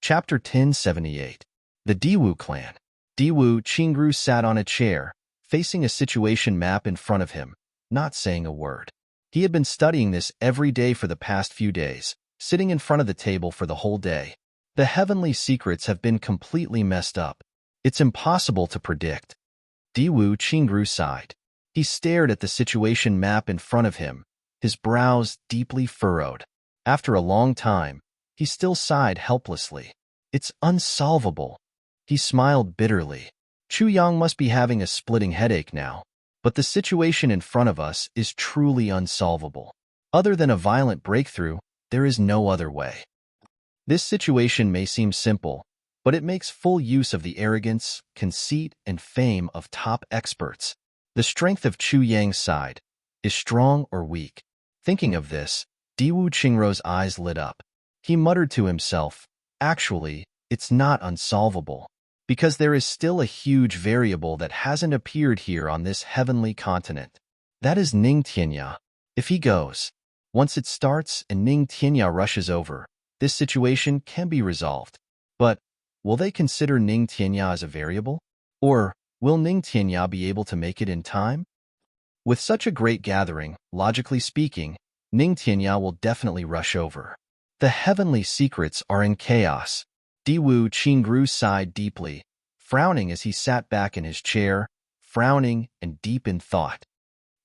Chapter 1078. The Diwu Clan. Diwu Qingru sat on a chair, facing a situation map in front of him, not saying a word. He had been studying this every day for the past few days, sitting in front of the table for the whole day. The heavenly secrets have been completely messed up. It's impossible to predict. Diwu Qingru sighed. He stared at the situation map in front of him, his brows deeply furrowed. After a long time, he still sighed helplessly. It's unsolvable. He smiled bitterly. Chu Yang must be having a splitting headache now. But the situation in front of us is truly unsolvable. Other than a violent breakthrough, there is no other way. This situation may seem simple, but it makes full use of the arrogance, conceit, and fame of top experts. The strength of Chu Yang's side is strong or weak. Thinking of this, Diwu Qingru's eyes lit up. He muttered to himself, actually, it's not unsolvable, because there is still a huge variable that hasn't appeared here on this heavenly continent. That is Ning Tianya. If he goes, once it starts and Ning Tianya rushes over, this situation can be resolved. But will they consider Ning Tianya as a variable? Or will Ning Tianya be able to make it in time? With such a great gathering, logically speaking, Ning Tianya will definitely rush over. The heavenly secrets are in chaos. Diwu Qingru sighed deeply, frowning as he sat back in his chair, frowning and deep in thought.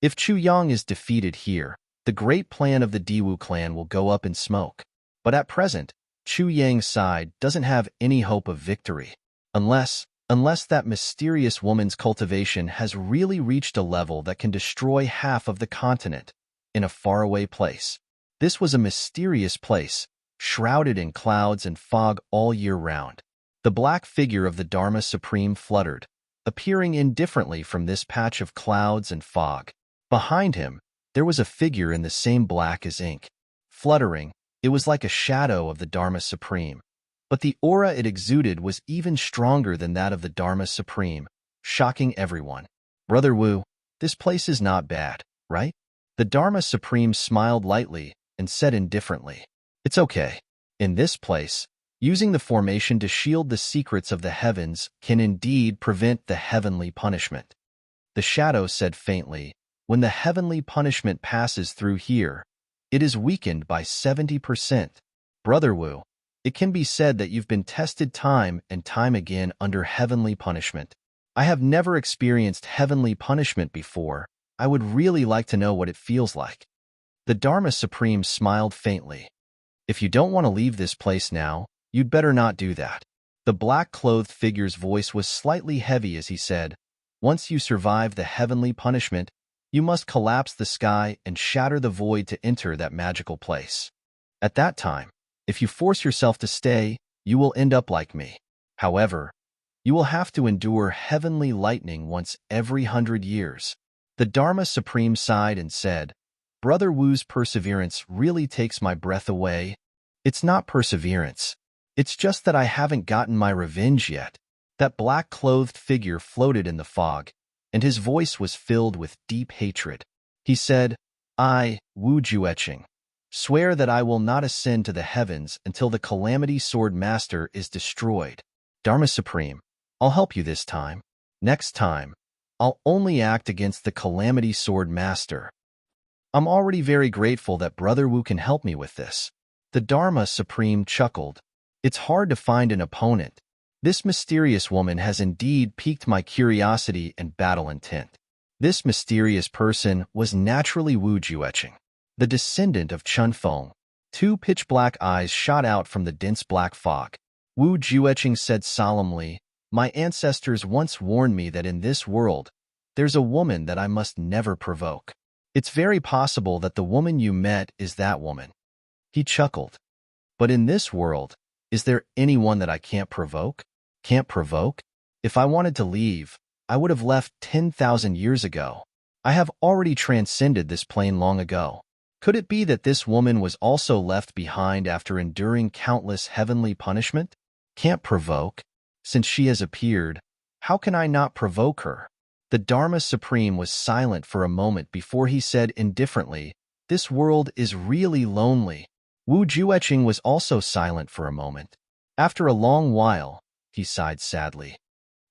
If Chu Yang is defeated here, the great plan of the Diwu clan will go up in smoke. But at present, Chu Yang's side doesn't have any hope of victory, unless that mysterious woman's cultivation has really reached a level that can destroy half of the continent in a faraway place. This was a mysterious place, shrouded in clouds and fog all year round. The black figure of the Dharma Supreme fluttered, appearing indifferently from this patch of clouds and fog. Behind him, there was a figure in the same black as ink. Fluttering, it was like a shadow of the Dharma Supreme. But the aura it exuded was even stronger than that of the Dharma Supreme, shocking everyone. Brother Wu, this place is not bad, right? The Dharma Supreme smiled lightly and said indifferently, it's okay. In this place, using the formation to shield the secrets of the heavens can indeed prevent the heavenly punishment. The shadow said faintly, when the heavenly punishment passes through here, it is weakened by 70%. Brother Wu, it can be said that you've been tested time and time again under heavenly punishment. I have never experienced heavenly punishment before. I would really like to know what it feels like. The Dharma Supreme smiled faintly. If you don't want to leave this place now, you'd better not do that. The black-clothed figure's voice was slightly heavy as he said, once you survive the heavenly punishment, you must collapse the sky and shatter the void to enter that magical place. At that time, if you force yourself to stay, you will end up like me. However, you will have to endure heavenly lightning once every 100 years. The Dharma Supreme sighed and said, Brother Wu's perseverance really takes my breath away. It's not perseverance. It's just that I haven't gotten my revenge yet. That black-clothed figure floated in the fog, and his voice was filled with deep hatred. He said, I, Wu Jueqing, swear that I will not ascend to the heavens until the Calamity Sword Master is destroyed. Dharma Supreme, I'll help you this time. Next time, I'll only act against the Calamity Sword Master. I'm already very grateful that Brother Wu can help me with this. The Dharma Supreme chuckled. It's hard to find an opponent. This mysterious woman has indeed piqued my curiosity and battle intent. This mysterious person was naturally Wu Jueqing, the descendant of Chun Feng. Two pitch-black eyes shot out from the dense black fog. Wu Jueqing said solemnly, my ancestors once warned me that in this world, there's a woman that I must never provoke. It's very possible that the woman you met is that woman. He chuckled. But in this world, is there anyone that I can't provoke? Can't provoke? If I wanted to leave, I would have left 10,000 years ago. I have already transcended this plane long ago. Could it be that this woman was also left behind after enduring countless heavenly punishment? Can't provoke? Since she has appeared, how can I not provoke her? The Dharma Supreme was silent for a moment before he said indifferently, this world is really lonely. Wu Jueqing was also silent for a moment. After a long while, he sighed sadly.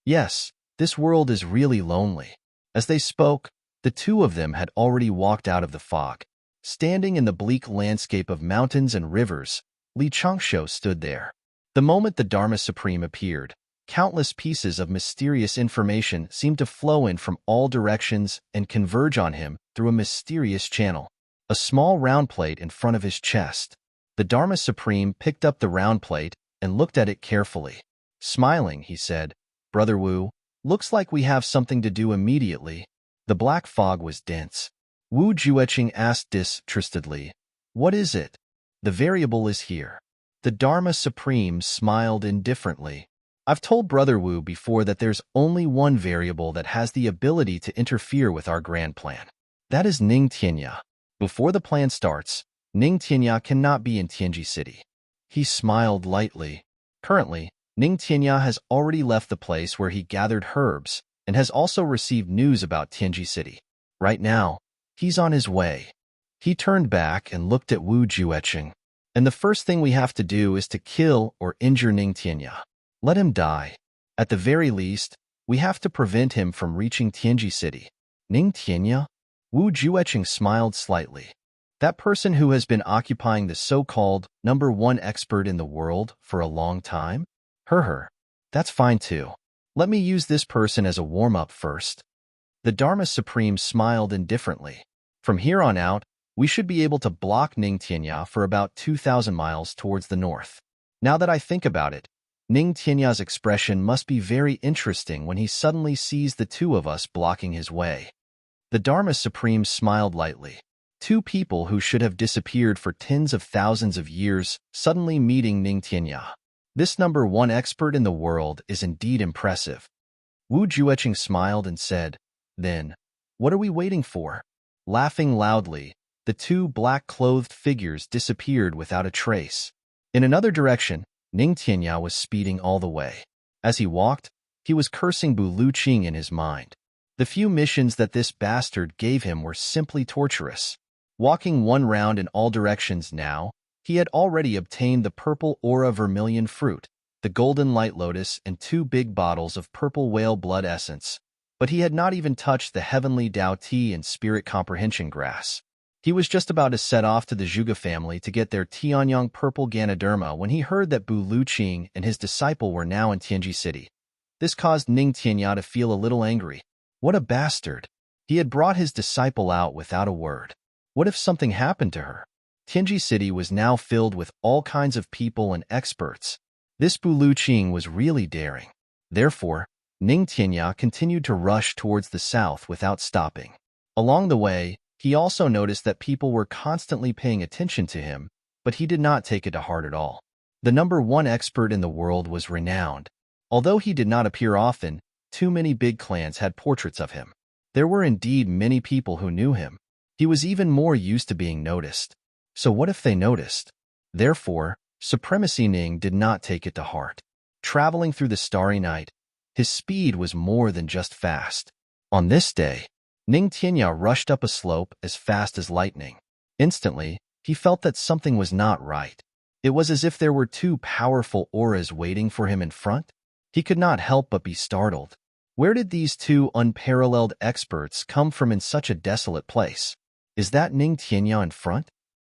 Yes, this world is really lonely. As they spoke, the two of them had already walked out of the fog. Standing in the bleak landscape of mountains and rivers, Li Changsho stood there. The moment the Dharma Supreme appeared, countless pieces of mysterious information seemed to flow in from all directions and converge on him through a mysterious channel. A small round plate in front of his chest. The Dharma Supreme picked up the round plate and looked at it carefully. Smiling, he said, "Brother Wu, looks like we have something to do immediately." The black fog was dense. Wu Jueqing asked disinterestedly, "What is it?" "The variable is here." The Dharma Supreme smiled indifferently. "I've told Brother Wu before that there's only one variable that has the ability to interfere with our grand plan. That is Ning Tianya. Before the plan starts, Ning Tianya cannot be in Tianji City." He smiled lightly. Currently, Ning Tianya has already left the place where he gathered herbs and has also received news about Tianji City. Right now, he's on his way. He turned back and looked at Wu Jueqing. "And the first thing we have to do is to kill or injure Ning Tianya. Let him die. At the very least, we have to prevent him from reaching Tianji City." "Ning Tianya?" Wu Jueqing smiled slightly. "That person who has been occupying the so-called #1 expert in the world for a long time? That's fine too. Let me use this person as a warm-up first." The Dharma Supreme smiled indifferently. "From here on out, we should be able to block Ning Tianya for about 2,000 miles towards the north. Now that I think about it, Ning Tianya's expression must be very interesting when he suddenly sees the two of us blocking his way." The Dharma Supreme smiled lightly. Two people who should have disappeared for tens of thousands of years suddenly meeting Ning Tianya. This #1 expert in the world is indeed impressive. Wu Jueqing smiled and said, "Then, what are we waiting for?" Laughing loudly, the two black-clothed figures disappeared without a trace. In another direction, Ning Tianya was speeding all the way. As he walked, he was cursing Bu Luqing in his mind. The few missions that this bastard gave him were simply torturous. Walking one round in all directions now, he had already obtained the purple aura vermilion fruit, the golden light lotus, and 2 big bottles of purple whale blood essence, but he had not even touched the heavenly Dao tea and spirit comprehension grass. He was just about to set off to the Zhuge family to get their Tianyang purple Ganoderma when he heard that Bu Luqing and his disciple were now in Tianji City. This caused Ning Tianya to feel a little angry. What a bastard! He had brought his disciple out without a word. What if something happened to her? Tianji City was now filled with all kinds of people and experts. This Bu Luqing was really daring. Therefore, Ning Tianya continued to rush towards the south without stopping. Along the way, he also noticed that people were constantly paying attention to him, but he did not take it to heart at all. The #1 expert in the world was renowned. Although he did not appear often, too many big clans had portraits of him. There were indeed many people who knew him. He was even more used to being noticed. So what if they noticed? Therefore, Supremacy Ning did not take it to heart. Traveling through the starry night, his speed was more than just fast. On this day, Ning Tianya rushed up a slope as fast as lightning. Instantly, he felt that something was not right. It was as if there were 2 powerful auras waiting for him in front. He could not help but be startled. Where did these 2 unparalleled experts come from in such a desolate place? Is that Ning Tianya in front?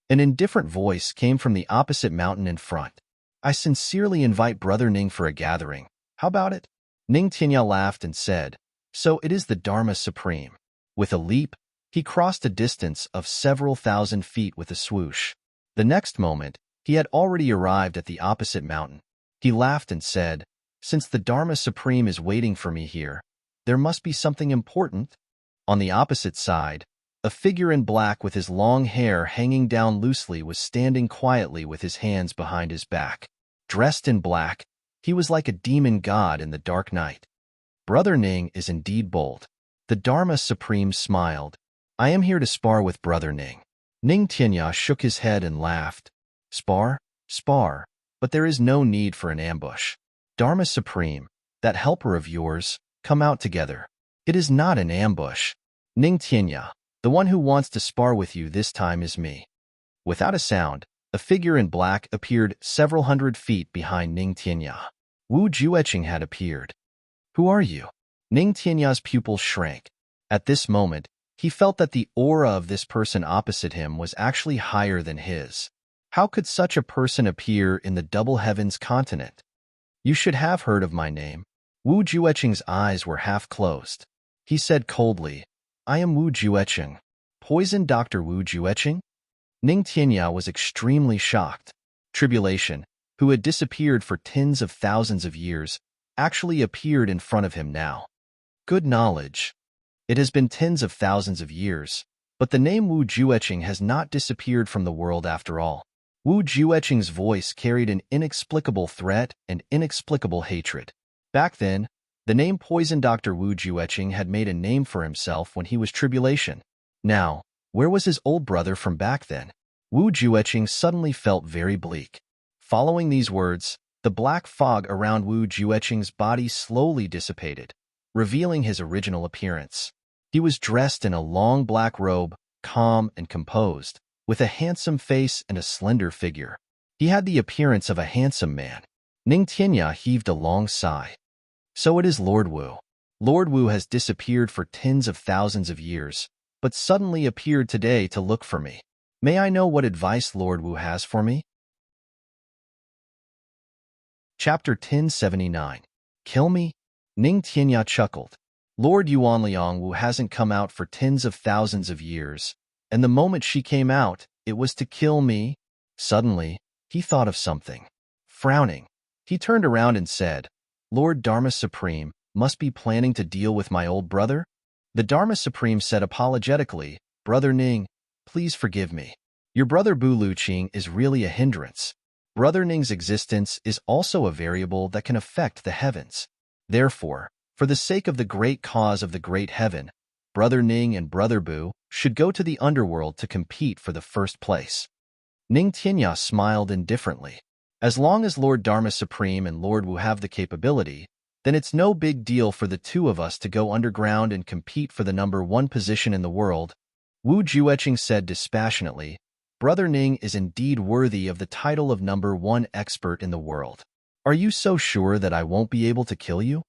An indifferent voice came from the opposite mountain in front. "I sincerely invite Brother Ning for a gathering. How about it?" Ning Tianya laughed and said, "So it is the Dharma Supreme." With a leap, he crossed a distance of several thousand feet with a swoosh. The next moment, he had already arrived at the opposite mountain. He laughed and said, "Since the Dharma Supreme is waiting for me here, there must be something important." On the opposite side, a figure in black with his long hair hanging down loosely was standing quietly with his hands behind his back. Dressed in black, he was like a demon god in the dark night. Brother Ning is indeed bold. The Dharma Supreme smiled. "I am here to spar with Brother Ning." Ning Tianya shook his head and laughed. "Spar? Spar, but there is no need for an ambush. Dharma Supreme, that helper of yours, come out together. It is not an ambush. Ning Tianya, the one who wants to spar with you this time is me." Without a sound, A figure in black appeared several hundred feet behind Ning Tianya. Wu Jueqing had appeared. "Who are you?" Ning Tianya's pupils shrank. At this moment, he felt that the aura of this person opposite him was actually higher than his. How could such a person appear in the double heavens continent? "You should have heard of my name." Wu Jueqing's eyes were half closed. He said coldly, "I am Wu Jueqing. Poison Dr. Wu Jueqing?" Ning Tianya was extremely shocked. Tribulation, who had disappeared for tens of thousands of years, actually appeared in front of him now. Good knowledge. It has been tens of thousands of years, but the name Wu Jueqing has not disappeared from the world after all. Wu Jueqing's voice carried an inexplicable threat and inexplicable hatred. Back then, the name Poison Dr. Wu Jueqing had made a name for himself when he was Tribulation. Now, where was his old brother from back then? Wu Jueqing suddenly felt very bleak. Following these words, the black fog around Wu Jueqing's body slowly dissipated, revealing his original appearance. He was dressed in a long black robe, calm and composed, with a handsome face and a slender figure. He had the appearance of a handsome man. Ning Tianya heaved a long sigh. So it is Lord Wu. Lord Wu has disappeared for tens of thousands of years, but suddenly appeared today to look for me. May I know what advice Lord Wu has for me? Chapter 1079. Kill me? Ning Tianya chuckled. Lord Yuanliang Wu hasn't come out for tens of thousands of years, and the moment she came out, it was to kill me. Suddenly, he thought of something. Frowning, he turned around and said, Lord Dharma Supreme must be planning to deal with my old brother? The Dharma Supreme said apologetically, Brother Ning, please forgive me. Your brother Bu Luqing is really a hindrance. Brother Ning's existence is also a variable that can affect the heavens. Therefore, for the sake of the great cause of the great heaven, Brother Ning and Brother Bu should go to the underworld to compete for the first place. Ning Tianya smiled indifferently. As long as Lord Dharma Supreme and Lord Wu have the capability, then it's no big deal for the two of us to go underground and compete for the #1 position in the world. Wu Jueqing said dispassionately, Brother Ning is indeed worthy of the title of #1 expert in the world. Are you so sure that I won't be able to kill you?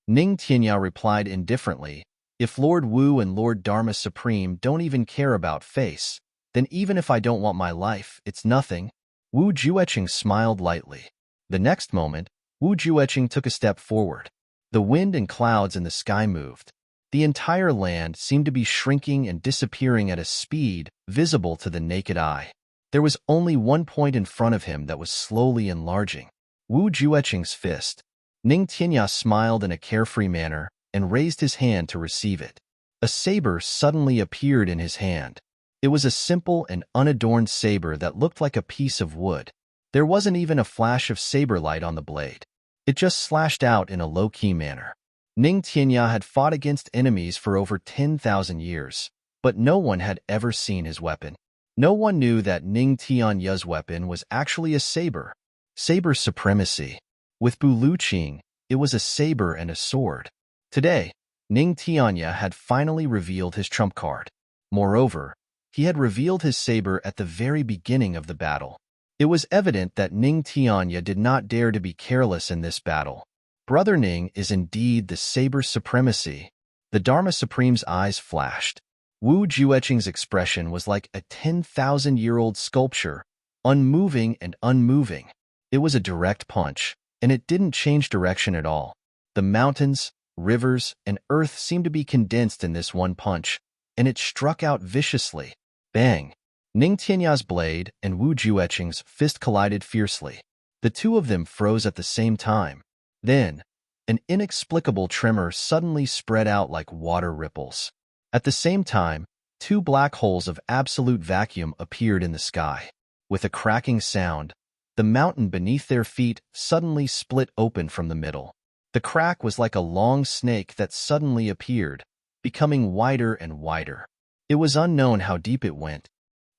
Ning Tianya replied indifferently, if Lord Wu and Lord Dharma Supreme don't even care about face, then even if I don't want my life, it's nothing. Wu Jueqing smiled lightly. The next moment, Wu Jueqing took a step forward. The wind and clouds in the sky moved. The entire land seemed to be shrinking and disappearing at a speed visible to the naked eye. There was only one point in front of him that was slowly enlarging. Wu Jueqing's fist. Ning Tianya smiled in a carefree manner and raised his hand to receive it. A saber suddenly appeared in his hand. It was a simple and unadorned saber that looked like a piece of wood. There wasn't even a flash of saber light on the blade. It just slashed out in a low-key manner. Ning Tianya had fought against enemies for over 10,000 years, but no one had ever seen his weapon. No one knew that Ning Tianya's weapon was actually a saber. Saber supremacy. With Bu Luqing, it was a saber and a sword. Today, Ning Tianya had finally revealed his trump card. Moreover, he had revealed his saber at the very beginning of the battle. It was evident that Ning Tianya did not dare to be careless in this battle. Brother Ning is indeed the saber supremacy. The Dharma Supreme's eyes flashed. Wu Jueqing's expression was like a 10,000-year-old sculpture, unmoving and unmoving. It was a direct punch, and it didn't change direction at all. The mountains, rivers, and earth seemed to be condensed in this one punch, and it struck out viciously. Bang! Ning Tianya's blade and Wu Jueqing's fist collided fiercely. The two of them froze at the same time. Then, an inexplicable tremor suddenly spread out like water ripples. At the same time, two black holes of absolute vacuum appeared in the sky. With a cracking sound, the mountain beneath their feet suddenly split open from the middle. The crack was like a long snake that suddenly appeared, becoming wider and wider. It was unknown how deep it went.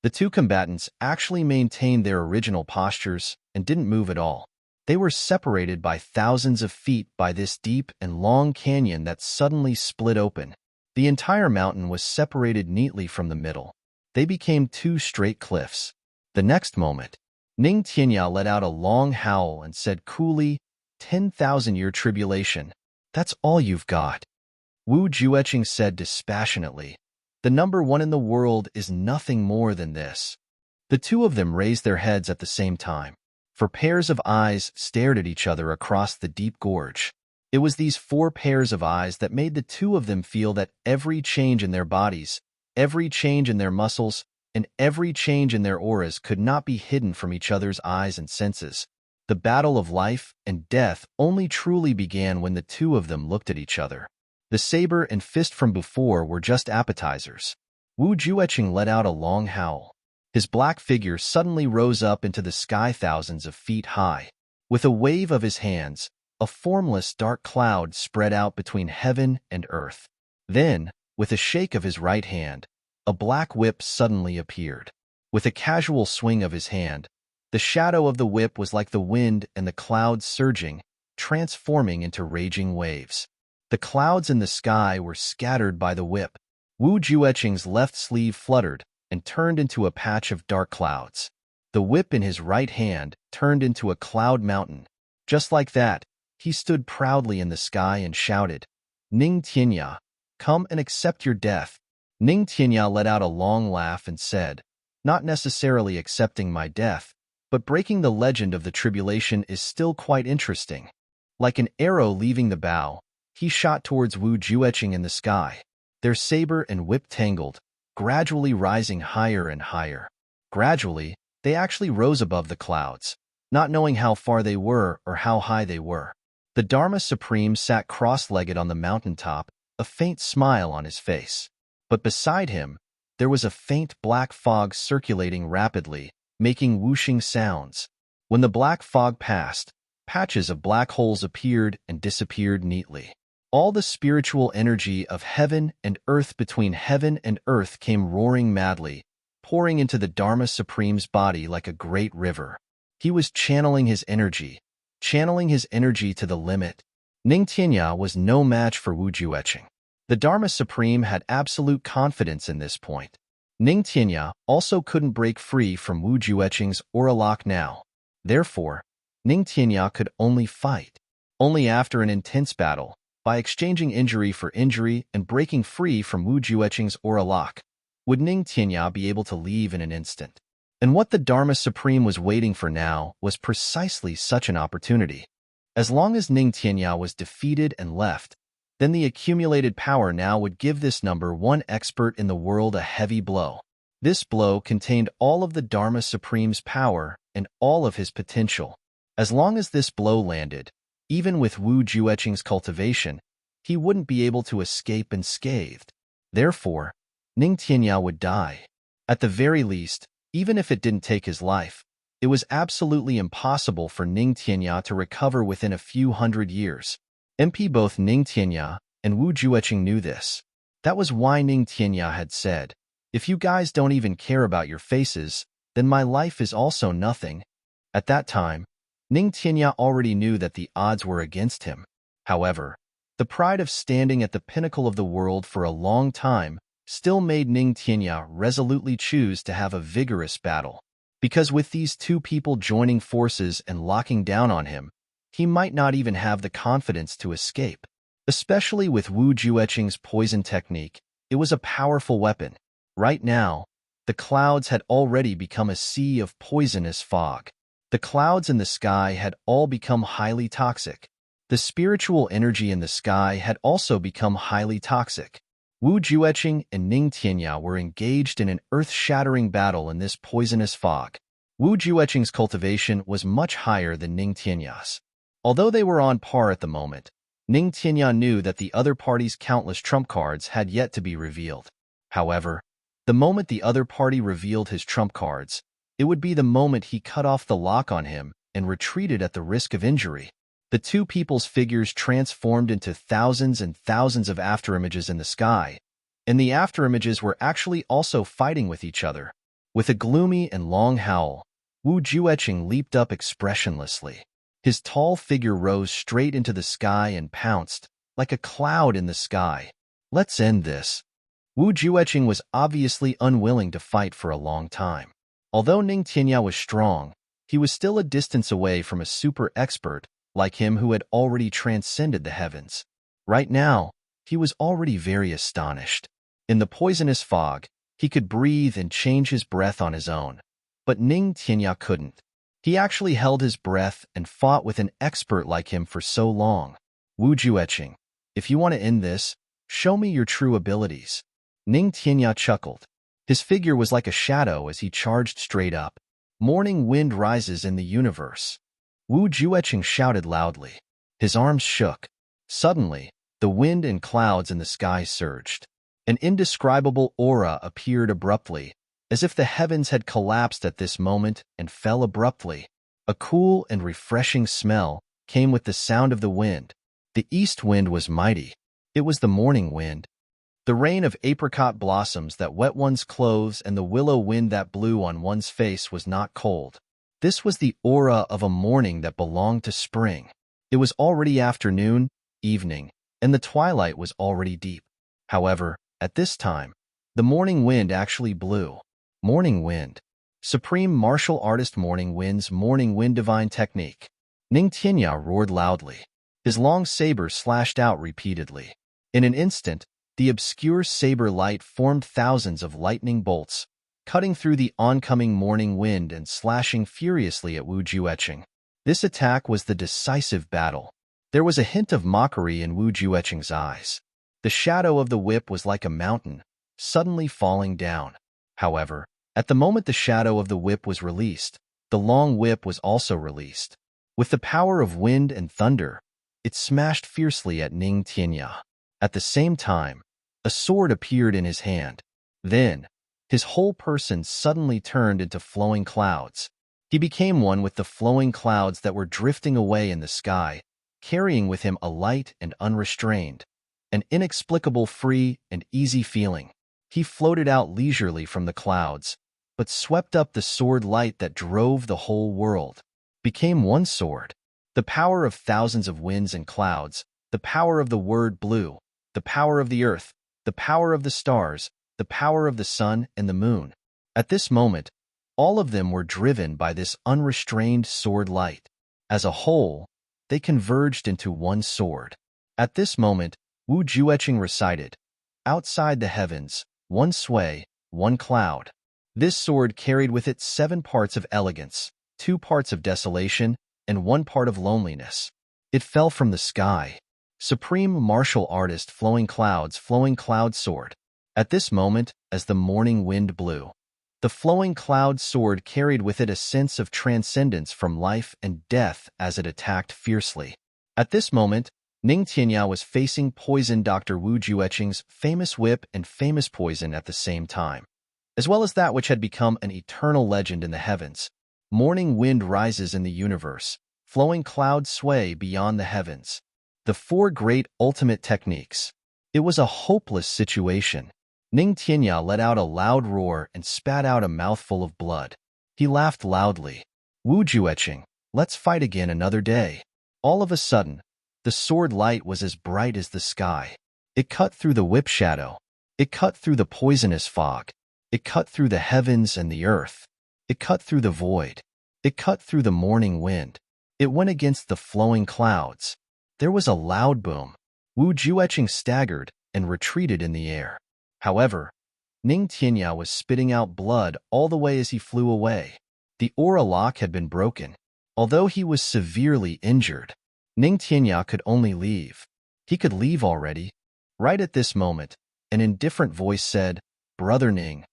The two combatants actually maintained their original postures and didn't move at all. They were separated by thousands of feet by this deep and long canyon that suddenly split open. The entire mountain was separated neatly from the middle. They became two straight cliffs. The next moment, Ning Tianya let out a long howl and said coolly, 10,000-year tribulation. That's all you've got. Wu Jueqing said dispassionately, the number one in the world is nothing more than this. The two of them raised their heads at the same time, for pairs of eyes stared at each other across the deep gorge. It was these four pairs of eyes that made the two of them feel that every change in their bodies, every change in their muscles, and every change in their auras could not be hidden from each other's eyes and senses. The battle of life and death only truly began when the two of them looked at each other. The saber and fist from before were just appetizers. Wu Jueqing let out a long howl. His black figure suddenly rose up into the sky thousands of feet high. With a wave of his hands, a formless dark cloud spread out between heaven and earth. Then, with a shake of his right hand, a black whip suddenly appeared. With a casual swing of his hand, the shadow of the whip was like the wind and the clouds surging, transforming into raging waves. The clouds in the sky were scattered by the whip. Wu Jueqing's left sleeve fluttered and turned into a patch of dark clouds. The whip in his right hand turned into a cloud mountain. Just like that, he stood proudly in the sky and shouted, Ning Tianya, come and accept your death. Ning Tianya let out a long laugh and said, not necessarily accepting my death, but breaking the legend of the tribulation is still quite interesting. Like an arrow leaving the bow, he shot towards Wu Jueqing in the sky. Their saber and whip tangled, gradually rising higher and higher. Gradually, they actually rose above the clouds, not knowing how far they were or how high they were. The Dharma Supreme sat cross-legged on the mountaintop, a faint smile on his face. But beside him, there was a faint black fog circulating rapidly, making whooshing sounds. When the black fog passed, patches of black holes appeared and disappeared neatly. All the spiritual energy of heaven and earth between heaven and earth came roaring madly, pouring into the Dharma Supreme's body like a great river. He was channeling his energy to the limit. Ning Tianya was no match for Wu Jueqing. The Dharma Supreme had absolute confidence in this point. Ning Tianya also couldn't break free from Wu Jueqing's aura lock now. Therefore, Ning Tianya could only fight. Only after an intense battle, by exchanging injury for injury and breaking free from Wu Jueqing's aura lock, would Ning Tianya be able to leave in an instant. And what the Dharma Supreme was waiting for now was precisely such an opportunity. As long as Ning Tianya was defeated and left, then the accumulated power now would give this number one expert in the world a heavy blow. This blow contained all of the Dharma Supreme's power and all of his potential. As long as this blow landed, even with Wu Jueqing's cultivation, he wouldn't be able to escape unscathed. Therefore, Ning Tianya would die. At the very least, even if it didn't take his life, it was absolutely impossible for Ning Tianya to recover within a few hundred years. Both Ning Tianya and Wu Jueqing knew this. That was why Ning Tianya had said, if you guys don't even care about your faces, then my life is also nothing. At that time, Ning Tianya already knew that the odds were against him. However, the pride of standing at the pinnacle of the world for a long time still made Ning Tianya resolutely choose to have a vigorous battle. Because with these two people joining forces and locking down on him, he might not even have the confidence to escape. Especially with Wu Jueqing's poison technique, it was a powerful weapon. Right now, the clouds had already become a sea of poisonous fog. The clouds in the sky had all become highly toxic. The spiritual energy in the sky had also become highly toxic. Wu Jueqing and Ning Tianya were engaged in an earth-shattering battle in this poisonous fog. Wu Jueqing's cultivation was much higher than Ning Tianya's. Although they were on par at the moment, Ning Tianya knew that the other party's countless trump cards had yet to be revealed. However, the moment the other party revealed his trump cards, it would be the moment he cut off the lock on him and retreated at the risk of injury. The two people's figures transformed into thousands and thousands of afterimages in the sky, and the afterimages were actually also fighting with each other. With a gloomy and long howl, Wu Jueqing leaped up expressionlessly. His tall figure rose straight into the sky and pounced, like a cloud in the sky. Let's end this. Wu Jueqing was obviously unwilling to fight for a long time. Although Ning Tianya was strong, He was still a distance away from a super expert like him who had already transcended the heavens. Right now, he was already very astonished. In the poisonous fog, he could breathe and change his breath on his own. But Ning Tianya couldn't. He actually held his breath and fought with an expert like him for so long. Wu Jueqing, if you want to end this, show me your true abilities. Ning Tianya chuckled. His figure was like a shadow as he charged straight up. Morning wind rises in the universe. Wu Jueqing shouted loudly. His arms shook. Suddenly, the wind and clouds in the sky surged. An indescribable aura appeared abruptly, as if the heavens had collapsed at this moment and fell abruptly. A cool and refreshing smell came with the sound of the wind. The east wind was mighty. It was the morning wind. The rain of apricot blossoms that wet one's clothes and the willow wind that blew on one's face was not cold. This was the aura of a morning that belonged to spring. It was already afternoon, evening, and the twilight was already deep. However, at this time, the morning wind actually blew. Morning wind. Supreme martial artist morning wind's morning wind divine technique. Ning Tianya roared loudly. His long saber slashed out repeatedly. In an instant, the obscure saber light formed thousands of lightning bolts, cutting through the oncoming morning wind and slashing furiously at Wu Jueqing. This attack was the decisive battle. There was a hint of mockery in Wu Jueqing's eyes. The shadow of the whip was like a mountain, suddenly falling down. However, at the moment the shadow of the whip was released, the long whip was also released. With the power of wind and thunder, it smashed fiercely at Ning Tianya. At the same time, a sword appeared in his hand. Then, his whole person suddenly turned into flowing clouds. He became one with the flowing clouds that were drifting away in the sky, carrying with him a light and unrestrained, an inexplicable free and easy feeling. He floated out leisurely from the clouds, but swept up the sword light that drove the whole world. Became one sword. The power of thousands of winds and clouds, the power of the word blue, the power of the earth, the power of the stars, the power of the sun and the moon. At this moment, all of them were driven by this unrestrained sword light. As a whole, they converged into one sword. At this moment, Wu Jueqing recited, "Outside the heavens, one sway, one cloud." This sword carried with it 7 parts of elegance, 2 parts of desolation, and 1 part of loneliness. It fell from the sky. Supreme martial artist flowing cloud sword. At this moment, as the morning wind blew, the flowing cloud sword carried with it a sense of transcendence from life and death as it attacked fiercely. At this moment, Ning Tianya was facing poison Dr. Wu Jueqing's famous whip and famous poison at the same time, as well as that which had become an eternal legend in the heavens. Morning wind rises in the universe, flowing clouds sway beyond the heavens. The 4 great ultimate techniques. It was a hopeless situation. Ning Tianya let out a loud roar and spat out a mouthful of blood. He laughed loudly. Wu Jueqing, let's fight again another day. All of a sudden, the sword light was as bright as the sky. It cut through the whip shadow. It cut through the poisonous fog. It cut through the heavens and the earth. It cut through the void. It cut through the morning wind. It went against the flowing clouds. There was a loud boom. Wu Jueqing staggered and retreated in the air. However, Ning Tianya was spitting out blood all the way as he flew away. The aura lock had been broken. Although he was severely injured, Ning Tianya could only leave. He could leave already. Right at this moment, an indifferent voice said, "Brother Ning,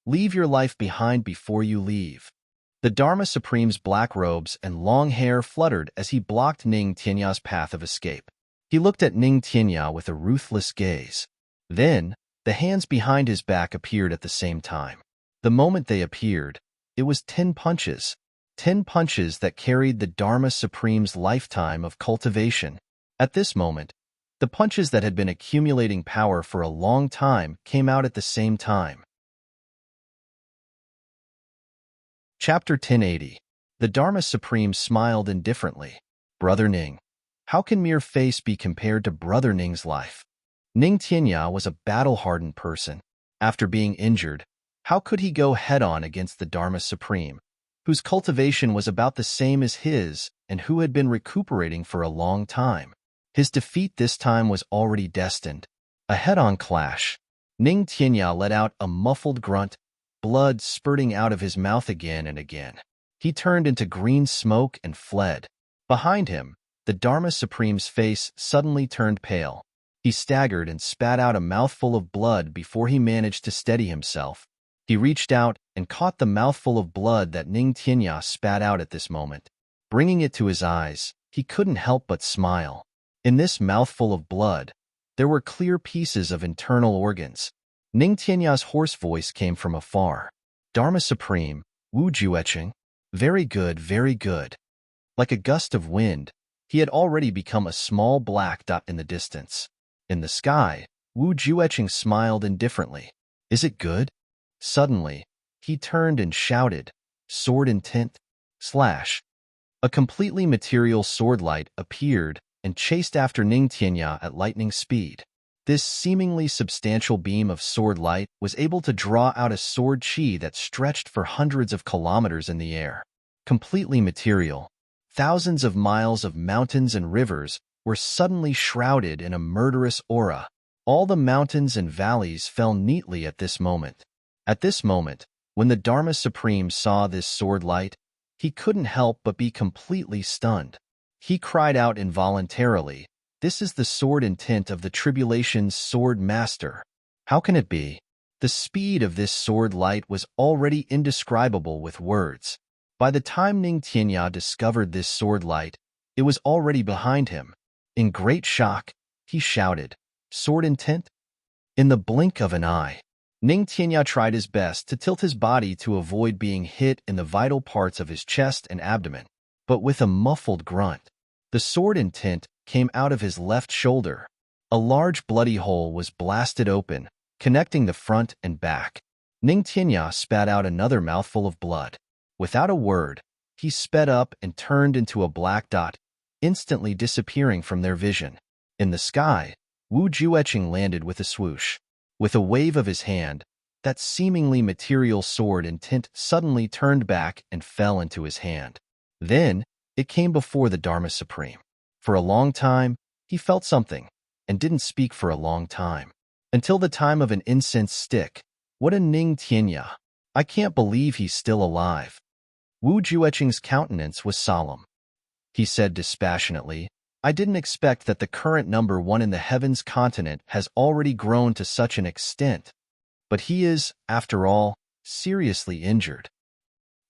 leave your life behind before you leave." The Dharma Supreme's black robes and long hair fluttered as he blocked Ning Tianya's path of escape. He looked at Ning Tianya with a ruthless gaze. Then, the hands behind his back appeared at the same time. The moment they appeared, it was 10 punches. 10 punches that carried the Dharma Supreme's lifetime of cultivation. At this moment, the punches that had been accumulating power for a long time came out at the same time. Chapter 1080. The Dharma Supreme smiled indifferently. Brother Ning. How can mere face be compared to Brother Ning's life? Ning Tianya was a battle-hardened person. After being injured, how could he go head-on against the Dharma Supreme? whose cultivation was about the same as his and who had been recuperating for a long time. His defeat this time was already destined. A head-on clash. Ning Tianya let out a muffled grunt, blood spurting out of his mouth again and again. He turned into green smoke and fled. Behind him, the Dharma Supreme's face suddenly turned pale. He staggered and spat out a mouthful of blood before he managed to steady himself. He reached out and caught the mouthful of blood that Ning Tianya spat out at this moment. Bringing it to his eyes, he couldn't help but smile. In this mouthful of blood, there were clear pieces of internal organs. Ning Tianya's hoarse voice came from afar. Dharma Supreme, Wu Juecheng. Very good, very good. Like a gust of wind, he had already become a small black dot in the distance. In the sky, Wu Juecheng smiled indifferently. Is it good? Suddenly, he turned and shouted, sword intent, slash. A completely material sword light appeared and chased after Ning Tianya at lightning speed. This seemingly substantial beam of sword light was able to draw out a sword chi that stretched for hundreds of kilometers in the air. Completely material, thousands of miles of mountains and rivers were suddenly shrouded in a murderous aura. All the mountains and valleys fell neatly at this moment. At this moment, when the Dharma Supreme saw this sword light, he couldn't help but be completely stunned. He cried out involuntarily, "This is the sword intent of the tribulation's sword master. How can it be?" The speed of this sword light was already indescribable with words. By the time Ning Tianya discovered this sword light, it was already behind him. In great shock, he shouted, "Sword intent?" In the blink of an eye, Ning Tianya tried his best to tilt his body to avoid being hit in the vital parts of his chest and abdomen. But with a muffled grunt, the sword intent came out of his left shoulder. A large bloody hole was blasted open, connecting the front and back. Ning Tianya spat out another mouthful of blood. Without a word, he sped up and turned into a black dot, instantly disappearing from their vision. In the sky, Wu Juecheng landed with a swoosh. With a wave of his hand, that seemingly material sword intent suddenly turned back and fell into his hand. Then, it came before the Dharma Supreme. For a long time, he felt something, and didn't speak for a long time. Until the time of an incense stick. What a Ning Tianya! I can't believe he's still alive. Wu Juecheng's countenance was solemn. He said dispassionately, I didn't expect that the current number one in the heavens continent has already grown to such an extent. But he is, after all, seriously injured.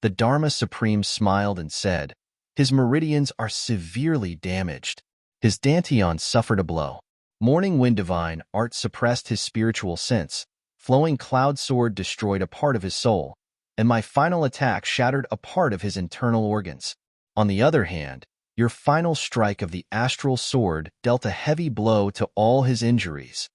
The Dharma Supreme smiled and said, his meridians are severely damaged. His dantian suffered a blow. Morning Wind Divine Art suppressed his spiritual sense. Flowing Cloud Sword destroyed a part of his soul, and my final attack shattered a part of his internal organs. On the other hand, your final strike of the astral sword dealt a heavy blow to all his injuries.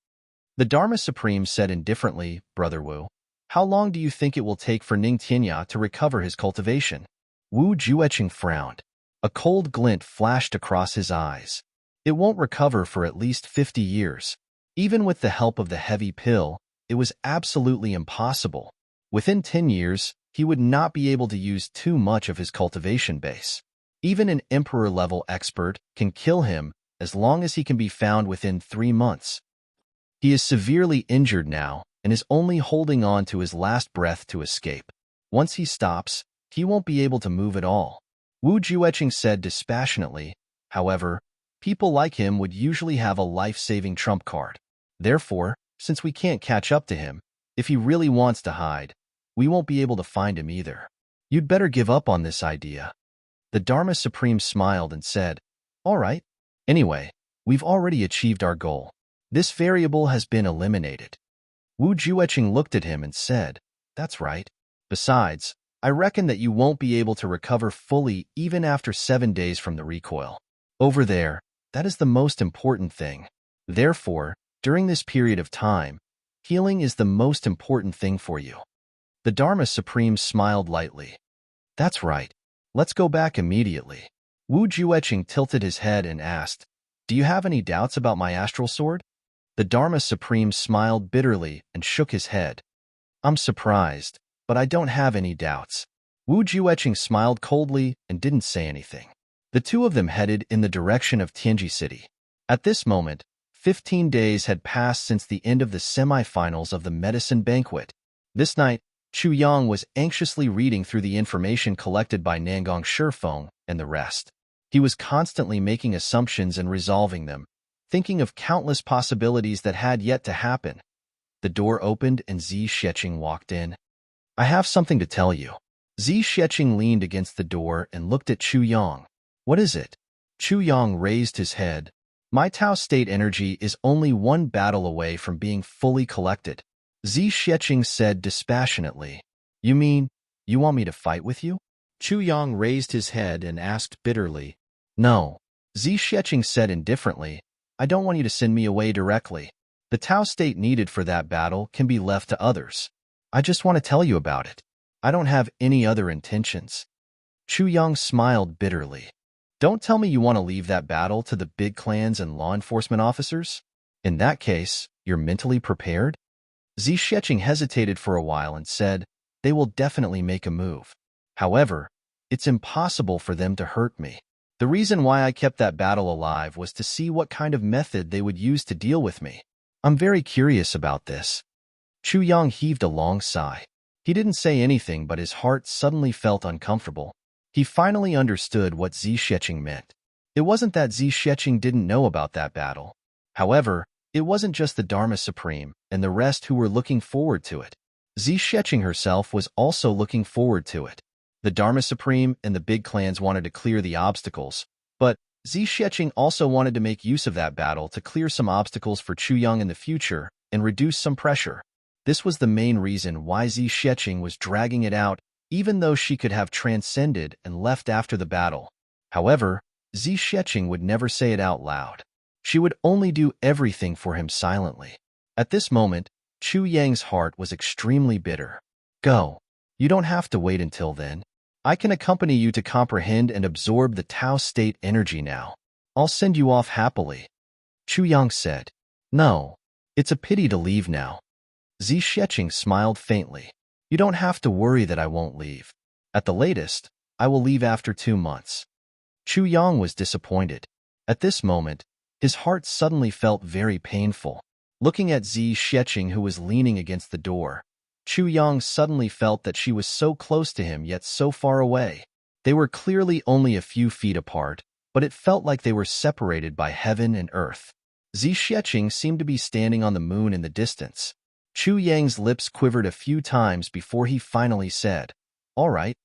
The Dharma Supreme said indifferently, Brother Wu, how long do you think it will take for Ning Tianya to recover his cultivation? Wu Juecheng frowned. A cold glint flashed across his eyes. It won't recover for at least 50 years. Even with the help of the heavy pill, it was absolutely impossible. Within 10 years, he would not be able to use too much of his cultivation base. Even an emperor-level expert can kill him as long as he can be found within 3 months. He is severely injured now and is only holding on to his last breath to escape. Once he stops, he won't be able to move at all. Wu Juecheng said dispassionately. However, people like him would usually have a life-saving trump card. Therefore, since we can't catch up to him, if he really wants to hide, we won't be able to find him either. You'd better give up on this idea. The Dharma Supreme smiled and said, all right. Anyway, we've already achieved our goal. This variable has been eliminated. Wu Juecheng looked at him and said, that's right. Besides, I reckon that you won't be able to recover fully even after 7 days from the recoil. Over there, that is the most important thing. Therefore, during this period of time, healing is the most important thing for you. The Dharma Supreme smiled lightly. That's right. Let's go back immediately. Wu Juecheng tilted his head and asked, do you have any doubts about my astral sword? The Dharma Supreme smiled bitterly and shook his head. I'm surprised, but I don't have any doubts. Wu Jueqing smiled coldly and didn't say anything. The two of them headed in the direction of Tianji City. At this moment, 15 days had passed since the end of the semi-finals of the medicine banquet. This night, Chu Yang was anxiously reading through the information collected by Nangong Shifeng and the rest. He was constantly making assumptions and resolving them, thinking of countless possibilities that had yet to happen. The door opened and Zi Xueqing walked in. "I have something to tell you." Zi Xueqing leaned against the door and looked at Chu Yang. "What is it?" Chu Yang raised his head. "My Tao state energy is only one battle away from being fully collected," Zi Xueqing said dispassionately. "You mean, you want me to fight with you?" Chu Yang raised his head and asked bitterly. "No," Zi Xueqing said indifferently. "I don't want you to send me away directly. The Tao state needed for that battle can be left to others. I just want to tell you about it. I don't have any other intentions." Chu Yang smiled bitterly. "Don't tell me you want to leave that battle to the big clans and law enforcement officers? In that case, you're mentally prepared?" Zi Xueqing hesitated for a while and said, "They will definitely make a move. However, it's impossible for them to hurt me. The reason why I kept that battle alive was to see what kind of method they would use to deal with me. I'm very curious about this." Chu Yang heaved a long sigh. He didn't say anything, but his heart suddenly felt uncomfortable. He finally understood what Zi Xueqing meant. It wasn't that Zi Xueqing didn't know about that battle. However, it wasn't just the Dharma Supreme and the rest who were looking forward to it. Zi Xueqing herself was also looking forward to it. The Dharma Supreme and the big clans wanted to clear the obstacles, but Zi Xueqing also wanted to make use of that battle to clear some obstacles for Chu Yang in the future and reduce some pressure. This was the main reason why Zi Xueqing was dragging it out, even though she could have transcended and left after the battle. However, Zi Xueqing would never say it out loud. She would only do everything for him silently. At this moment, Chu Yang's heart was extremely bitter. "Go. You don't have to wait until then. I can accompany you to comprehend and absorb the Tao state energy now. I'll send you off happily." Chu Yang said. "No. It's a pity to leave now." Zi Xueqing smiled faintly. "You don't have to worry that I won't leave. At the latest, I will leave after 2 months." Chu Yang was disappointed. At this moment, his heart suddenly felt very painful. Looking at Zi Xueqing, who was leaning against the door, Chu Yang suddenly felt that she was so close to him yet so far away. They were clearly only a few feet apart, but it felt like they were separated by heaven and earth. Zi Xueqing seemed to be standing on the moon in the distance. Chu Yang's lips quivered a few times before he finally said, "All right."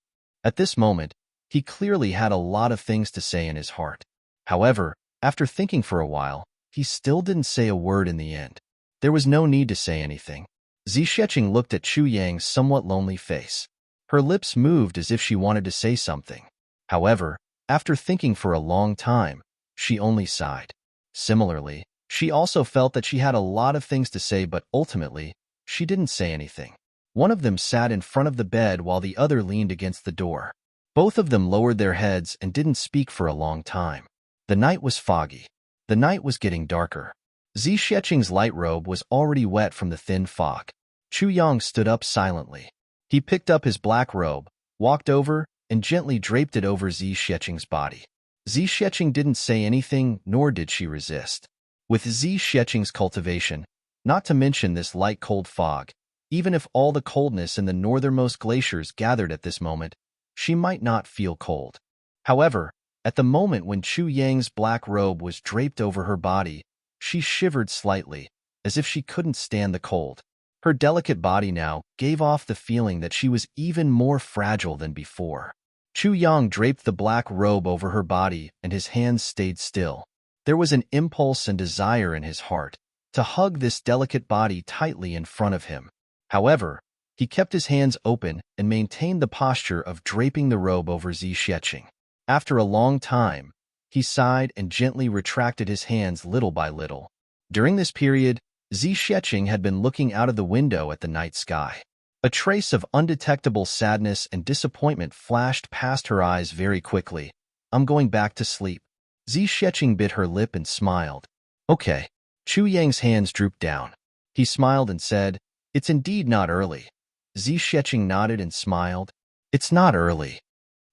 At this moment, he clearly had a lot of things to say in his heart. However, after thinking for a while, he still didn't say a word in the end. There was no need to say anything. Zi Xueqing looked at Chu Yang's somewhat lonely face. Her lips moved as if she wanted to say something. However, after thinking for a long time, she only sighed. Similarly, she also felt that she had a lot of things to say, but ultimately, she didn't say anything. One of them sat in front of the bed while the other leaned against the door. Both of them lowered their heads and didn't speak for a long time. The night was foggy. The night was getting darker. Zi Xueqing's light robe was already wet from the thin fog. Chu Yang stood up silently. He picked up his black robe, walked over, and gently draped it over Zi Xueqing's body. Zi Xueqing didn't say anything, nor did she resist. With Zi Xueqing's cultivation, not to mention this light cold fog, even if all the coldness in the northernmost glaciers gathered at this moment, she might not feel cold. However, at the moment when Chu Yang's black robe was draped over her body, she shivered slightly, as if she couldn't stand the cold. Her delicate body now gave off the feeling that she was even more fragile than before. Chu Yang draped the black robe over her body and his hands stayed still. There was an impulse and desire in his heart to hug this delicate body tightly in front of him. However, he kept his hands open and maintained the posture of draping the robe over Zi Xueqing. After a long time, he sighed and gently retracted his hands little by little. During this period, Zi Xueqing had been looking out of the window at the night sky. A trace of undetectable sadness and disappointment flashed past her eyes very quickly. "I'm going back to sleep." Zi Xueqing bit her lip and smiled. "Okay." Chu Yang's hands drooped down. He smiled and said, "It's indeed not early." Zi Xueqing nodded and smiled. It's not early.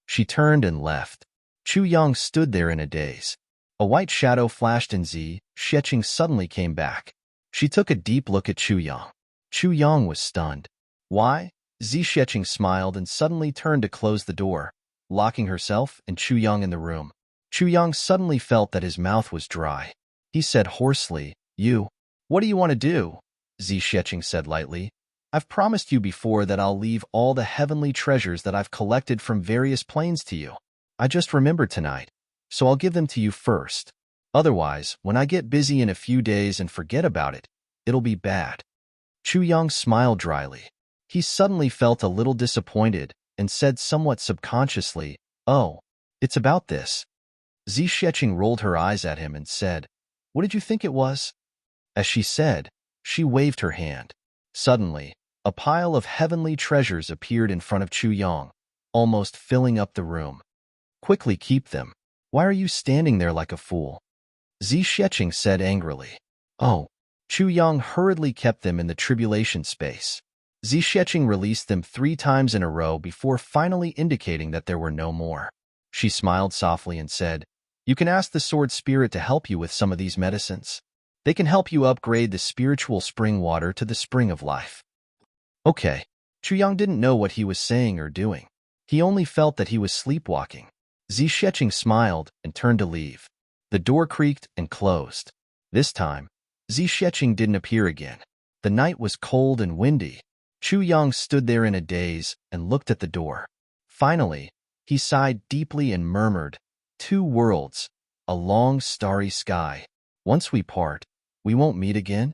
She turned and left. Chu Yang stood there in a daze. A white shadow flashed and Zi Sheqing suddenly came back. She took a deep look at Chu Yang. Chu Yang was stunned. Why? Zi Sheqing smiled and suddenly turned to close the door, locking herself and Chu Yang in the room. Chu Yang suddenly felt that his mouth was dry. He said hoarsely, What do you want to do? Zi Sheqing said lightly. I've promised you before that I'll leave all the heavenly treasures that I've collected from various planes to you. I just remembered tonight, so I'll give them to you first. Otherwise, when I get busy in a few days and forget about it, it'll be bad. Chu Yang smiled dryly. He suddenly felt a little disappointed and said somewhat subconsciously, Oh, it's about this. Zi Sheqing rolled her eyes at him and said, What did you think it was? As she said, she waved her hand. Suddenly, a pile of heavenly treasures appeared in front of Chu Yang, almost filling up the room. Quickly keep them. Why are you standing there like a fool? Zi Sheqing said angrily. Oh. Chu Yang hurriedly kept them in the tribulation space. Zi Sheqing released them 3 times in a row before finally indicating that there were no more. She smiled softly and said, You can ask the sword spirit to help you with some of these medicines. They can help you upgrade the spiritual spring water to the spring of life. Okay. Chu Yang didn't know what he was saying or doing. He only felt that he was sleepwalking. Zi Sheqing smiled and turned to leave. The door creaked and closed. This time, Zi Sheqing didn't appear again. The night was cold and windy. Chu Yang stood there in a daze and looked at the door. Finally, he sighed deeply and murmured, 2 worlds, a long starry sky. Once we part, we won't meet again?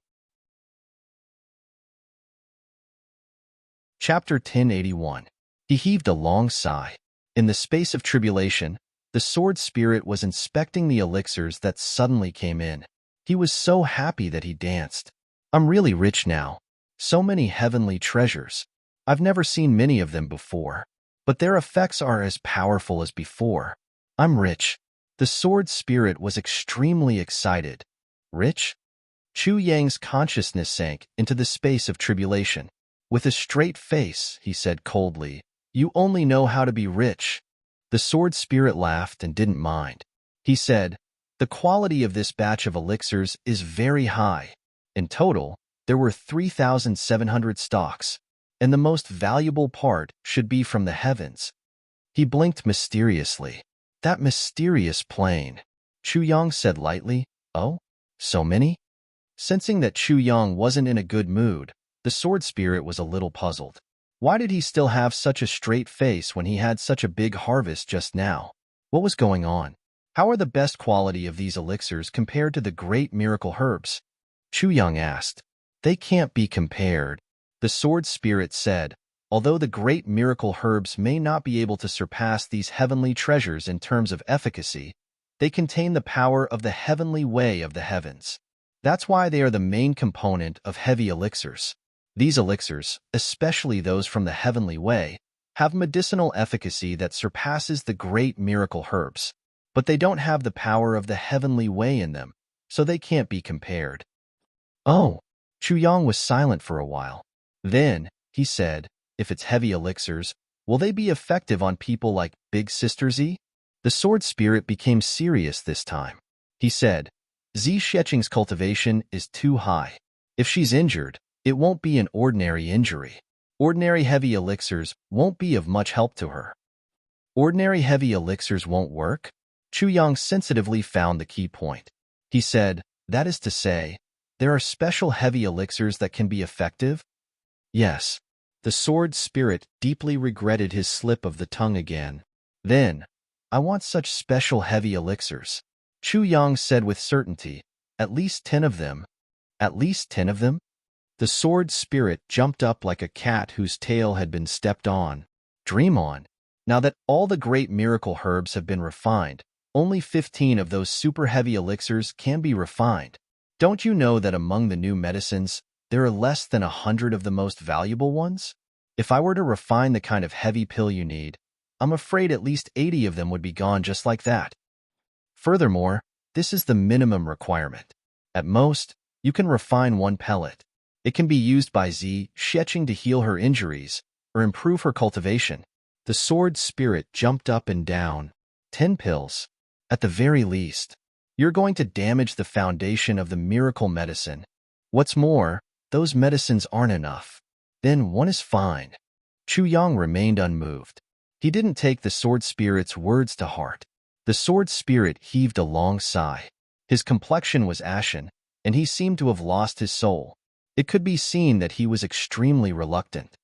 Chapter 1081. He heaved a long sigh. In the space of tribulation, the sword spirit was inspecting the elixirs that suddenly came in. He was so happy that he danced. I'm really rich now. So many heavenly treasures. I've never seen many of them before, but their effects are as powerful as before. I'm rich. The sword spirit was extremely excited. Rich? Chu Yang's consciousness sank into the space of tribulation. With a straight face, he said coldly, You only know how to be rich. The sword spirit laughed and didn't mind. He said, The quality of this batch of elixirs is very high. In total, there were 3,700 stocks, and the most valuable part should be from the heavens. He blinked mysteriously. That mysterious plane. Chu Yang said lightly, Oh, so many? Sensing that Chu Yang wasn't in a good mood, the sword spirit was a little puzzled. Why did he still have such a straight face when he had such a big harvest just now? What was going on? How are the best quality of these elixirs compared to the great miracle herbs? Chu Yang asked. They can't be compared, the sword spirit said. Although the great miracle herbs may not be able to surpass these heavenly treasures in terms of efficacy, they contain the power of the heavenly way of the heavens. That's why they are the main component of heavy elixirs. These elixirs, especially those from the heavenly way, have medicinal efficacy that surpasses the great miracle herbs, but they don't have the power of the heavenly way in them, so they can't be compared. Oh, Chu Yang was silent for a while. Then, he said, If it's heavy elixirs, will they be effective on people like Big Sister Zi? The sword spirit became serious this time. He said, Zi Sheqing's cultivation is too high. If she's injured, it won't be an ordinary injury. Ordinary heavy elixirs won't be of much help to her. Ordinary heavy elixirs won't work? Chu Yang sensitively found the key point. He said, That is to say, there are special heavy elixirs that can be effective? Yes. The sword spirit deeply regretted his slip of the tongue again. Then, I want such special heavy elixirs. Chu Yang said with certainty, At least 10 of them. At least 10 of them? The sword spirit jumped up like a cat whose tail had been stepped on. Dream on. Now that all the great miracle herbs have been refined, only 15 of those super heavy elixirs can be refined. Don't you know that among the new medicines, there are less than 100 of the most valuable ones? If I were to refine the kind of heavy pill you need, I'm afraid at least 80 of them would be gone just like that. Furthermore, this is the minimum requirement. At most, you can refine 1 pellet. It can be used by Zi Sheqing to heal her injuries or improve her cultivation. The sword spirit jumped up and down. 10 pills. At the very least. You're going to damage the foundation of the miracle medicine. What's more, those medicines aren't enough. Then one is fine. Chu Yang remained unmoved. He didn't take the sword spirit's words to heart. The sword spirit heaved a long sigh. His complexion was ashen, and he seemed to have lost his soul. It could be seen that he was extremely reluctant.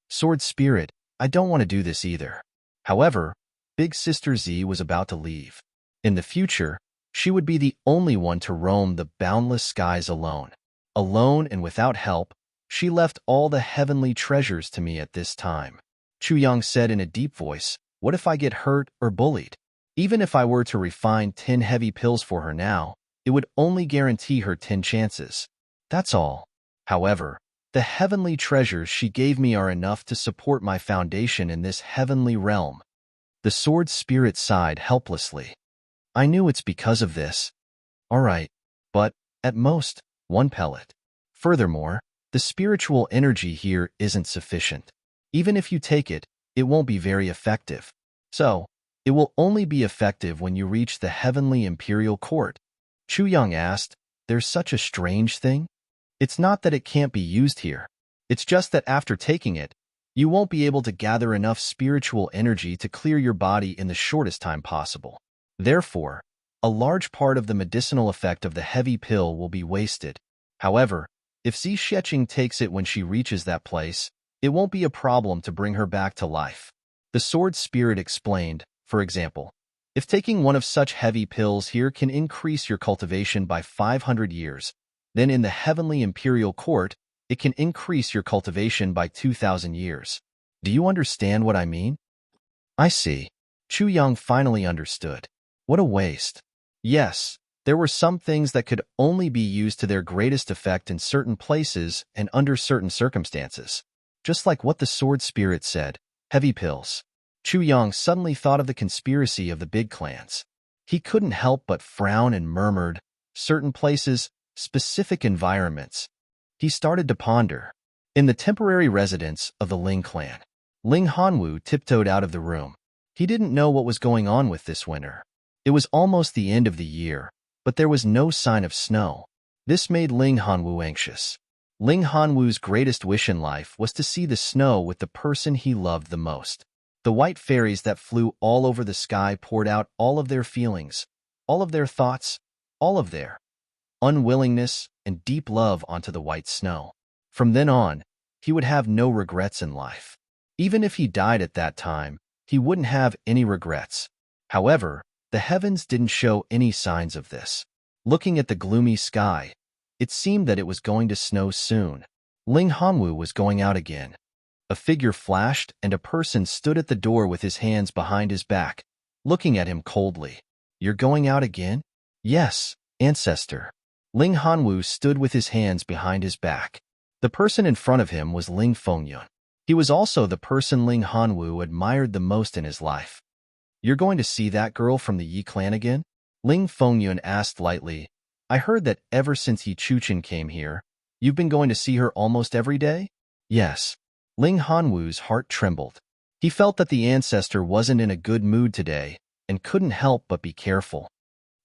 Sword spirit, I don't want to do this either. However, Big Sister Z was about to leave. In the future, she would be the only one to roam the boundless skies alone. Alone and without help, she left all the heavenly treasures to me at this time. Chu Yang said in a deep voice, what if I get hurt or bullied? Even if I were to refine 10 heavy pills for her now, it would only guarantee her 10 chances. That's all. However, the heavenly treasures she gave me are enough to support my foundation in this heavenly realm. The sword spirit sighed helplessly. I knew it's because of this. All right, but, at most, 1 pellet. Furthermore, the spiritual energy here isn't sufficient. Even if you take it, it won't be very effective. So, it will only be effective when you reach the heavenly imperial court. Chu Yang asked, there's such a strange thing? It's not that it can't be used here. It's just that after taking it, you won't be able to gather enough spiritual energy to clear your body in the shortest time possible. Therefore, a large part of the medicinal effect of the heavy pill will be wasted. However, if Xi Sheqing takes it when she reaches that place, it won't be a problem to bring her back to life. The sword spirit explained, for example, if taking one of such heavy pills here can increase your cultivation by 500 years, then in the heavenly imperial court, it can increase your cultivation by 2,000 years. Do you understand what I mean? I see. Chu Yang finally understood. What a waste. Yes, there were some things that could only be used to their greatest effect in certain places and under certain circumstances. Just like what the sword spirit said, heavy pills. Chu Yang suddenly thought of the conspiracy of the big clans. He couldn't help but frown and murmured, certain places, specific environments. He started to ponder. In the temporary residence of the Ling clan, Ling Hanwu tiptoed out of the room. He didn't know what was going on with this winter. It was almost the end of the year, but there was no sign of snow. This made Ling Hanwu anxious. Ling Hanwu's greatest wish in life was to see the snow with the person he loved the most. The white fairies that flew all over the sky poured out all of their feelings, all of their thoughts, all of their unwillingness and deep love onto the white snow. From then on, he would have no regrets in life. Even if he died at that time, he wouldn't have any regrets. However, the heavens didn't show any signs of this. Looking at the gloomy sky, it seemed that it was going to snow soon. Ling Hanwu was going out again. A figure flashed and a person stood at the door with his hands behind his back, looking at him coldly. You're going out again? Yes, ancestor. Ling Hanwu stood with his hands behind his back. The person in front of him was Ling Fengyun. He was also the person Ling Hanwu admired the most in his life. You're going to see that girl from the Yi clan again? Ling Fengyun asked lightly. I heard that ever since Yi Chuchen came here, you've been going to see her almost every day? Yes. Ling Hanwu's heart trembled. He felt that the ancestor wasn't in a good mood today and couldn't help but be careful.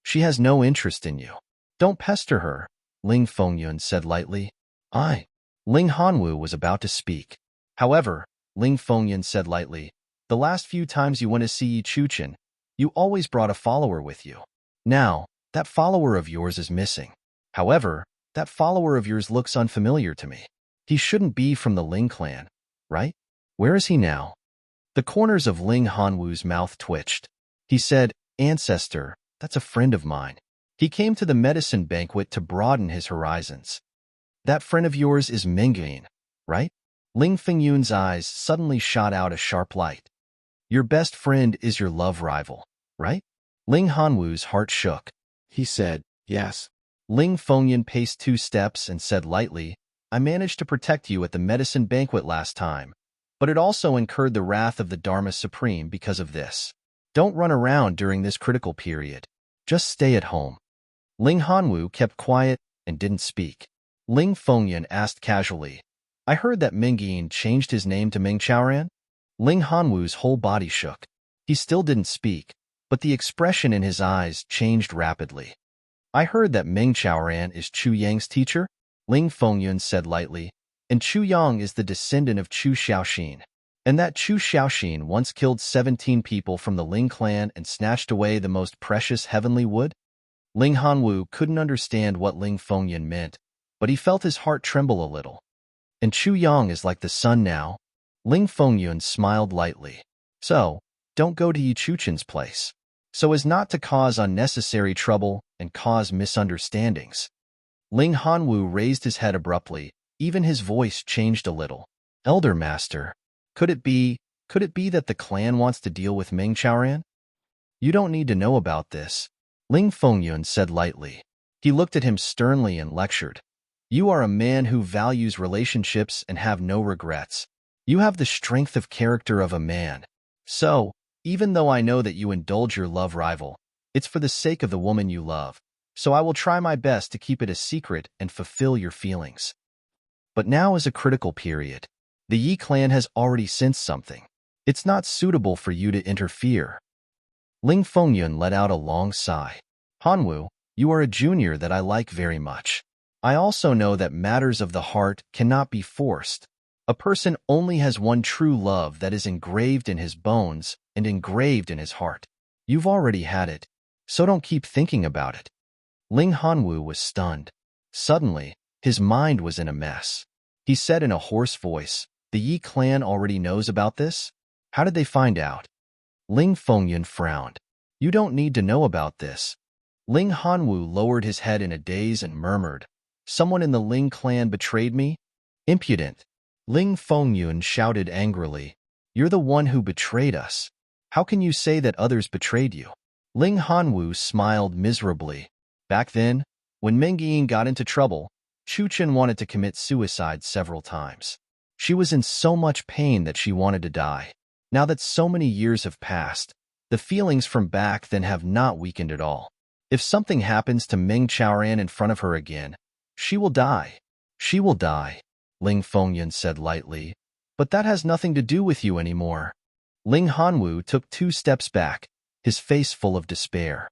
She has no interest in you. Don't pester her, Ling Fengyun said lightly. Ling Hanwu was about to speak. However, Ling Fengyun said lightly, the last few times you went to see Yi Chuchen, you always brought a follower with you. Now, that follower of yours is missing. However, that follower of yours looks unfamiliar to me. He shouldn't be from the Ling clan, right? Where is he now? The corners of Ling Hanwu's mouth twitched. He said, Ancestor, that's a friend of mine. He came to the medicine banquet to broaden his horizons. That friend of yours is Mingyun, right? Ling Fengyun's eyes suddenly shot out a sharp light. Your best friend is your love rival, right? Ling Hanwu's heart shook. He said, yes. Ling Fengyun paced 2 steps and said lightly, I managed to protect you at the medicine banquet last time, but it also incurred the wrath of the Dharma Supreme because of this. Don't run around during this critical period. Just stay at home. Ling Hanwu kept quiet and didn't speak. Ling Fengyun asked casually, I heard that Mingyun changed his name to Ming Chaoran? Ling Hanwu's whole body shook. He still didn't speak, but the expression in his eyes changed rapidly. I heard that Meng Chaoran is Chu Yang's teacher, Ling Fengyun said lightly, and Chu Yang is the descendant of Chu Xiaoxin, and that Chu Xiaoxin once killed 17 people from the Ling clan and snatched away the most precious heavenly wood? Ling Hanwu couldn't understand what Ling Fengyun meant, but he felt his heart tremble a little. And Chu Yang is like the sun now? Ling Fengyun smiled lightly. So, don't go to Yi Chuchen's place, so as not to cause unnecessary trouble and cause misunderstandings. Ling Hanwu raised his head abruptly. Even his voice changed a little. Elder Master, could it be that the clan wants to deal with Meng Chaoran? You don't need to know about this, Ling Fengyun said lightly. He looked at him sternly and lectured. You are a man who values relationships and have no regrets. You have the strength of character of a man. So, even though I know that you indulge your love rival, it's for the sake of the woman you love. So I will try my best to keep it a secret and fulfill your feelings. But now is a critical period. The Yi clan has already sensed something. It's not suitable for you to interfere. Ling Fengyun let out a long sigh. Hanwu, you are a junior that I like very much. I also know that matters of the heart cannot be forced. A person only has one true love that is engraved in his bones and engraved in his heart. You've already had it, so don't keep thinking about it. Ling Hanwu was stunned. Suddenly, his mind was in a mess. He said in a hoarse voice, the Yi clan already knows about this? How did they find out? Ling Fengyun frowned. You don't need to know about this. Ling Hanwu lowered his head in a daze and murmured, Someone in the Ling clan betrayed me? Impudent. Ling Fengyun shouted angrily, You're the one who betrayed us. How can you say that others betrayed you? Ling Hanwu smiled miserably. Back then, when Meng Ying got into trouble, Chu Chen wanted to commit suicide several times. She was in so much pain that she wanted to die. Now that so many years have passed, the feelings from back then have not weakened at all. If something happens to Meng Chaoran in front of her again, she will die. She will die, Ling Fengyun said lightly. But that has nothing to do with you anymore. Ling Hanwu took 2 steps back, his face full of despair.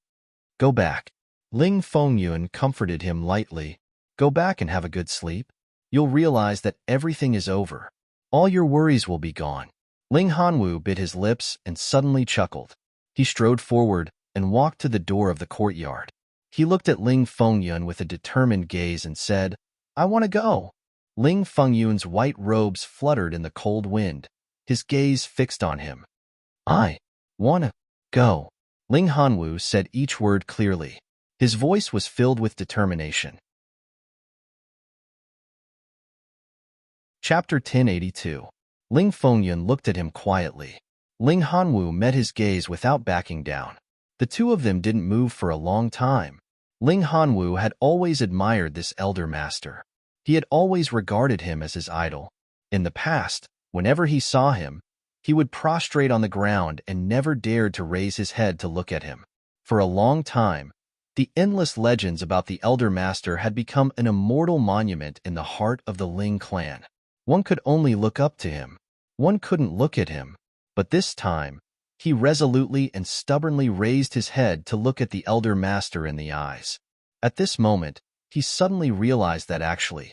Go back. Ling Fengyun comforted him lightly. Go back and have a good sleep. You'll realize that everything is over. All your worries will be gone. Ling Hanwu bit his lips and suddenly chuckled. He strode forward and walked to the door of the courtyard. He looked at Ling Fengyun with a determined gaze and said, I want to go. Ling Fengyun's white robes fluttered in the cold wind, his gaze fixed on him. I want to go. Ling Hanwu said each word clearly. His voice was filled with determination. Chapter 1082. Ling Fengyun looked at him quietly. Ling Hanwu met his gaze without backing down. The two of them didn't move for a long time. Ling Hanwu had always admired this elder master. He had always regarded him as his idol. In the past, whenever he saw him, he would prostrate on the ground and never dared to raise his head to look at him. For a long time, the endless legends about the elder master had become an immortal monument in the heart of the Ling clan. One could only look up to him. One couldn't look at him. But this time, he resolutely and stubbornly raised his head to look at the elder master in the eyes. At this moment, he suddenly realized that actually,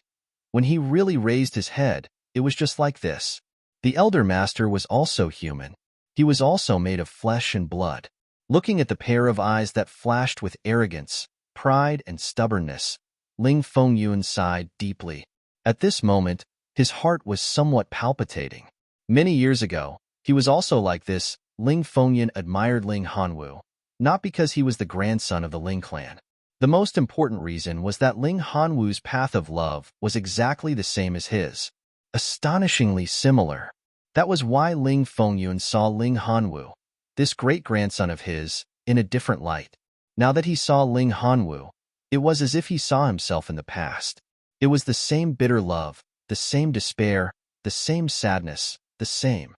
when he really raised his head, it was just like this. The elder master was also human. He was also made of flesh and blood. Looking at the pair of eyes that flashed with arrogance, pride, and stubbornness, Ling Fengyun sighed deeply. At this moment, his heart was somewhat palpitating. Many years ago, he was also like this. Ling Fengyun admired Ling Hanwu, not because he was the grandson of the Ling clan. The most important reason was that Ling Hanwu's path of love was exactly the same as his. Astonishingly similar. That was why Ling Fengyun saw Ling Hanwu, this great-grandson of his, in a different light. Now that he saw Ling Hanwu, it was as if he saw himself in the past. It was the same bitter love, the same despair, the same sadness, the same.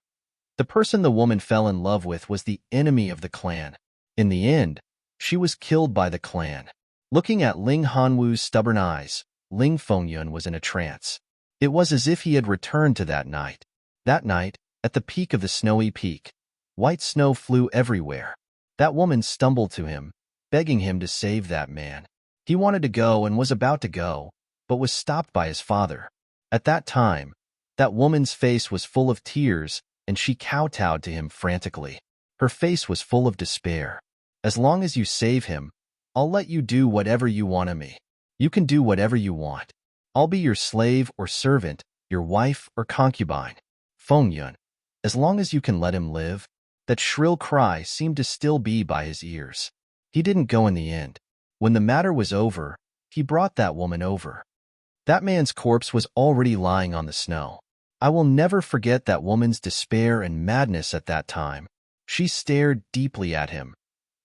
The person the woman fell in love with was the enemy of the clan. In the end, she was killed by the clan. Looking at Ling Hanwu's stubborn eyes, Ling Fengyun was in a trance. It was as if he had returned to that night. That night, At the peak of the snowy peak, white snow flew everywhere. That woman stumbled to him, begging him to save that man. He wanted to go and was about to go, but was stopped by his father. At that time, that woman's face was full of tears, and she kowtowed to him frantically. Her face was full of despair. As long as you save him, I'll let you do whatever you want of me. You can do whatever you want. I'll be your slave or servant, your wife or concubine. Feng Yun, as long as you can let him live. That shrill cry seemed to still be by his ears. He didn't go in the end. When the matter was over, he brought that woman over. That man's corpse was already lying on the snow. I will never forget that woman's despair and madness at that time. She stared deeply at him,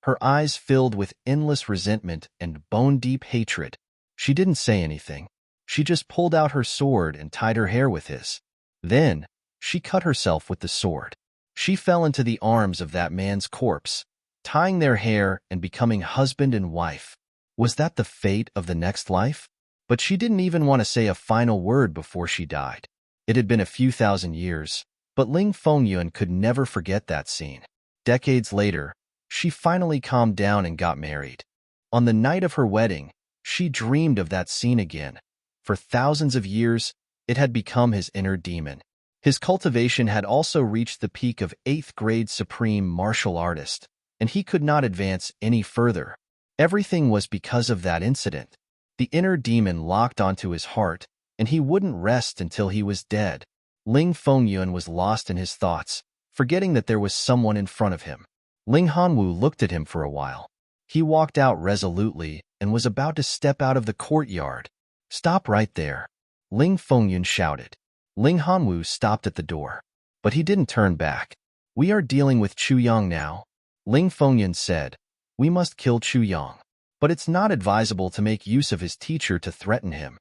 her eyes filled with endless resentment and bone-deep hatred. She didn't say anything. She just pulled out her sword and tied her hair with his. Then, she cut herself with the sword. She fell into the arms of that man's corpse, tying their hair and becoming husband and wife. Was that the fate of the next life? But she didn't even want to say a final word before she died. It had been a few thousand years, but Ling Fengyun could never forget that scene. Decades later, she finally calmed down and got married. On the night of her wedding, she dreamed of that scene again. For thousands of years, it had become his inner demon. His cultivation had also reached the peak of 8th grade supreme martial artist, and he could not advance any further. Everything was because of that incident. The inner demon locked onto his heart, and he wouldn't rest until he was dead. Ling Fengyun was lost in his thoughts, forgetting that there was someone in front of him. Ling Hanwu looked at him for a while. He walked out resolutely and was about to step out of the courtyard. "Stop right there," Ling Fengyun shouted. Ling Hanwu stopped at the door, but he didn't turn back. "We are dealing with Chu Yang now," Ling Fengyun said. "We must kill Chu Yang, but it's not advisable to make use of his teacher to threaten him.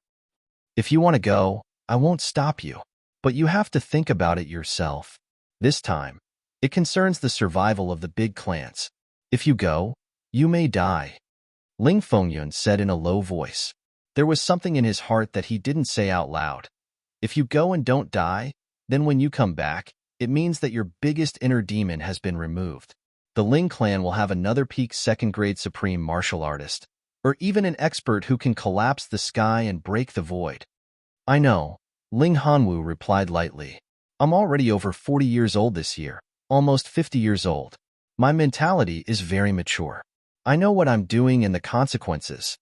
If you want to go, I won't stop you, but you have to think about it yourself. This time, it concerns the survival of the big clans. If you go, you may die," Ling Fengyun said in a low voice. There was something in his heart that he didn't say out loud. If you go and don't die, then when you come back, it means that your biggest inner demon has been removed. The Ling clan will have another peak 2nd grade supreme martial artist, or even an expert who can collapse the sky and break the void. "I know," Ling Hanwu replied lightly. "I'm already over 40 years old this year, almost 50 years old. My mentality is very mature. I know what I'm doing and the consequences."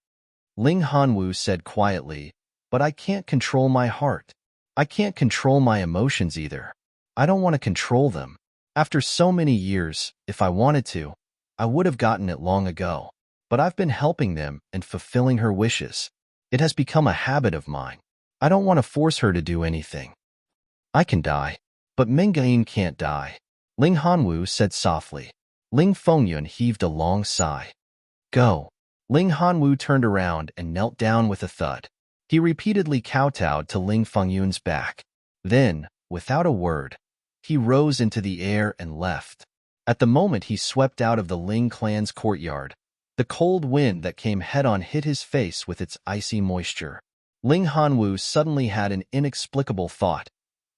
Ling Hanwu said quietly, "But I can't control my heart. I can't control my emotions either. I don't want to control them. After so many years, if I wanted to, I would have gotten it long ago. But I've been helping them and fulfilling her wishes. It has become a habit of mine. I don't want to force her to do anything. I can die, but Mengain can't die," Ling Hanwu said softly. Ling Fengyun heaved a long sigh. "Go." Ling Hanwu turned around and knelt down with a thud. He repeatedly kowtowed to Ling Fengyun's back. Then, without a word, he rose into the air and left. At the moment he swept out of the Ling clan's courtyard, the cold wind that came head-on hit his face with its icy moisture. Ling Hanwu suddenly had an inexplicable thought.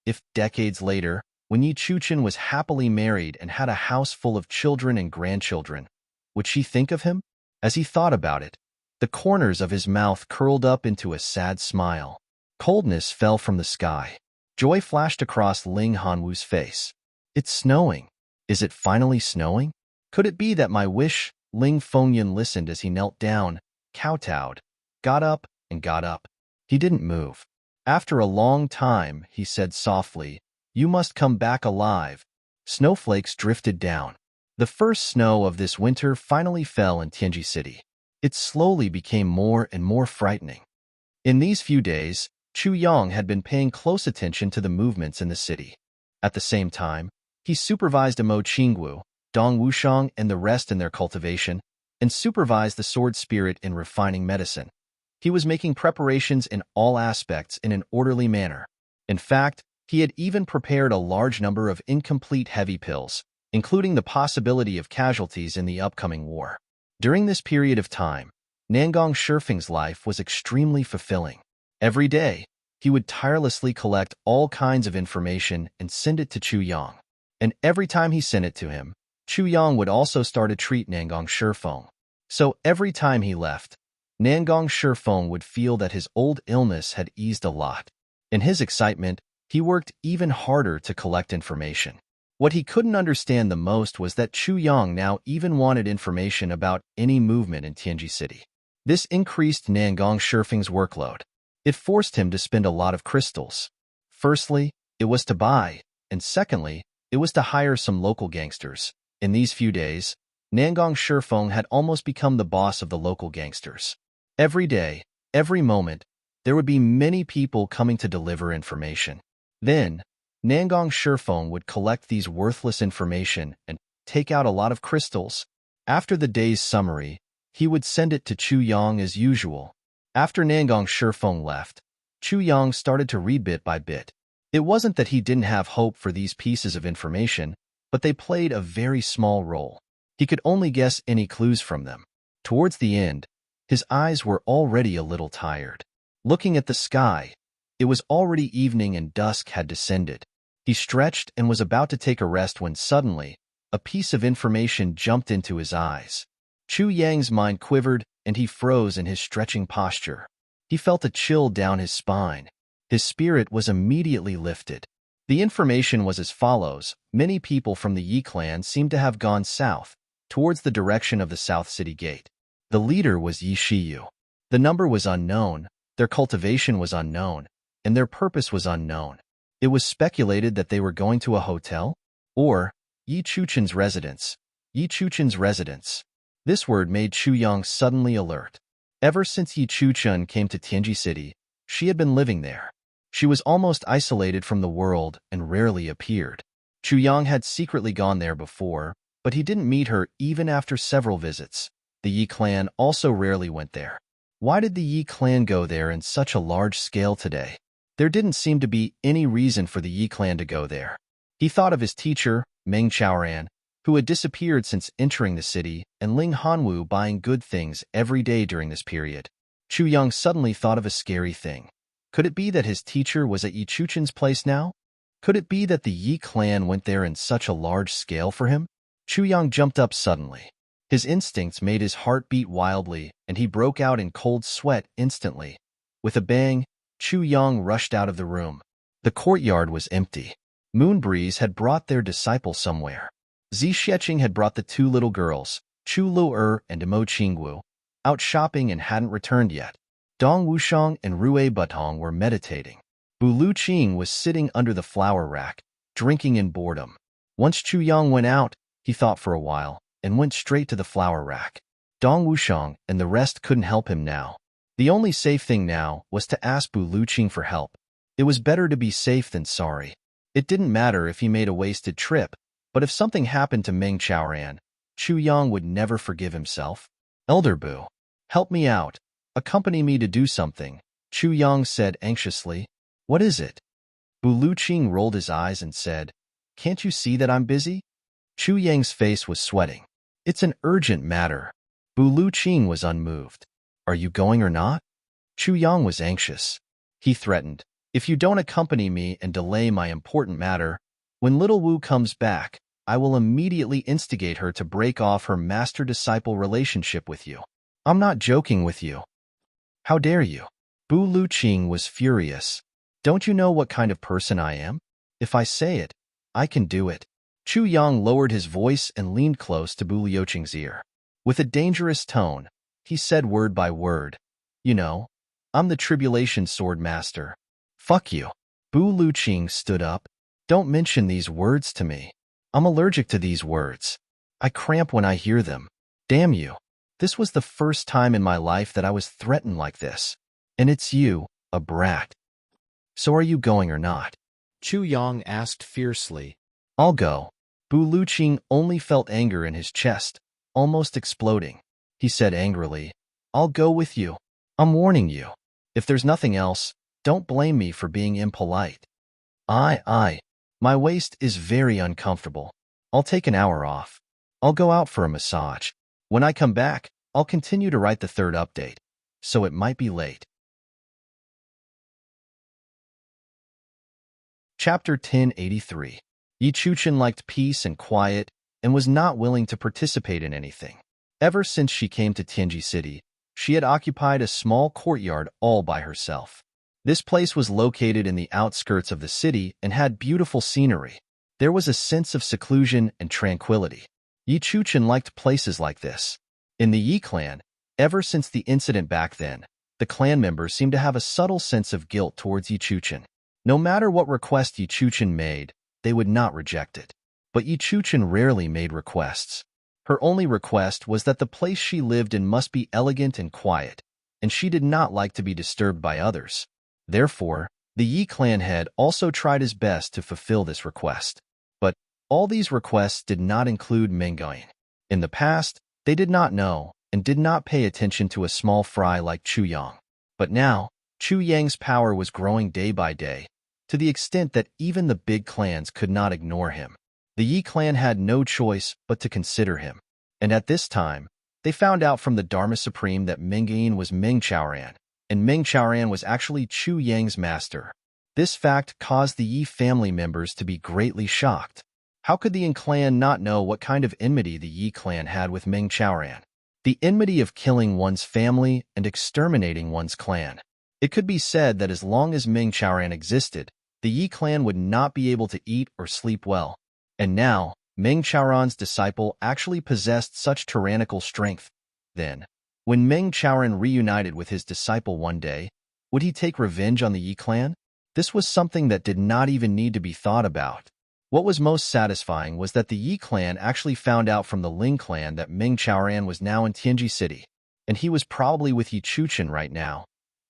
If decades later, when Yi Chuchen was happily married and had a house full of children and grandchildren, would she think of him? As he thought about it, the corners of his mouth curled up into a sad smile. Coldness fell from the sky. Joy flashed across Ling Hanwu's face. "It's snowing. Is it finally snowing? Could it be that my wish?" Ling Fengyun listened as he knelt down, kowtowed, got up, and got up. He didn't move. After a long time, he said softly, "You must come back alive." Snowflakes drifted down. The first snow of this winter finally fell in Tianji City. It slowly became more and more frightening. In these few days, Chu Yang had been paying close attention to the movements in the city. At the same time, he supervised Mo Qingwu, Dong Wushang, and the rest in their cultivation, and supervised the sword spirit in refining medicine. He was making preparations in all aspects in an orderly manner. In fact, he had even prepared a large number of incomplete heavy pills, including the possibility of casualties in the upcoming war. During this period of time, Nangong Shifeng's life was extremely fulfilling. Every day, He would tirelessly collect all kinds of information and send it to Chu Yang. And every time he sent it to him, Chu Yang would also start a treat Nangong Shifeng. So every time he left, Nangong Shifeng would feel that his old illness had eased a lot. In his excitement, he worked even harder to collect information. What he couldn't understand the most was that Chu Yang now even wanted information about any movement in Tianji City. This increased Nangong Shifeng's workload. It forced him to spend a lot of crystals. Firstly, it was to buy, and secondly, it was to hire some local gangsters. In these few days, Nangong Shifeng had almost become the boss of the local gangsters. Every day, every moment, there would be many people coming to deliver information. Then, Nangong Shifeng would collect these worthless information and take out a lot of crystals. After the day's summary, he would send it to Chu Yang as usual. After Nangong Shifeng left, Chu Yang started to read bit by bit. It wasn't that he didn't have hope for these pieces of information, but they played a very small role. He could only guess any clues from them. Towards the end, his eyes were already a little tired. Looking at the sky, it was already evening and dusk had descended. He stretched and was about to take a rest when suddenly, a piece of information jumped into his eyes. Chu Yang's mind quivered and he froze in his stretching posture. He felt a chill down his spine. His spirit was immediately lifted. The information was as follows. Many people from the Yi clan seemed to have gone south, towards the direction of the South City Gate. The leader was Yi Shiyu. The number was unknown, their cultivation was unknown, and their purpose was unknown. It was speculated that they were going to a hotel, or Yi Chuchen's residence. Yi Chuchen's residence. This word made Chu Yang suddenly alert. Ever since Yi Chuchen came to Tianji City, she had been living there. She was almost isolated from the world and rarely appeared. Chu Yang had secretly gone there before, but he didn't meet her even after several visits. The Yi clan also rarely went there. Why did the Yi clan go there in such a large scale today? There didn't seem to be any reason for the Yi clan to go there. He thought of his teacher, Meng Chaoran, who had disappeared since entering the city, and Ling Hanwu buying good things every day during this period. Chu Yang suddenly thought of a scary thing. Could it be that his teacher was at Yi Chuchen's place now? Could it be that the Yi clan went there in such a large scale for him? Chu Yang jumped up suddenly. His instincts made his heart beat wildly, and he broke out in cold sweat instantly. With a bang, Chu Yang rushed out of the room. The courtyard was empty. Moonbreeze had brought their disciple somewhere. Zi Xieching had brought the two little girls, Chu Lu'er and Mo Qingwu, out shopping and hadn't returned yet. Dong Wushang and Rue Butong were meditating. Bu Luqing was sitting under the flower rack, drinking in boredom. Once Chu Yang went out, he thought for a while, and went straight to the flower rack. Dong Wushang and the rest couldn't help him now. The only safe thing now was to ask Bu Luqing for help. It was better to be safe than sorry. It didn't matter if he made a wasted trip, but if something happened to Meng Chaoran, Chu Yang would never forgive himself. Elder Bu, help me out. Accompany me to do something, Chu Yang said anxiously. What is it? Bu Luqing rolled his eyes and said, Can't you see that I'm busy? Chu Yang's face was sweating. It's an urgent matter. Bu Luqing was unmoved. Are you going or not? Chu Yang was anxious. He threatened, If you don't accompany me and delay my important matter, when little Wu comes back, I will immediately instigate her to break off her master-disciple relationship with you. I'm not joking with you. How dare you? Bu Luqing was furious. Don't you know what kind of person I am? If I say it, I can do it. Chu Yang lowered his voice and leaned close to Bu Luqing's ear. With a dangerous tone, he said word by word, You know, I'm the Tribulation Sword Master. Fuck you. Bu Luqing stood up. Don't mention these words to me. I'm allergic to these words. I cramp when I hear them. Damn you. This was the first time in my life that I was threatened like this. And it's you, a brat. So are you going or not? Chu Yang asked fiercely. I'll go. Bu Luqing only felt anger in his chest, almost exploding. He said angrily, I'll go with you. I'm warning you. If there's nothing else, don't blame me for being impolite. My waist is very uncomfortable. I'll take an hour off. I'll go out for a massage. When I come back, I'll continue to write the third update, so it might be late. Chapter 1083. Yi Chuchen liked peace and quiet and was not willing to participate in anything. Ever since she came to Tianji City, she had occupied a small courtyard all by herself. This place was located in the outskirts of the city and had beautiful scenery. There was a sense of seclusion and tranquility. Yi Chuchen liked places like this. In the Yi clan, ever since the incident back then, the clan members seemed to have a subtle sense of guilt towards Yi Chuchen. No matter what request Yi Chuchen made, they would not reject it. But Yi Chuchen rarely made requests. Her only request was that the place she lived in must be elegant and quiet, and she did not like to be disturbed by others. Therefore, the Yi clan head also tried his best to fulfill this request. But all these requests did not include Meng Guan. In the past, they did not know and did not pay attention to a small fry like Chu Yang. But now, Chu Yang's power was growing day by day, to the extent that even the big clans could not ignore him. The Yi clan had no choice but to consider him. And at this time, they found out from the Dharma Supreme that Meng Guan was Meng Chaoran, and Meng Chaoran was actually Chu Yang's master. This fact caused the Yi family members to be greatly shocked. How could the Yin clan not know what kind of enmity the Yi clan had with Meng Chaoran? The enmity of killing one's family and exterminating one's clan. It could be said that as long as Meng Chaoran existed, the Yi clan would not be able to eat or sleep well. And now, Meng Chaoran's disciple actually possessed such tyrannical strength. Then, when Meng Chaoran reunited with his disciple one day, would he take revenge on the Yi clan? This was something that did not even need to be thought about. What was most satisfying was that the Yi clan actually found out from the Ling clan that Meng Chaoran was now in Tianji City, and he was probably with Yi Chuchen right now.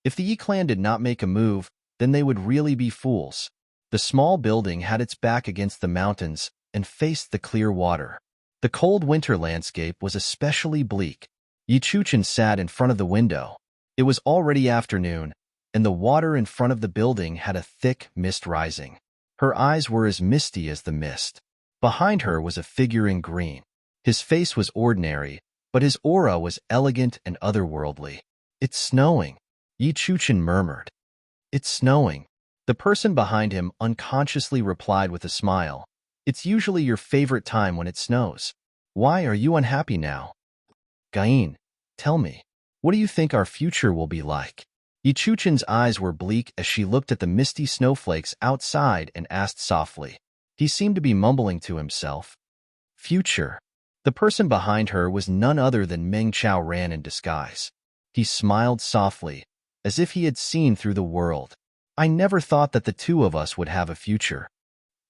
If the Yi clan did not make a move, then they would really be fools. The small building had its back against the mountains and faced the clear water. The cold winter landscape was especially bleak. Yi Chuchen sat in front of the window. It was already afternoon, and the water in front of the building had a thick mist rising. Her eyes were as misty as the mist. Behind her was a figure in green. His face was ordinary, but his aura was elegant and otherworldly. "It's snowing," Yi Chuchen murmured. "It's snowing." The person behind him unconsciously replied with a smile. "It's usually your favorite time when it snows. Why are you unhappy now?" "Gain, tell me, what do you think our future will be like?" Yi Chuchen's eyes were bleak as she looked at the misty snowflakes outside and asked softly. He seemed to be mumbling to himself. "Future." The person behind her was none other than Meng Chaoran in disguise. He smiled softly, as if he had seen through the world. "I never thought that the two of us would have a future."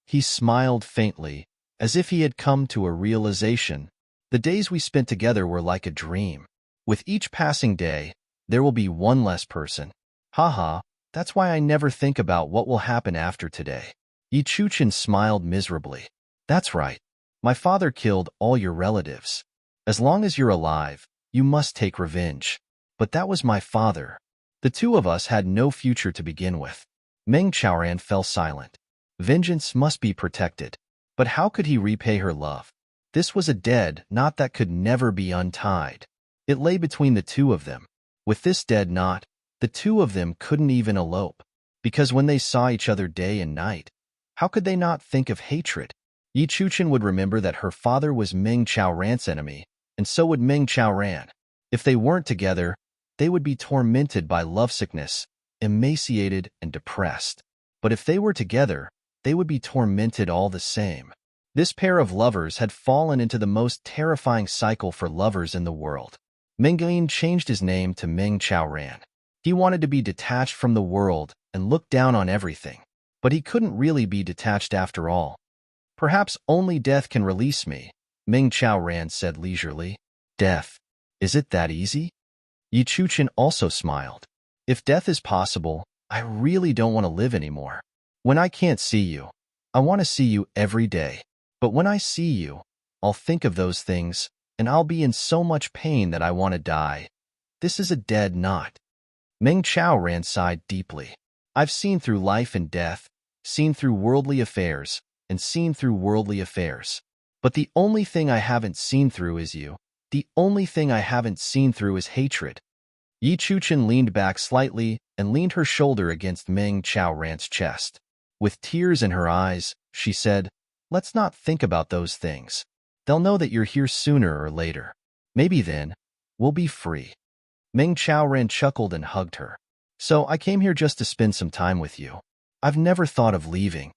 He smiled faintly, as if he had come to a realization. "The days we spent together were like a dream. With each passing day, there will be one less person. Haha, that's why I never think about what will happen after today." Yi Chuchen smiled miserably. "That's right. My father killed all your relatives. As long as you're alive, you must take revenge. But that was my father. The two of us had no future to begin with." Meng Chaoran fell silent. Vengeance must be protected. But how could he repay her love? This was a dead knot that could never be untied. It lay between the two of them. With this dead knot, the two of them couldn't even elope, because when they saw each other day and night, how could they not think of hatred? Yi Chuchen would remember that her father was Meng Chaoran's enemy, and so would Meng Chaoran. If they weren't together, they would be tormented by lovesickness, emaciated and depressed. But if they were together, they would be tormented all the same. This pair of lovers had fallen into the most terrifying cycle for lovers in the world. Meng Guan changed his name to Meng Chaoran. He wanted to be detached from the world and look down on everything. But he couldn't really be detached after all. "Perhaps only death can release me," Meng Chaoran said leisurely. "Death? Is it that easy?" Yi Chuchen also smiled. "If death is possible, I really don't want to live anymore. When I can't see you, I want to see you every day. But when I see you, I'll think of those things, and I'll be in so much pain that I want to die. This is a dead knot." Meng Chaoran sighed deeply. "I've seen through life and death, seen through worldly affairs, and seen through worldly affairs. But the only thing I haven't seen through is you. The only thing I haven't seen through is hatred." Yi Chuchen leaned back slightly and leaned her shoulder against Meng Chaoran's chest. With tears in her eyes, she said, "Let's not think about those things. They'll know that you're here sooner or later. Maybe then, we'll be free." Meng Chaoran chuckled and hugged her. "So I came here just to spend some time with you. I've never thought of leaving."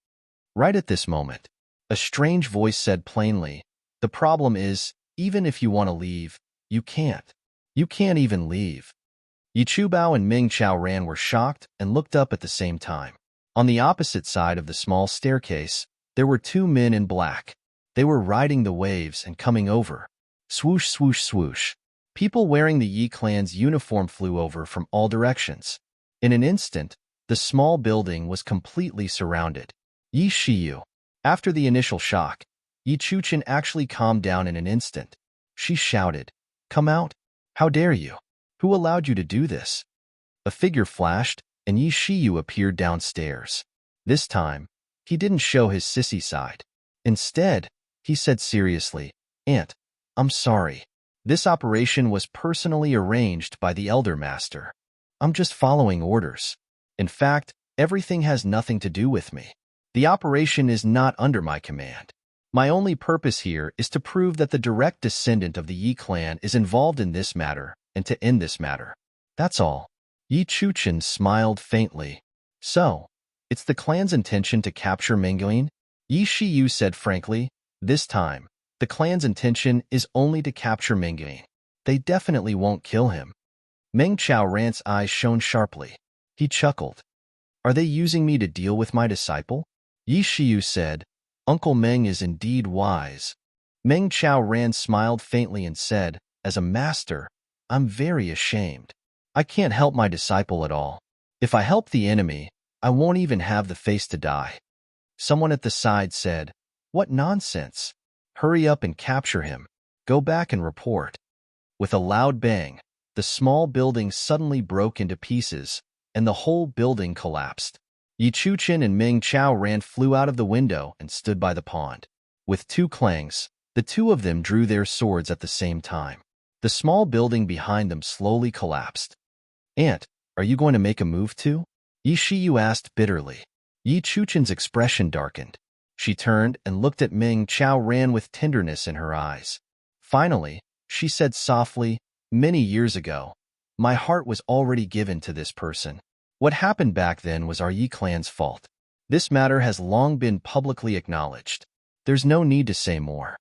Right at this moment, a strange voice said plainly, "The problem is, even if you want to leave, you can't. You can't even leave." Yi Chubao and Ming Chaoran were shocked and looked up at the same time. On the opposite side of the small staircase, there were two men in black. They were riding the waves and coming over. Swoosh, swoosh, swoosh. People wearing the Yi clan's uniform flew over from all directions. In an instant, the small building was completely surrounded. Yi Shiyu. After the initial shock, Yi Chuchen actually calmed down in an instant. She shouted, "Come out! How dare you? Who allowed you to do this?" A figure flashed, and Yi Shiyu appeared downstairs. This time, he didn't show his sissy side. Instead, he said seriously, "Aunt, I'm sorry. This operation was personally arranged by the Elder Master. I'm just following orders. In fact, everything has nothing to do with me. The operation is not under my command. My only purpose here is to prove that the direct descendant of the Yi clan is involved in this matter and to end this matter. That's all." Yi Chuchen smiled faintly. "So, it's the clan's intention to capture Menguin?" Yi Shiyu said frankly, "This time, the clan's intention is only to capture Menguin. They definitely won't kill him." Meng Chaoran's eyes shone sharply. He chuckled. "Are they using me to deal with my disciple?" Yi Shiyu said, "Uncle Meng is indeed wise." Meng Chaoran smiled faintly and said, "As a master, I'm very ashamed. I can't help my disciple at all. If I help the enemy, I won't even have the face to die." Someone at the side said, "What nonsense! Hurry up and capture him. Go back and report." With a loud bang, the small building suddenly broke into pieces, and the whole building collapsed. Yi Chuchen and Ming Chaoran flew out of the window and stood by the pond. With two clangs, the two of them drew their swords at the same time. The small building behind them slowly collapsed. "Aunt, are you going to make a move too?" Yi Shiyu asked bitterly. Yi Chuchen's expression darkened. She turned and looked at Ming Chaoran with tenderness in her eyes. Finally, she said softly, "Many years ago, my heart was already given to this person. What happened back then was our Yi clan's fault. This matter has long been publicly acknowledged. There's no need to say more.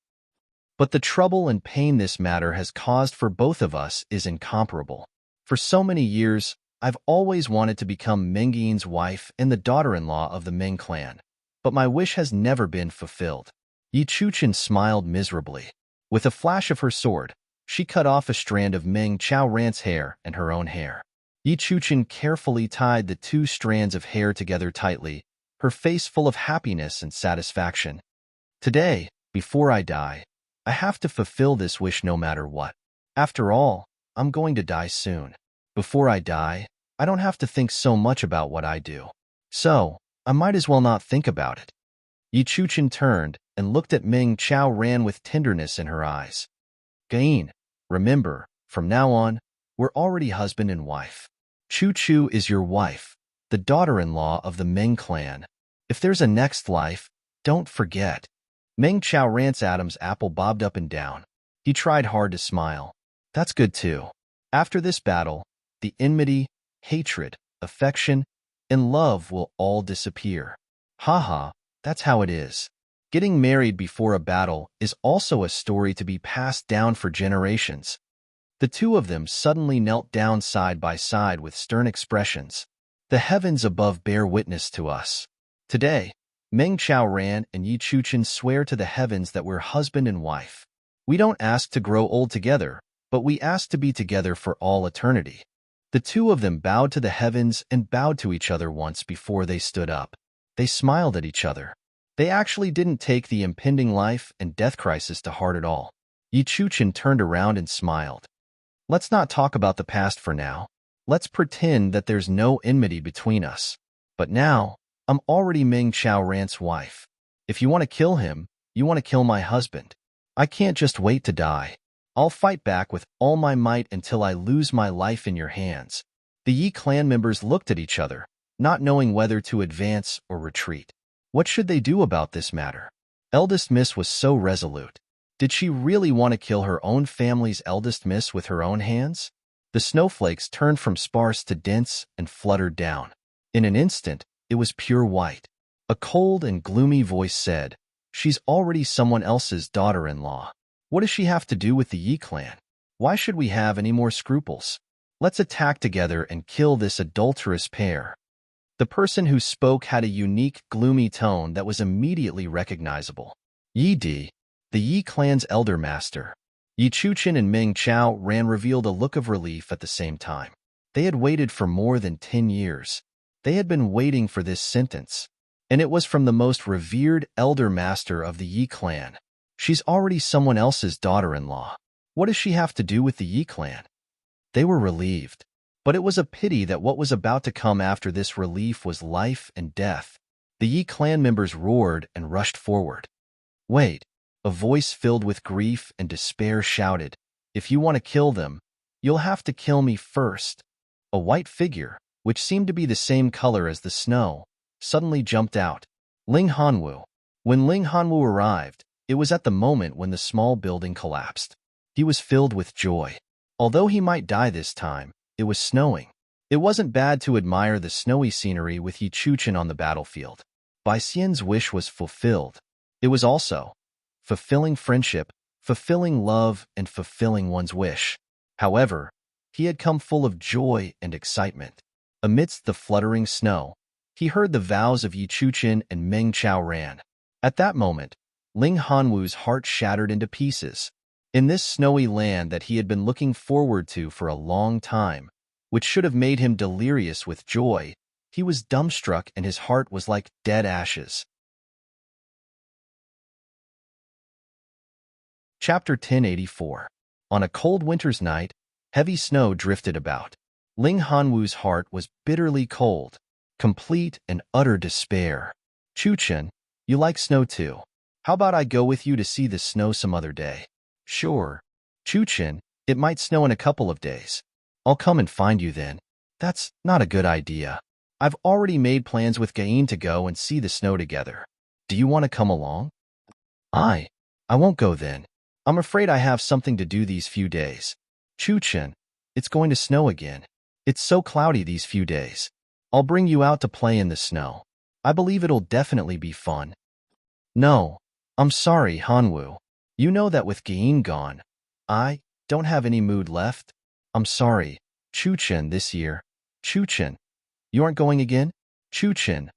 But the trouble and pain this matter has caused for both of us is incomparable. For so many years, I've always wanted to become Mengyin's wife and the daughter-in-law of the Meng clan, but my wish has never been fulfilled." Yi Chuchen smiled miserably. With a flash of her sword, she cut off a strand of Meng Chaoran's hair and her own hair. Yi Chuchen carefully tied the two strands of hair together tightly, her face full of happiness and satisfaction. "Today, before I die, I have to fulfill this wish no matter what. After all, I'm going to die soon. Before I die, I don't have to think so much about what I do. So, I might as well not think about it." Yi Chuchen turned and looked at Ming Chaoran with tenderness in her eyes. "Gain, remember, from now on, we're already husband and wife. Chu Chu is your wife, the daughter-in-law of the Meng clan. If there's a next life, don't forget." Meng Chaoran's Adam's apple bobbed up and down. He tried hard to smile. "That's good too. After this battle, the enmity, hatred, affection, and love will all disappear. Haha, that's how it is. Getting married before a battle is also a story to be passed down for generations." The two of them suddenly knelt down side by side with stern expressions. "The heavens above bear witness to us. Today, Meng Chaoran and Yi Chuchen swear to the heavens that we're husband and wife. We don't ask to grow old together, but we ask to be together for all eternity." The two of them bowed to the heavens and bowed to each other once before they stood up. They smiled at each other. They actually didn't take the impending life and death crisis to heart at all. Yi Chuchen turned around and smiled. "Let's not talk about the past for now. Let's pretend that there's no enmity between us. But now, I'm already Ming Chaoran's wife. If you want to kill him, you want to kill my husband. I can't just wait to die. I'll fight back with all my might until I lose my life in your hands." The Yi clan members looked at each other, not knowing whether to advance or retreat. What should they do about this matter? Eldest Miss was so resolute. Did she really want to kill her own family's eldest miss with her own hands? The snowflakes turned from sparse to dense and fluttered down. In an instant, it was pure white. A cold and gloomy voice said, "She's already someone else's daughter-in-law. What does she have to do with the Yi clan? Why should we have any more scruples? Let's attack together and kill this adulterous pair." The person who spoke had a unique, gloomy tone that was immediately recognizable. Yi Di, the Yi clan's elder master. Yi Chuchen and Meng Chao Ran revealed a look of relief at the same time. They had waited for more than 10 years. They had been waiting for this sentence. And it was from the most revered elder master of the Yi clan. She's already someone else's daughter-in-law. What does she have to do with the Yi clan? They were relieved. But it was a pity that what was about to come after this relief was life and death. The Yi clan members roared and rushed forward. "Wait," a voice filled with grief and despair shouted. "If you want to kill them, you'll have to kill me first." A white figure, which seemed to be the same color as the snow, suddenly jumped out. Ling Hanwu. When Ling Hanwu arrived, it was at the moment when the small building collapsed. He was filled with joy. Although he might die this time, it was snowing. It wasn't bad to admire the snowy scenery with Yi Chuchen on the battlefield. Bai Xian's wish was fulfilled. It was also fulfilling friendship, fulfilling love, and fulfilling one's wish. However, he had come full of joy and excitement. Amidst the fluttering snow, he heard the vows of Yi Chuchen and Meng Chao Ran. At that moment, Ling Hanwu's heart shattered into pieces. In this snowy land that he had been looking forward to for a long time, which should have made him delirious with joy, he was dumbstruck and his heart was like dead ashes. Chapter 1084. On a cold winter's night, heavy snow drifted about. Ling Hanwu's heart was bitterly cold, complete and utter despair. "Chuchen, you like snow too. How about I go with you to see the snow some other day?" "Sure. Chuchen, it might snow in a couple of days. I'll come and find you then." "That's not a good idea. I've already made plans with Gain to go and see the snow together. Do you want to come along?" I won't go then. I'm afraid I have something to do these few days." "Chuchen, it's going to snow again. It's so cloudy these few days. I'll bring you out to play in the snow. I believe it'll definitely be fun." "No, I'm sorry, Hanwu. You know that with Gain gone, I don't have any mood left. I'm sorry, Chuchen, this year." "Chuchen, you aren't going again?" "Chuchen,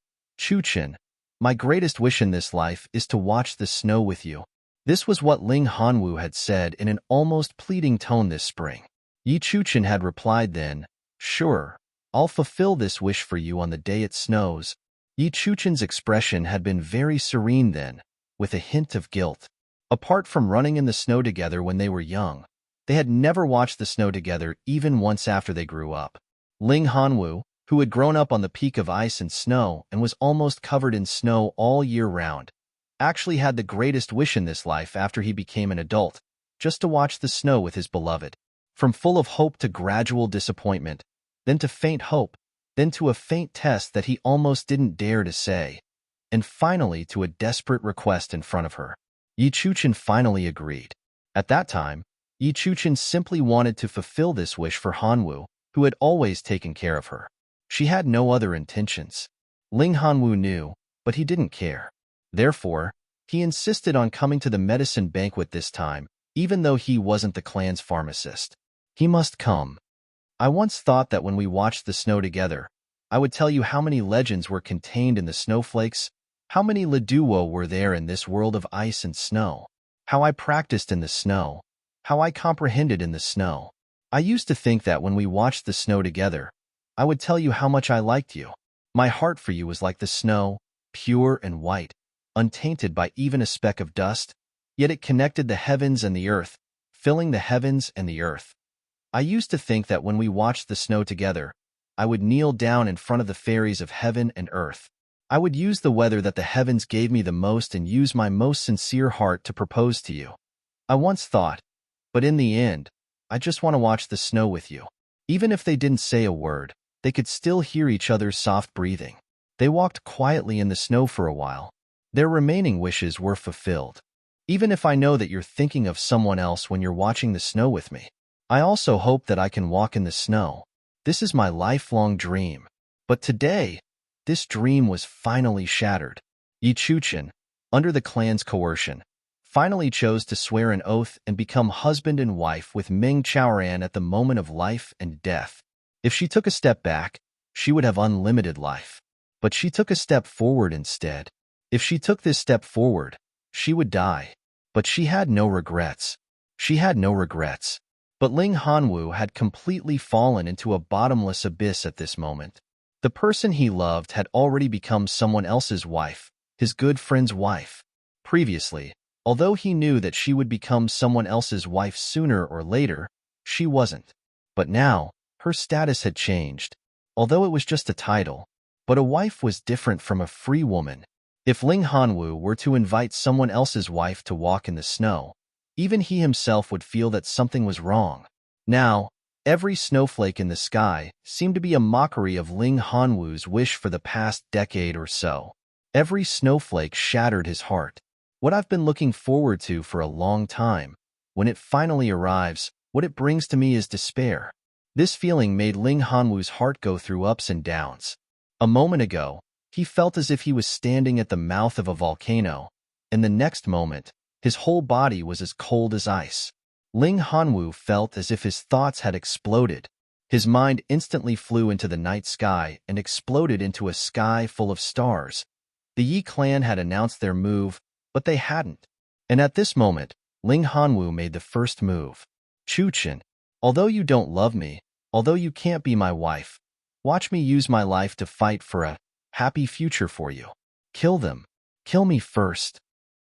my greatest wish in this life is to watch the snow with you." This was what Ling Hanwu had said in an almost pleading tone this spring. Yi Chuchen had replied then, "Sure, I'll fulfill this wish for you on the day it snows." Yi Chuchen's expression had been very serene then, with a hint of guilt. Apart from running in the snow together when they were young, they had never watched the snow together even once after they grew up. Ling Hanwu, who had grown up on the peak of ice and snow and was almost covered in snow all year round, actually had the greatest wish in this life after he became an adult, just to watch the snow with his beloved. From full of hope to gradual disappointment, then to faint hope, then to a faint test that he almost didn't dare to say, and finally to a desperate request in front of her. Yi Chuchen finally agreed. At that time, Yi Chuchen simply wanted to fulfill this wish for Hanwu, who had always taken care of her. She had no other intentions. Ling Hanwu knew, but he didn't care. Therefore, he insisted on coming to the medicine banquet this time, even though he wasn't the clan's pharmacist. He must come. "I once thought that when we watched the snow together, I would tell you how many legends were contained in the snowflakes, how many Leduo were there in this world of ice and snow, how I practiced in the snow, how I comprehended in the snow. I used to think that when we watched the snow together, I would tell you how much I liked you. My heart for you was like the snow, pure and white, untainted by even a speck of dust, yet it connected the heavens and the earth, filling the heavens and the earth. I used to think that when we watched the snow together, I would kneel down in front of the fairies of heaven and earth. I would use the weather that the heavens gave me the most and use my most sincere heart to propose to you. I once thought, but in the end, I just want to watch the snow with you." Even if they didn't say a word, They could still hear each other's soft breathing. They walked quietly in the snow for a while. Their remaining wishes were fulfilled. Even if I know that you're thinking of someone else when you're watching the snow with me, I also hope that I can walk in the snow. This is my lifelong dream. But today, this dream was finally shattered. Yi Chuchen, under the clan's coercion, finally chose to swear an oath and become husband and wife with Ming Chaoran at the moment of life and death. If she took a step back, she would have unlimited life. But she took a step forward instead. If she took this step forward, she would die. But she had no regrets. She had no regrets. But Ling Hanwu had completely fallen into a bottomless abyss at this moment. The person he loved had already become someone else's wife, his good friend's wife. Previously, although he knew that she would become someone else's wife sooner or later, she wasn't. But now, her status had changed. Although it was just a title, but a wife was different from a free woman. If Ling Hanwu were to invite someone else's wife to walk in the snow, even he himself would feel that something was wrong. Now, every snowflake in the sky seemed to be a mockery of Ling Hanwu's wish for the past decade or so. Every snowflake shattered his heart. What I've been looking forward to for a long time, when it finally arrives, what it brings to me is despair. This feeling made Ling Hanwu's heart go through ups and downs. A moment ago, he felt as if he was standing at the mouth of a volcano, and the next moment, his whole body was as cold as ice. Ling Hanwu felt as if his thoughts had exploded. His mind instantly flew into the night sky and exploded into a sky full of stars. The Yi clan had announced their move, but they hadn't. And at this moment, Ling Hanwu made the first move. Chuchen, although you don't love me, although you can't be my wife, watch me use my life to fight for a happy future for you. Kill them. Kill me first.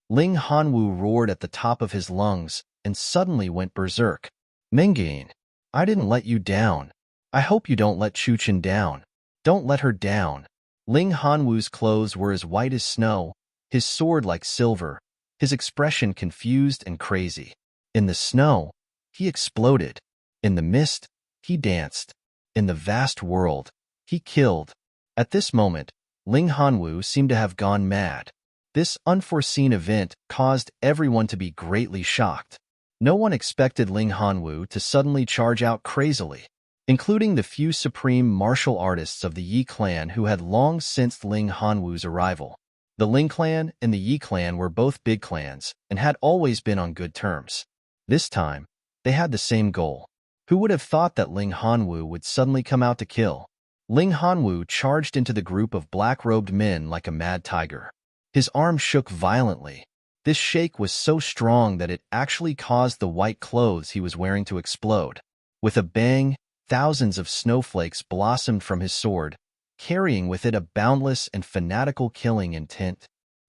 Ling Hanwu roared at the top of his lungs and suddenly went berserk. Mingane, I didn't let you down. I hope you don't let Chuchen down. Don't let her down. Ling Hanwu's clothes were as white as snow, his sword like silver, his expression confused and crazy. In the snow, he exploded. In the mist, he danced. In the vast world, he killed. At this moment, Ling Hanwu seemed to have gone mad. This unforeseen event caused everyone to be greatly shocked. No one expected Ling Hanwu to suddenly charge out crazily, including the few supreme martial artists of the Yi clan who had long sensed Ling Hanwu's arrival. The Ling clan and the Yi clan were both big clans and had always been on good terms. This time, they had the same goal. Who would have thought that Ling Hanwu would suddenly come out to kill? Ling Hanwu charged into the group of black-robed men like a mad tiger. His arm shook violently. This shake was so strong that it actually caused the white clothes he was wearing to explode. With a bang, thousands of snowflakes blossomed from his sword, carrying with it a boundless and fanatical killing intent.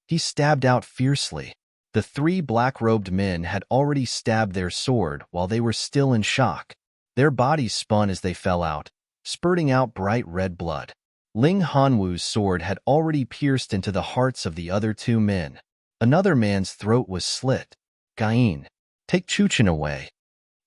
He stabbed out fiercely. The three black-robed men had already stabbed their sword while they were still in shock. Their bodies spun as they fell out, spurting out bright red blood. Ling Hanwu's sword had already pierced into the hearts of the other two men. Another man's throat was slit. Gain, take Chuchen away.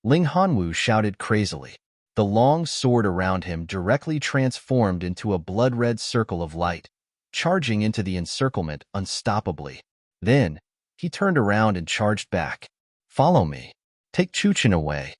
Ling Hanwu shouted crazily. The long sword around him directly transformed into a blood-red circle of light, charging into the encirclement unstoppably. Then, he turned around and charged back. Follow me. Take Chuchen away.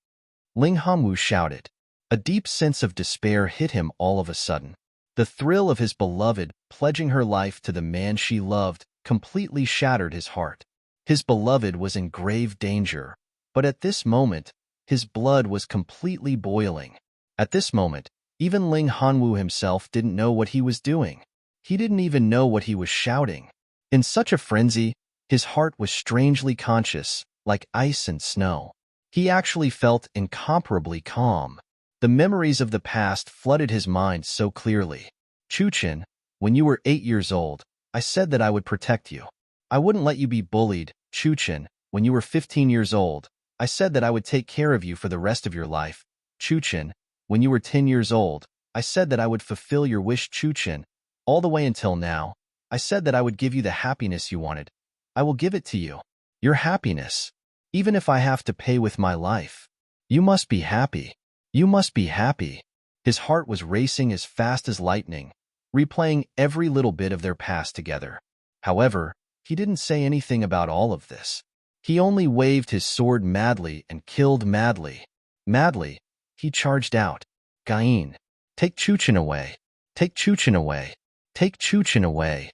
Ling Hanwu shouted. A deep sense of despair hit him all of a sudden. The thrill of his beloved pledging her life to the man she loved completely shattered his heart. His beloved was in grave danger, but at this moment, his blood was completely boiling. At this moment, even Ling Hanwu himself didn't know what he was doing. He didn't even know what he was shouting. In such a frenzy, his heart was strangely conscious, like ice and snow. He actually felt incomparably calm. The memories of the past flooded his mind so clearly. Chuchen, when you were 8 years old, I said that I would protect you. I wouldn't let you be bullied. Chuchen, when you were 15 years old, I said that I would take care of you for the rest of your life. Chuchen, when you were 10 years old, I said that I would fulfill your wish. Chuchen, all the way until now, I said that I would give you the happiness you wanted. I will give it to you. Your happiness. Even if I have to pay with my life. You must be happy. You must be happy. His heart was racing as fast as lightning, replaying every little bit of their past together. However, he didn't say anything about all of this. He only waved his sword madly and killed madly. Madly, he charged out. Gain, take Chuchin away. Take Chuchin away. Take Chuchin away.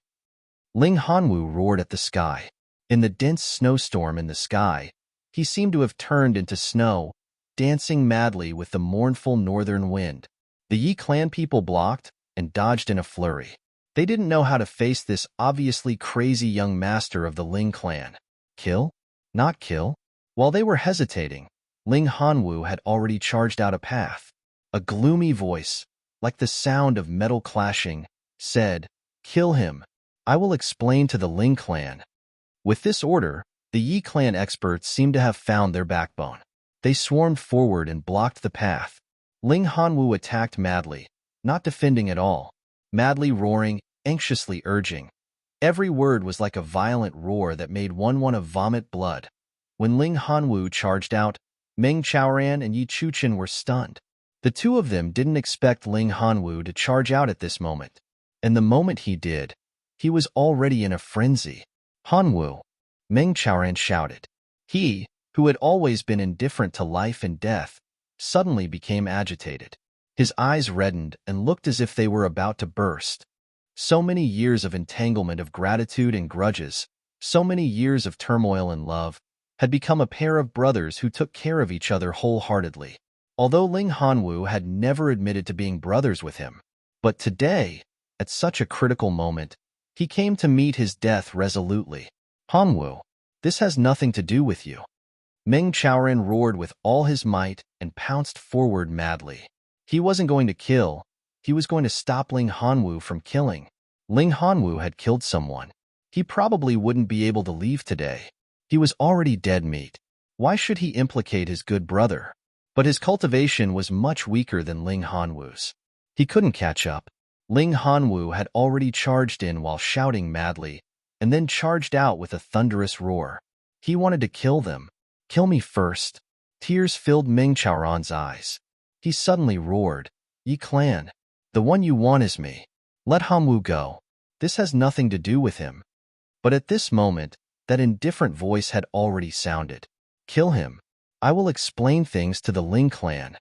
Ling Hanwu roared at the sky. In the dense snowstorm in the sky, he seemed to have turned into snow, dancing madly with the mournful northern wind. The Yi clan people blocked and dodged in a flurry. They didn't know how to face this obviously crazy young master of the Ling clan. Kill? Not kill? While they were hesitating, Ling Hanwu had already charged out a path. A gloomy voice, like the sound of metal clashing, said, "Kill him. I will explain to the Ling clan." With this order, the Yi clan experts seemed to have found their backbone. They swarmed forward and blocked the path. Ling Hanwu attacked madly, not defending at all, madly roaring, anxiously urging. Every word was like a violent roar that made one want to vomit blood. When Ling Hanwu charged out, Meng Chaoran and Yi Chuchin were stunned. The two of them didn't expect Ling Hanwu to charge out at this moment, and the moment he did, he was already in a frenzy. "Hanwu!" Meng Chaoran shouted. He, who had always been indifferent to life and death, suddenly became agitated. His eyes reddened and looked as if they were about to burst. So many years of entanglement of gratitude and grudges, so many years of turmoil and love, had become a pair of brothers who took care of each other wholeheartedly. Although Ling Hanwu had never admitted to being brothers with him, but today, at such a critical moment, he came to meet his death resolutely. "Hanwu, this has nothing to do with you." Meng Chaoran roared with all his might and pounced forward madly. He wasn't going to kill, he was going to stop Ling Hanwu from killing. Ling Hanwu had killed someone. He probably wouldn't be able to leave today. He was already dead meat. Why should he implicate his good brother? But his cultivation was much weaker than Ling Hanwu's. He couldn't catch up. Ling Hanwu had already charged in while shouting madly, and then charged out with a thunderous roar. He wanted to kill them. "Kill me first." Tears filled Meng Chaoran's eyes. He suddenly roared, "Yi clan, the one you want is me. Let Hanwu go. This has nothing to do with him." But at this moment, that indifferent voice had already sounded. "Kill him. I will explain things to the Ling clan."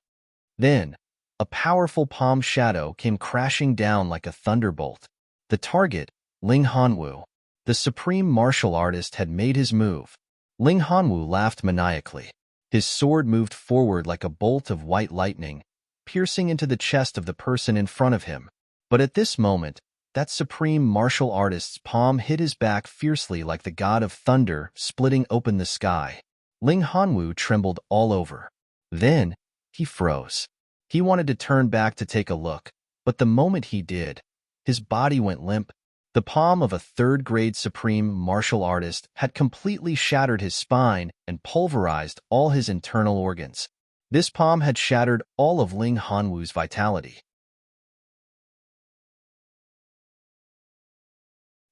Then, a powerful palm shadow came crashing down like a thunderbolt. The target, Ling Hanwu, the supreme martial artist, had made his move. Ling Hanwu laughed maniacally. His sword moved forward like a bolt of white lightning, piercing into the chest of the person in front of him. But at this moment, that supreme martial artist's palm hit his back fiercely like the god of thunder, splitting open the sky. Ling Hanwu trembled all over. Then, he froze. He wanted to turn back to take a look, but the moment he did, his body went limp. The palm of a third-grade supreme martial artist had completely shattered his spine and pulverized all his internal organs. This palm had shattered all of Ling Hanwu's vitality.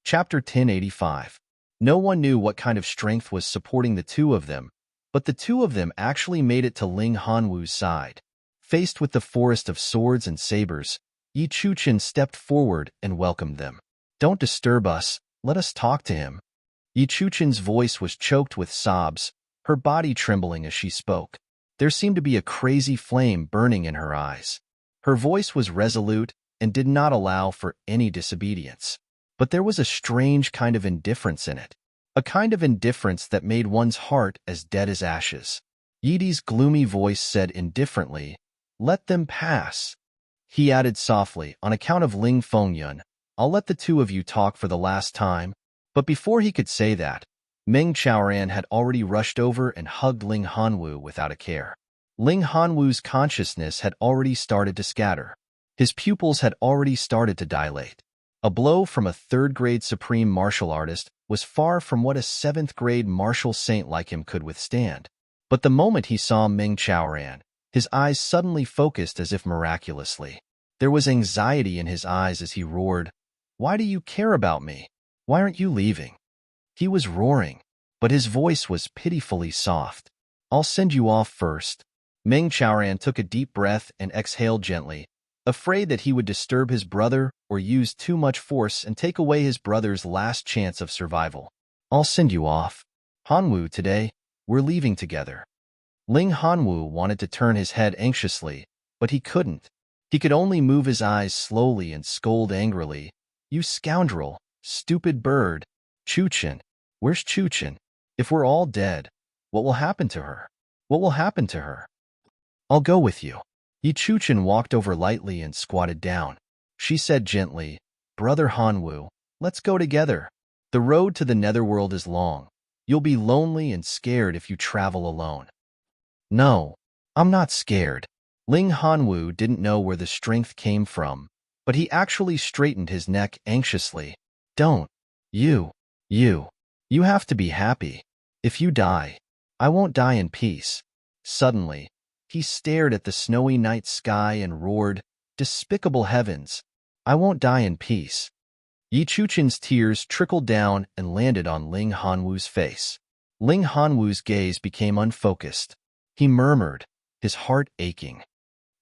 Chapter 1085. No one knew what kind of strength was supporting the two of them, but the two of them actually made it to Ling Hanwu's side. Faced with the forest of swords and sabers, Yi Chuchin stepped forward and welcomed them. "Don't disturb us, let us talk to him." Yi Chuchin's voice was choked with sobs, her body trembling as she spoke. There seemed to be a crazy flame burning in her eyes. Her voice was resolute and did not allow for any disobedience. But there was a strange kind of indifference in it. A kind of indifference that made one's heart as dead as ashes. Yidi's gloomy voice said indifferently, "Let them pass." He added softly, "On account of Ling Fengyun, I'll let the two of you talk for the last time." But before he could say that, Meng Chaoran had already rushed over and hugged Ling Hanwu without a care. Ling Hanwu's consciousness had already started to scatter. His pupils had already started to dilate. A blow from a third-grade supreme martial artist was far from what a seventh-grade martial saint like him could withstand. But the moment he saw Meng Chaoran, his eyes suddenly focused as if miraculously. There was anxiety in his eyes as he roared, "Why do you care about me? Why aren't you leaving?" He was roaring, but his voice was pitifully soft. "I'll send you off first." Meng Chaoran took a deep breath and exhaled gently, afraid that he would disturb his brother or use too much force and take away his brother's last chance of survival. I'll send you off. Hanwoo, today, we're leaving together. Ling Hanwoo wanted to turn his head anxiously, but he couldn't. He could only move his eyes slowly and scold angrily. You scoundrel, stupid bird. Chuchin, where's Chuchin? If we're all dead, what will happen to her? What will happen to her? I'll go with you. Yi Chuchin walked over lightly and squatted down. She said gently, Brother Hanwoo, let's go together. The road to the netherworld is long. You'll be lonely and scared if you travel alone. No, I'm not scared. Ling Hanwoo didn't know where the strength came from, but he actually straightened his neck anxiously. Don't. You have to be happy. If you die, I won't die in peace. Suddenly, he stared at the snowy night sky and roared, Despicable heavens! I won't die in peace. Yi Chuchin's tears trickled down and landed on Ling Hanwoo's face. Ling Hanwoo's gaze became unfocused. He murmured, his heart aching.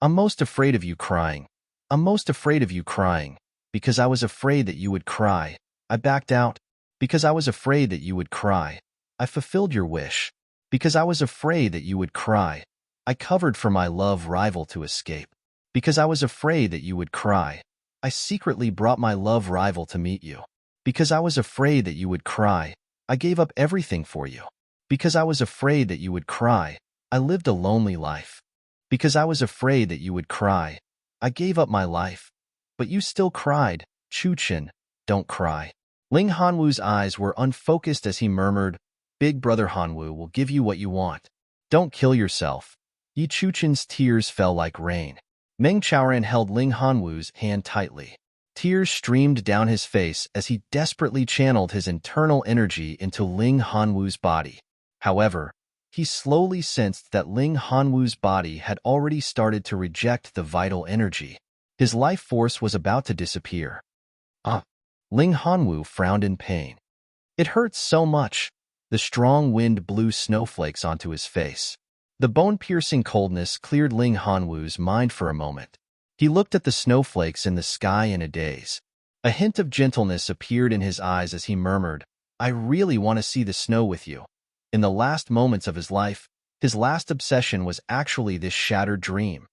I'm most afraid of you crying. I'm most afraid of you crying. Because I was afraid that you would cry, I backed out. Because I was afraid that you would cry, I fulfilled your wish. Because I was afraid that you would cry, I covered for my love rival to escape. Because I was afraid that you would cry, I secretly brought my love rival to meet you. Because I was afraid that you would cry, I gave up everything for you. Because I was afraid that you would cry, I lived a lonely life. Because I was afraid that you would cry, I gave up my life. But you still cried. Chuchin, don't cry. Ling Hanwoo's eyes were unfocused as he murmured, Big Brother Hanwoo will give you what you want. Don't kill yourself. Yi Chuchin's tears fell like rain. Meng Chaoran held Ling Hanwoo's hand tightly. Tears streamed down his face as he desperately channeled his internal energy into Ling Hanwoo's body. However, he slowly sensed that Ling Hanwoo's body had already started to reject the vital energy. His life force was about to disappear. Ling Hanwoo frowned in pain. It hurt so much. The strong wind blew snowflakes onto his face. The bone-piercing coldness cleared Ling Hanwoo's mind for a moment. He looked at the snowflakes in the sky in a daze. A hint of gentleness appeared in his eyes as he murmured, I really want to see the snow with you. In the last moments of his life, his last obsession was actually this shattered dream.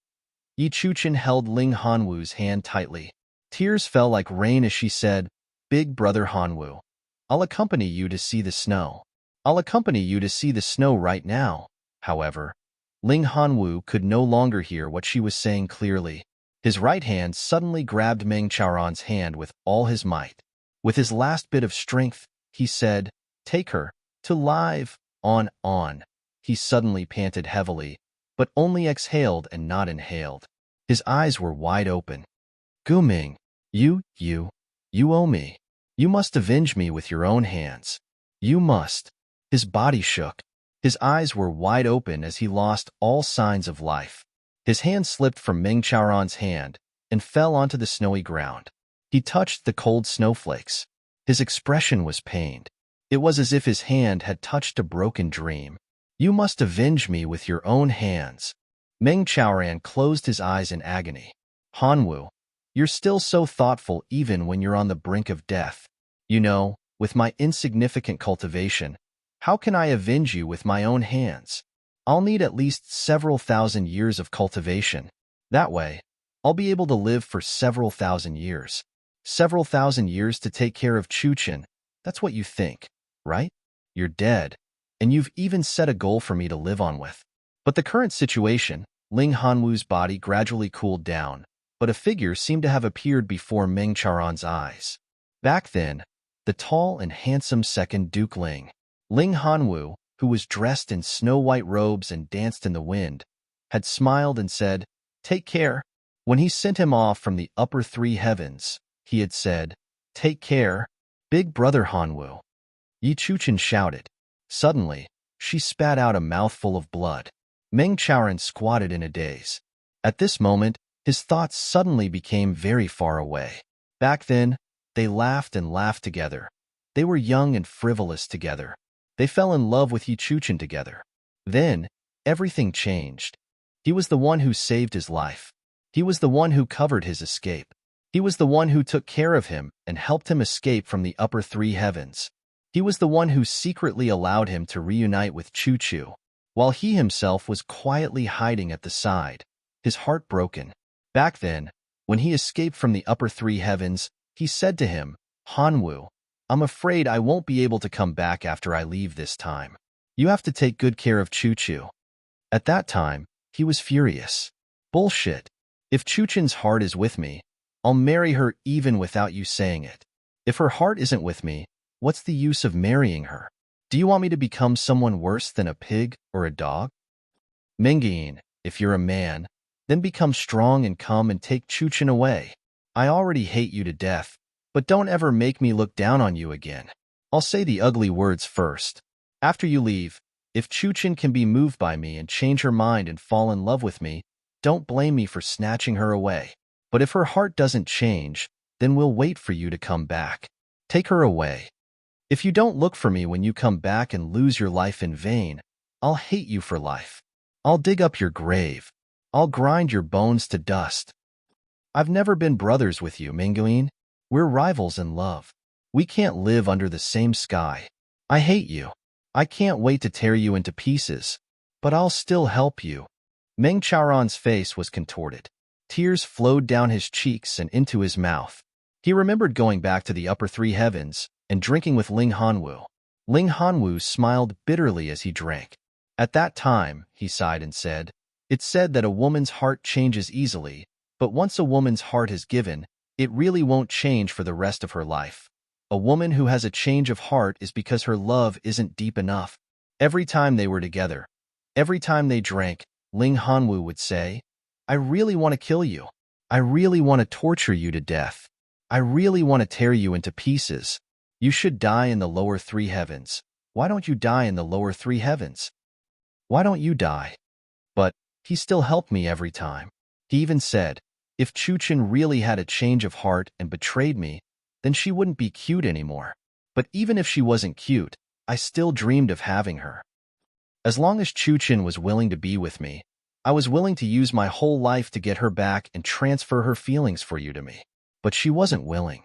Yi Chuchin held Ling Hanwoo's hand tightly. Tears fell like rain as she said, Big Brother Hanwoo, I'll accompany you to see the snow. I'll accompany you to see the snow right now. However, Ling Hanwoo could no longer hear what she was saying clearly. His right hand suddenly grabbed Meng Chaoran's hand with all his might. With his last bit of strength, he said, Take her, to live, on. He suddenly panted heavily, but only exhaled and not inhaled. His eyes were wide open. Guming, you owe me. You must avenge me with your own hands. You must. His body shook. His eyes were wide open as he lost all signs of life. His hand slipped from Meng Chaoran's hand and fell onto the snowy ground. He touched the cold snowflakes. His expression was pained. It was as if his hand had touched a broken dream. You must avenge me with your own hands. Meng Chaoran closed his eyes in agony. Hanwoo, you're still so thoughtful even when you're on the brink of death. You know, with my insignificant cultivation, how can I avenge you with my own hands? I'll need at least several thousand years of cultivation. That way, I'll be able to live for several thousand years. Several thousand years to take care of Chuchin. That's what you think, right? You're dead, and you've even set a goal for me to live on with. But the current situation, Ling Hanwoo's body gradually cooled down, but a figure seemed to have appeared before Meng Chaoran's eyes. Back then, the tall and handsome second Duke Ling Hanwoo, who was dressed in snow-white robes and danced in the wind, had smiled and said, Take care. When he sent him off from the upper three heavens, he had said, Take care, Big Brother Hanwoo. Yi Chuchin shouted. Suddenly, she spat out a mouthful of blood. Meng Chaoran squatted in a daze. At this moment, his thoughts suddenly became very far away. Back then, they laughed and laughed together. They were young and frivolous together. They fell in love with Yi Chuchin together. Then, everything changed. He was the one who saved his life. He was the one who covered his escape. He was the one who took care of him and helped him escape from the upper three heavens. He was the one who secretly allowed him to reunite with Chu-Chu, while he himself was quietly hiding at the side, his heart broken. Back then, when he escaped from the upper three heavens, he said to him, "Hanwoo, I'm afraid I won't be able to come back after I leave this time. You have to take good care of Chu-Chu." At that time, he was furious. "Bullshit. If Chu-Chun's heart is with me, I'll marry her even without you saying it. If her heart isn't with me, what's the use of marrying her? Do you want me to become someone worse than a pig or a dog? Mingyin, if you're a man, then become strong and come and take Chu-Chun away. I already hate you to death, but don't ever make me look down on you again. I'll say the ugly words first. After you leave, if Chu-Chun can be moved by me and change her mind and fall in love with me, don't blame me for snatching her away. But if her heart doesn't change, then we'll wait for you to come back. Take her away. If you don't look for me when you come back and lose your life in vain, I'll hate you for life. I'll dig up your grave. I'll grind your bones to dust. I've never been brothers with you, Mingyuin. We're rivals in love. We can't live under the same sky. I hate you. I can't wait to tear you into pieces. But I'll still help you." Meng Chaoran's face was contorted. Tears flowed down his cheeks and into his mouth. He remembered going back to the upper three heavens and drinking with Ling Hanwu. Ling Hanwu smiled bitterly as he drank. At that time, he sighed and said, "It's said that a woman's heart changes easily, but once a woman's heart is given, it really won't change for the rest of her life. A woman who has a change of heart is because her love isn't deep enough." Every time they were together, every time they drank, Ling Hanwu would say, "I really want to kill you. I really want to torture you to death. I really want to tear you into pieces. You should die in the lower three heavens. Why don't you die in the lower three heavens? Why don't you die?" But he still helped me every time. He even said, "If Chu-Chun really had a change of heart and betrayed me, then she wouldn't be cute anymore. But even if she wasn't cute, I still dreamed of having her. As long as Chu-Chun was willing to be with me, I was willing to use my whole life to get her back and transfer her feelings for you to me. But she wasn't willing.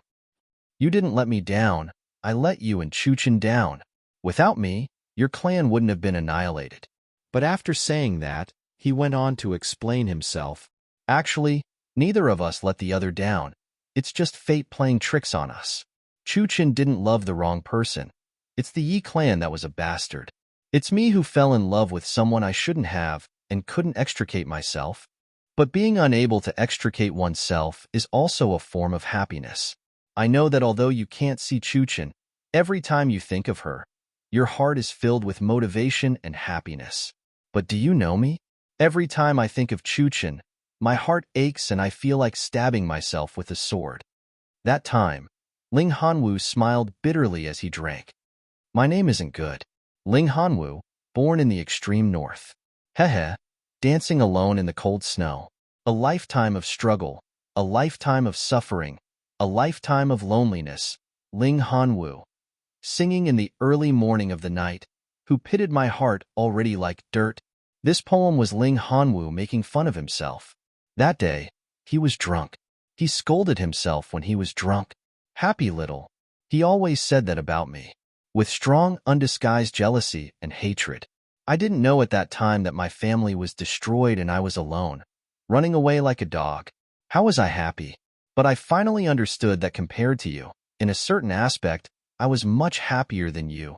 You didn't let me down. I let you and Chu-Chun down. Without me, your clan wouldn't have been annihilated." But after saying that, he went on to explain himself. "Actually, neither of us let the other down. It's just fate playing tricks on us. Chu-Chun didn't love the wrong person. It's the Yi clan that was a bastard. It's me who fell in love with someone I shouldn't have and couldn't extricate myself. But being unable to extricate oneself is also a form of happiness. I know that although you can't see Chu-Chun, every time you think of her, your heart is filled with motivation and happiness. But do you know me? Every time I think of Chu-Chun, my heart aches and I feel like stabbing myself with a sword." That time, Ling Hanwu smiled bitterly as he drank. "My name isn't good. Ling Hanwu, born in the extreme north. Hehe, dancing alone in the cold snow. A lifetime of struggle, a lifetime of suffering, a lifetime of loneliness. Ling Hanwu, singing in the early morning of the night, who pitted my heart already like dirt." This poem was Ling Hanwu making fun of himself. That day, he was drunk. He scolded himself when he was drunk. "Happy little." He always said that about me, with strong, undisguised jealousy and hatred. I didn't know at that time that my family was destroyed and I was alone, running away like a dog. How was I happy? But I finally understood that compared to you, in a certain aspect, I was much happier than you.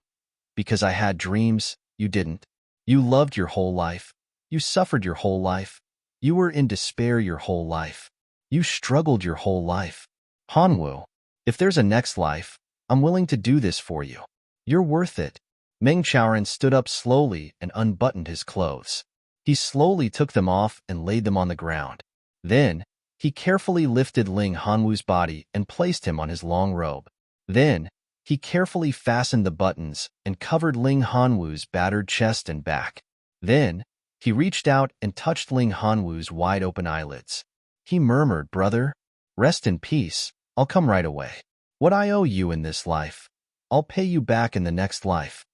Because I had dreams, you didn't. You loved your whole life. You suffered your whole life. You were in despair your whole life. You struggled your whole life. Hanwu, if there's a next life, I'm willing to do this for you. You're worth it." Meng Chaoran stood up slowly and unbuttoned his clothes. He slowly took them off and laid them on the ground. Then, he carefully lifted Ling Hanwu's body and placed him on his long robe. Then, he carefully fastened the buttons and covered Ling Hanwu's battered chest and back. Then, he reached out and touched Ling Hanwu's wide-open eyelids. He murmured, "Brother, rest in peace. I'll come right away. What I owe you in this life, I'll pay you back in the next life."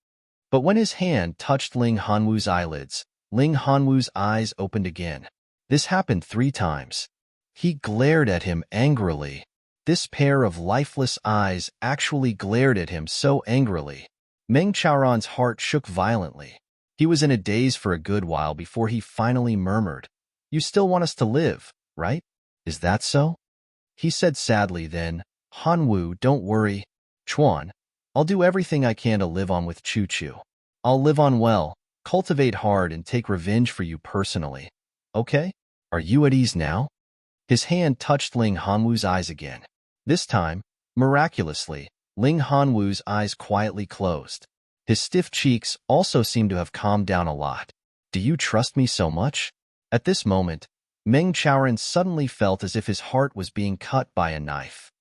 But when his hand touched Ling Hanwu's eyelids, Ling Hanwu's eyes opened again. This happened 3 times. He glared at him angrily. This pair of lifeless eyes actually glared at him so angrily. Meng Chaoran's heart shook violently. He was in a daze for a good while before he finally murmured, "You still want us to live, right? Is that so?" He said sadly then, "Hanwu, don't worry. Chuan, I'll do everything I can to live on with Chu Chu. I'll live on well, cultivate hard, and take revenge for you personally. Okay? Are you at ease now?" His hand touched Ling Hanwu's eyes again. This time, miraculously, Ling Hanwu's eyes quietly closed. His stiff cheeks also seemed to have calmed down a lot. "Do you trust me so much?" At this moment, Meng Chaoran suddenly felt as if his heart was being cut by a knife.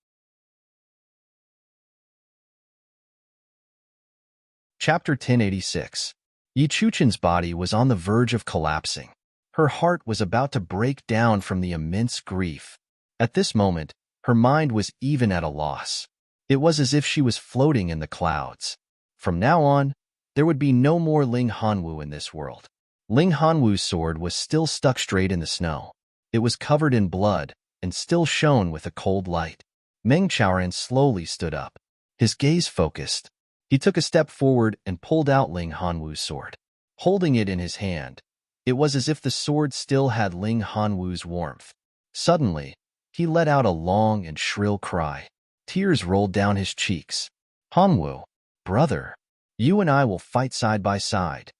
Chapter 1086. Yi Chuchen's body was on the verge of collapsing. Her heart was about to break down from the immense grief. At this moment, her mind was even at a loss. It was as if she was floating in the clouds. From now on, there would be no more Ling Hanwu in this world. Ling Hanwu's sword was still stuck straight in the snow. It was covered in blood and still shone with a cold light. Meng Chaoran slowly stood up. His gaze focused. He took a step forward and pulled out Ling Hanwu's sword. Holding it in his hand, it was as if the sword still had Ling Hanwu's warmth. Suddenly, he let out a long and shrill cry. Tears rolled down his cheeks. "Hanwu, brother, you and I will fight side by side."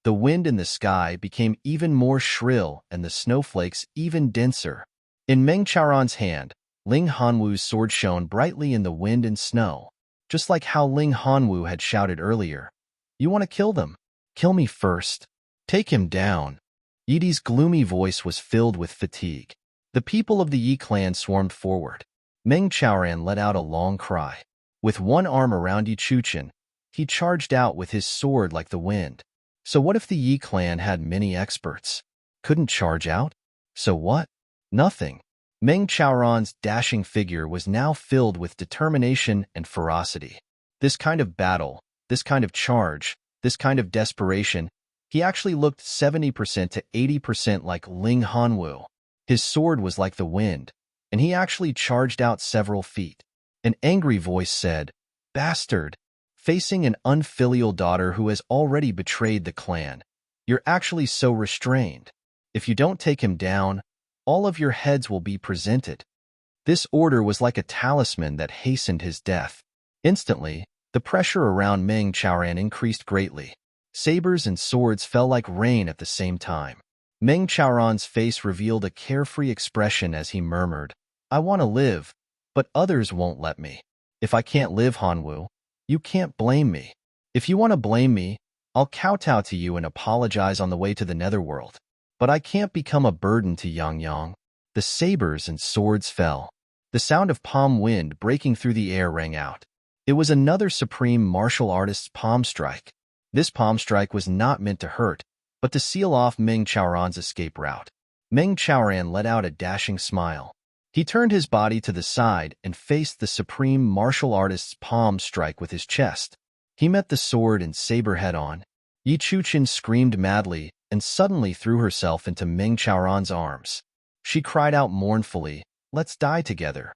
The wind in the sky became even more shrill and the snowflakes even denser. In Meng Chaoran's hand, Ling Hanwu's sword shone brightly in the wind and snow, just like how Ling Hanwu had shouted earlier. "You want to kill them? Kill me first. Take him down." Yidi's gloomy voice was filled with fatigue. The people of the Yi clan swarmed forward. Meng Chaoran let out a long cry. With one arm around Yi Chuchen, he charged out with his sword like the wind. So what if the Yi clan had many experts? Couldn't charge out? So what? Nothing. Meng Chaoran's dashing figure was now filled with determination and ferocity. This kind of battle, this kind of charge, this kind of desperation, he actually looked 70% to 80% like Ling Hanwu. His sword was like the wind, and he actually charged out several feet. An angry voice said, "Bastard, facing an unfilial daughter who has already betrayed the clan. You're actually so restrained. If you don't take him down, all of your heads will be presented." This order was like a talisman that hastened his death. Instantly, the pressure around Meng Chaoran increased greatly. Sabers and swords fell like rain at the same time. Meng Chaoran's face revealed a carefree expression as he murmured, "I want to live, but others won't let me. If I can't live, Hanwu, you can't blame me. If you want to blame me, I'll kowtow to you and apologize on the way to the netherworld. But I can't become a burden to Yang Yang." The sabers and swords fell. The sound of palm wind breaking through the air rang out. It was another supreme martial artist's palm strike. This palm strike was not meant to hurt, but to seal off Meng Chaoran's escape route. Meng Chaoran let out a dashing smile. He turned his body to the side and faced the supreme martial artist's palm strike with his chest. He met the sword and saber head-on. Yi Chuchen screamed madly and suddenly threw herself into Meng Chaoran's arms. She cried out mournfully, "Let's die together."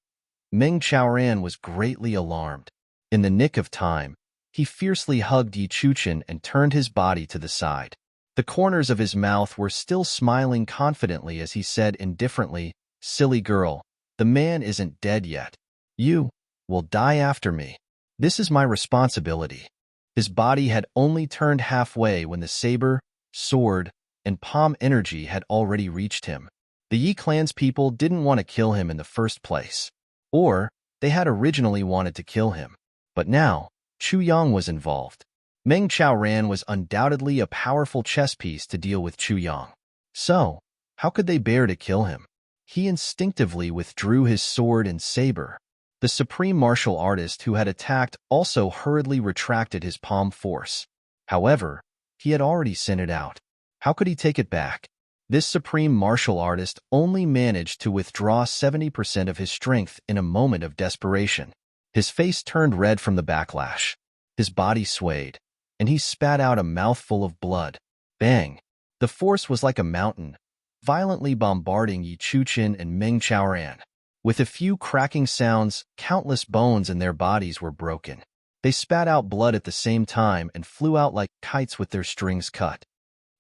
Meng Chaoran was greatly alarmed. In the nick of time, he fiercely hugged Yi Chuchen and turned his body to the side. The corners of his mouth were still smiling confidently as he said indifferently, "Silly girl, the man isn't dead yet. You will die after me. This is my responsibility." His body had only turned halfway when the saber, sword, and palm energy had already reached him. The Yi clan's people didn't want to kill him in the first place. Or, they had originally wanted to kill him. But now, Chu Yang was involved. Meng Chaoran was undoubtedly a powerful chess piece to deal with Chu Yang. So, how could they bear to kill him? He instinctively withdrew his sword and saber. The supreme martial artist who had attacked also hurriedly retracted his palm force. However, he had already sent it out. How could he take it back? This supreme martial artist only managed to withdraw 70% of his strength in a moment of desperation. His face turned red from the backlash. His body swayed, and he spat out a mouthful of blood. Bang! The force was like a mountain. violently bombarding Yi Chuchen and Meng Chaoran. With a few cracking sounds, countless bones in their bodies were broken. They spat out blood at the same time and flew out like kites with their strings cut.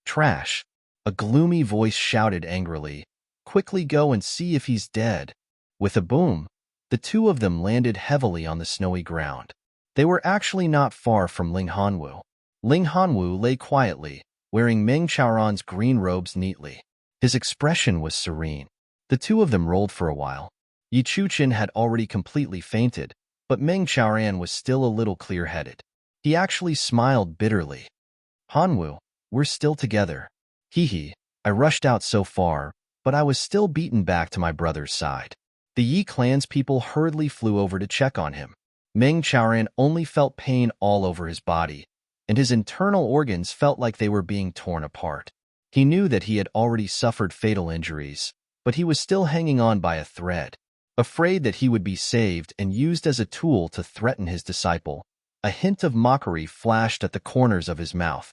Trash! A gloomy voice shouted angrily. Quickly go and see if he's dead. With a boom, the two of them landed heavily on the snowy ground. They were actually not far from Ling Hanwu. Ling Hanwu lay quietly, wearing Meng Chaoran's green robes neatly. His expression was serene. The two of them rolled for a while. Yi Chuchen had already completely fainted, but Meng Chaoran was still a little clear-headed. He actually smiled bitterly. Hanwu, we're still together. Hee, I rushed out so far, but I was still beaten back to my brother's side. The Yi clan's people hurriedly flew over to check on him. Meng Chaoran only felt pain all over his body, and his internal organs felt like they were being torn apart. He knew that he had already suffered fatal injuries, but he was still hanging on by a thread. Afraid that he would be saved and used as a tool to threaten his disciple, a hint of mockery flashed at the corners of his mouth.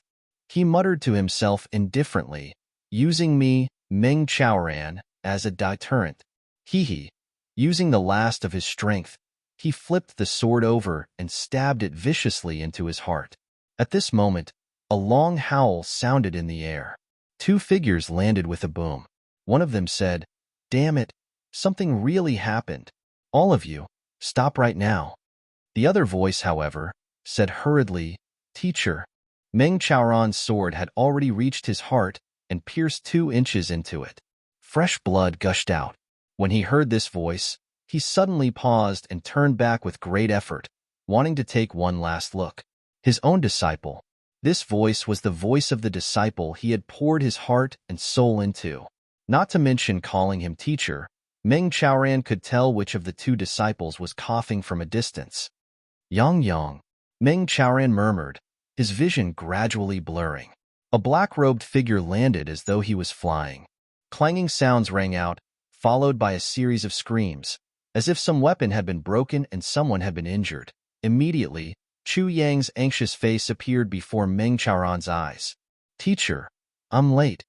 He muttered to himself indifferently, using me, Meng Chaoran, as a deterrent. Hee. Using the last of his strength, he flipped the sword over and stabbed it viciously into his heart. At this moment, a long howl sounded in the air. Two figures landed with a boom. One of them said, "Damn it, something really happened. All of you, stop right now." The other voice, however, said hurriedly, "Teacher." Meng Chaoran's sword had already reached his heart and pierced 2 inches into it. Fresh blood gushed out. When he heard this voice, he suddenly paused and turned back with great effort, wanting to take one last look. His own disciple. This voice was the voice of the disciple he had poured his heart and soul into. Not to mention calling him teacher, Meng Chaoran could tell which of the 2 disciples was coughing from a distance. Yang, Meng Chaoran murmured, his vision gradually blurring. A black-robed figure landed as though he was flying. Clanging sounds rang out, followed by a series of screams, as if some weapon had been broken and someone had been injured. Immediately, Chu Yang's anxious face appeared before Meng Chaoran's eyes. "Teacher, I'm late.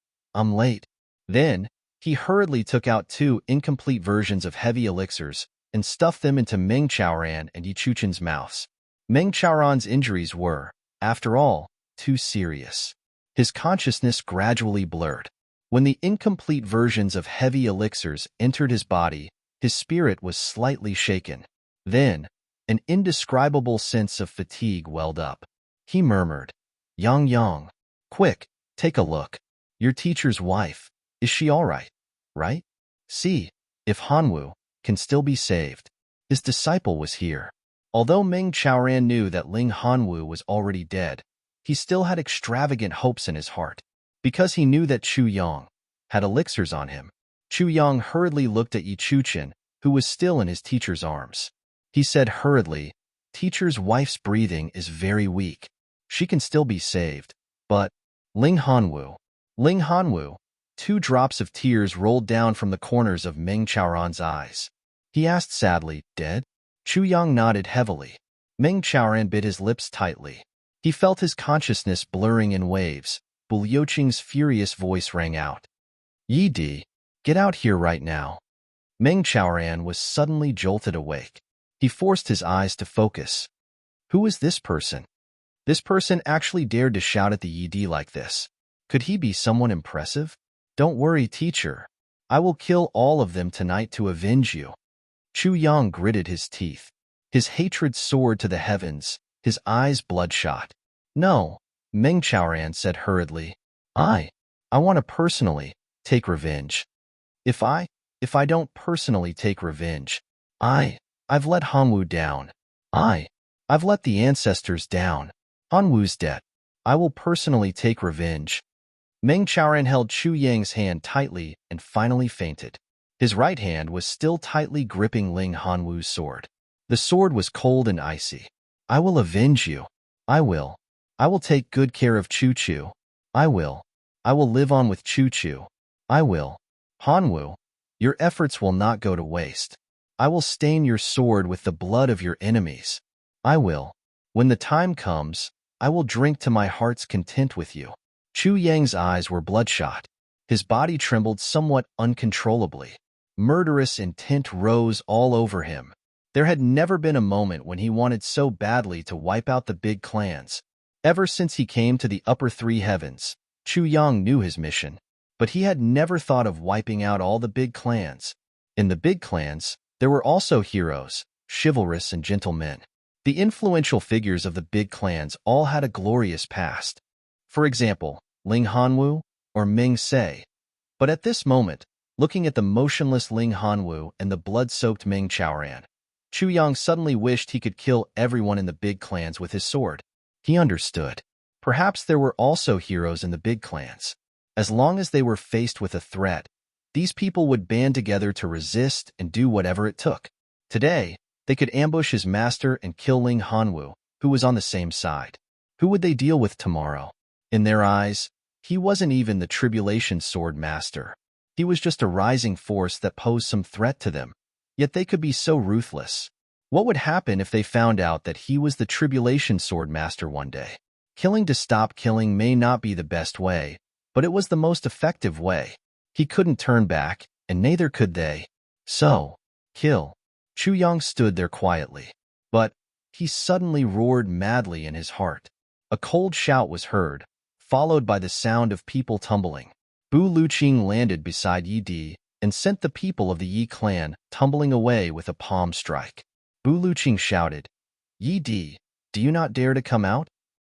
Then, he hurriedly took out 2 incomplete versions of heavy elixirs and stuffed them into Meng Chaoran and Yi Chuchen's mouths. Meng Chaoran's injuries were, after all, too serious. His consciousness gradually blurred. When the incomplete versions of heavy elixirs entered his body, his spirit was slightly shaken. Then, an indescribable sense of fatigue welled up. He murmured, Yang, quick, take a look. Your teacher's wife, is she all right? Right? See, if Hanwu can still be saved." His disciple was here. Although Meng Chaoran knew that Ling Hanwu was already dead, he still had extravagant hopes in his heart. Because he knew that Chu Yang had elixirs on him, Chu Yang hurriedly looked at Yi Chuchen, who was still in his teacher's arms. He said hurriedly, "Teacher's wife's breathing is very weak. She can still be saved, but Ling Hanwu." 2 drops of tears rolled down from the corners of Meng Chaoran's eyes. He asked sadly, "Dead?" Chu Yang nodded heavily. Meng Chaoran bit his lips tightly. He felt his consciousness blurring in waves. Bu Liuqing's furious voice rang out. "Yi Di, get out here right now." Meng Chaoran was suddenly jolted awake. He forced his eyes to focus. Who was this person? This person actually dared to shout at the Yi Di like this. Could he be someone impressive? "Don't worry, teacher. I will kill all of them tonight to avenge you." Chu Yang gritted his teeth. His hatred soared to the heavens, his eyes bloodshot. "No," Meng Chaoran said hurriedly. I want to personally take revenge. If I don't personally take revenge, I've let Hanwu down. I've let the ancestors down. Hanwu's debt. I will personally take revenge." Meng Chaoran held Chu Yang's hand tightly and finally fainted. His right hand was still tightly gripping Ling Hanwu's sword. The sword was cold and icy. "I will avenge you. I will take good care of Chu Chu. I will live on with Chu Chu. I will. Hanwu, your efforts will not go to waste. I will stain your sword with the blood of your enemies. I will. When the time comes, I will drink to my heart's content with you." Chu Yang's eyes were bloodshot. His body trembled somewhat uncontrollably. Murderous intent rose all over him. There had never been a moment when he wanted so badly to wipe out the big clans. Ever since he came to the upper three heavens, Chu Yang knew his mission, but he had never thought of wiping out all the big clans. In the big clans, there were also heroes, chivalrous and gentlemen. The influential figures of the big clans all had a glorious past. For example, Ling Hanwu or Ming Se. But at this moment, looking at the motionless Ling Hanwu and the blood-soaked Ming Chaoran, Chu Yang suddenly wished he could kill everyone in the big clans with his sword. He understood. Perhaps there were also heroes in the big clans. As long as they were faced with a threat, these people would band together to resist and do whatever it took. Today, they could ambush his master and kill Ling Hanwu, who was on the same side. Who would they deal with tomorrow? In their eyes, he wasn't even the tribulation sword master. He was just a rising force that posed some threat to them. Yet they could be so ruthless. What would happen if they found out that he was the tribulation sword master one day? Killing to stop killing may not be the best way, but it was the most effective way. He couldn't turn back, and neither could they. So, kill. Chu Yang stood there quietly. But he suddenly roared madly in his heart. A cold shout was heard, followed by the sound of people tumbling. Bu Luqing landed beside Yi Di and sent the people of the Yi clan tumbling away with a palm strike. Bu Luqing shouted, "Yi Di, do you not dare to come out?"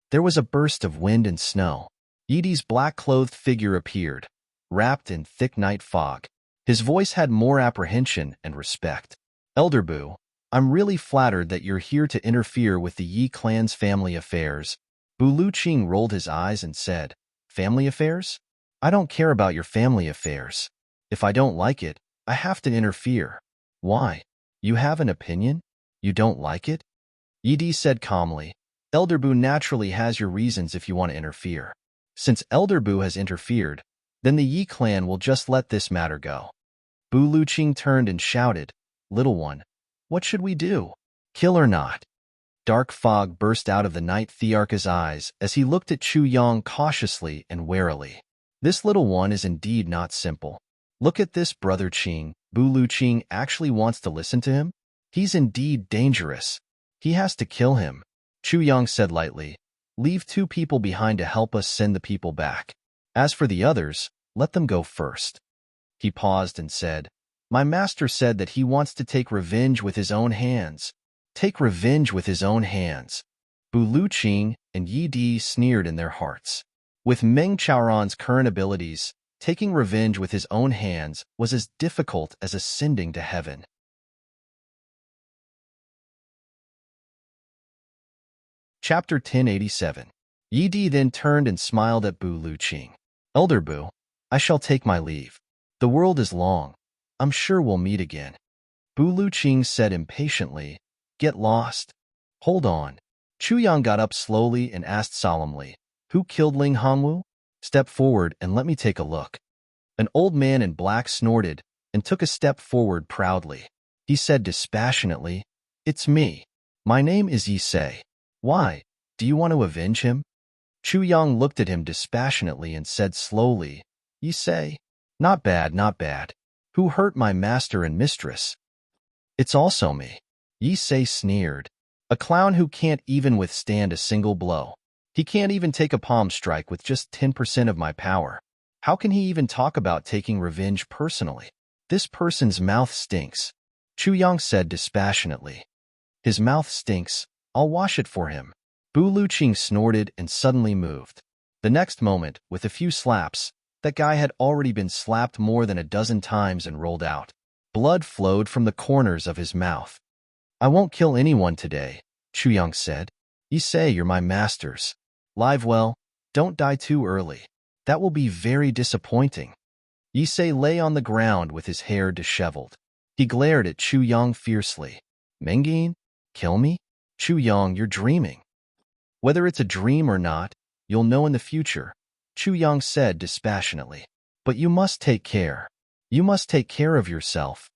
There was a burst of wind and snow. Yi Di's black-clothed figure appeared, wrapped in thick night fog. His voice had more apprehension and respect. "Elder Bu, I'm really flattered that you're here to interfere with the Yi clan's family affairs." Bu Luqing rolled his eyes and said, "Family affairs? I don't care about your family affairs. If I don't like it, I have to interfere." "Why? You have an opinion? You don't like it?" Yi Di said calmly, "Elder Bu naturally has your reasons if you want to interfere. Since Elder Bu has interfered, then the Yi clan will just let this matter go." Bu Luqing turned and shouted, "Little one, what should we do? Kill or not?" Dark fog burst out of the Night Thearch's eyes as he looked at Chu Yang cautiously and warily. This little one is indeed not simple. Look at this, Brother Qing. Bu Luqing actually wants to listen to him? He's indeed dangerous. He has to kill him. Chu Yang said lightly, "Leave 2 people behind to help us send the people back. As for the others, let them go first." He paused and said, "My master said that he wants to take revenge with his own hands." Take revenge with his own hands. Bu Luqing and Yi Di sneered in their hearts. With Meng Chaoran's current abilities, taking revenge with his own hands was as difficult as ascending to heaven. Chapter 1087. Yi Di then turned and smiled at Bu Luqing. "Elder Bu, I shall take my leave. The world is long. I'm sure we'll meet again." Bu Luqing said impatiently, "Get lost." "Hold on." Chu Yang got up slowly and asked solemnly, "Who killed Ling Hanwu? Step forward and let me take a look." An old man in black snorted and took a step forward proudly. He said dispassionately, "It's me. My name is Yi Se. Why? Do you want to avenge him?" Chu Yang looked at him dispassionately and said slowly, "Yi Se? Not bad, not bad. Who hurt my master and mistress?" "It's also me." Yi Se sneered. "A clown who can't even withstand a single blow. He can't even take a palm strike with just 10% of my power. How can he even talk about taking revenge personally? This person's mouth stinks." Chu Yang said dispassionately. "His mouth stinks. I'll wash it for him." Bu Luqing snorted and suddenly moved. The next moment, with a few slaps, that guy had already been slapped more than a dozen times and rolled out. Blood flowed from the corners of his mouth. "I won't kill anyone today," Chu Yang said. "You say you're my masters. Live well, don't die too early. That will be very disappointing." Yi Se lay on the ground with his hair disheveled. He glared at Chu Yang fiercely. "Mengin? Kill me? Chu Yang, you're dreaming." "Whether it's a dream or not, you'll know in the future," Chu Yang said dispassionately. "But you must take care. You must take care of yourself."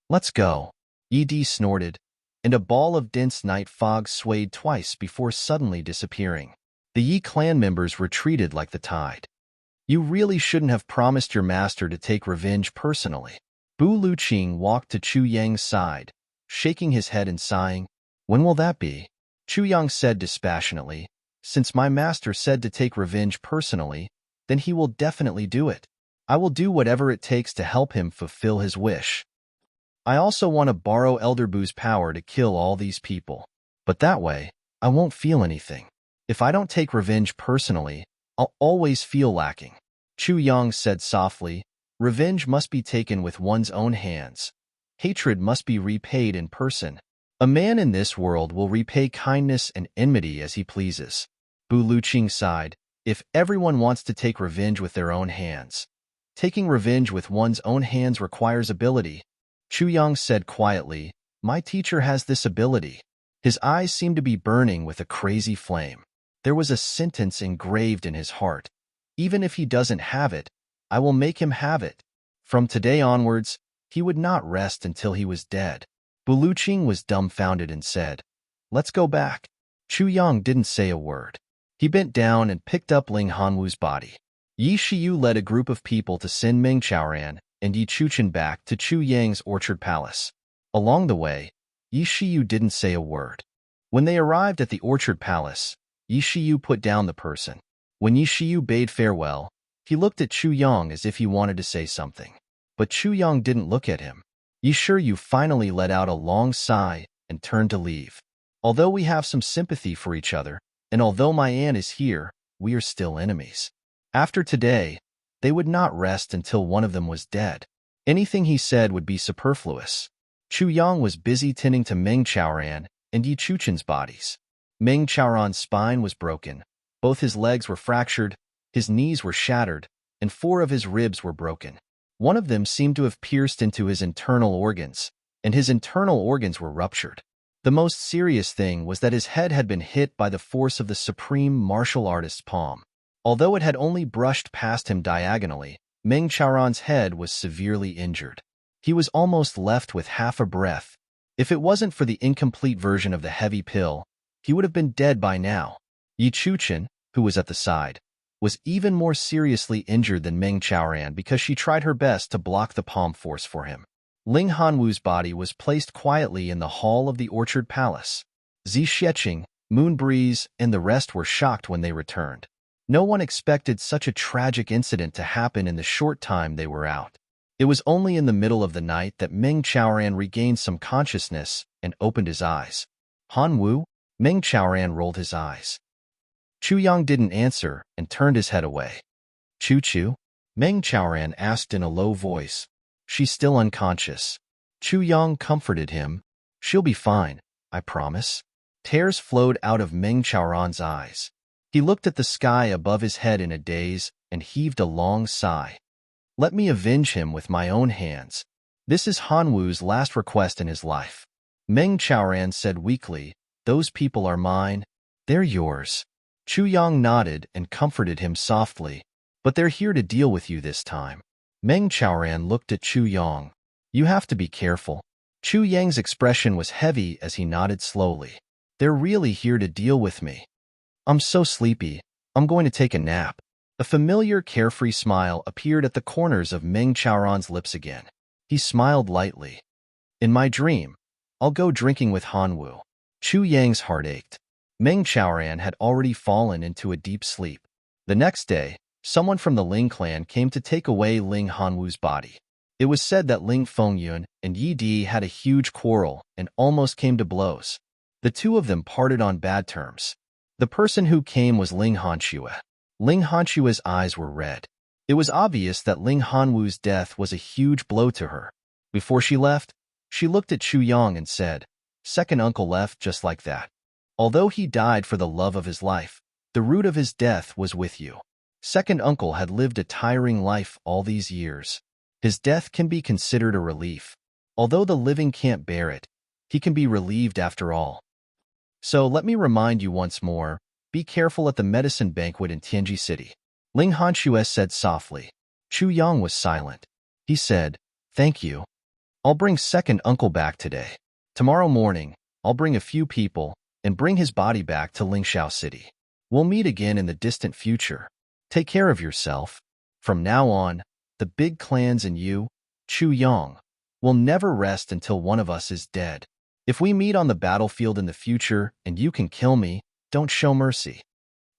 "Let's go," Yi Di snorted, and a ball of dense night fog swayed twice before suddenly disappearing. The Yi clan members retreated like the tide. You really shouldn't have promised your master to take revenge personally. Bu Luqing walked to Chu Yang's side, shaking his head and sighing. When will that be? Chu Yang said dispassionately. Since my master said to take revenge personally, then he will definitely do it. I will do whatever it takes to help him fulfill his wish. I also want to borrow Elder Bu's power to kill all these people. But that way, I won't feel anything. If I don't take revenge personally, I'll always feel lacking. Chu Yang said softly, revenge must be taken with one's own hands. Hatred must be repaid in person. A man in this world will repay kindness and enmity as he pleases. Bu Luqing sighed. If everyone wants to take revenge with their own hands, taking revenge with one's own hands requires ability. Chu Yang said quietly, my teacher has this ability. His eyes seemed to be burning with a crazy flame. There was a sentence engraved in his heart. Even if he doesn't have it, I will make him have it. From today onwards, he would not rest until he was dead. Bu Luqing was dumbfounded and said, let's go back. Chu Yang didn't say a word. He bent down and picked up Ling Hanwu's body. Yi Shiyu led a group of people to send Meng Chaoran and Yi Chuchen back to Chu Yang's orchard palace. Along the way, Yi Shiyu didn't say a word. When they arrived at the orchard palace, Yi Shiyu put down the person. When Yi Shiyu bade farewell, he looked at Chu Yang as if he wanted to say something. But Chu Yang didn't look at him. Yi Shiyu finally let out a long sigh and turned to leave. Although we have some sympathy for each other, and although my aunt is here, we are still enemies. After today, they would not rest until one of them was dead. Anything he said would be superfluous. Chu Yang was busy tending to Meng Chaoran and Yi Chuchen's bodies. Meng Chaoran's spine was broken, both his legs were fractured, his knees were shattered, and 4 of his ribs were broken. One of them seemed to have pierced into his internal organs, and his internal organs were ruptured. The most serious thing was that his head had been hit by the force of the supreme martial artist's palm. Although it had only brushed past him diagonally, Meng Chaoran's head was severely injured. He was almost left with half a breath. If it wasn't for the incomplete version of the heavy pill, he would have been dead by now. Yi Chuchen, who was at the side, was even more seriously injured than Meng Chaoran because she tried her best to block the palm force for him. Ling Hanwu's body was placed quietly in the hall of the Orchard Palace. Zi Xiecheng, Moon Breeze, and the rest were shocked when they returned. No one expected such a tragic incident to happen in the short time they were out. It was only in the middle of the night that Meng Chaoran regained some consciousness and opened his eyes. Hanwu? Meng Chaoran rolled his eyes. Chu Yang didn't answer and turned his head away. Chu Chu? Meng Chaoran asked in a low voice. She's still unconscious. Chu Yang comforted him. She'll be fine, I promise. Tears flowed out of Meng Chaoran's eyes. He looked at the sky above his head in a daze and heaved a long sigh. Let me avenge him with my own hands. This is Hanwu's last request in his life. Meng Chaoran said weakly, those people are mine. They're yours. Chu Yang nodded and comforted him softly. But they're here to deal with you this time. Meng Chaoran looked at Chu Yang. You have to be careful. Chu Yang's expression was heavy as he nodded slowly. They're really here to deal with me. I'm so sleepy. I'm going to take a nap. A familiar carefree smile appeared at the corners of Meng Chaoran's lips again. He smiled lightly. In my dream, I'll go drinking with Hanwu. Chu Yang's heart ached. Meng Chaoran had already fallen into a deep sleep. The next day, someone from the Ling clan came to take away Ling Hanwu's body. It was said that Ling Fengyun and Yi Di had a huge quarrel and almost came to blows. The two of them parted on bad terms. The person who came was Ling Hanxue. Ling Hanxue's eyes were red. It was obvious that Ling Hanwu's death was a huge blow to her. Before she left, she looked at Chu Yang and said, Second uncle left just like that. Although he died for the love of his life, the root of his death was with you. Second uncle had lived a tiring life all these years. His death can be considered a relief. Although the living can't bear it, he can be relieved after all. So let me remind you once more, be careful at the medicine banquet in Tianji City. Ling Hanxue said softly. Chu Yang was silent. He said, Thank you. I'll bring second uncle back today. Tomorrow morning, I'll bring a few people and bring his body back to Lingxiao City. We'll meet again in the distant future. Take care of yourself. From now on, the big clans and you, Chu Yang, will never rest until one of us is dead. If we meet on the battlefield in the future and you can kill me, don't show mercy."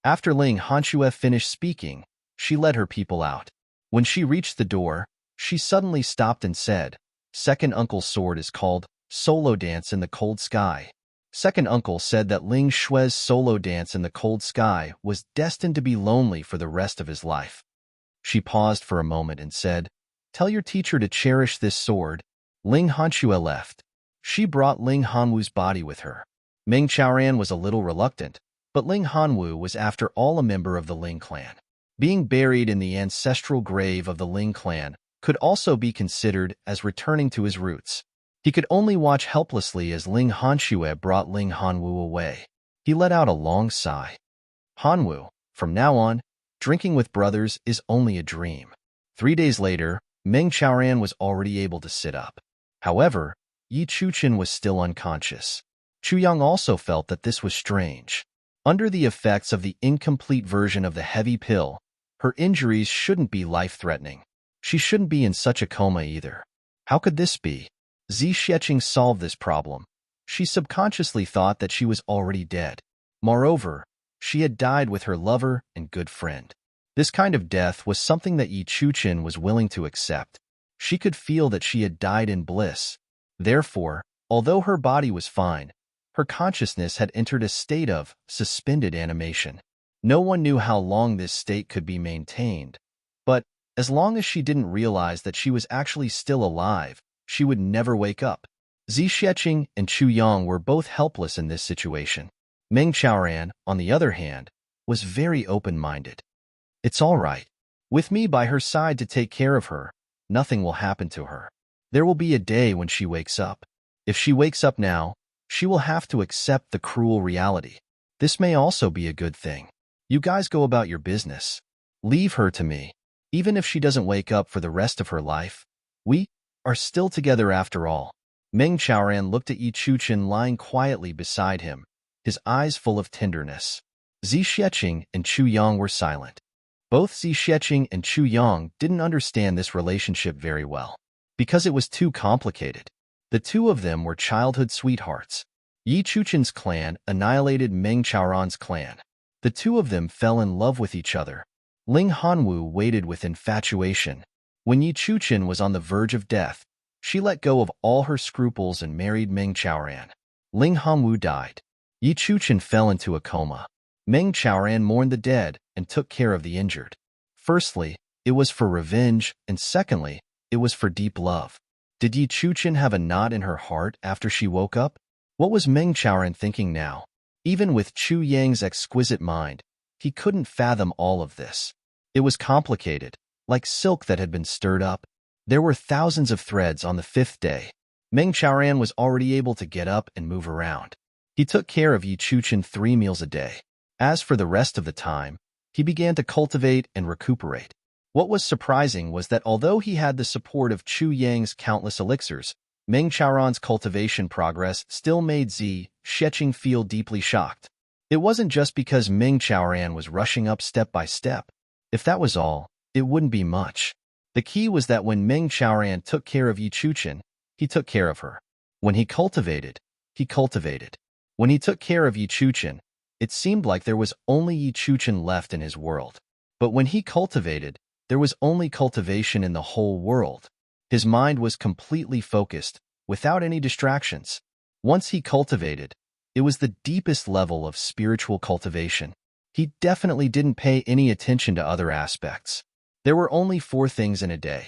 After Ling Hanxue finished speaking, she led her people out. When she reached the door, she suddenly stopped and said, "Second uncle's sword is called Solo Dance in the Cold Sky." Second uncle said that Ling Shue's solo dance in the cold sky was destined to be lonely for the rest of his life. She paused for a moment and said, "Tell your teacher to cherish this sword." Ling Hanxue left. She brought Ling Hanwu's body with her. Meng Chaoran was a little reluctant, but Ling Hanwu was after all a member of the Ling clan. Being buried in the ancestral grave of the Ling clan could also be considered as returning to his roots. He could only watch helplessly as Ling Hanxue brought Ling Hanwu away. He let out a long sigh. "Hanwu, from now on, drinking with brothers is only a dream." 3 days later, Meng Chaoran was already able to sit up. However, Yi Chuchen was still unconscious. Chu Yang also felt that this was strange. Under the effects of the incomplete version of the heavy pill, her injuries shouldn't be life-threatening. She shouldn't be in such a coma either. How could this be? Zi Xiecheng solved this problem. She subconsciously thought that she was already dead. Moreover, she had died with her lover and good friend. This kind of death was something that Yi Chuchen was willing to accept. She could feel that she had died in bliss. Therefore, although her body was fine, her consciousness had entered a state of suspended animation. No one knew how long this state could be maintained, but as long as she didn't realize that she was actually still alive, she would never wake up. Zi Xiecheng and Chu Yang were both helpless in this situation. Meng Chaoran, on the other hand, was very open-minded. "It's all right. With me by her side to take care of her, nothing will happen to her. There will be a day when she wakes up. If she wakes up now, she will have to accept the cruel reality. This may also be a good thing. You guys go about your business. Leave her to me. Even if she doesn't wake up for the rest of her life, we are still together after all." Meng Chaoran looked at Yi Chuchen lying quietly beside him, his eyes full of tenderness. Zi Xiecheng and Chu Yang were silent. Both Zi Xiecheng and Chu Yang didn't understand this relationship very well, because it was too complicated. The two of them were childhood sweethearts. Yi Chuchen's clan annihilated Meng Chaoran's clan. The two of them fell in love with each other. Ling Hanwu waited with infatuation. When Yi Chuchen was on the verge of death, she let go of all her scruples and married Meng Chaoran. Ling Hanwu died. Yi Chuchen fell into a coma. Meng Chaoran mourned the dead and took care of the injured. Firstly, it was for revenge, and secondly, it was for deep love. Did Yi Chuchen have a knot in her heart after she woke up? What was Meng Chaoran thinking now? Even with Chu Yang's exquisite mind, he couldn't fathom all of this. It was complicated, like silk that had been stirred up. There were thousands of threads on the 5th day. Meng Chaoran was already able to get up and move around. He took care of Yi Chuchen 3 meals a day. As for the rest of the time, he began to cultivate and recuperate. What was surprising was that although he had the support of Chu Yang's countless elixirs, Meng Chaoran's cultivation progress still made Zi Xiecheng feel deeply shocked. It wasn't just because Meng Chaoran was rushing up step by step. If that was all, it wouldn't be much. The key was that when Meng Chaoran took care of Yi Chuchen, he took care of her. When he cultivated, he cultivated. When he took care of Yi Chuchen, it seemed like there was only Yi Chuchen left in his world. But when he cultivated, there was only cultivation in the whole world. His mind was completely focused, without any distractions. Once he cultivated, it was the deepest level of spiritual cultivation. He definitely didn't pay any attention to other aspects. There were only 4 things in a day: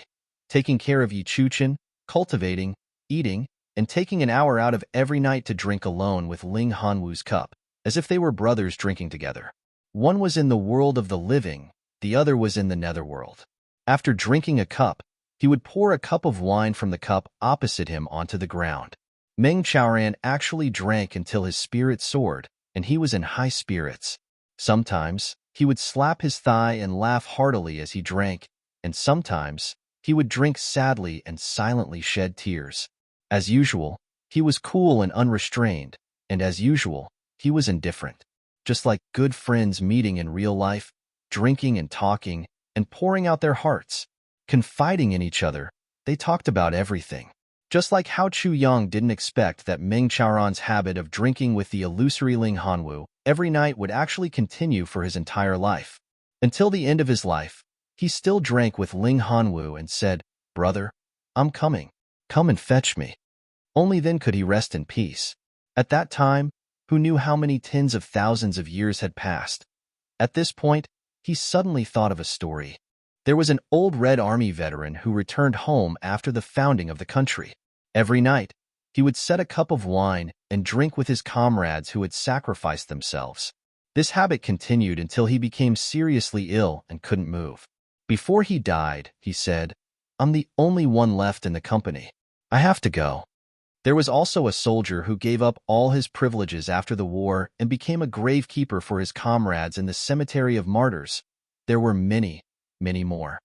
taking care of Yi Chuchen, cultivating, eating, and taking an hour out of every night to drink alone with Ling Hanwu's cup, as if they were brothers drinking together. One was in the world of the living, the other was in the netherworld. After drinking a cup, he would pour a cup of wine from the cup opposite him onto the ground. Meng Chaoran actually drank until his spirit soared, and he was in high spirits. Sometimes, he would slap his thigh and laugh heartily as he drank, and sometimes, he would drink sadly and silently shed tears. As usual, he was cool and unrestrained, and as usual, he was indifferent. Just like good friends meeting in real life, drinking and talking, and pouring out their hearts. Confiding in each other, they talked about everything. Just like how Chu Yang didn't expect that Meng Chaoran's habit of drinking with the illusory Ling Hanwu every night would actually continue for his entire life. Until the end of his life, he still drank with Ling Hanwu and said, "Brother, I'm coming. Come and fetch me." Only then could he rest in peace. At that time, who knew how many tens of thousands of years had passed? At this point, he suddenly thought of a story. There was an old Red Army veteran who returned home after the founding of the country. Every night, he would set a cup of wine and drink with his comrades who had sacrificed themselves. This habit continued until he became seriously ill and couldn't move. Before he died, he said, "I'm the only one left in the company. I have to go." There was also a soldier who gave up all his privileges after the war and became a gravekeeper for his comrades in the cemetery of martyrs. There were many, many more.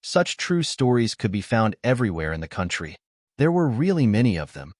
Such true stories could be found everywhere in the country. There were really many of them.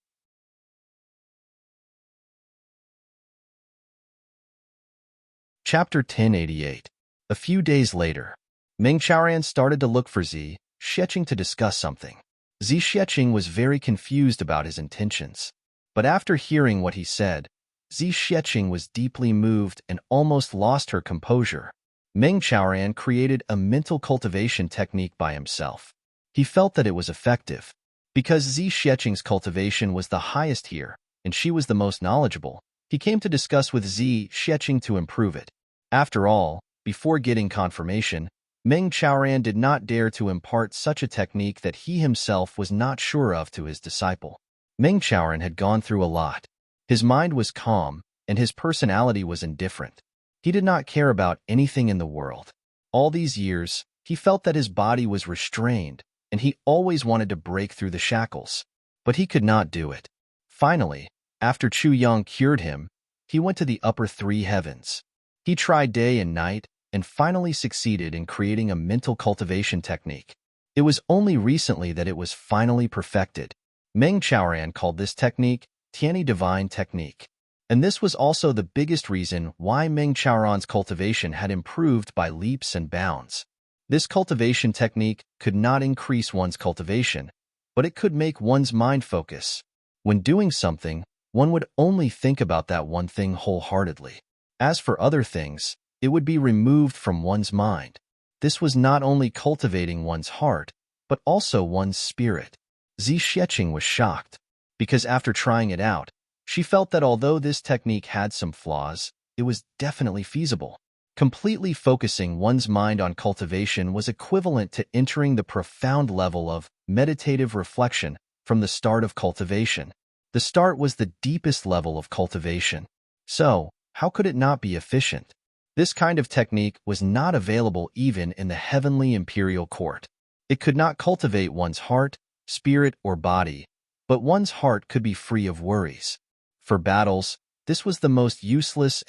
Chapter 1088. A few days later, Meng Chaoran started to look for Zi Xueqing to discuss something. Zi Xueqing was very confused about his intentions. But after hearing what he said, Zi Xueqing was deeply moved and almost lost her composure. Meng Chaoran created a mental cultivation technique by himself. He felt that it was effective. Because Zi Xueqing's cultivation was the highest here, and she was the most knowledgeable, he came to discuss with Zi Xueqing to improve it. After all, before getting confirmation, Meng Chaoran did not dare to impart such a technique that he himself was not sure of to his disciple. Meng Chaoran had gone through a lot. His mind was calm, and his personality was indifferent. He did not care about anything in the world. All these years, he felt that his body was restrained, and he always wanted to break through the shackles. But he could not do it. Finally, after Chu Yang cured him, he went to the upper three heavens. He tried day and night, and finally succeeded in creating a mental cultivation technique. It was only recently that it was finally perfected. Meng Chaoran called this technique Tianyi Divine Technique. And this was also the biggest reason why Meng Chaoran's cultivation had improved by leaps and bounds. This cultivation technique could not increase one's cultivation, but it could make one's mind focus. When doing something, one would only think about that one thing wholeheartedly. As for other things, it would be removed from one's mind. This was not only cultivating one's heart, but also one's spirit. Zi Xueqing was shocked, because after trying it out, she felt that although this technique had some flaws, it was definitely feasible. Completely focusing one's mind on cultivation was equivalent to entering the profound level of meditative reflection from the start of cultivation. The start was the deepest level of cultivation. So, how could it not be efficient? This kind of technique was not available even in the heavenly imperial court. It could not cultivate one's heart, spirit, or body, but one's heart could be free of worries. For battles, this was the most useless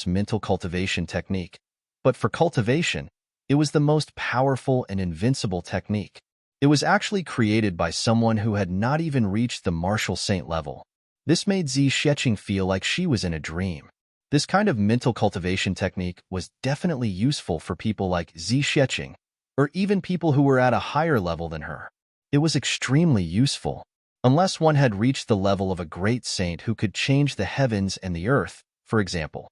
mental cultivation technique. But for cultivation, it was the most powerful and invincible technique. It was actually created by someone who had not even reached the martial saint level. This made Zi Xueqing feel like she was in a dream. This kind of mental cultivation technique was definitely useful for people like Zi Xueqing, or even people who were at a higher level than her. It was extremely useful. Unless one had reached the level of a great saint who could change the heavens and the earth, for example.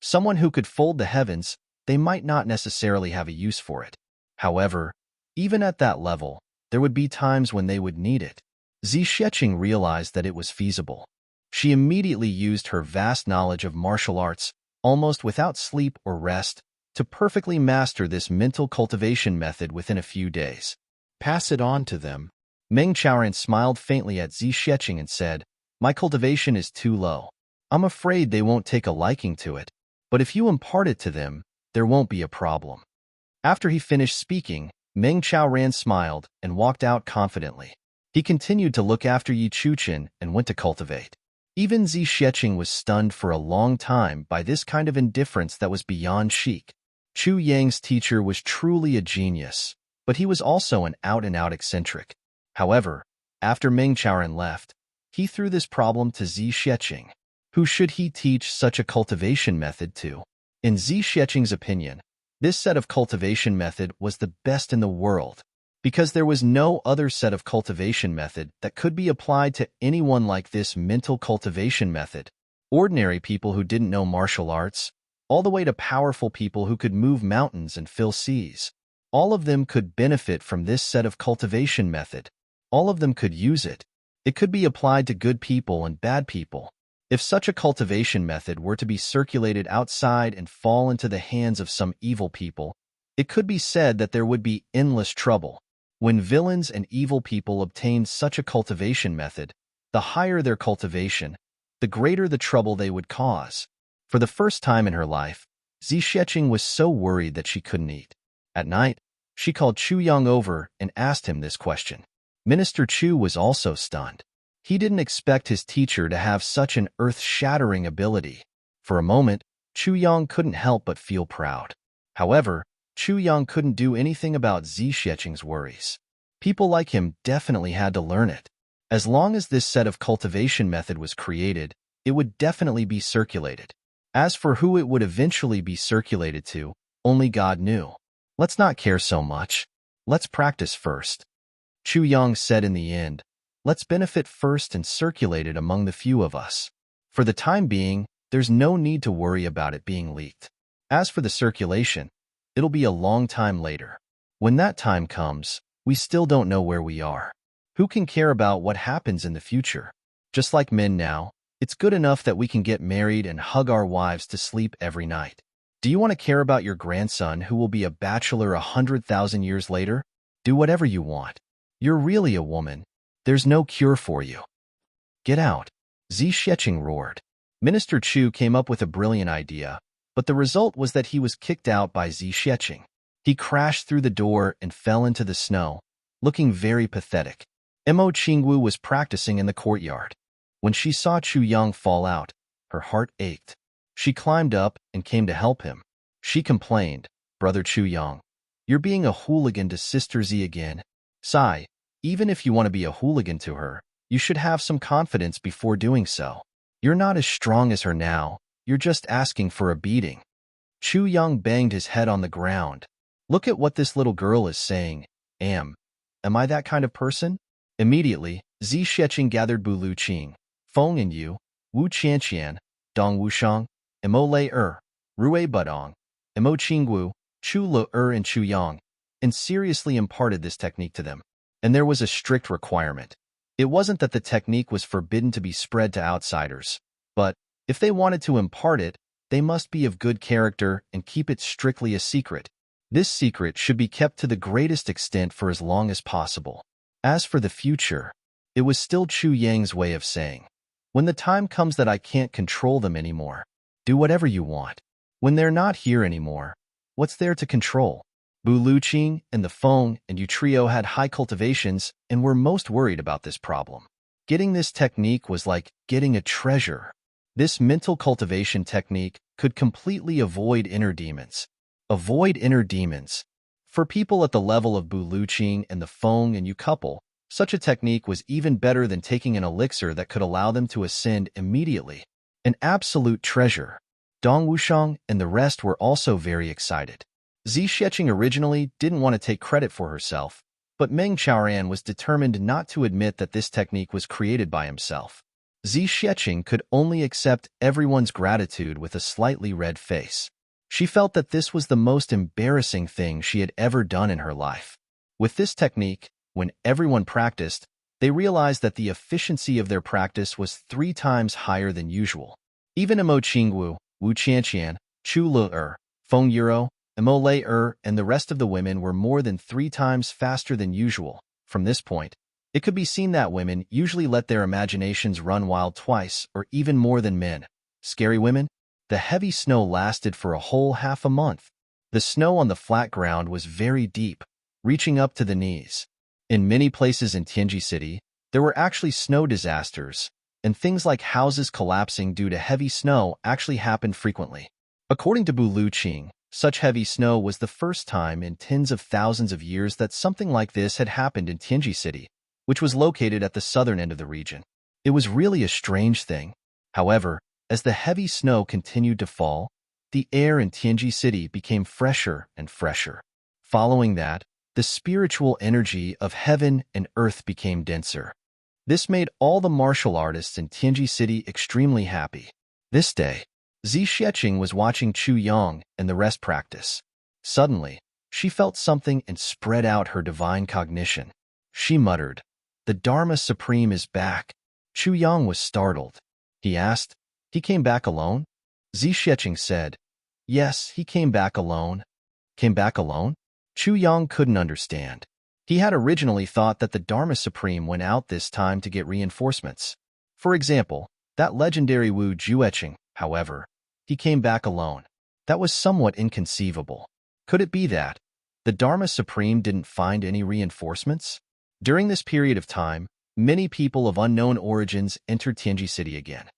Someone who could fold the heavens, they might not necessarily have a use for it. However, even at that level, there would be times when they would need it. Zi Xueqing realized that it was feasible. She immediately used her vast knowledge of martial arts, almost without sleep or rest, to perfectly master this mental cultivation method within a few days. Pass it on to them. Meng Chaoran smiled faintly at Zi Xueqing and said, "My cultivation is too low. I'm afraid they won't take a liking to it, but if you impart it to them, there won't be a problem." After he finished speaking, Meng Chaoran smiled and walked out confidently. He continued to look after Yi Chuchen and went to cultivate. Even Zi Xueqing was stunned for a long time by this kind of indifference that was beyond chic. Chu Yang's teacher was truly a genius, but he was also an out-and-out eccentric. However, after Meng Chaoran left, he threw this problem to Zi Xueqing. Who should he teach such a cultivation method to? In Zi Xueqing's opinion, This set of cultivation method was the best in the world, because there was no other set of cultivation method that could be applied to anyone like this mental cultivation method. Ordinary people who didn't know martial arts, all the way to powerful people who could move mountains and fill seas. All of them could benefit from this set of cultivation method. All of them could use it. It could be applied to good people and bad people. If such a cultivation method were to be circulated outside and fall into the hands of some evil people, it could be said that there would be endless trouble. When villains and evil people obtained such a cultivation method, the higher their cultivation, the greater the trouble they would cause. For the first time in her life, Zixieqing was so worried that she couldn't eat. At night, she called Chu Yang over and asked him this question. Minister Chu was also stunned. He didn't expect his teacher to have such an earth-shattering ability. For a moment, Chu Yang couldn't help but feel proud. However, Chu Yang couldn't do anything about Zixieqing's worries. People like him definitely had to learn it. As long as this set of cultivation method was created, it would definitely be circulated. As for who it would eventually be circulated to, only God knew. Let's not care so much. Let's practice first. Chu Yang said in the end, let's benefit first and circulate it among the few of us. For the time being, there's no need to worry about it being leaked. As for the circulation, it'll be a long time later. When that time comes, we still don't know where we are. Who can care about what happens in the future? Just like men now, it's good enough that we can get married and hug our wives to sleep every night. Do you want to care about your grandson who will be a bachelor 100,000 years later? Do whatever you want. You're really a woman. There's no cure for you. Get out. Zixieqing roared. Minister Chu came up with a brilliant idea, but the result was that he was kicked out by Zixieqing. He crashed through the door and fell into the snow, looking very pathetic. Mo Qingwu was practicing in the courtyard. When she saw Chu Yang fall out, her heart ached. She climbed up and came to help him. She complained, Brother Chu Yang, you're being a hooligan to Sister Z again. Sigh, even if you want to be a hooligan to her, you should have some confidence before doing so. You're not as strong as her now, you're just asking for a beating. Chu Yang banged his head on the ground. Look at what this little girl is saying. Am I that kind of person? Immediately, Zixieqing gathered Bu Luqing, Feng and Yu, Wu Qianqian, Dong Wushang, Mo Lei Rui Budong, Mo Qingwu, Chu Le and Chu Yang, and seriously imparted this technique to them. And there was a strict requirement. It wasn't that the technique was forbidden to be spread to outsiders, but if they wanted to impart it, they must be of good character and keep it strictly a secret. This secret should be kept to the greatest extent for as long as possible. As for the future, it was still Chu Yang's way of saying, when the time comes that I can't control them anymore, do whatever you want. When they're not here anymore, what's there to control? Bu Luqing and the Feng and Yu trio had high cultivations and were most worried about this problem. Getting this technique was like getting a treasure. This mental cultivation technique could completely avoid inner demons. Avoid inner demons. For people at the level of Bu Luqing and the Feng and Yu couple, such a technique was even better than taking an elixir that could allow them to ascend immediately. An absolute treasure. Dong Wushang and the rest were also very excited. Zixieqing originally didn't want to take credit for herself, but Meng Chaoran was determined not to admit that this technique was created by himself. Zixieqing could only accept everyone's gratitude with a slightly red face. She felt that this was the most embarrassing thing she had ever done in her life. With this technique, when everyone practiced, they realized that the efficiency of their practice was 3 times higher than usual. Even Mo Qingwu, Wu Qianqian, Chu Le Feng Yuro, Mo Lei and the rest of the women were more than 3 times faster than usual. From this point, it could be seen that women usually let their imaginations run wild twice or even more than men. Scary women? The heavy snow lasted for a whole half a month. The snow on the flat ground was very deep, reaching up to the knees. In many places in Tianji City, there were actually snow disasters, and things like houses collapsing due to heavy snow actually happened frequently. According to Bu Luqing, such heavy snow was the first time in tens of thousands of years that something like this had happened in Tianji City, which was located at the southern end of the region. It was really a strange thing. However, as the heavy snow continued to fall, the air in Tianji City became fresher and fresher. Following that, the spiritual energy of heaven and earth became denser. This made all the martial artists in Tianji City extremely happy. This day, Zi Xiecheng was watching Chu Yang and the rest practice. Suddenly, she felt something and spread out her divine cognition. She muttered, "The Dharma Supreme is back." Chu Yang was startled. He asked, "He came back alone?" Zi Xiecheng said, "Yes, he came back alone." Came back alone? Chu Yang couldn't understand. He had originally thought that the Dharma Supreme went out this time to get reinforcements. For example, that legendary Wu Juecheng, however, he came back alone. That was somewhat inconceivable. Could it be that the Dharma Supreme didn't find any reinforcements? During this period of time, many people of unknown origins entered Tianji City again.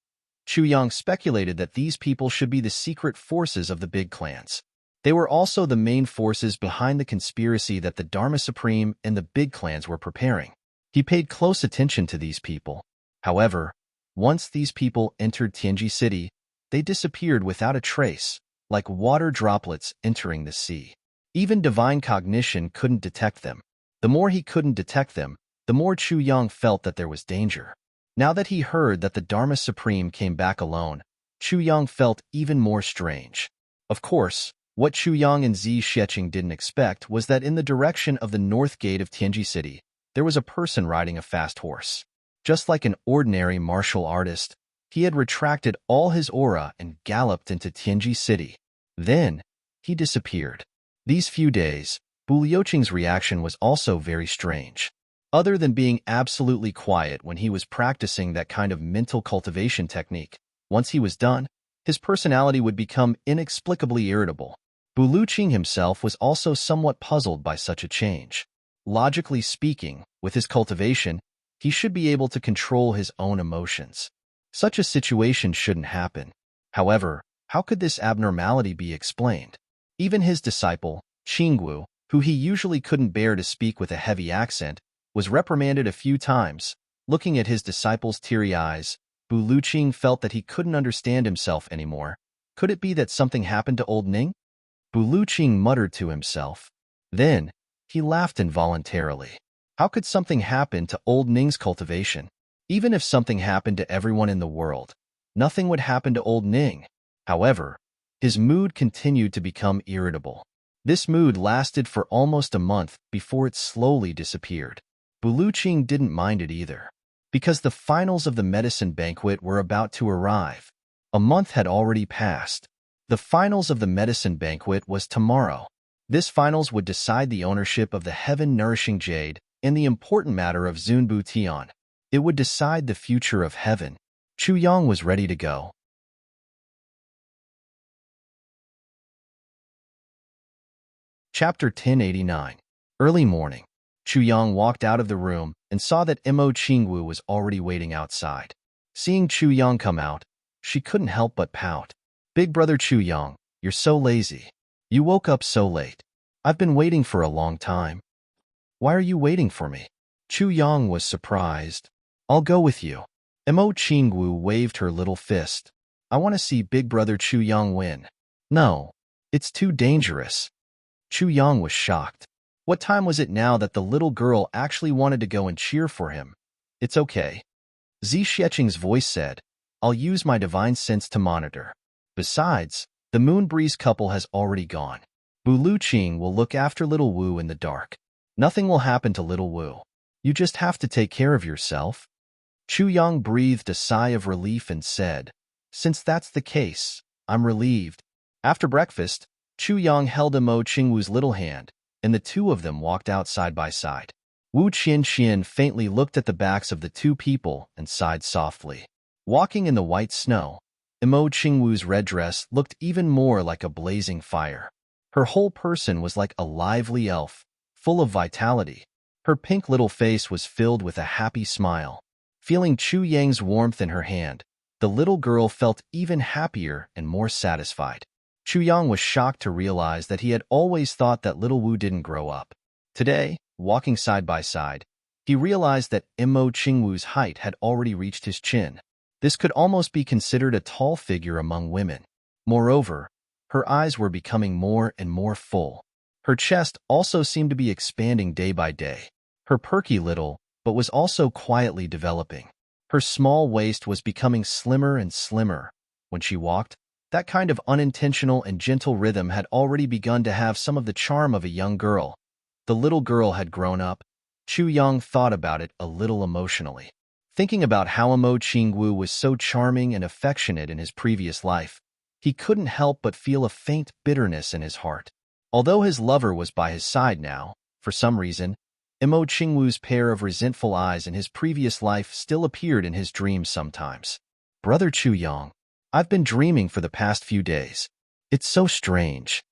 Chu Yang speculated that these people should be the secret forces of the big clans. They were also the main forces behind the conspiracy that the Dharma Supreme and the big clans were preparing. He paid close attention to these people. However, once these people entered Tianji City, they disappeared without a trace, like water droplets entering the sea. Even divine cognition couldn't detect them. The more he couldn't detect them, the more Chu Yang felt that there was danger. Now that he heard that the Dharma Supreme came back alone, Chu Yang felt even more strange. Of course, what Chu Yang and Zi Xiecheng didn't expect was that in the direction of the north gate of Tianji City, there was a person riding a fast horse. Just like an ordinary martial artist, he had retracted all his aura and galloped into Tianji City. Then, he disappeared. These few days, Bu Liuqing's reaction was also very strange. Other than being absolutely quiet when he was practicing that kind of mental cultivation technique, once he was done, his personality would become inexplicably irritable. Bu Liuqing himself was also somewhat puzzled by such a change. Logically speaking, with his cultivation, he should be able to control his own emotions. Such a situation shouldn't happen. However, how could this abnormality be explained? Even his disciple, Qingwu, who he usually couldn't bear to speak with a heavy accent, was reprimanded a few times. Looking at his disciple's teary eyes, Bu Liuqing felt that he couldn't understand himself anymore. Could it be that something happened to old Ning? Bu Liuqing muttered to himself. Then, he laughed involuntarily. How could something happen to old Ning's cultivation? Even if something happened to everyone in the world, nothing would happen to old Ning. However, his mood continued to become irritable. This mood lasted for almost a month before it slowly disappeared. Bu Liuqing didn't mind it either, because the finals of the medicine banquet were about to arrive. A month had already passed. The finals of the medicine banquet was tomorrow. This finals would decide the ownership of the heaven-nourishing jade and the important matter of Zunbu Tian. It would decide the future of heaven. Chu Yang was ready to go. Chapter 1089. Early morning. Chu Yang walked out of the room and saw that Mo Qingwu was already waiting outside. Seeing Chu Yang come out, she couldn't help but pout. "Big brother Chu Yang, you're so lazy. You woke up so late. I've been waiting for a long time." "Why are you waiting for me?" Chu Yang was surprised. "I'll go with you." Mo Qingwu waved her little fist. "I want to see big brother Chu Yang win." "No, it's too dangerous." Chu Yang was shocked. What time was it now that the little girl actually wanted to go and cheer for him? "It's okay." Zi Xiecheng's voice said, "I'll use my divine sense to monitor. Besides, the Moon Breeze couple has already gone. Bu Liuqing will look after little Wu in the dark. Nothing will happen to little Wu. You just have to take care of yourself." Chu Yang breathed a sigh of relief and said, "Since that's the case, I'm relieved." After breakfast, Chu Yang held Mo Qingwu's little hand, and the two of them walked out side by side. Wu Qianqian faintly looked at the backs of the two people and sighed softly. Walking in the white snow, Mo Qingwu's red dress looked even more like a blazing fire. Her whole person was like a lively elf, full of vitality. Her pink little face was filled with a happy smile. Feeling Chu Yang's warmth in her hand, the little girl felt even happier and more satisfied. Chu Yang was shocked to realize that he had always thought that little Wu didn't grow up. Today, walking side by side, he realized that Mo Qingwu's height had already reached his chin. This could almost be considered a tall figure among women. Moreover, Her eyes were becoming more and more full. Her chest also seemed to be expanding day by day. Her perky little, but was also quietly developing. Her small waist was becoming slimmer and slimmer. When she walked, that kind of unintentional and gentle rhythm had already begun to have some of the charm of a young girl. The little girl had grown up. Chu Yang thought about it a little emotionally. Thinking about how Mo Qingwu was so charming and affectionate in his previous life, he couldn't help but feel a faint bitterness in his heart. Although his lover was by his side now, for some reason, Mo Qingwu's pair of resentful eyes in his previous life still appeared in his dreams sometimes. Brother Chu Yang, I've been dreaming for the past few days. It's so strange.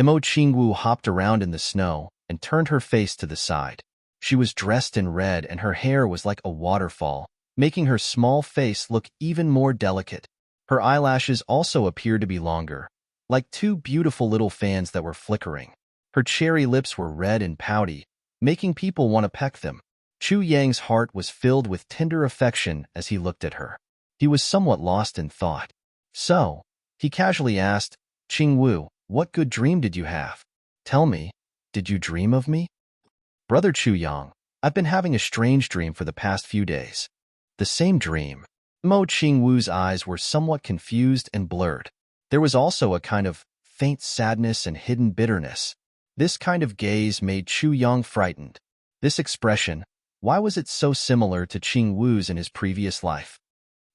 Mo Qingwu hopped around in the snow and turned her face to the side. She was dressed in red and her hair was like a waterfall, making her small face look even more delicate. Her eyelashes also appeared to be longer, like two beautiful little fans that were flickering. Her cherry lips were red and pouty, making people want to peck them. Chu Yang's heart was filled with tender affection as he looked at her. He was somewhat lost in thought. So, he casually asked, Qingwu, what good dream did you have? Tell me, did you dream of me? Brother Chu Yang, I've been having a strange dream for the past few days. The same dream. Mo Qingwu's eyes were somewhat confused and blurred. There was also a kind of faint sadness and hidden bitterness. This kind of gaze made Chu Yang frightened. This expression, why was it so similar to Qingwu's in his previous life?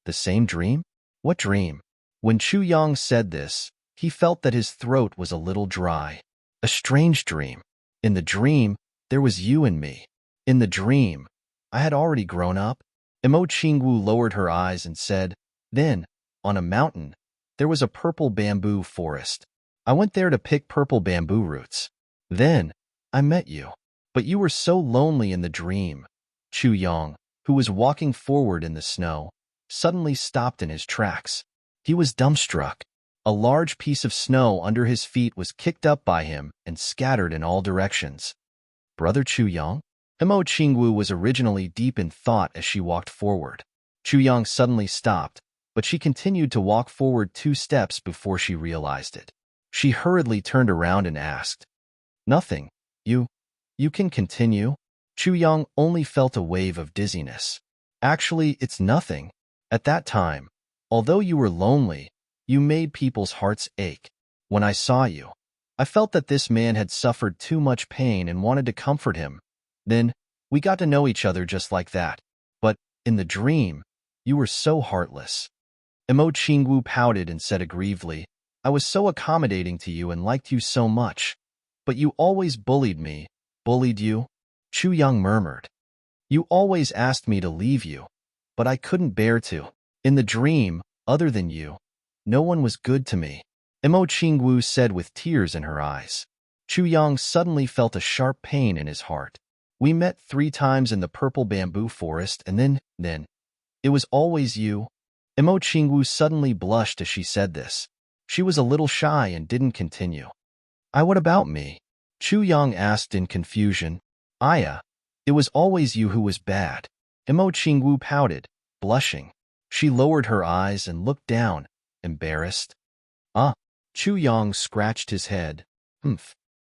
The same dream? What dream? When Chu Yang said this, he felt that his throat was a little dry. A strange dream. In the dream, there was you and me. In the dream, I had already grown up. Mo Qingwu lowered her eyes and said, then, on a mountain, there was a purple bamboo forest. I went there to pick purple bamboo roots. Then, I met you. But you were so lonely in the dream. Chu Yang, who was walking forward in the snow, suddenly stopped in his tracks. He was dumbstruck. A large piece of snow under his feet was kicked up by him and scattered in all directions. Brother Chu Yang? Mo Qingwu was originally deep in thought as she walked forward. Chu Yang suddenly stopped, but she continued to walk forward 2 steps before she realized it. She hurriedly turned around and asked, Nothing. You can continue? Chu Yang only felt a wave of dizziness. Actually, it's nothing. At that time, although you were lonely, you made people's hearts ache. When I saw you, I felt that this man had suffered too much pain and wanted to comfort him. Then, we got to know each other just like that. But, in the dream, you were so heartless. Mo Qingwu pouted and said aggrievedly, I was so accommodating to you and liked you so much. But you always bullied me. Bullied you? Chu Yang murmured. You always asked me to leave you, but I couldn't bear to. In the dream, other than you, no one was good to me. Mo Qingwu said with tears in her eyes. Chu Yang suddenly felt a sharp pain in his heart. We met 3 times in the purple bamboo forest and then, it was always you. Mo Qingwu suddenly blushed as she said this. She was a little shy and didn't continue. What about me? Chu Yang asked in confusion. It was always you who was bad. Mo Qingwu pouted, blushing. She lowered her eyes and looked down, embarrassed. Chu Yang scratched his head.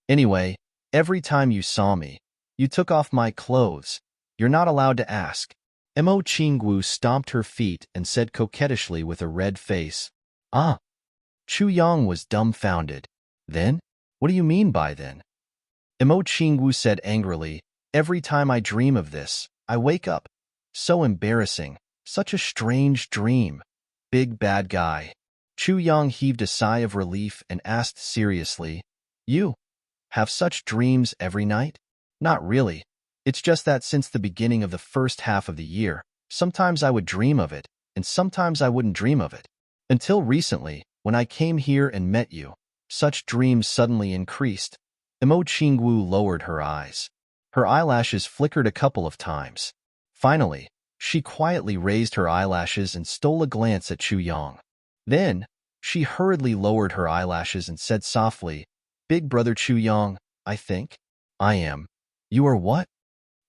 Anyway, every time you saw me, you took off my clothes. You're not allowed to ask. Mo Qingwu stomped her feet and said coquettishly with a red face. Chu Yang was dumbfounded. Then? What do you mean by then? Mo Qingwu said angrily, every time I dream of this, I wake up. So embarrassing. Such a strange dream. Big bad guy. Chu Yang heaved a sigh of relief and asked seriously, You have such dreams every night? Not really. It's just that since the beginning of the first half of the year, sometimes I would dream of it, and sometimes I wouldn't dream of it. Until recently, when I came here and met you, such dreams suddenly increased. Mo Qingwu lowered her eyes. Her eyelashes flickered a couple of times. Finally, she quietly raised her eyelashes and stole a glance at Chu Yang. Then, she hurriedly lowered her eyelashes and said softly, Big brother Chu Yang, I think. I am. You are what?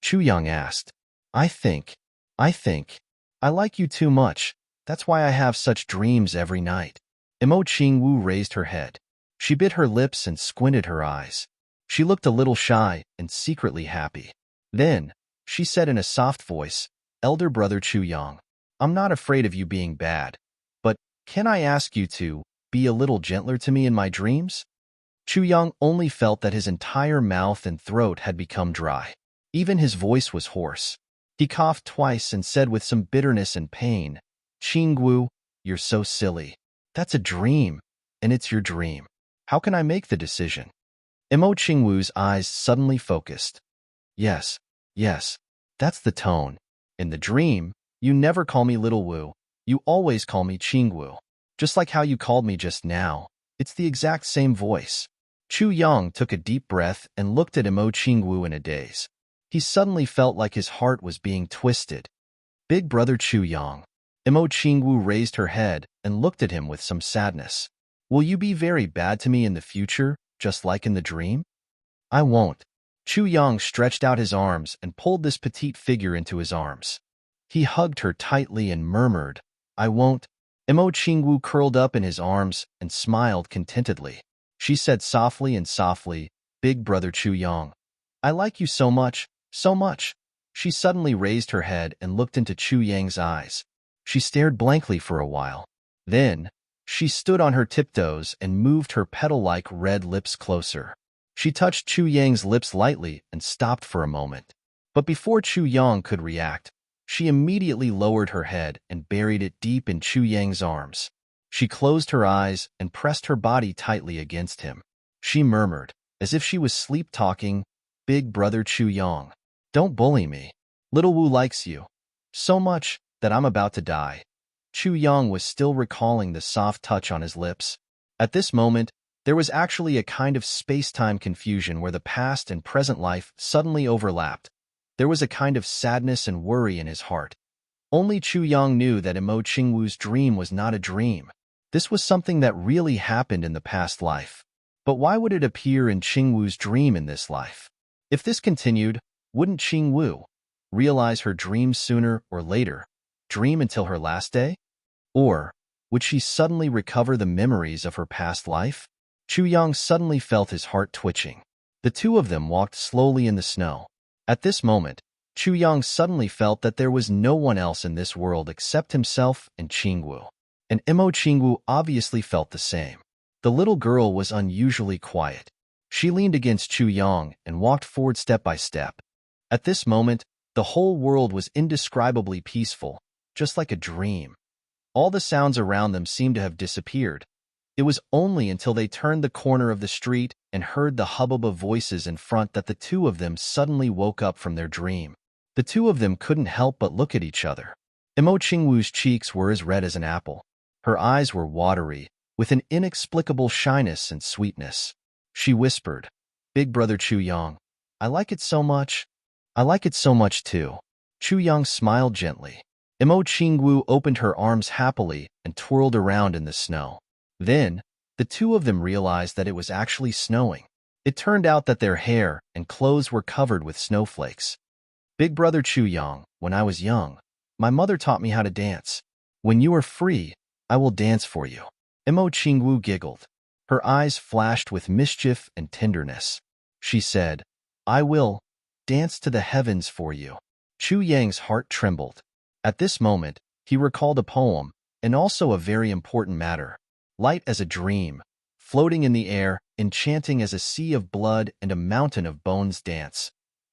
Chu Yang asked. I think. I like you too much. That's why I have such dreams every night. Mo Qingwu raised her head. She bit her lips and squinted her eyes. She looked a little shy and secretly happy. Then, she said in a soft voice, "Elder brother Chu Yang, I'm not afraid of you being bad, but can I ask you to be a little gentler to me in my dreams?" Chu Yang only felt that his entire mouth and throat had become dry. Even his voice was hoarse. He coughed twice and said with some bitterness and pain, "Qinggu, you're so silly. That's a dream, and it's your dream. How can I make the decision?" Mo Qingwu's eyes suddenly focused. Yes, yes, that's the tone. In the dream, you never call me Little Wu. You always call me Qingwu. Just like how you called me just now. It's the exact same voice. Chu Yang took a deep breath and looked at Mo Qingwu in a daze. He suddenly felt like his heart was being twisted. Big brother Chu Yang. Mo Qingwu raised her head and looked at him with some sadness. Will you be very bad to me in the future, just like in the dream? I won't. Chu Yang stretched out his arms and pulled this petite figure into his arms. He hugged her tightly and murmured, I won't. Mo Qingwu curled up in his arms and smiled contentedly. She said softly and softly, Big brother Chu Yang, I like you so much, so much. She suddenly raised her head and looked into Chu Yang's eyes. She stared blankly for a while. Then, she stood on her tiptoes and moved her petal-like red lips closer. She touched Chu Yang's lips lightly and stopped for a moment. But before Chu Yang could react, she immediately lowered her head and buried it deep in Chu Yang's arms. She closed her eyes and pressed her body tightly against him. She murmured, as if she was sleep-talking, Big brother Chu Yang, don't bully me. Little Wu likes you so much that I'm about to die. Chu Yang was still recalling the soft touch on his lips. At this moment, there was actually a kind of space-time confusion where the past and present life suddenly overlapped. There was a kind of sadness and worry in his heart. Only Chu Yang knew that Mo Qingwu's dream was not a dream. This was something that really happened in the past life. But why would it appear in Qingwu's dream in this life? If this continued, wouldn't Qingwu realize her dream sooner or later, dream until her last day? Or would she suddenly recover the memories of her past life? Chu Yang suddenly felt his heart twitching. The two of them walked slowly in the snow. At this moment, Chu Yang suddenly felt that there was no one else in this world except himself and Qingwu. And Mo Qingwu obviously felt the same. The little girl was unusually quiet. She leaned against Chu Yang and walked forward step by step. At this moment, the whole world was indescribably peaceful, just like a dream. All the sounds around them seemed to have disappeared. It was only until they turned the corner of the street and heard the hubbub of voices in front that the two of them suddenly woke up from their dream. The two of them couldn't help but look at each other. Mo Qingwu's cheeks were as red as an apple. Her eyes were watery, with an inexplicable shyness and sweetness. She whispered, Big brother Chu Yang, I like it so much. I like it so much too. Chu Yang smiled gently. Mo Qingwu opened her arms happily and twirled around in the snow. Then, the two of them realized that it was actually snowing. It turned out that their hair and clothes were covered with snowflakes. Big brother Chu Yang, when I was young, my mother taught me how to dance. When you are free, I will dance for you. Mo Qingwu giggled. Her eyes flashed with mischief and tenderness. She said, I will dance to the heavens for you. Chu Yang's heart trembled. At this moment, he recalled a poem, and also a very important matter. Light as a dream, floating in the air, enchanting as a sea of blood and a mountain of bones dance.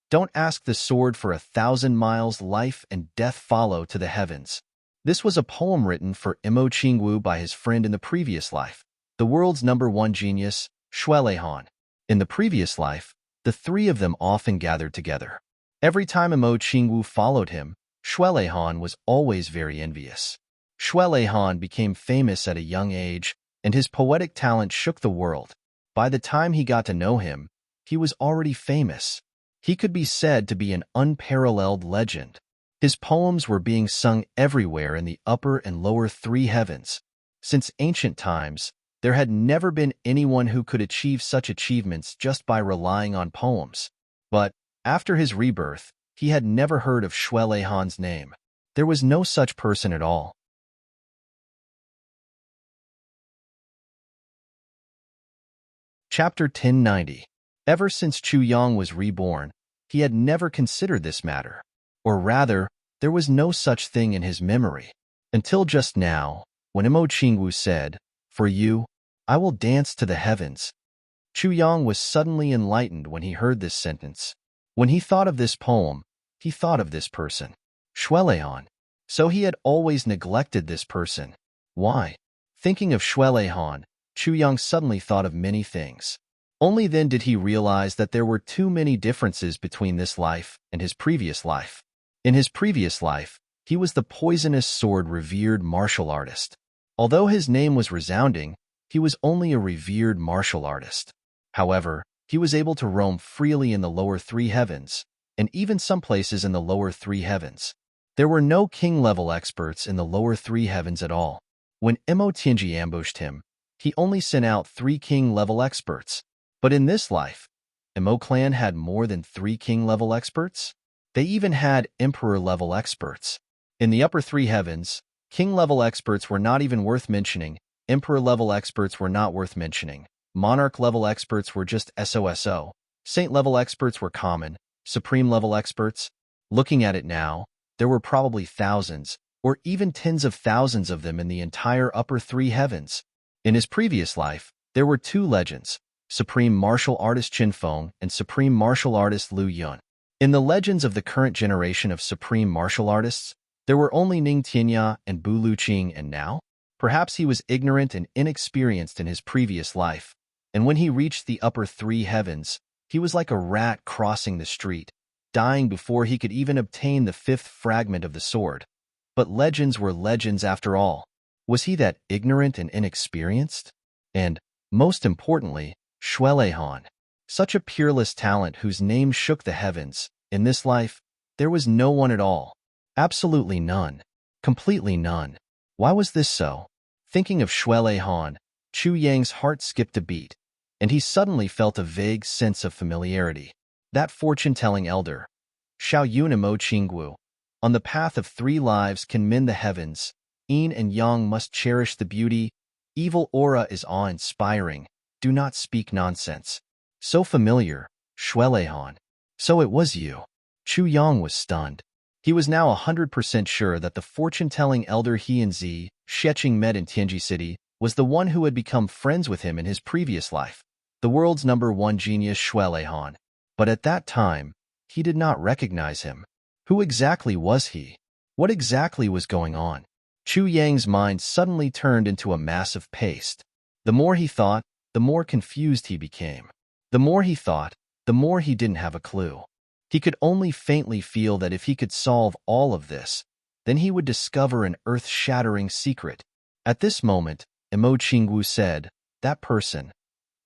Don't ask the sword for 1,000 miles, life and death follow to the heavens. This was a poem written for Mo Qingwu by his friend in the previous life, the world's #1 genius, Shuelehan. In the previous life, the three of them often gathered together. Every time Mo Qingwu followed him, Shuelehan was always very envious. Shuelehan became famous at a young age, and his poetic talent shook the world. By the time he got to know him, he was already famous. He could be said to be an unparalleled legend. His poems were being sung everywhere in the upper and lower three heavens. Since ancient times, there had never been anyone who could achieve such achievements just by relying on poems. But, after his rebirth, he had never heard of Shuelehan's name. There was no such person at all. Chapter 1090. Ever since Chu Yang was reborn, he had never considered this matter. Or rather, there was no such thing in his memory. Until just now, when Imo Qingwu said, "For you, I will dance to the heavens." Chu Yang was suddenly enlightened when he heard this sentence. When he thought of this poem, he thought of this person, Shuelehan. So he had always neglected this person. Why? Thinking of Shuelehan, Chu Yang suddenly thought of many things. Only then did he realize that there were too many differences between this life and his previous life. In his previous life, he was the poisonous sword revered martial artist. Although his name was resounding, he was only a revered martial artist. However, he was able to roam freely in the lower three heavens, and even some places in the lower three heavens. There were no king-level experts in the lower three heavens at all. When Imo Tianji ambushed him, he only sent out 3 king-level experts. But in this life, Imo clan had more than 3 king-level experts. They even had emperor-level experts. In the upper 3 heavens, king-level experts were not even worth mentioning, emperor-level experts were not worth mentioning, monarch-level experts were just SOSO, saint-level experts were common, supreme-level experts. Looking at it now, there were probably thousands, or even tens of thousands of them in the entire upper 3 heavens. In his previous life, there were 2 legends, Supreme Martial Artist Qin Feng and Supreme Martial Artist Liu Yun. In the legends of the current generation of Supreme Martial Artists, there were only Ning Tianya and Bu Luqing, and now? Perhaps he was ignorant and inexperienced in his previous life, and when he reached the upper 3 heavens, he was like a rat crossing the street, dying before he could even obtain the 5th fragment of the sword. But legends were legends after all. Was he that ignorant and inexperienced? And, most importantly, Shuelehan, such a peerless talent whose name shook the heavens, in this life, there was no one at all. Absolutely none. Completely none. Why was this so? Thinking of Shuelehan, Chu Yang's heart skipped a beat, and he suddenly felt a vague sense of familiarity. That fortune-telling elder, Xiao Yun Imo Qingwu, on the path of 3 lives can mend the heavens. Yin and Yang must cherish the beauty. Evil aura is awe-inspiring. Do not speak nonsense. So familiar, Shuelehan. So it was you. Chu Yang was stunned. He was now 100% sure that the fortune-telling elder he and Zi, Sheqing met in Tianji City, was the one who had become friends with him in his previous life, the world's #1 genius Shuelehan. But at that time, he did not recognize him. Who exactly was he? What exactly was going on? Chu Yang's mind suddenly turned into a mass of paste. The more he thought, the more confused he became. The more he thought, the more he didn't have a clue. He could only faintly feel that if he could solve all of this, then he would discover an earth-shattering secret. At this moment, Imo Qingwu said, "That person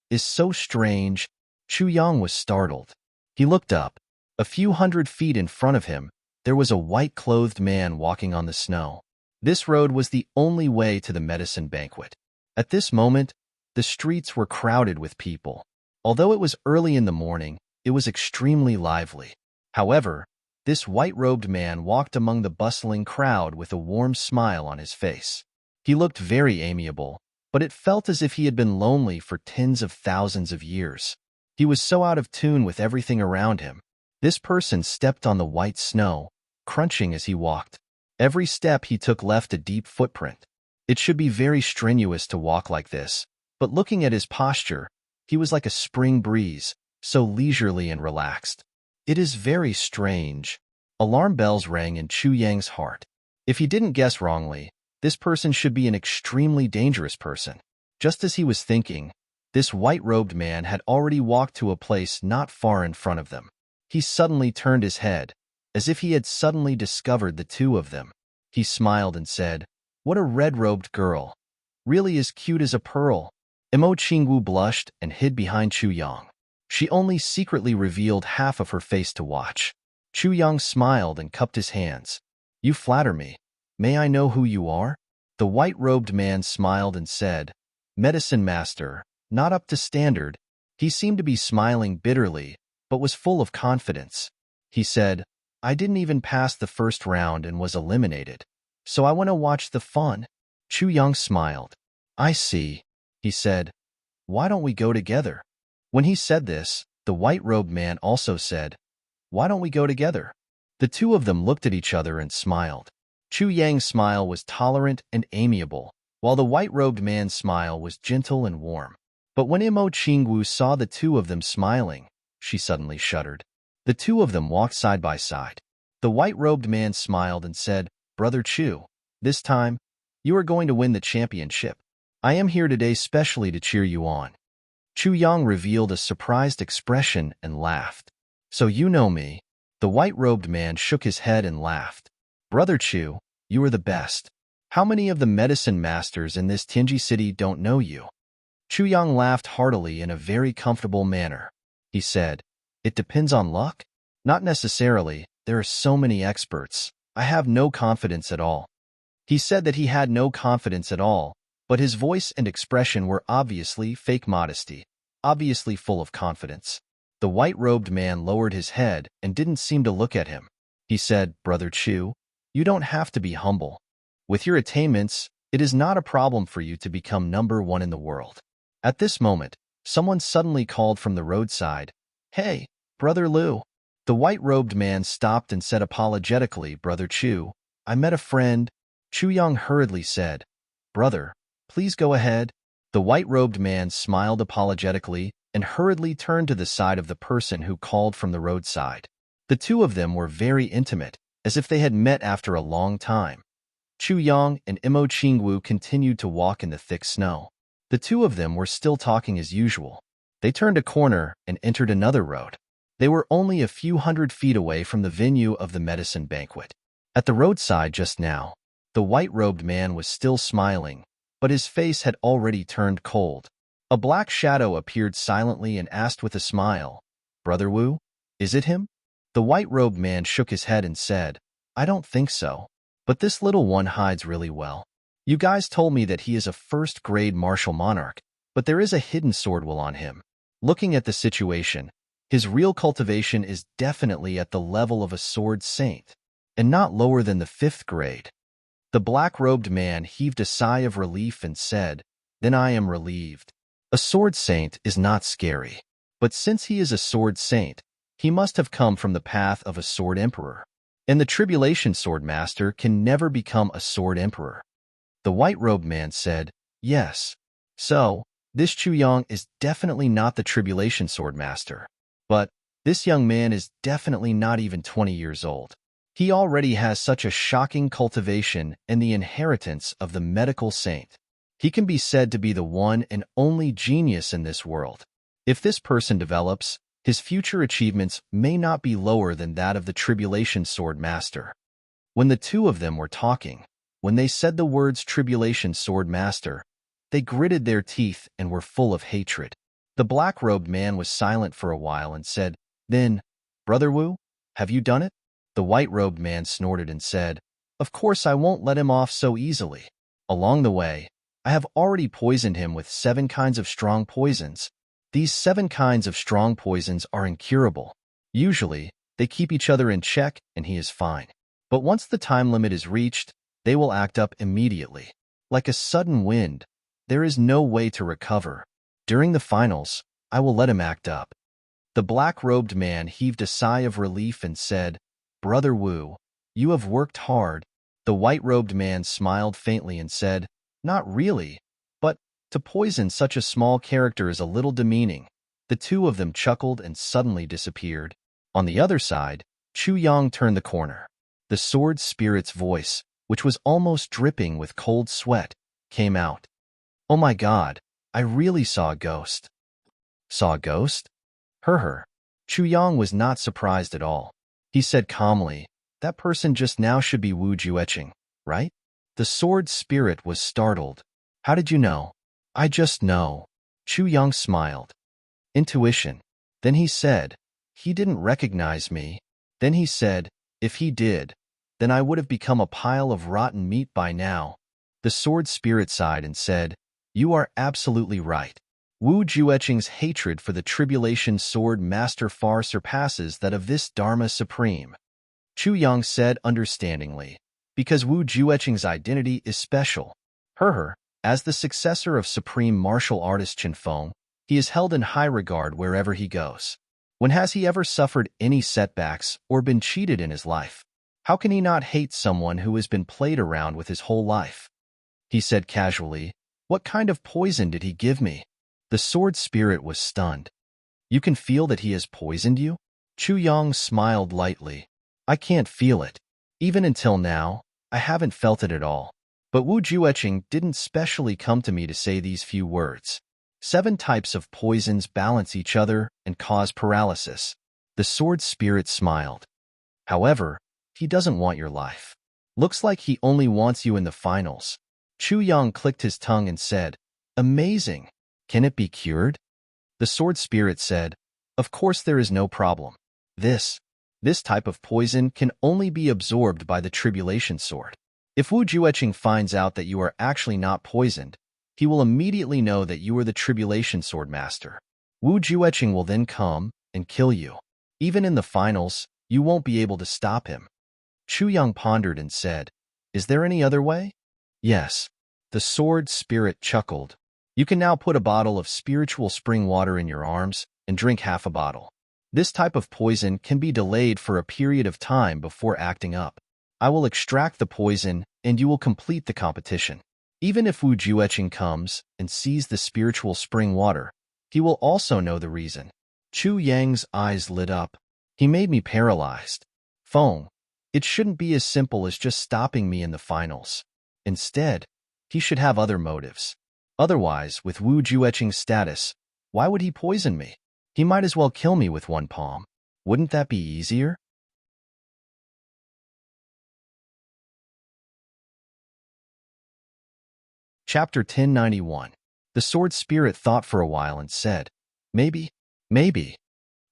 is so strange." Chu Yang was startled. He looked up. A few hundred feet in front of him, there was a white-clothed man walking on the snow. This road was the only way to the medicine banquet. At this moment, the streets were crowded with people. Although it was early in the morning, it was extremely lively. However, this white-robed man walked among the bustling crowd with a warm smile on his face. He looked very amiable, but it felt as if he had been lonely for tens of thousands of years. He was so out of tune with everything around him. This person stepped on the white snow, crunching as he walked. Every step he took left a deep footprint. It should be very strenuous to walk like this, but looking at his posture, he was like a spring breeze, so leisurely and relaxed. It is very strange. Alarm bells rang in Chu Yang's heart. If he didn't guess wrongly, this person should be an extremely dangerous person. Just as he was thinking, this white-robed man had already walked to a place not far in front of them. He suddenly turned his head, as if he had suddenly discovered the 2 of them. He smiled and said, "What a red-robed girl. Really as cute as a pearl." Imo Qingwu blushed and hid behind Chu Yang. She only secretly revealed half of her face to watch. Chu Yang smiled and cupped his hands. "You flatter me. May I know who you are?" The white-robed man smiled and said, "Medicine master, not up to standard." He seemed to be smiling bitterly, but was full of confidence. He said, "I didn't even pass the first round and was eliminated. So I want to watch the fun." Chu Yang smiled. "I see," he said. "Why don't we go together?" When he said this, the white-robed man also said, "Why don't we go together?" The two of them looked at each other and smiled. Chu Yang's smile was tolerant and amiable, while the white-robed man's smile was gentle and warm. But when Imo Qingwu saw the two of them smiling, she suddenly shuddered. The two of them walked side by side. The white-robed man smiled and said, "Brother Chu, this time, you are going to win the championship. I am here today specially to cheer you on." Chu Yang revealed a surprised expression and laughed. "So you know me?" The white-robed man shook his head and laughed. "Brother Chu, you are the best. How many of the medicine masters in this Tianji city don't know you?" Chu Yang laughed heartily in a very comfortable manner. He said, "It depends on luck? Not necessarily. There are so many experts. I have no confidence at all." He said that he had no confidence at all, but his voice and expression were obviously fake modesty, obviously full of confidence. The white-robed man lowered his head and didn't seem to look at him. He said, "Brother Chu, you don't have to be humble. With your attainments, it is not a problem for you to become #1 in the world." At this moment, someone suddenly called from the roadside, "Hey, Brother Liu." The white-robed man stopped and said apologetically, "Brother Chu, I met a friend." Chu Yang hurriedly said, "Brother, please go ahead." The white-robed man smiled apologetically and hurriedly turned to the side of the person who called from the roadside. The two of them were very intimate, as if they had met after a long time. Chu Yang and Imo Qingwu continued to walk in the thick snow. The two of them were still talking as usual. They turned a corner and entered another road. They were only a few hundred feet away from the venue of the medicine banquet. At the roadside just now, the white-robed man was still smiling, but his face had already turned cold. A black shadow appeared silently and asked with a smile, "Brother Wu, is it him?" The white-robed man shook his head and said, "I don't think so, but this little one hides really well. You guys told me that he is a first-grade martial monarch, but there is a hidden sword will on him. Looking at the situation, his real cultivation is definitely at the level of a sword saint, and not lower than the 5th grade." The black-robed man heaved a sigh of relief and said, "Then I am relieved. A sword saint is not scary, but since he is a sword saint, he must have come from the path of a sword emperor, and the tribulation sword master can never become a sword emperor." The white-robed man said, "Yes. So, this Chu Yang is definitely not the tribulation sword master, but this young man is definitely not even 20 years old. He already has such a shocking cultivation and the inheritance of the medical saint. He can be said to be the one and only genius in this world. If this person develops, his future achievements may not be lower than that of the tribulation sword master." When the two of them were talking, when they said the words tribulation sword master, they gritted their teeth and were full of hatred. The black-robed man was silent for a while and said, "Then, Brother Wu, have you done it?" The white-robed man snorted and said, "Of course I won't let him off so easily. Along the way, I have already poisoned him with 7 kinds of strong poisons. These 7 kinds of strong poisons are incurable. Usually, they keep each other in check and he is fine. But once the time limit is reached, they will act up immediately. Like a sudden wind, there is no way to recover. During the finals, I will let him act up." The black-robed man heaved a sigh of relief and said, "Brother Wu, you have worked hard." The white-robed man smiled faintly and said, "Not really, but to poison such a small character is a little demeaning." The two of them chuckled and suddenly disappeared. On the other side, Chu Yang turned the corner. The sword spirit's voice, which was almost dripping with cold sweat, came out. "Oh my God, I really saw a ghost." "Saw a ghost?" Her. Chu Yang was not surprised at all. He said calmly, "That person just now should be Wu Jueqing, right?" The sword spirit was startled. "How did you know?" "I just know." Chu Yang smiled. "Intuition." Then he said, "He didn't recognize me." Then he said, "If he did, then I would have become a pile of rotten meat by now." The sword spirit sighed and said, "You are absolutely right. Wu Jueqing's hatred for the tribulation sword master far surpasses that of this Dharma Supreme." Chu Yang said understandingly, "Because Wu Jueqing's identity is special. As the successor of supreme martial artist Chen Feng, He is held in high regard wherever he goes. When has he ever suffered any setbacks or been cheated in his life? How can he not hate someone who has been played around with his whole life? He said casually, "What kind of poison did he give me?" The sword spirit was stunned. "You can feel that he has poisoned you?" Chu Yang smiled lightly. "I can't feel it. Even until now, I haven't felt it at all." But Wu Jueqing didn't specially come to me to say these few words. 7 types of poisons balance each other and cause paralysis. The sword spirit smiled. "However, he doesn't want your life. Looks like he only wants you in the finals." Chu Yang clicked his tongue and said, "Amazing. Can it be cured?" The sword spirit said, "Of course there is no problem. This type of poison can only be absorbed by the tribulation sword. If Wu Jueqing finds out that you are actually not poisoned, he will immediately know that you are the tribulation sword master. Wu Jueqing will then come and kill you. Even in the finals, you won't be able to stop him." Chu Yang pondered and said, "Is there any other way?" "Yes." The sword spirit chuckled. "You can now put a bottle of spiritual spring water in your arms and drink half a bottle. This type of poison can be delayed for a period of time before acting up. I will extract the poison and you will complete the competition. Even if Wu Jueqing comes and sees the spiritual spring water, he will also know the reason." Chu Yang's eyes lit up. "He made me paralyzed. Feng, it shouldn't be as simple as just stopping me in the finals. Instead, he should have other motives. Otherwise, with Wu Jueqing's status, why would he poison me? He might as well kill me with one palm. Wouldn't that be easier?" Chapter 1091. The sword spirit thought for a while and said, Maybe.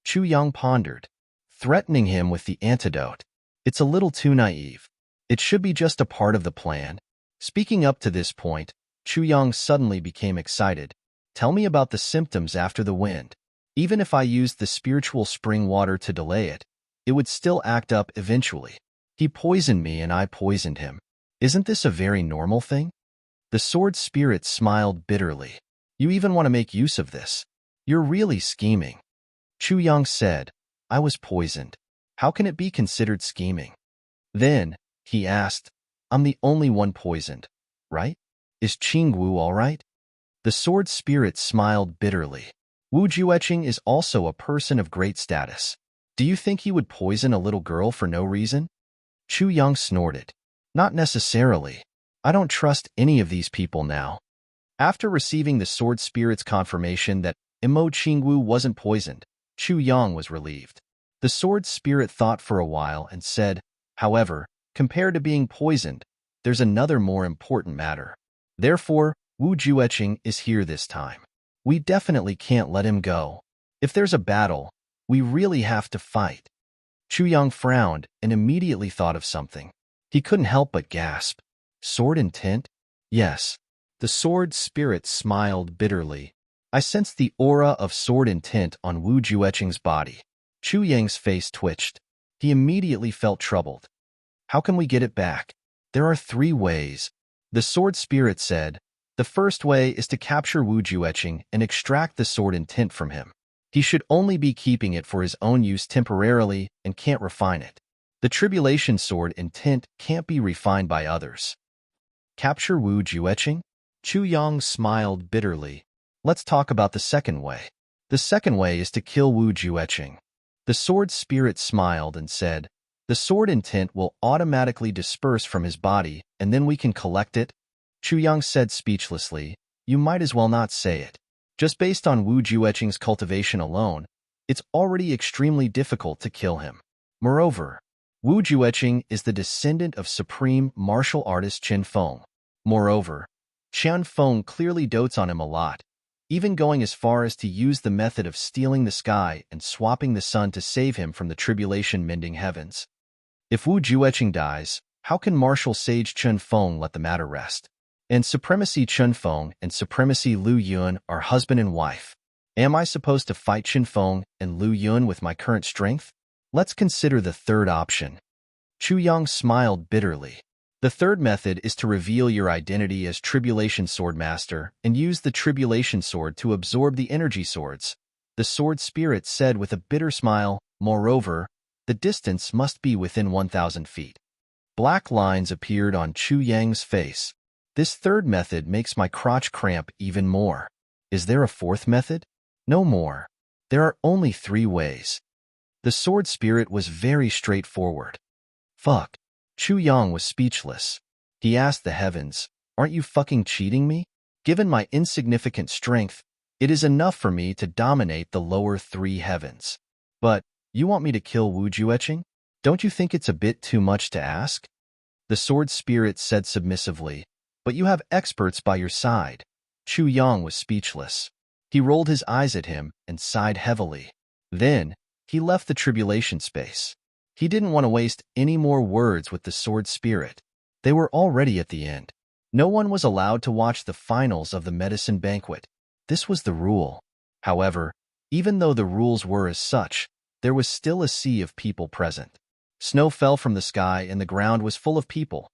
Chu Yang pondered, threatening him with the antidote. It's a little too naive. It should be just a part of the plan. Speaking up to this point, Chu Yang suddenly became excited. "Tell me about the symptoms after the wind. Even if I used the spiritual spring water to delay it, it would still act up eventually. He poisoned me and I poisoned him. Isn't this a very normal thing?" The sword spirit smiled bitterly. "You even want to make use of this. You're really scheming." Chu Yang said, "I was poisoned. How can it be considered scheming?" Then, he asked, "I'm the only one poisoned, right? Is Qing Wu all right?" The sword spirit smiled bitterly. "Wu Jueqing is also a person of great status. Do you think he would poison a little girl for no reason?" Chu Yang snorted. "Not necessarily. I don't trust any of these people now." After receiving the sword spirit's confirmation that Imo Qingwu wasn't poisoned, Chu Yang was relieved. The sword spirit thought for a while and said, "However, compared to being poisoned, there's another more important matter. Therefore, Wu Jueqing is here this time. We definitely can't let him go. If there's a battle, we really have to fight." Chu Yang frowned and immediately thought of something. He couldn't help but gasp. "Sword intent?" "Yes." The sword spirit smiled bitterly. "I sensed the aura of sword intent on Wu Jueqing's body." Chu Yang's face twitched. He immediately felt troubled. "How can we get it back?" "There are 3 ways." The sword spirit said. "The first way is to capture Wu Jueqing and extract the sword intent from him. He should only be keeping it for his own use temporarily and can't refine it. The tribulation sword intent can't be refined by others." "Capture Wu Jueqing?" Chu Yang smiled bitterly. "Let's talk about the second way." "The second way is to kill Wu Jueqing." The sword spirit smiled and said, "The sword intent will automatically disperse from his body, and then we can collect it." Chu Yang said speechlessly, "You might as well not say it. Just based on Wu Jueqing's cultivation alone, it's already extremely difficult to kill him. Moreover, Wu Jueqing is the descendant of supreme martial artist Chen Feng. Moreover, Chen Feng clearly dotes on him a lot, even going as far as to use the method of stealing the sky and swapping the sun to save him from the tribulation-mending heavens. If Wu Jueqing dies, how can martial sage Chen Feng let the matter rest? And Supremacy Chen Feng and Supremacy Lu Yun are husband and wife. Am I supposed to fight Chen Feng and Lu Yun with my current strength? Let's consider the third option." Chu Yang smiled bitterly. The third method is to reveal your identity as Tribulation Sword Master and use the Tribulation Sword to absorb the energy swords. The sword spirit said with a bitter smile, moreover, the distance must be within 1,000 feet. Black lines appeared on Chu Yang's face. This third method makes my crotch cramp even more. Is there a fourth method? No more. There are only 3 ways. The sword spirit was very straightforward. Fuck. Chu Yang was speechless. He asked the heavens, aren't you fucking cheating me? Given my insignificant strength, it is enough for me to dominate the lower 3 heavens. But, you want me to kill Wu Jueqing? Don't you think it's a bit too much to ask? The sword spirit said submissively, but you have experts by your side. Chu Yang was speechless. He rolled his eyes at him and sighed heavily. Then, he left the tribulation space. He didn't want to waste any more words with the sword spirit. They were already at the end. No one was allowed to watch the finals of the medicine banquet. This was the rule. However, even though the rules were as such, there was still a sea of people present. Snow fell from the sky and the ground was full of people.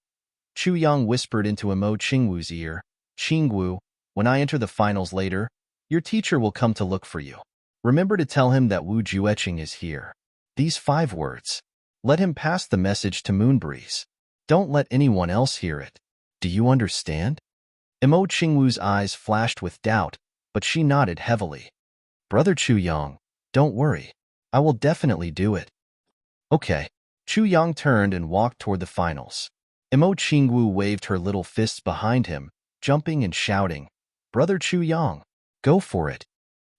Chu Yang whispered into Mo Qingwu's ear, Qingwu, when I enter the finals later, your teacher will come to look for you. Remember to tell him that Wu Jueqing is here. These 5 words. Let him pass the message to Moonbreeze. Don't let anyone else hear it. Do you understand? Mo Qingwu's eyes flashed with doubt, but she nodded heavily. Brother Chu Yang, don't worry. I will definitely do it. Okay. Chu Yang turned and walked toward the finals. Mo Qingwu waved her little fists behind him, jumping and shouting, Brother Chu Yang, go for it.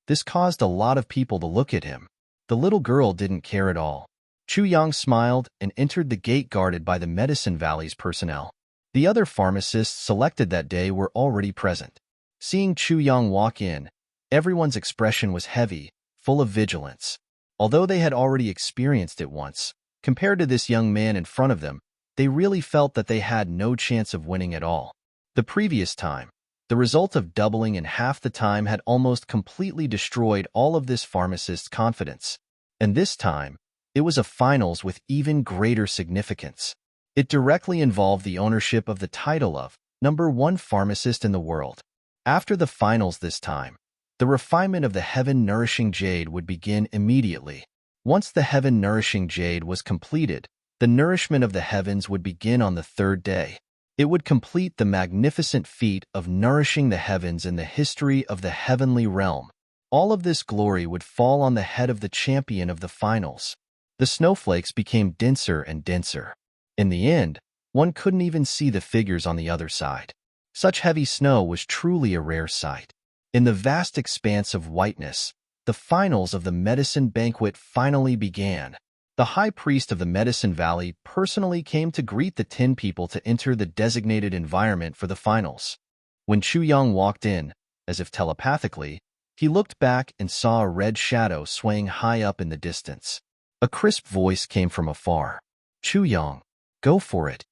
This caused a lot of people to look at him. The little girl didn't care at all. Chu Yang smiled and entered the gate guarded by the Medicine Valley's personnel. The other pharmacists selected that day were already present. Seeing Chu Yang walk in, everyone's expression was heavy, full of vigilance. Although they had already experienced it once, compared to this young man in front of them, they really felt that they had no chance of winning at all. The previous time, the result of doubling in half the time had almost completely destroyed all of this pharmacist's confidence. And this time, it was a finals with even greater significance. It directly involved the ownership of the title of #1 pharmacist in the world. After the finals this time, the refinement of the heaven-nourishing jade would begin immediately. Once the heaven-nourishing jade was completed, the nourishment of the heavens would begin on the 3rd day. It would complete the magnificent feat of nourishing the heavens in the history of the heavenly realm. All of this glory would fall on the head of the champion of the finals. The snowflakes became denser and denser. In the end, one couldn't even see the figures on the other side. Such heavy snow was truly a rare sight. In the vast expanse of whiteness, the finals of the medicine banquet finally began. The high priest of the Medicine Valley personally came to greet the 10 people to enter the designated environment for the finals. When Chu Yang walked in, as if telepathically, he looked back and saw a red shadow swaying high up in the distance. A crisp voice came from afar. Chu Yang, go for it.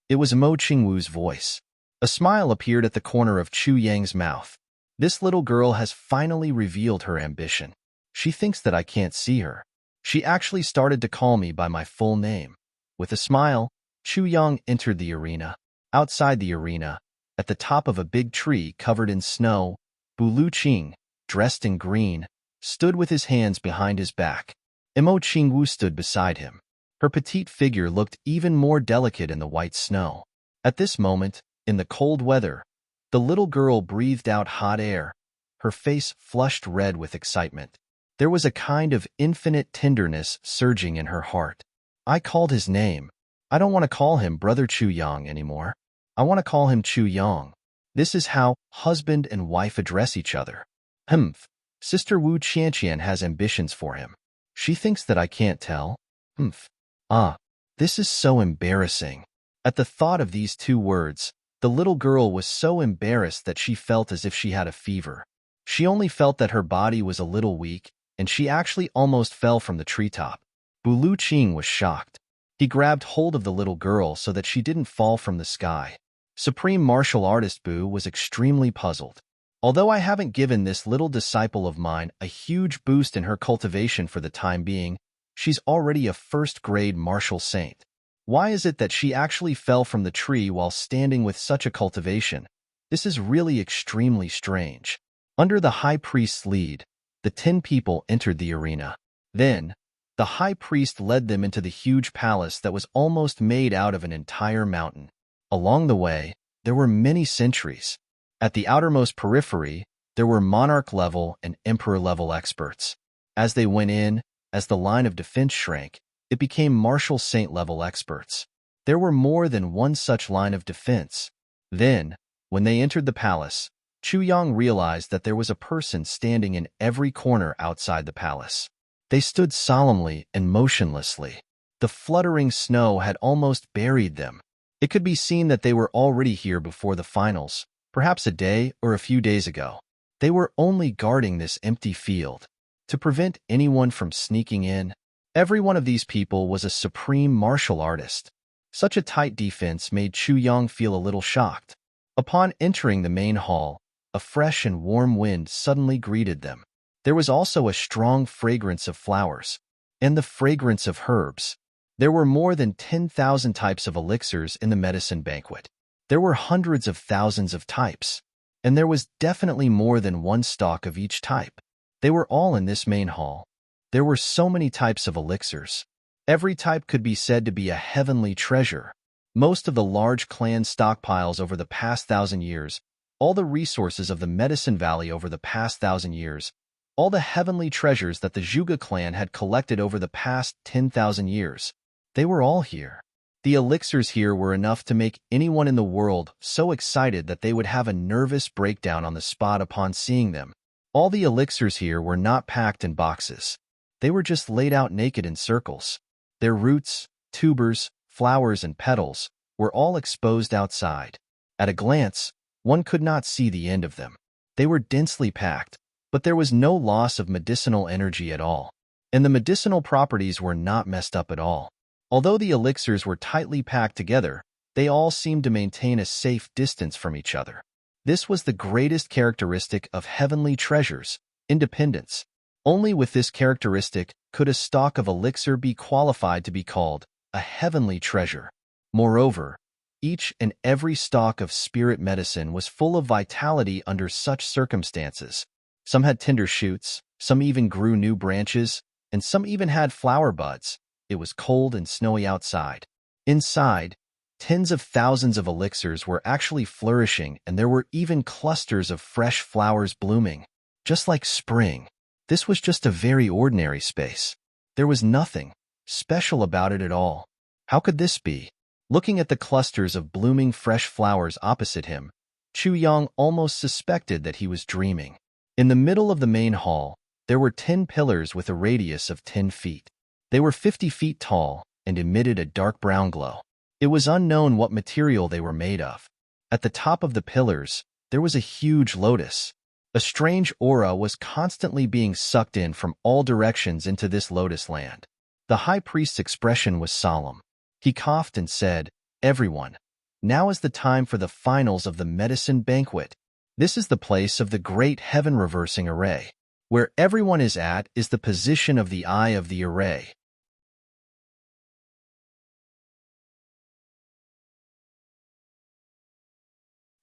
It was Mo Qingwu's voice. A smile appeared at the corner of Chu Yang's mouth. This little girl has finally revealed her ambition. She thinks that I can't see her. She actually started to call me by my full name. With a smile, Chu Yang entered the arena. Outside the arena, at the top of a big tree covered in snow, Bu Luqing, dressed in green, stood with his hands behind his back. Mo Qingwu stood beside him. Her petite figure looked even more delicate in the white snow. At this moment, in the cold weather, the little girl breathed out hot air, her face flushed red with excitement. There was a kind of infinite tenderness surging in her heart. I called his name. I don't want to call him Brother Chu Yang anymore. I want to call him Chu Yang. This is how husband and wife address each other. Humph. Sister Wu Qianqian has ambitions for him. She thinks that I can't tell. Humph. Ah, this is so embarrassing. At the thought of these 2 words, the little girl was so embarrassed that she felt as if she had a fever. She only felt that her body was a little weak, and she actually almost fell from the treetop. Bu Luqing was shocked. He grabbed hold of the little girl so that she didn't fall from the sky. Supreme martial artist Bu was extremely puzzled. Although I haven't given this little disciple of mine a huge boost in her cultivation for the time being, she's already a first-grade martial saint. Why is it that she actually fell from the tree while standing with such a cultivation? This is really extremely strange. Under the high priest's lead, the 10 people entered the arena. Then, the high priest led them into the huge palace that was almost made out of an entire mountain. Along the way, there were many sentries. At the outermost periphery, there were monarch-level and emperor-level experts. As they went in, as the line of defense shrank, it became martial saint-level experts. There were more than one such line of defense. Then, when they entered the palace, Chu Yang realized that there was a person standing in every corner outside the palace. They stood solemnly and motionlessly. The fluttering snow had almost buried them. It could be seen that they were already here before the finals, perhaps a day or a few days ago. They were only guarding this empty field to prevent anyone from sneaking in. Every one of these people was a supreme martial artist. Such a tight defense made Chu Yang feel a little shocked. Upon entering the main hall, a fresh and warm wind suddenly greeted them. There was also a strong fragrance of flowers, and the fragrance of herbs. There were more than 10,000 types of elixirs in the medicine banquet. There were hundreds of thousands of types, and there was definitely more than one stock of each type. They were all in this main hall. There were so many types of elixirs. Every type could be said to be a heavenly treasure. Most of the large clan stockpiles over the past 1,000 years, all the resources of the Medicine Valley over the past 1,000 years, all the heavenly treasures that the Zhuge clan had collected over the past 10,000 years, they were all here. The elixirs here were enough to make anyone in the world so excited that they would have a nervous breakdown on the spot upon seeing them. All the elixirs here were not packed in boxes. They were just laid out naked in circles. Their roots, tubers, flowers, and petals were all exposed outside. At a glance, one could not see the end of them. They were densely packed, but there was no loss of medicinal energy at all, and the medicinal properties were not messed up at all. Although the elixirs were tightly packed together, they all seemed to maintain a safe distance from each other. This was the greatest characteristic of heavenly treasures, independence. Only with this characteristic could a stock of elixir be qualified to be called a heavenly treasure. Moreover, each and every stalk of spirit medicine was full of vitality under such circumstances. Some had tender shoots, some even grew new branches, and some even had flower buds. It was cold and snowy outside. Inside, tens of thousands of elixirs were actually flourishing, and there were even clusters of fresh flowers blooming, just like spring. This was just a very ordinary space. There was nothing special about it at all. How could this be? Looking at the clusters of blooming fresh flowers opposite him, Chu Yang almost suspected that he was dreaming. In the middle of the main hall, there were 10 pillars with a radius of 10 feet. They were 50 feet tall and emitted a dark brown glow. It was unknown what material they were made of. At the top of the pillars, there was a huge lotus. A strange aura was constantly being sucked in from all directions into this lotus land. The high priest's expression was solemn. He coughed and said, "Everyone, now is the time for the finals of the medicine banquet. This is the place of the great heaven-reversing array. Where everyone is at is the position of the eye of the array."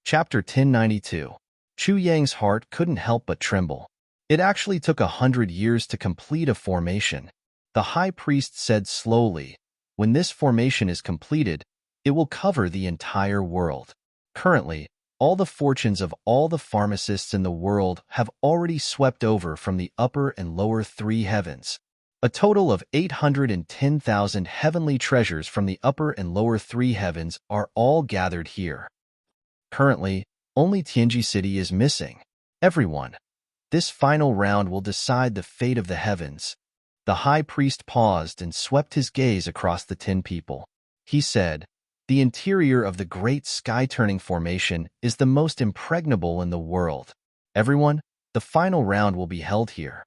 Chapter 1092. Chu Yang's heart couldn't help but tremble. It actually took 100 years to complete a formation. The high priest said slowly, "When this formation is completed, it will cover the entire world." Currently, all the fortunes of all the pharmacists in the world have already swept over from the upper and lower 3 heavens. A total of 810,000 heavenly treasures from the upper and lower 3 heavens are all gathered here. Currently, only Tianji City is missing. Everyone, this final round will decide the fate of the heavens. The high priest paused and swept his gaze across the 10 people. He said, "The interior of the great sky-turning formation is the most impregnable in the world. Everyone, the final round will be held here."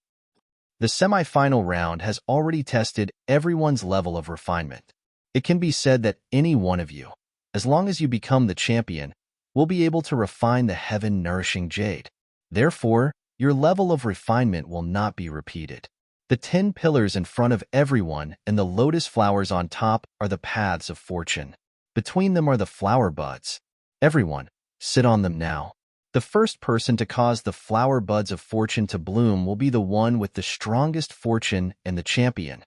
The semi-final round has already tested everyone's level of refinement. It can be said that any one of you, as long as you become the champion, will be able to refine the heaven-nourishing jade. Therefore, your level of refinement will not be repeated. The 10 pillars in front of everyone and the lotus flowers on top are the paths of fortune. Between them are the flower buds. Everyone, sit on them now. The first person to cause the flower buds of fortune to bloom will be the one with the strongest fortune and the champion.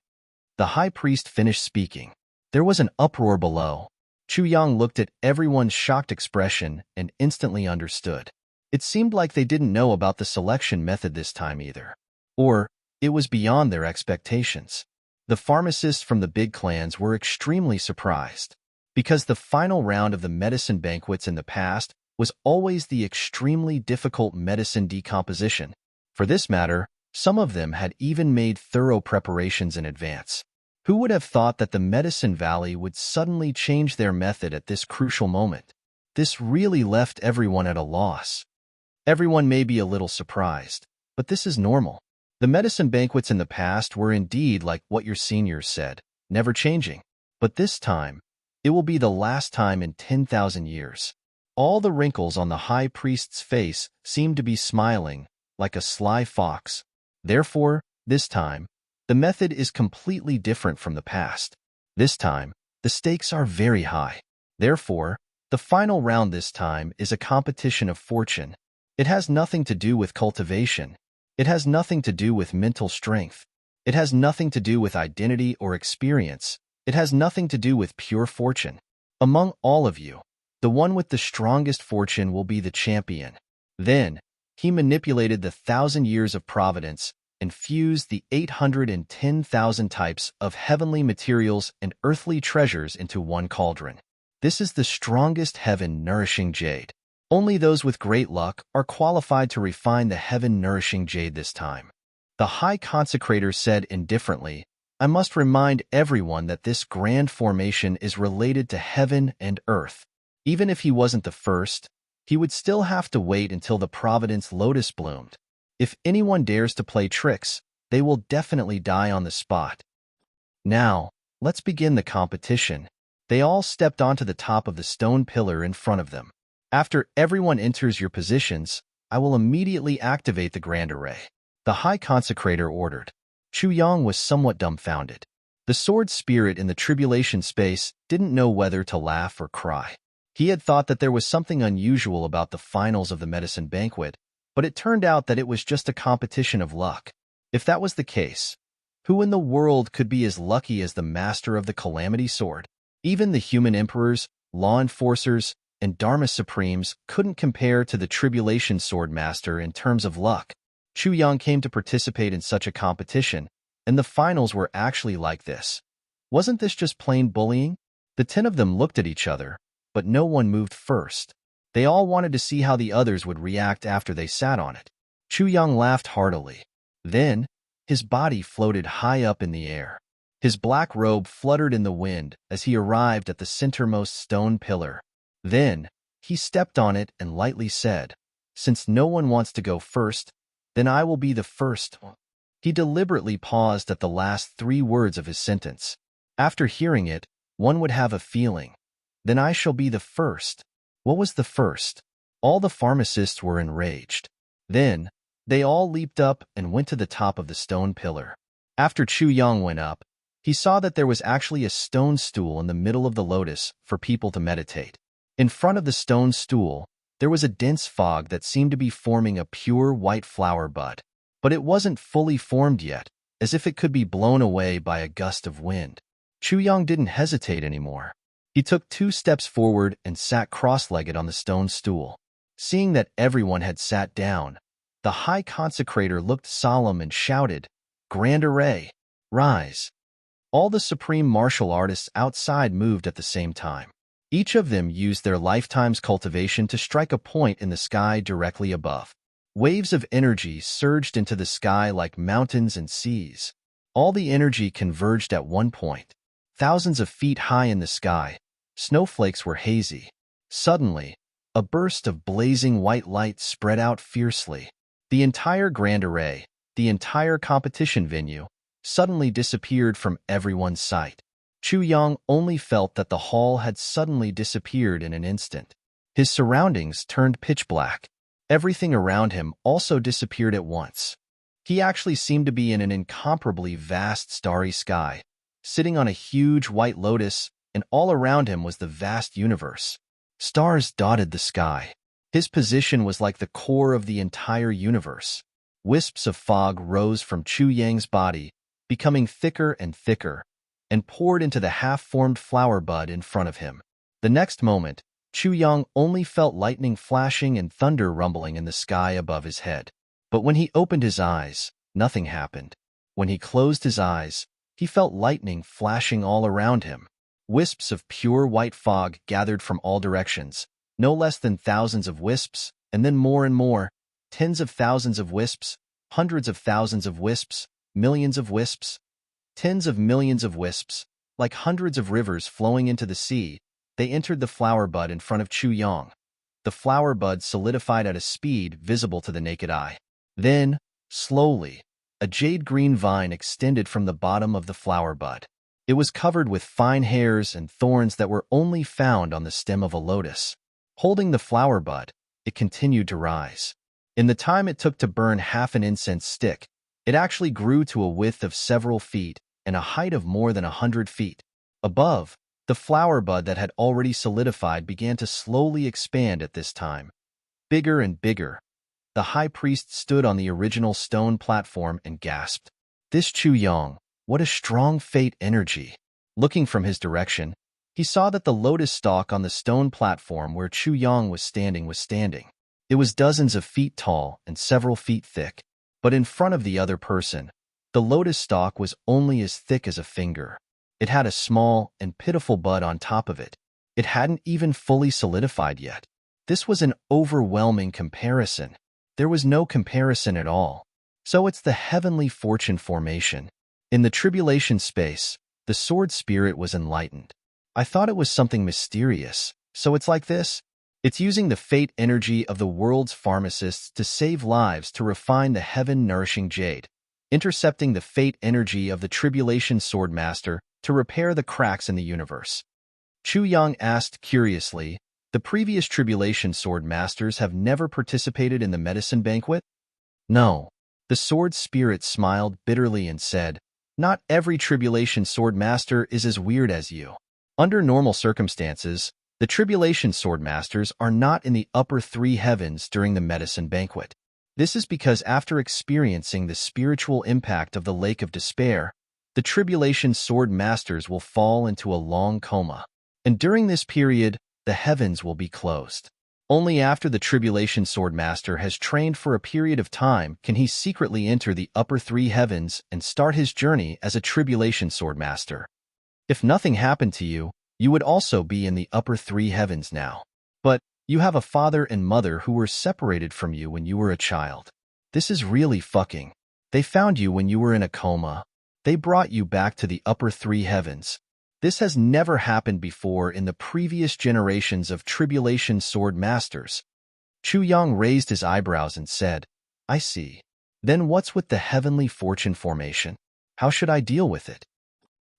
The high priest finished speaking. There was an uproar below. Chu Yang looked at everyone's shocked expression and instantly understood. It seemed like they didn't know about the selection method this time either. Or, it was beyond their expectations. The pharmacists from the big clans were extremely surprised, because the final round of the medicine banquets in the past was always the extremely difficult medicine decomposition. For this matter, some of them had even made thorough preparations in advance. Who would have thought that the Medicine Valley would suddenly change their method at this crucial moment? This really left everyone at a loss. Everyone may be a little surprised, but this is normal. The medicine banquets in the past were indeed like what your seniors said, never changing. But this time, it will be the last time in 10,000 years. All the wrinkles on the high priest's face seemed to be smiling, like a sly fox. Therefore, this time, the method is completely different from the past. This time, the stakes are very high. Therefore, the final round this time is a competition of fortune. It has nothing to do with cultivation. It has nothing to do with mental strength. It has nothing to do with identity or experience. It has nothing to do with pure fortune. Among all of you, the one with the strongest fortune will be the champion. Then, he manipulated the 1,000 years of providence and fused the 810,000 types of heavenly materials and earthly treasures into one cauldron. This is the strongest heaven-nourishing jade. Only those with great luck are qualified to refine the heaven-nourishing jade this time. The High Consecrator said indifferently, I must remind everyone that this grand formation is related to heaven and earth. Even if he wasn't the first, he would still have to wait until the Providence lotus bloomed. If anyone dares to play tricks, they will definitely die on the spot. Now, let's begin the competition. They all stepped onto the top of the stone pillar in front of them. After everyone enters your positions, I will immediately activate the Grand Array. The High Consecrator ordered. Chu Yang was somewhat dumbfounded. The sword spirit in the tribulation space didn't know whether to laugh or cry. He had thought that there was something unusual about the finals of the medicine banquet, but it turned out that it was just a competition of luck. If that was the case, who in the world could be as lucky as the master of the Calamity Sword? Even the human emperors, law enforcers, and Dharma Supremes couldn't compare to the Tribulation Sword Master in terms of luck. Chu Yang came to participate in such a competition, and the finals were actually like this. Wasn't this just plain bullying? The 10 of them looked at each other, but no one moved first. They all wanted to see how the others would react after they sat on it. Chu Yang laughed heartily. Then, his body floated high up in the air. His black robe fluttered in the wind as he arrived at the centermost stone pillar. Then, he stepped on it and lightly said, Since no one wants to go first, then I will be the first. He deliberately paused at the last 3 words of his sentence. After hearing it, one would have a feeling. Then I shall be the first. What was the first? All the pharmacists were enraged. Then, they all leaped up and went to the top of the stone pillar. After Chu Yang went up, he saw that there was actually a stone stool in the middle of the lotus for people to meditate. In front of the stone stool, there was a dense fog that seemed to be forming a pure white flower bud. But it wasn't fully formed yet, as if it could be blown away by a gust of wind. Chu Yang didn't hesitate anymore. He took 2 steps forward and sat cross-legged on the stone stool. Seeing that everyone had sat down, the High Consecrator looked solemn and shouted, Grand Array, rise. All the supreme martial artists outside moved at the same time. Each of them used their lifetime's cultivation to strike a point in the sky directly above. Waves of energy surged into the sky like mountains and seas. All the energy converged at one point. Thousands of feet high in the sky, snowflakes were hazy. Suddenly, a burst of blazing white light spread out fiercely. The entire Grand Array, the entire competition venue, suddenly disappeared from everyone's sight. Chu Yang only felt that the hall had suddenly disappeared in an instant. His surroundings turned pitch black. Everything around him also disappeared at once. He actually seemed to be in an incomparably vast starry sky, sitting on a huge white lotus, and all around him was the vast universe. Stars dotted the sky. His position was like the core of the entire universe. Wisps of fog rose from Chu Yang's body, becoming thicker and thicker, and poured into the half-formed flower bud in front of him. The next moment, Chu Yang only felt lightning flashing and thunder rumbling in the sky above his head. But when he opened his eyes, nothing happened. When he closed his eyes, he felt lightning flashing all around him. Wisps of pure white fog gathered from all directions, no less than thousands of wisps, and then more and more, tens of thousands of wisps, hundreds of thousands of wisps, millions of wisps, tens of millions of wisps, like hundreds of rivers flowing into the sea. They entered the flower bud in front of Chu Yang. The flower bud solidified at a speed visible to the naked eye. Then, slowly, a jade-green vine extended from the bottom of the flower bud. It was covered with fine hairs and thorns that were only found on the stem of a lotus. Holding the flower bud, it continued to rise. In the time it took to burn half an incense stick, it actually grew to a width of several feet and a height of more than 100 feet. Above, the flower bud that had already solidified began to slowly expand at this time. Bigger and bigger. The high priest stood on the original stone platform and gasped. This Chu Yang, what a strong fate energy. Looking from his direction, he saw that the lotus stalk on the stone platform where Chu Yang was standing. It was dozens of feet tall and several feet thick. But in front of the other person, the lotus stalk was only as thick as a finger. It had a small and pitiful bud on top of it. It hadn't even fully solidified yet. This was an overwhelming comparison. There was no comparison at all. So it's the heavenly fortune formation. In the tribulation space, the sword spirit was enlightened. I thought it was something mysterious. So it's like this? It's using the fate energy of the world's pharmacists to save lives to refine the heaven-nourishing jade, intercepting the fate energy of the tribulation sword master to repair the cracks in the universe. Chu Yang asked curiously, the previous tribulation sword masters have never participated in the medicine banquet? No. The sword spirit smiled bitterly and said, not every tribulation sword master is as weird as you. Under normal circumstances, the tribulation sword masters are not in the upper three heavens during the medicine banquet. This is because after experiencing the spiritual impact of the lake of despair, the tribulation sword masters will fall into a long coma. And during this period, the heavens will be closed. Only after the tribulation sword master has trained for a period of time can he secretly enter the upper three heavens and start his journey as a tribulation sword master. If nothing happened to you, you would also be in the upper three heavens now. But you have a father and mother who were separated from you when you were a child. This is really fucking. They found you when you were in a coma. They brought you back to the upper three heavens. This has never happened before in the previous generations of tribulation sword masters. Chu Yang raised his eyebrows and said, I see. Then what's with the heavenly fortune formation? How should I deal with it?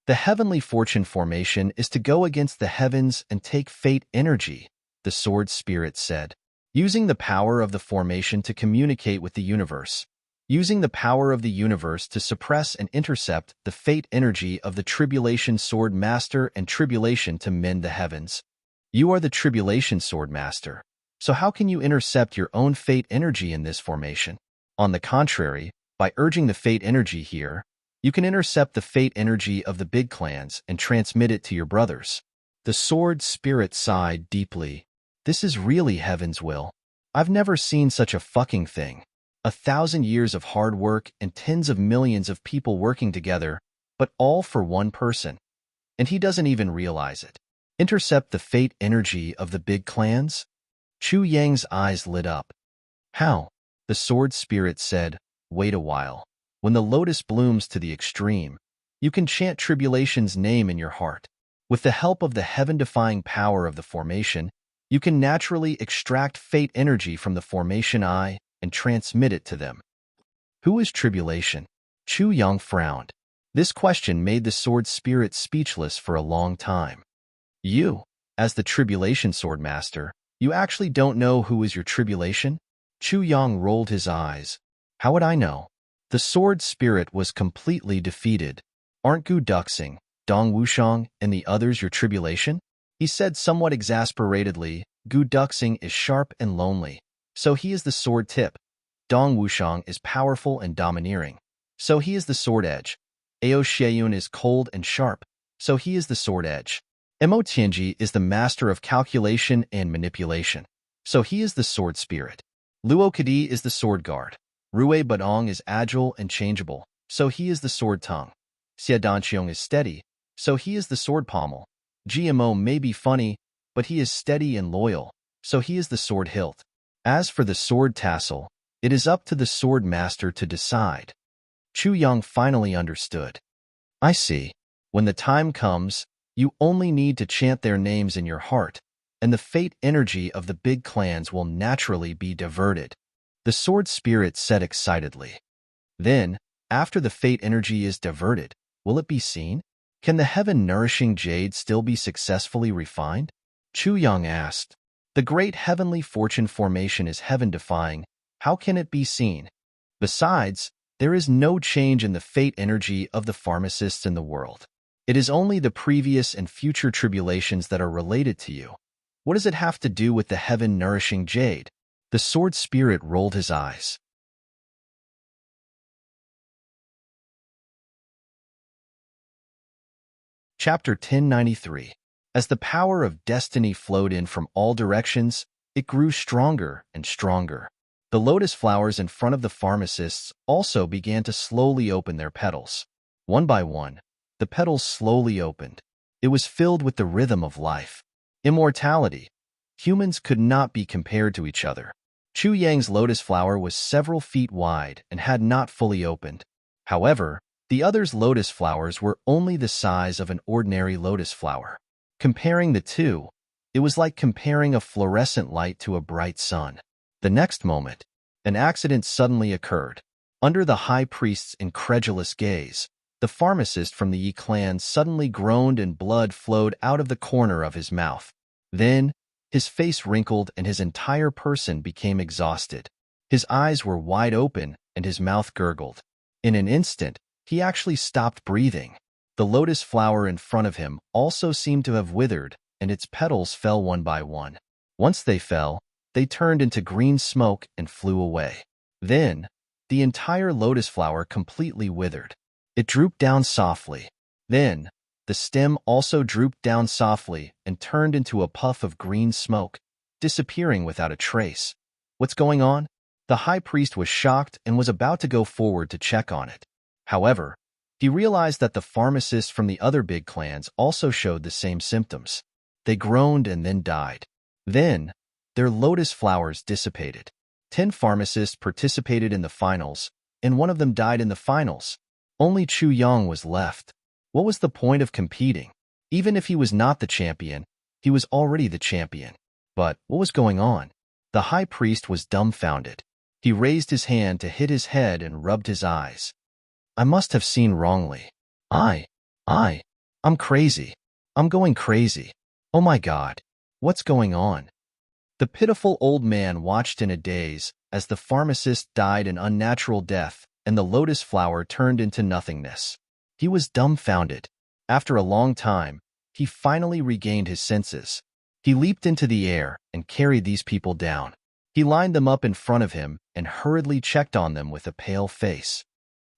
The heavenly fortune formation is to go against the heavens and take fate energy, the sword spirit said. Using the power of the formation to communicate with the universe. Using the power of the universe to suppress and intercept the fate energy of the tribulation sword master and tribulation to mend the heavens. You are the tribulation sword master. So how can you intercept your own fate energy in this formation? On the contrary, by urging the fate energy here, you can intercept the fate energy of the big clans and transmit it to your brothers. The sword spirit sighed deeply. This is really heaven's will. I've never seen such a fucking thing. 1,000 years of hard work and tens of millions of people working together, but all for one person. And he doesn't even realize it. Intercept the fate energy of the big clans? Chu Yang's eyes lit up. How? The sword spirit said, wait a while. When the lotus blooms to the extreme, you can chant tribulation's name in your heart. With the help of the heaven-defying power of the formation, you can naturally extract fate energy from the formation eye and transmit it to them. Who is tribulation? Chu Yang frowned. This question made the sword spirit speechless for a long time. You, as the tribulation sword master, you actually don't know who is your tribulation? Chu Yang rolled his eyes. How would I know? The sword spirit was completely defeated. Aren't Gu Duxing, Dong Wushang, and the others your tribulation? He said somewhat exasperatedly. Gu Duxing is sharp and lonely, so he is the sword tip. Dong Wushang is powerful and domineering, so he is the sword edge. Ao Xieyun is cold and sharp, so he is the sword edge. Mo Tianji is the master of calculation and manipulation, so he is the sword spirit. Luo Kadi is the sword guard. Rui Badong is agile and changeable, so he is the sword tongue. Xia Danqiong is steady, so he is the sword pommel. GMO may be funny, but he is steady and loyal, so he is the sword hilt. As for the sword tassel, it is up to the sword master to decide. Chu Yang finally understood. I see. When the time comes, you only need to chant their names in your heart, and the fate energy of the big clans will naturally be diverted. The sword spirit said excitedly. Then, after the fate energy is diverted, will it be seen? Can the heaven-nourishing jade still be successfully refined? Chu Yang asked. The great heavenly fortune formation is heaven-defying. How can it be seen? Besides, there is no change in the fate energy of the pharmacists in the world. It is only the previous and future tribulations that are related to you. What does it have to do with the heaven-nourishing jade? The sword spirit rolled his eyes. Chapter 1093. As the power of destiny flowed in from all directions, it grew stronger and stronger. The lotus flowers in front of the pharmacists also began to slowly open their petals. One by one, the petals slowly opened. It was filled with the rhythm of life. Immortality. Humans could not be compared to each other. Chu Yang's lotus flower was several feet wide and had not fully opened. However, the others' lotus flowers were only the size of an ordinary lotus flower. Comparing the two, it was like comparing a fluorescent light to a bright sun. The next moment, an accident suddenly occurred. Under the high priest's incredulous gaze, the pharmacist from the Yi clan suddenly groaned and blood flowed out of the corner of his mouth. Then, his face wrinkled and his entire person became exhausted. His eyes were wide open and his mouth gurgled. In an instant, he actually stopped breathing. The lotus flower in front of him also seemed to have withered, and its petals fell one by one. Once they fell, they turned into green smoke and flew away. Then, the entire lotus flower completely withered. It drooped down softly. Then, the stem also drooped down softly and turned into a puff of green smoke, disappearing without a trace. What's going on? The high priest was shocked and was about to go forward to check on it. However, he realized that the pharmacists from the other big clans also showed the same symptoms. They groaned and then died. Then, their lotus flowers dissipated. 10 pharmacists participated in the finals, and one of them died in the finals. Only Chu Yang was left. What was the point of competing? Even if he was not the champion, he was already the champion. But what was going on? The high priest was dumbfounded. He raised his hand to hit his head and rubbed his eyes. I must have seen wrongly. I'm crazy. I'm going crazy. Oh my God. What's going on? The pitiful old man watched in a daze as the pharmacist died an unnatural death and the lotus flower turned into nothingness. He was dumbfounded. After a long time, he finally regained his senses. He leaped into the air and carried these people down. He lined them up in front of him and hurriedly checked on them with a pale face.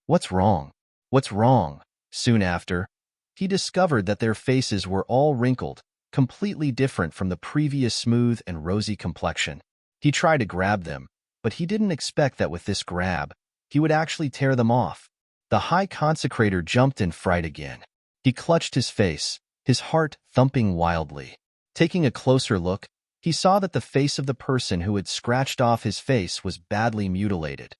What's wrong? What's wrong? Soon after, he discovered that their faces were all wrinkled, completely different from the previous smooth and rosy complexion. He tried to grab them, but he didn't expect that with this grab, he would actually tear them off. The High Consecrator jumped in fright again. He clutched his face, his heart thumping wildly. Taking a closer look, he saw that the face of the person who had scratched off his face was badly mutilated.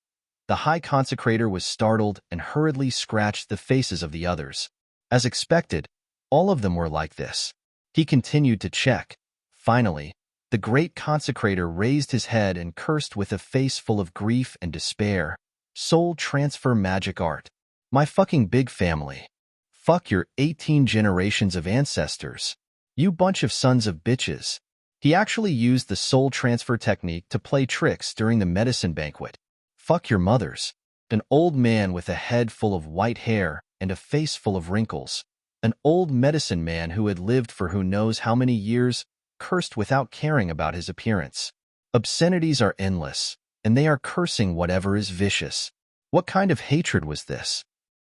The High Consecrator was startled and hurriedly scratched the faces of the others. As expected, all of them were like this. He continued to check. Finally, the Great Consecrator raised his head and cursed with a face full of grief and despair. Soul transfer magic art. My fucking big family. Fuck your 18 generations of ancestors. You bunch of sons of bitches. He actually used the soul transfer technique to play tricks during the medicine banquet. Fuck your mothers. An old man with a head full of white hair and a face full of wrinkles. An old medicine man who had lived for who knows how many years, cursed without caring about his appearance. Obscenities are endless, and they are cursing whatever is vicious. What kind of hatred was this?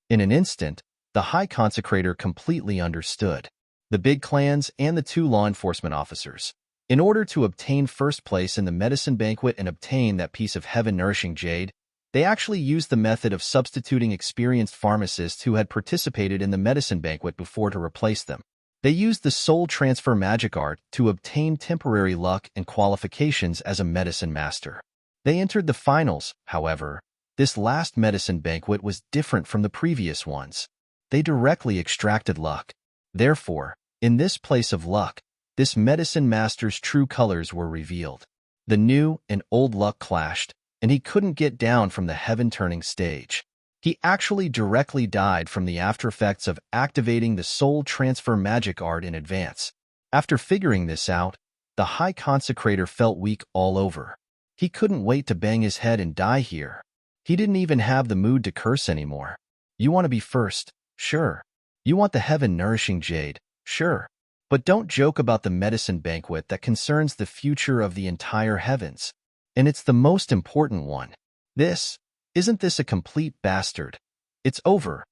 In an instant, the High Consecrator completely understood. The big clans and the 2 law enforcement officers. In order to obtain first place in the medicine banquet and obtain that piece of heaven-nourishing jade, they actually used the method of substituting experienced pharmacists who had participated in the medicine banquet before to replace them. They used the soul transfer magic art to obtain temporary luck and qualifications as a medicine master. They entered the finals, however. This last medicine banquet was different from the previous ones. They directly extracted luck. Therefore, in this place of luck, this medicine master's true colors were revealed. The new and old luck clashed, and he couldn't get down from the heaven-turning stage. He actually directly died from the aftereffects of activating the soul transfer magic art in advance. After figuring this out, the High Consecrator felt weak all over. He couldn't wait to bang his head and die here. He didn't even have the mood to curse anymore. You want to be first? Sure. You want the heaven-nourishing jade? Sure. But don't joke about the medicine banquet that concerns the future of the entire heavens. And it's the most important one. Isn't this a complete bastard? It's over.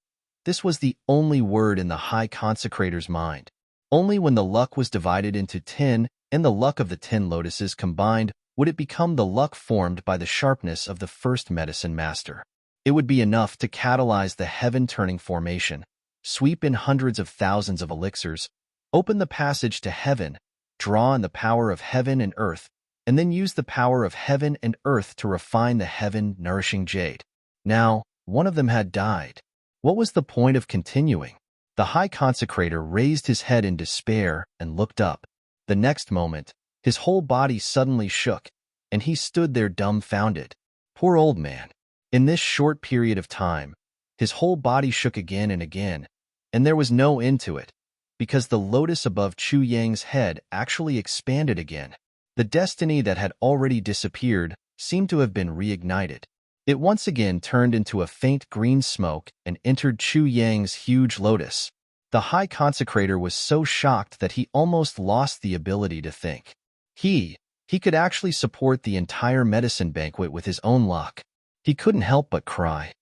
This was the only word in the High Consecrator's mind. Only when the luck was divided into 10 and the luck of the 10 lotuses combined would it become the luck formed by the sharpness of the first medicine master. It would be enough to catalyze the heaven-turning formation, sweep in hundreds of thousands of elixirs, open the passage to heaven, draw in the power of heaven and earth, and then use the power of heaven and earth to refine the heaven-nourishing jade. Now, one of them had died. What was the point of continuing? The High Consecrator raised his head in despair and looked up. The next moment, his whole body suddenly shook, and he stood there dumbfounded. Poor old man. In this short period of time, his whole body shook again and again, and there was no end to it, because the lotus above Chu Yang's head actually expanded again. The destiny that had already disappeared seemed to have been reignited. It once again turned into a faint green smoke and entered Chu Yang's huge lotus. The High Consecrator was so shocked that he almost lost the ability to think. He could actually support the entire medicine banquet with his own luck. He couldn't help but cry.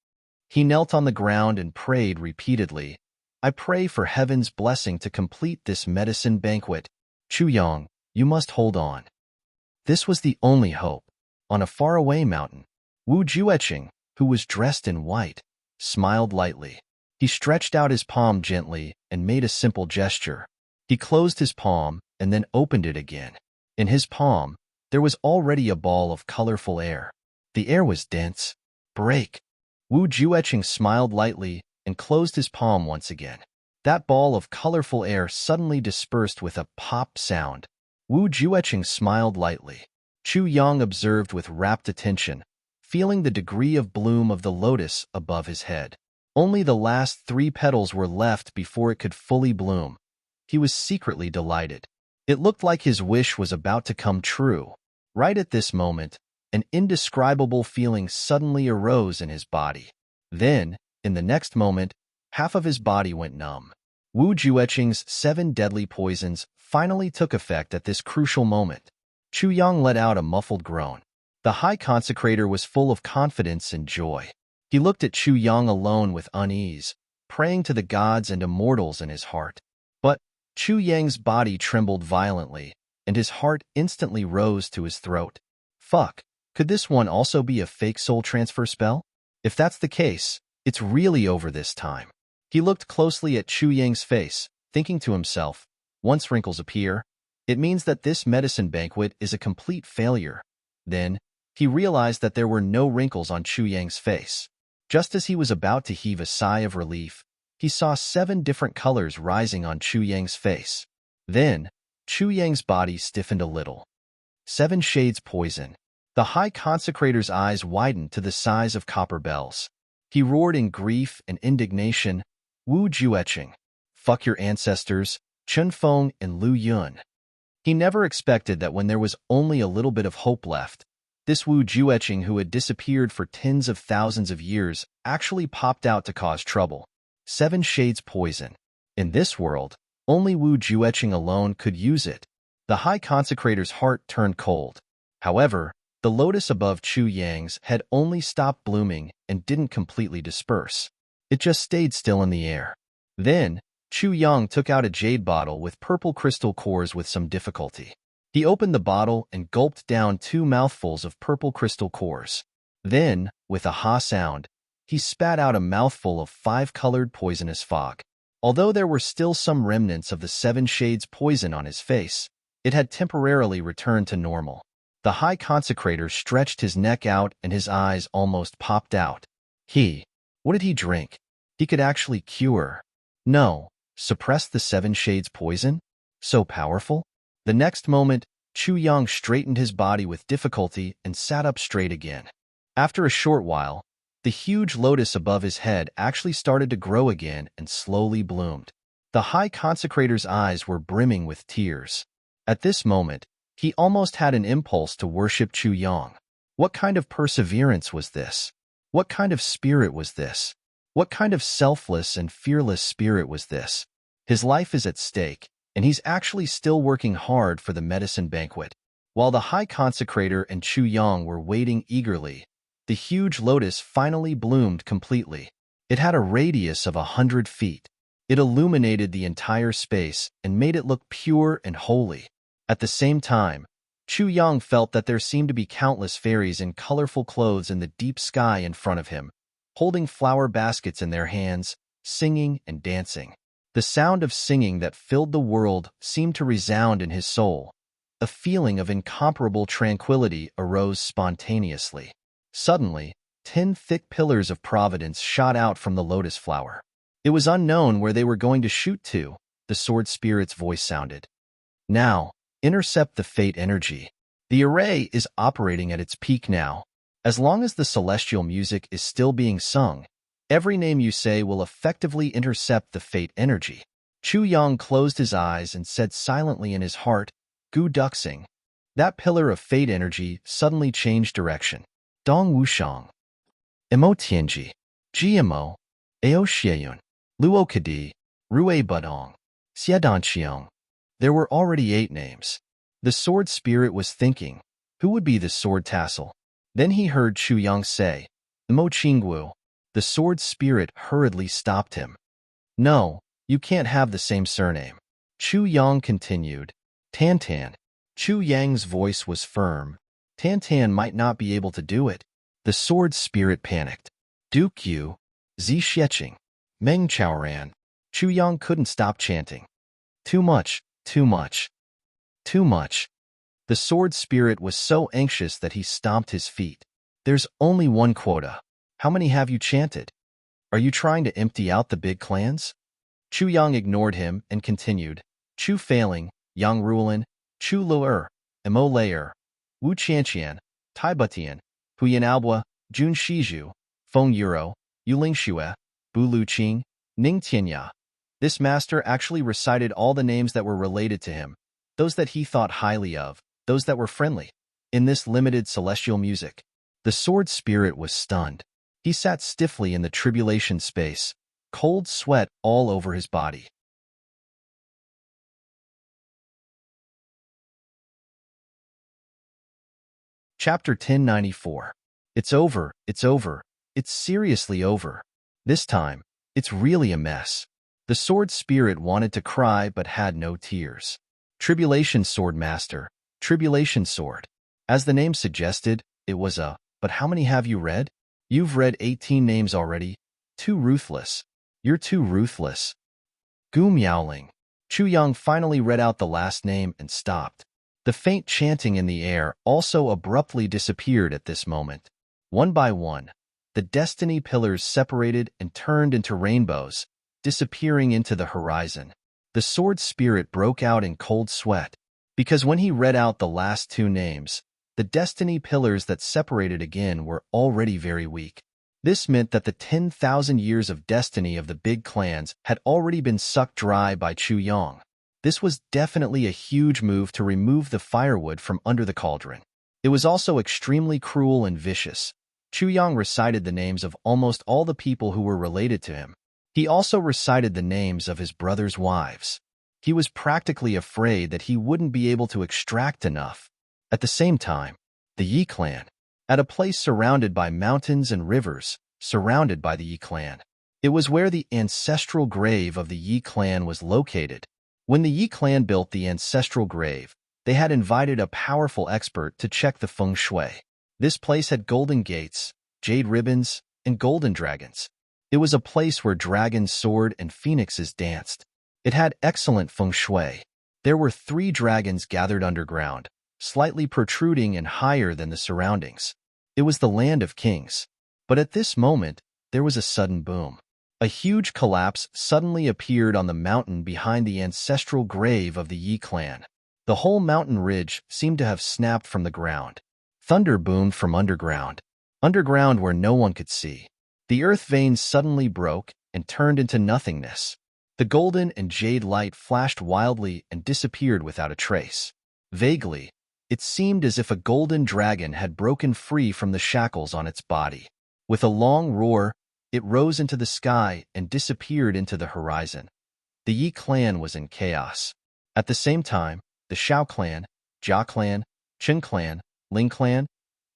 He knelt on the ground and prayed repeatedly, I pray for heaven's blessing to complete this medicine banquet. Chu Yang, you must hold on. This was the only hope. On a faraway mountain, Wu Jueqing, who was dressed in white, smiled lightly. He stretched out his palm gently and made a simple gesture. He closed his palm and then opened it again. In his palm, there was already a ball of colorful air. The air was dense. Break. Wu Jueqing smiled lightly and closed his palm once again. That ball of colorful air suddenly dispersed with a pop sound. Wu Jueqing smiled lightly. Chu Yang observed with rapt attention, feeling the degree of bloom of the lotus above his head. Only the last 3 petals were left before it could fully bloom. He was secretly delighted. It looked like his wish was about to come true. Right at this moment, an indescribable feeling suddenly arose in his body. Then, in the next moment, half of his body went numb. Wu Jueqing's 7 deadly poisons finally took effect at this crucial moment. Chu Yang let out a muffled groan. The High Consecrator was full of confidence and joy. He looked at Chu Yang alone with unease, praying to the gods and immortals in his heart. But Chu Yang's body trembled violently, and his heart instantly rose to his throat. Fuck, could this one also be a fake soul transfer spell? If that's the case, it's really over this time. He looked closely at Chu Yang's face, thinking to himself, once wrinkles appear, it means that this medicine banquet is a complete failure. Then, he realized that there were no wrinkles on Chu Yang's face. Just as he was about to heave a sigh of relief, he saw 7 different colors rising on Chu Yang's face. Then, Chu Yang's body stiffened a little. 7 shades poison. The High Consecrator's eyes widened to the size of copper bells. He roared in grief and indignation, Wu Jueqing, fuck your ancestors, Chen Feng and Lu Yun. He never expected that when there was only a little bit of hope left, This Wu Jueqing, who had disappeared for tens of thousands of years, actually popped out to cause trouble. 7 shades poison. In this world, only Wu Jueqing alone could use it. The High Consecrator's heart turned cold. However, the lotus above Chu Yang's had only stopped blooming and didn't completely disperse. It just stayed still in the air. Then, Chu Yang took out a jade bottle with purple crystal cores with some difficulty. He opened the bottle and gulped down 2 mouthfuls of purple crystal cores. Then, with a ha sound, he spat out a mouthful of 5-colored poisonous fog. Although there were still some remnants of the 7 shades poison on his face, it had temporarily returned to normal. The High Consecrator stretched his neck out and his eyes almost popped out. What did he drink? He could actually cure. No, suppress the 7 shades poison? So powerful? The next moment, Chu Yang straightened his body with difficulty and sat up straight again. After a short while, the huge lotus above his head actually started to grow again and slowly bloomed. The High Consecrator's eyes were brimming with tears. At this moment, he almost had an impulse to worship Chu Yang. What kind of perseverance was this? What kind of spirit was this? What kind of selfless and fearless spirit was this? His life is at stake, and he's actually still working hard for the medicine banquet. While the High Consecrator and Chu Yang were waiting eagerly, the huge lotus finally bloomed completely. It had a radius of 100 feet. It illuminated the entire space and made it look pure and holy. At the same time, Chu Yang felt that there seemed to be countless fairies in colorful clothes in the deep sky in front of him, holding flower baskets in their hands, singing and dancing. The sound of singing that filled the world seemed to resound in his soul. A feeling of incomparable tranquility arose spontaneously. Suddenly, 10 thick pillars of providence shot out from the lotus flower. It was unknown where they were going to shoot to, the sword spirit's voice sounded. Now, intercept the fate energy. The array is operating at its peak now. As long as the celestial music is still being sung, every name you say will effectively intercept the fate energy. Chu Yang closed his eyes and said silently in his heart, Gu Duxing. That pillar of fate energy suddenly changed direction. Dong Wushang. Emo Tianji. GMO. Ao Xieyun. Luo Kadi. Rue Budong. Xiedanqiang. There were already 8 names. The sword spirit was thinking, who would be the sword tassel? Then he heard Chu Yang say, Mo Qinggu. The sword spirit hurriedly stopped him. No, you can't have the same surname. Chu Yang continued. Tantan. Chu Yang's voice was firm. Tantan might not be able to do it. The sword spirit panicked. Duke Yu. Zi Xieching. Meng Chaoran. Chu Yang couldn't stop chanting. Too much, too much, too much. The sword spirit was so anxious that he stomped his feet. There's only one quota. How many have you chanted? Are you trying to empty out the big clans? Chu Yang ignored him and continued. Chu Failing, Yang Ruolin, Chu Luer, Mo Layer, Wu Qianqian, Tai Butian, Huyan Albua, Jun Shiju, Feng Euro, Yuling Xue, Bu Lu Qing, Ning Tianya. This master actually recited all the names that were related to him, those that he thought highly of, those that were friendly. In this limited celestial music, the sword spirit was stunned. He sat stiffly in the tribulation space, cold sweat all over his body. Chapter 1094. It's over, it's over, it's seriously over. This time, it's really a mess. The sword spirit wanted to cry but had no tears. Tribulation Sword Master, Tribulation Sword. As the name suggested, it was a, but how many have you read? You've read 18 names already. Too ruthless. You're too ruthless. Gu Miaoling. Chu Yang finally read out the last name and stopped. The faint chanting in the air also abruptly disappeared at this moment. One by one, the destiny pillars separated and turned into rainbows, disappearing into the horizon. The sword spirit broke out in cold sweat, because when he read out the last 2 names, the destiny pillars that separated again were already very weak. This meant that the 10,000 years of destiny of the big clans had already been sucked dry by Chu Yang. This was definitely a huge move to remove the firewood from under the cauldron. It was also extremely cruel and vicious. Chu Yang recited the names of almost all the people who were related to him. He also recited the names of his brother's wives. He was practically afraid that he wouldn't be able to extract enough. At the same time, the Yi clan, at a place surrounded by mountains and rivers, surrounded by the Yi clan. It was where the ancestral grave of the Yi clan was located. When the Yi clan built the ancestral grave, they had invited a powerful expert to check the feng shui. This place had golden gates, jade ribbons, and golden dragons. It was a place where dragons soared and phoenixes danced. It had excellent feng shui. There were 3 dragons gathered underground, slightly protruding and higher than the surroundings. It was the land of kings. But at this moment, there was a sudden boom. A huge collapse suddenly appeared on the mountain behind the ancestral grave of the Yi clan. The whole mountain ridge seemed to have snapped from the ground. Thunder boomed from underground where no one could see. The earth veins suddenly broke and turned into nothingness. The golden and jade light flashed wildly and disappeared without a trace. Vaguely, it seemed as if a golden dragon had broken free from the shackles on its body. With a long roar, it rose into the sky and disappeared into the horizon. The Yi clan was in chaos. At the same time, the Shao clan, Jia clan, Chen clan, Ling clan,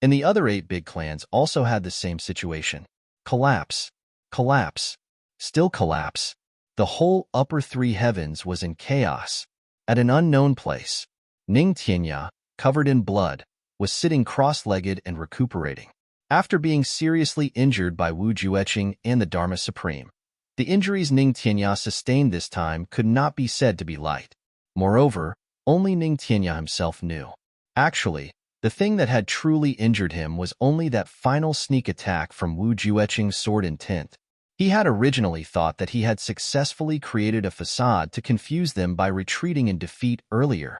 and the other 8 big clans also had the same situation. Collapse. Collapse. Still collapse. The whole upper 3 heavens was in chaos. At an unknown place, Ning Tianya, covered in blood, was sitting cross-legged and recuperating. After being seriously injured by Wu Jueqing and the Dharma Supreme, the injuries Ning Tianya sustained this time could not be said to be light. Moreover, only Ning Tianya himself knew. Actually, the thing that had truly injured him was only that final sneak attack from Wu Jueqing's sword intent. He had originally thought that he had successfully created a facade to confuse them by retreating in defeat earlier.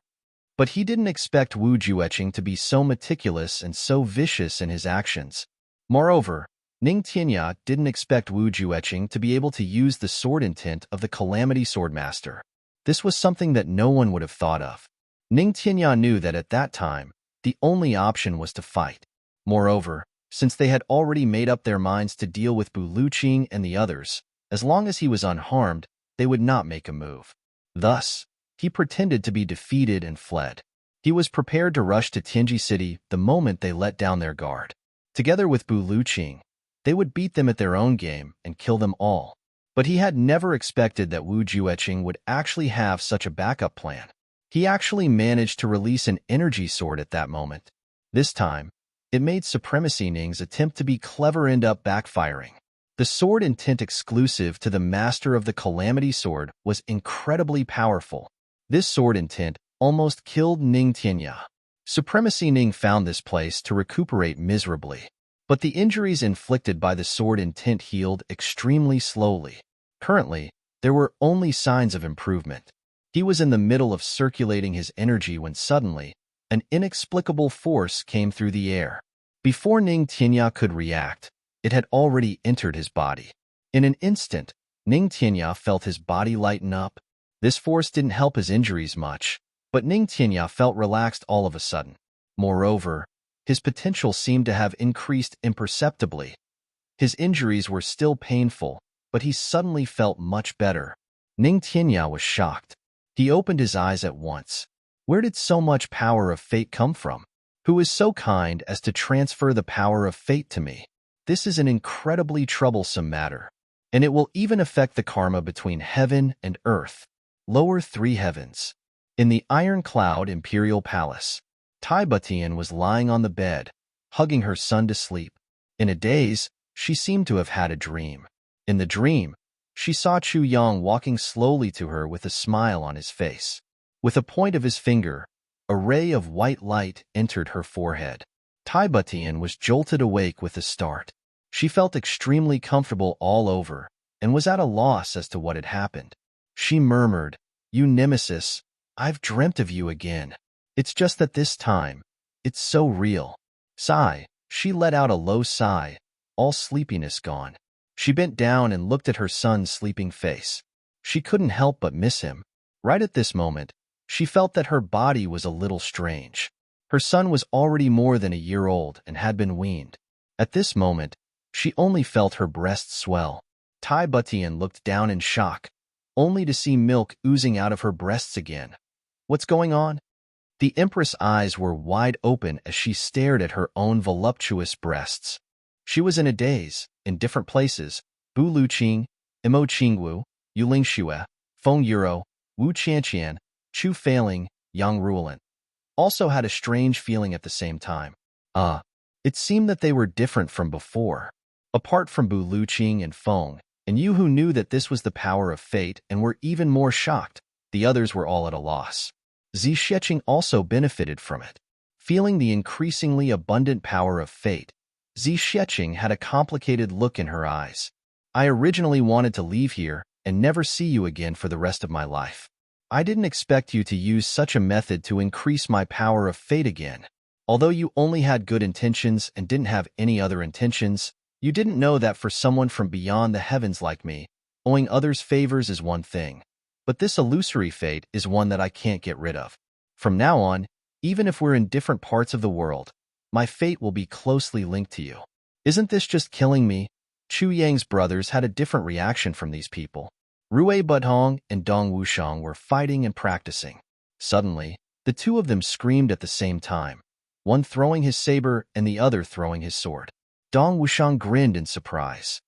But he didn't expect Wu Jueqing to be so meticulous and so vicious in his actions. Moreover, Ning Tianya didn't expect Wu Jueqing to be able to use the sword intent of the Calamity Swordmaster. This was something that no one would have thought of. Ning Tianya knew that at that time, the only option was to fight. Moreover, since they had already made up their minds to deal with Bu Luqing and the others, as long as he was unharmed, they would not make a move. Thus, he pretended to be defeated and fled. He was prepared to rush to Tianji City the moment they let down their guard. Together with Bu Luqing, they would beat them at their own game and kill them all. But he had never expected that Wu Jueqing would actually have such a backup plan. He actually managed to release an energy sword at that moment. This time, it made Supremacy Ning's attempt to be clever end up backfiring. The sword intent exclusive to the master of the Calamity Sword was incredibly powerful. This sword intent almost killed Ning Tianya. Supremacy Ning found this place to recuperate miserably. But the injuries inflicted by the sword intent healed extremely slowly. Currently, there were only signs of improvement. He was in the middle of circulating his energy when suddenly, an inexplicable force came through the air. Before Ning Tianya could react, it had already entered his body. In an instant, Ning Tianya felt his body lighten up. This force didn't help his injuries much, but Ning Tianya felt relaxed all of a sudden. Moreover, his potential seemed to have increased imperceptibly. His injuries were still painful, but he suddenly felt much better. Ning Tianya was shocked. He opened his eyes at once. Where did so much power of fate come from? Who is so kind as to transfer the power of fate to me? This is an incredibly troublesome matter, and it will even affect the karma between heaven and earth. Lower 3 heavens. In the Iron Cloud Imperial Palace, Tai Butian was lying on the bed, hugging her son to sleep. In a daze, she seemed to have had a dream. In the dream, she saw Chu Yang walking slowly to her with a smile on his face. With a point of his finger, a ray of white light entered her forehead. Tai Butian was jolted awake with a start. She felt extremely comfortable all over and was at a loss as to what had happened. She murmured, "You nemesis, I've dreamt of you again. It's just that this time, it's so real." Sigh, she let out a low sigh, all sleepiness gone. She bent down and looked at her son's sleeping face. She couldn't help but miss him. Right at this moment, she felt that her body was a little strange. Her son was already more than a year old and had been weaned. At this moment, she only felt her breasts swell. Tai Butian looked down in shock, only to see milk oozing out of her breasts again. What's going on? The Empress' eyes were wide open as she stared at her own voluptuous breasts. She was in a daze, in different places. Bu Luqing, Imo Qingwu, Yuling Xue, Feng Euro, Wu Qianqian, Chu Failing, Yang Ruolan. Also had a strange feeling at the same time. It seemed that they were different from before. Apart from Bu Luqing and Feng, and you who knew that this was the power of fate and were even more shocked, the others were all at a loss. Zi Sheqing also benefited from it. Feeling the increasingly abundant power of fate, Zi Sheqing had a complicated look in her eyes. I originally wanted to leave here and never see you again for the rest of my life. I didn't expect you to use such a method to increase my power of fate again. Although you only had good intentions and didn't have any other intentions, you didn't know that for someone from beyond the heavens like me, owing others favors is one thing. But this illusory fate is one that I can't get rid of. From now on, even if we're in different parts of the world, my fate will be closely linked to you. Isn't this just killing me? Chu Yang's brothers had a different reaction from these people. Rui Budhong and Dong Wushang were fighting and practicing. Suddenly, the two of them screamed at the same time, one throwing his saber and the other throwing his sword. Dong Wushang grinned in surprise.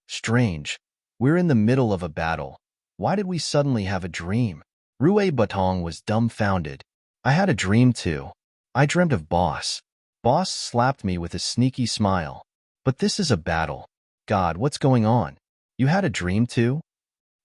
Strange. We're in the middle of a battle. Why did we suddenly have a dream? Rui Budhong was dumbfounded. I had a dream too. I dreamt of Boss. Boss slapped me with a sneaky smile. But this is a battle. God, what's going on? You had a dream too?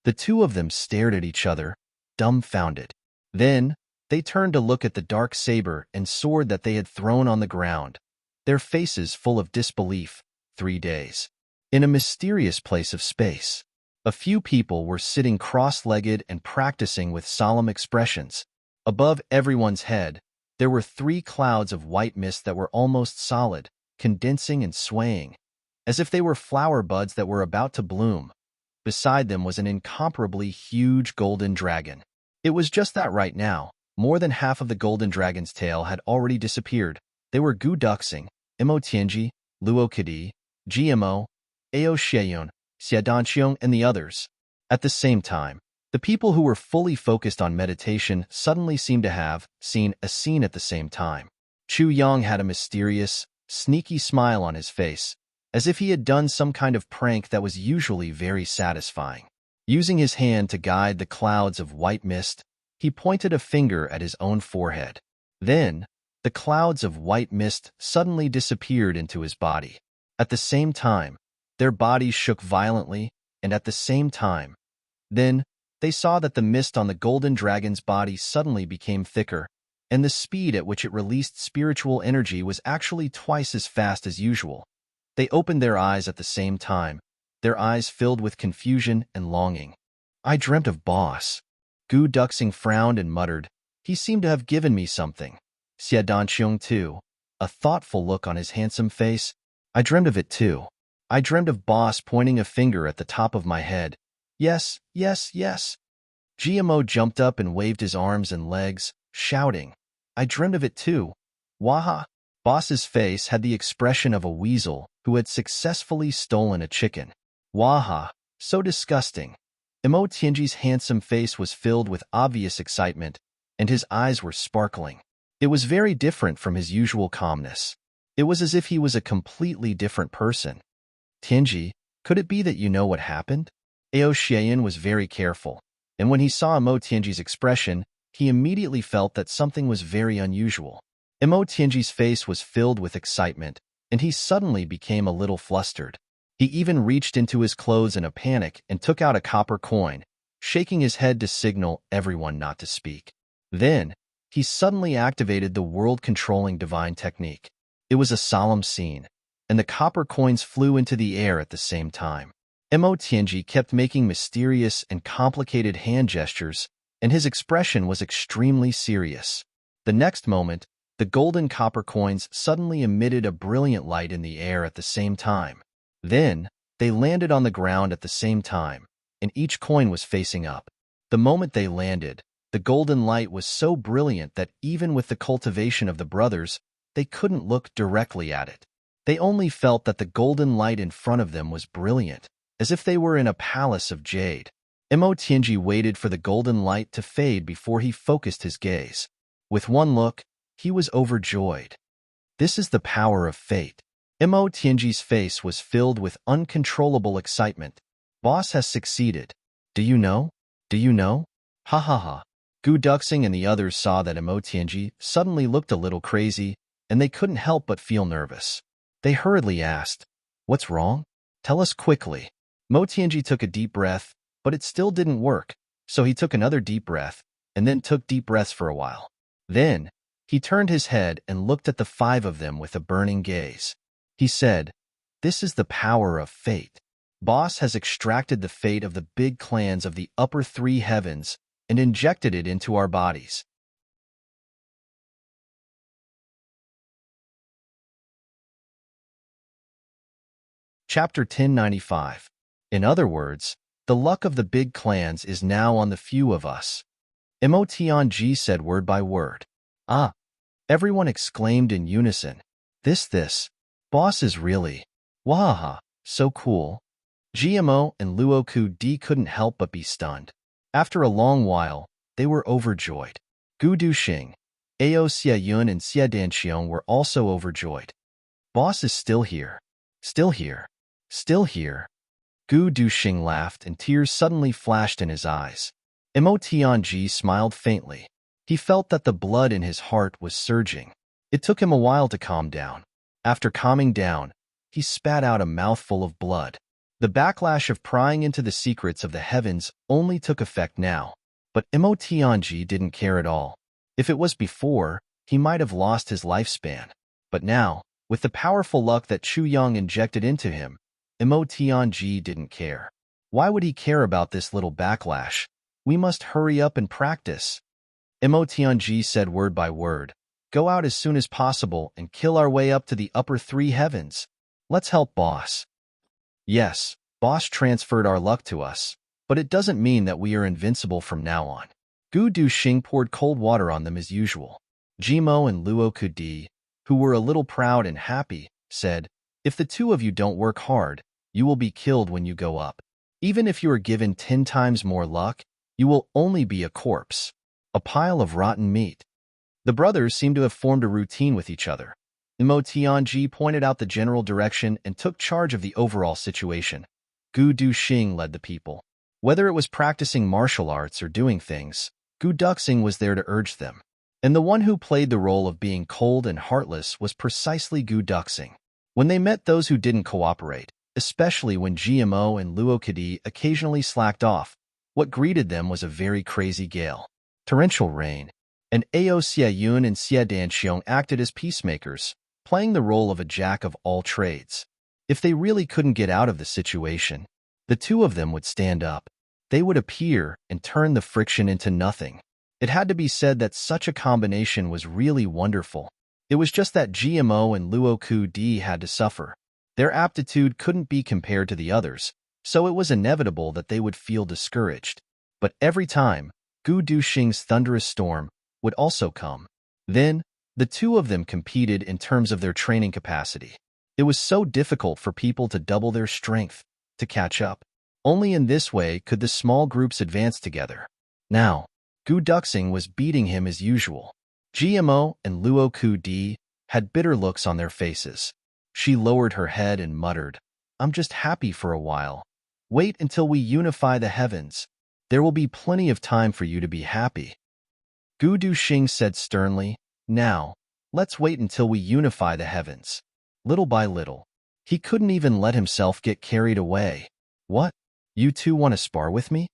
The two of them stared at each other, dumbfounded. Then, they turned to look at the dark saber and sword that they had thrown on the ground, their faces full of disbelief. 3 days. In a mysterious place of space, a few people were sitting cross-legged and practicing with solemn expressions. Above everyone's head, there were 3 clouds of white mist that were almost solid, condensing and swaying, as if they were flower buds that were about to bloom. Beside them was an incomparably huge golden dragon. It was just that right now, more than half of the golden dragon's tail had already disappeared. They were Gu Duxing, Imo Tianji, Luo Kadi, GMO, Ao Sheiyun, Xiadanqiong, and the others. At the same time, the people who were fully focused on meditation suddenly seemed to have seen a scene at the same time. Chu Yang had a mysterious, sneaky smile on his face, as if he had done some kind of prank that was usually very satisfying. Using his hand to guide the clouds of white mist, he pointed a finger at his own forehead. Then, the clouds of white mist suddenly disappeared into his body. At the same time, their bodies shook violently, and at the same time, then, they saw that the mist on the golden dragon's body suddenly became thicker, and the speed at which it released spiritual energy was actually twice as fast as usual. They opened their eyes at the same time, their eyes filled with confusion and longing. I dreamt of Boss. Gu Duxing frowned and muttered, he seemed to have given me something. Xiadanqiong too, a thoughtful look on his handsome face. I dreamed of it too. I dreamed of Boss pointing a finger at the top of my head. Yes, yes, yes. GMO jumped up and waved his arms and legs, shouting, I dreamed of it too. Waha! Boss's face had the expression of a weasel who had successfully stolen a chicken. Waha! So disgusting. Imo Tianji's handsome face was filled with obvious excitement, and his eyes were sparkling. It was very different from his usual calmness. It was as if he was a completely different person. Tianji, could it be that you know what happened? Ao Sheiyun was very careful, and when he saw Imo Tianji's expression, he immediately felt that something was very unusual. Imo Tianji's face was filled with excitement, and he suddenly became a little flustered. He even reached into his clothes in a panic and took out a copper coin, shaking his head to signal everyone not to speak. Then, he suddenly activated the world-controlling divine technique. It was a solemn scene, and the copper coins flew into the air at the same time. Imo Tianji kept making mysterious and complicated hand gestures, and his expression was extremely serious. The next moment, the golden copper coins suddenly emitted a brilliant light in the air at the same time. Then, they landed on the ground at the same time, and each coin was facing up. The moment they landed, The golden light was so brilliant that even with the cultivation of the brothers, they couldn't look directly at it. They only felt that the golden light in front of them was brilliant, as if they were in a palace of jade. Mo Tianji waited for the golden light to fade before he focused his gaze. With one look, he was overjoyed. This is the power of fate. Mo Tianji's face was filled with uncontrollable excitement. Boss has succeeded. Do you know? Do you know? Ha ha ha. Gu Duxing and the others saw that Mo Tianji suddenly looked a little crazy, and they couldn't help but feel nervous. They hurriedly asked, "What's wrong? Tell us quickly." Mo Tianji took a deep breath, but it still didn't work, so he took another deep breath, and then took deep breaths for a while. Then, he turned his head and looked at the five of them with a burning gaze. He said, "This is the power of fate. Boss has extracted the fate of the big clans of the upper three heavens and injected it into our bodies." Chapter 1095. In other words, the luck of the big clans is now on the few of us. Mo Tianji said word by word. Ah! Everyone exclaimed in unison. This. Boss is really. Wahaha, so cool. GMO and Luoku D couldn't help but be stunned. After a long while, they were overjoyed. Gu Duxing, Ao Xiayun and Xia Danxiong were also overjoyed. Boss is still here. Still here. Still here. Gu Duxing laughed and tears suddenly flashed in his eyes. Mo Tianji smiled faintly. He felt that the blood in his heart was surging. It took him a while to calm down. After calming down, he spat out a mouthful of blood. The backlash of prying into the secrets of the heavens only took effect now. But Mo Tianji didn't care at all. If it was before, he might have lost his lifespan. But now, with the powerful luck that Chu Yang injected into him, Mo Tianji didn't care. Why would he care about this little backlash? We must hurry up and practice. Mo Tianji said word by word. Go out as soon as possible and kill our way up to the upper three heavens. Let's help Boss. Yes, Boss transferred our luck to us, but it doesn't mean that we are invincible from now on. Gu Duxing poured cold water on them as usual. Jimo and Luo Kudi, who were a little proud and happy, said, "If the two of you don't work hard, you will be killed when you go up. Even if you are given 10 times more luck, you will only be a corpse, a pile of rotten meat." The brothers seemed to have formed a routine with each other. Mo Tianji pointed out the general direction and took charge of the overall situation. Gu Duxing led the people. Whether it was practicing martial arts or doing things, Gu Duxing was there to urge them. And the one who played the role of being cold and heartless was precisely Gu Duxing. When they met those who didn't cooperate, especially when GMO and Luokadi occasionally slacked off, what greeted them was a very crazy gale. Torrential rain. And Ao Xiayun and Xia Danxiong acted as peacemakers, playing the role of a jack of all trades. If they really couldn't get out of the situation, the two of them would stand up. They would appear and turn the friction into nothing. It had to be said that such a combination was really wonderful. It was just that GMO and Luoku D had to suffer. Their aptitude couldn't be compared to the others, so it was inevitable that they would feel discouraged. But every time, Gu Duxing's thunderous storm would also come. Then, the two of them competed in terms of their training capacity. It was so difficult for people to double their strength, to catch up. Only in this way could the small groups advance together. Now, Gu Duxing was beating him as usual. GMO and Luoku D had bitter looks on their faces. She lowered her head and muttered, "I'm just happy for a while. Wait until we unify the heavens. There will be plenty of time for you to be happy." Gu Duxing said sternly, "Now, let's wait until we unify the heavens." Little by little, he couldn't even let himself get carried away. "What? You two want to spar with me?"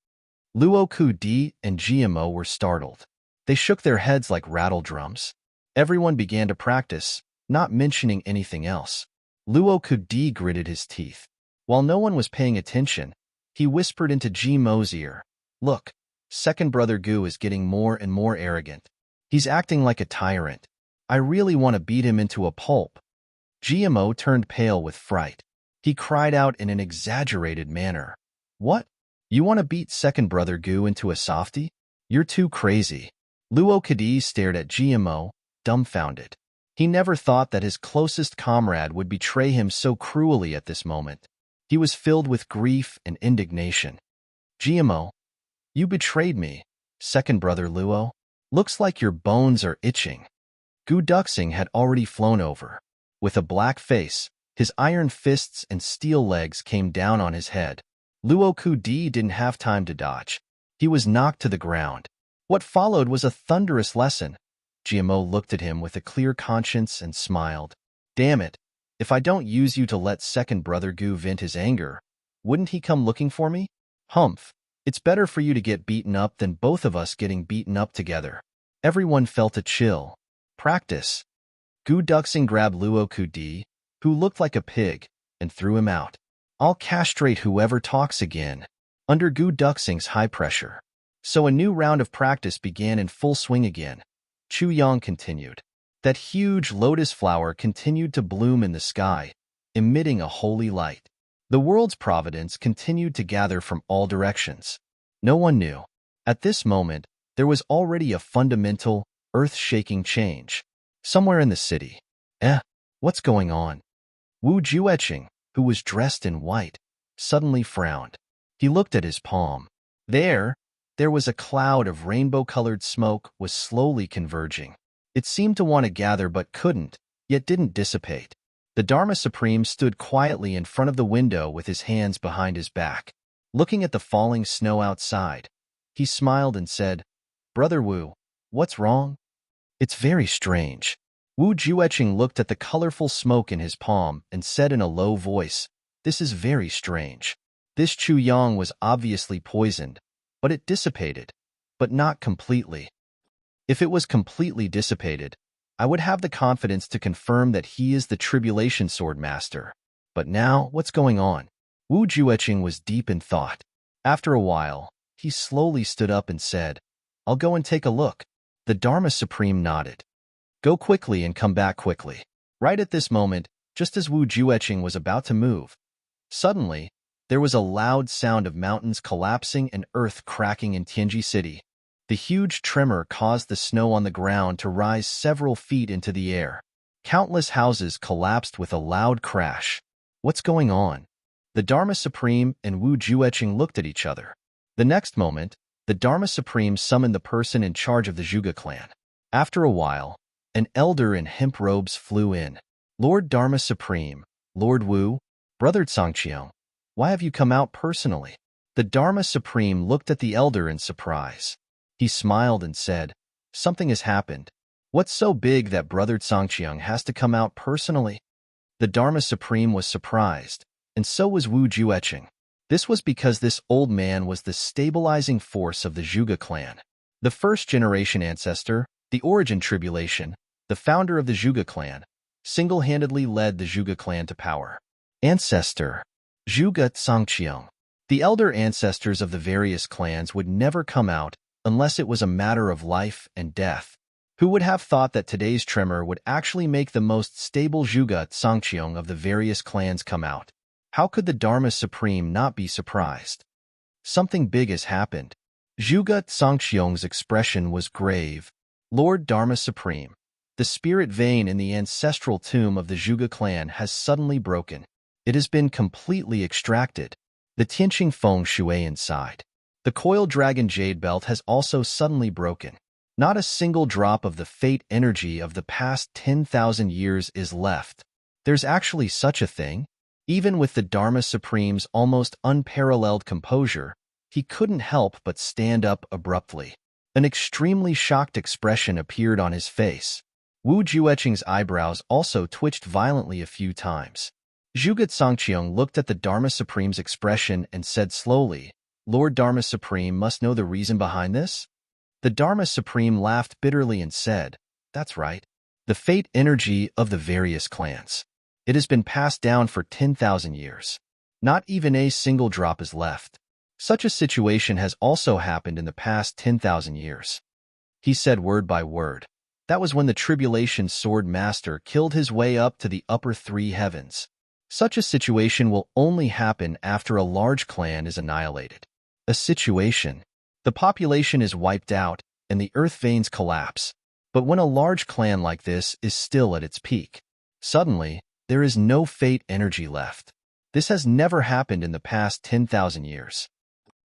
Luoku D and GMO were startled. They shook their heads like rattle drums. Everyone began to practice, not mentioning anything else. Luoku D gritted his teeth. While no one was paying attention, he whispered into GMO's ear, "Look, second brother Gu is getting more and more arrogant. He's acting like a tyrant. I really want to beat him into a pulp." GMO turned pale with fright. He cried out in an exaggerated manner, "What? You want to beat second brother Gu into a softie? You're too crazy. Luo Kadi stared at GMO, dumbfounded. He never thought that his closest comrade would betray him so cruelly at this moment. He was filled with grief and indignation. GMO, you betrayed me, second brother Luo. Looks like your bones are itching. Gu Duxing had already flown over. With a black face, his iron fists and steel legs came down on his head. Luo Kudi didn't have time to dodge. He was knocked to the ground. What followed was a thunderous lesson. GMO looked at him with a clear conscience and smiled. Damn it, if I don't use you to let second brother Gu vent his anger, wouldn't he come looking for me? Humph, it's better for you to get beaten up than both of us getting beaten up together. Everyone felt a chill. Practice. Gu Duxing grabbed Luo Kudi, who looked like a pig, and threw him out. I'll castrate whoever talks again. Under Gu Duxing's high pressure. So a new round of practice began in full swing again. Chu Yang continued. That huge lotus flower continued to bloom in the sky, emitting a holy light. The world's providence continued to gather from all directions. No one knew. At this moment, there was already a fundamental, earth-shaking change. Somewhere in the city. What's going on? Wu Jueqing, who was dressed in white, suddenly frowned. He looked at his palm. There was a cloud of rainbow-colored smoke was slowly converging. It seemed to want to gather but couldn't, yet didn't dissipate. The Dharma Supreme stood quietly in front of the window with his hands behind his back. Looking at the falling snow outside, he smiled and said, Brother Wu, what's wrong? It's very strange. Wu Jueqing looked at the colorful smoke in his palm and said in a low voice, This is very strange. This Chu Yang was obviously poisoned, but it dissipated, but not completely. If it was completely dissipated, I would have the confidence to confirm that he is the Tribulation Sword Master. But now, what's going on? Wu Jueqing was deep in thought. After a while, he slowly stood up and said, I'll go and take a look. The Dharma Supreme nodded. Go quickly and come back quickly. Right at this moment, just as Wu Jueqing was about to move, suddenly, there was a loud sound of mountains collapsing and earth cracking in Tianji City. The huge tremor caused the snow on the ground to rise several feet into the air. Countless houses collapsed with a loud crash. What's going on? The Dharma Supreme and Wu Jueqing looked at each other. The next moment, the Dharma Supreme summoned the person in charge of the Zhuge clan. After a while, an elder in hemp robes flew in. Lord Dharma Supreme, Lord Wu, Brother Tsangqiang, why have you come out personally? The Dharma Supreme looked at the elder in surprise. He smiled and said, Something has happened. What's so big that Brother Tsangqiang has to come out personally? The Dharma Supreme was surprised, and so was Wu Jueqing. This was because this old man was the stabilizing force of the Zhuge clan. The first-generation ancestor, the Origin Tribulation, the founder of the Zhuge clan, single-handedly led the Zhuge clan to power. Ancestor, Zhuge Tsangqiang. The elder ancestors of the various clans would never come out unless it was a matter of life and death. Who would have thought that today's tremor would actually make the most stable Zhuge Tsangqiang of the various clans come out? How could the Dharma Supreme not be surprised? Something big has happened. Zhuge Tsangqiang's expression was grave. Lord Dharma Supreme, the spirit vein in the ancestral tomb of the Zhuge clan has suddenly broken. It has been completely extracted. The Tianqing Feng Shui inside. The coiled dragon jade belt has also suddenly broken. Not a single drop of the fate energy of the past 10,000 years is left. There's actually such a thing. Even with the Dharma Supreme's almost unparalleled composure, he couldn't help but stand up abruptly. An extremely shocked expression appeared on his face. Wu Jueqing's eyebrows also twitched violently a few times. Zhuge Tsangqiang looked at the Dharma Supreme's expression and said slowly, Lord Dharma Supreme must know the reason behind this? The Dharma Supreme laughed bitterly and said, That's right. The fate energy of the various clans. It has been passed down for 10,000 years. Not even a single drop is left. Such a situation has also happened in the past 10,000 years. He said word by word. That was when the Tribulation Sword Master killed his way up to the upper three heavens. Such a situation will only happen after a large clan is annihilated. A situation. The population is wiped out, and the earth veins collapse. But when a large clan like this is still at its peak, suddenly, there is no fate energy left. This has never happened in the past 10,000 years.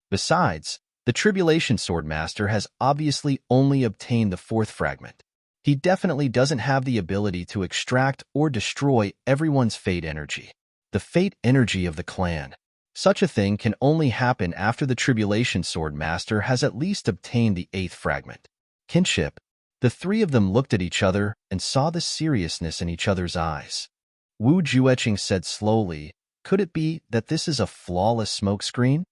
Besides, the Tribulation Sword Master has obviously only obtained the fourth fragment. He definitely doesn't have the ability to extract or destroy everyone's fate energy. The fate energy of the clan. Such a thing can only happen after the Tribulation Sword Master has at least obtained the eighth fragment. Kinship. The three of them looked at each other and saw the seriousness in each other's eyes. Wu Jueqing said slowly, "Could it be that this is a flawless smokescreen?"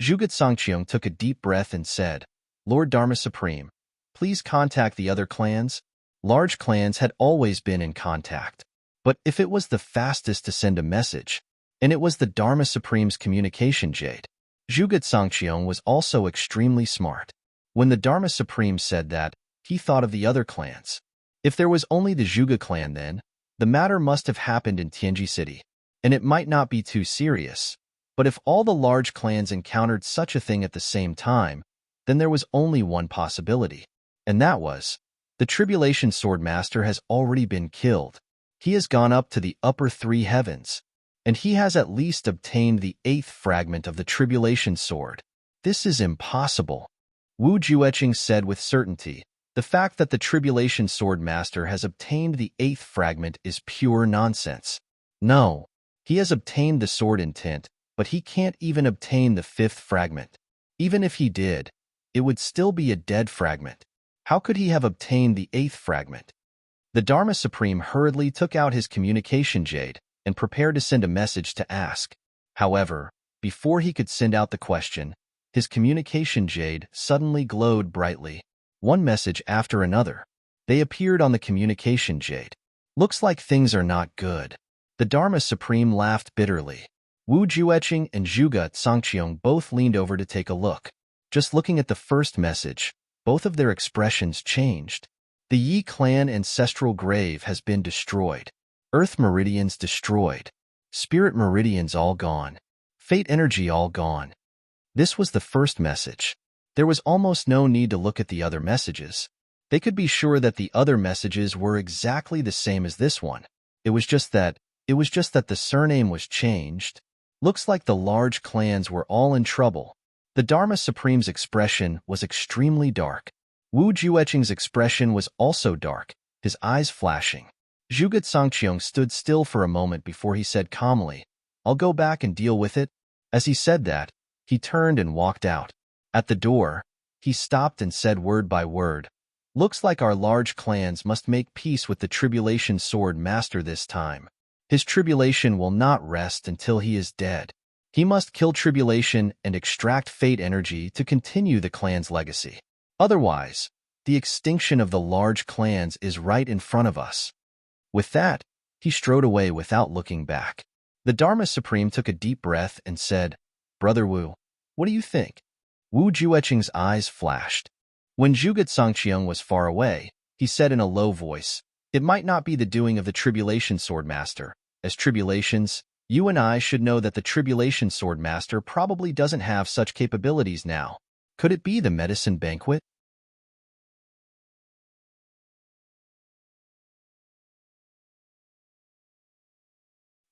Zhuge Sangqiong took a deep breath and said, "Lord Dharma Supreme, please contact the other clans." Large clans had always been in contact. But if it was the fastest to send a message, and it was the Dharma Supreme's communication jade, Zhuge Sangqiong was also extremely smart. When the Dharma Supreme said that, he thought of the other clans. If there was only the Zhuge clan then, the matter must have happened in Tianji City, and it might not be too serious. But if all the large clans encountered such a thing at the same time, then there was only one possibility, and that was, the Tribulation Sword Master has already been killed. He has gone up to the upper three heavens, and he has at least obtained the eighth fragment of the Tribulation Sword. This is impossible. Wu Jueqing said with certainty, the fact that the Tribulation Sword Master has obtained the eighth fragment is pure nonsense. No, he has obtained the sword intent, but he can't even obtain the fifth fragment. Even if he did, it would still be a dead fragment. How could he have obtained the eighth fragment? The Dharma Supreme hurriedly took out his communication jade and prepared to send a message to ask. However, before he could send out the question, his communication jade suddenly glowed brightly. One message after another. They appeared on the communication jade. Looks like things are not good. The Dharma Supreme laughed bitterly. Wu Jueqing and Zhuge Sangqiong both leaned over to take a look. Just looking at the first message, both of their expressions changed. The Yi clan ancestral grave has been destroyed. Earth meridians destroyed. Spirit meridians all gone. Fate energy all gone. This was the first message. There was almost no need to look at the other messages. They could be sure that the other messages were exactly the same as this one. It was just that the surname was changed. Looks like the large clans were all in trouble. The Dharma Supreme's expression was extremely dark. Wu Jueqing's expression was also dark, his eyes flashing. Zhuge Sangqiong stood still for a moment before he said calmly, "I'll go back and deal with it." As he said that, he turned and walked out. At the door, he stopped and said word by word, "Looks like our large clans must make peace with the Tribulation Sword Master this time. His tribulation will not rest until he is dead. He must kill tribulation and extract fate energy to continue the clan's legacy. Otherwise, the extinction of the large clans is right in front of us." With that, he strode away without looking back. The Dharma Supreme took a deep breath and said, "Brother Wu, what do you think?" Wu Jueqing's eyes flashed. When Zhuge Sangqiong was far away, he said in a low voice, "It might not be the doing of the Tribulation Sword Master. As tribulations, you and I should know that the Tribulation Sword Master probably doesn't have such capabilities now. Could it be the medicine banquet?"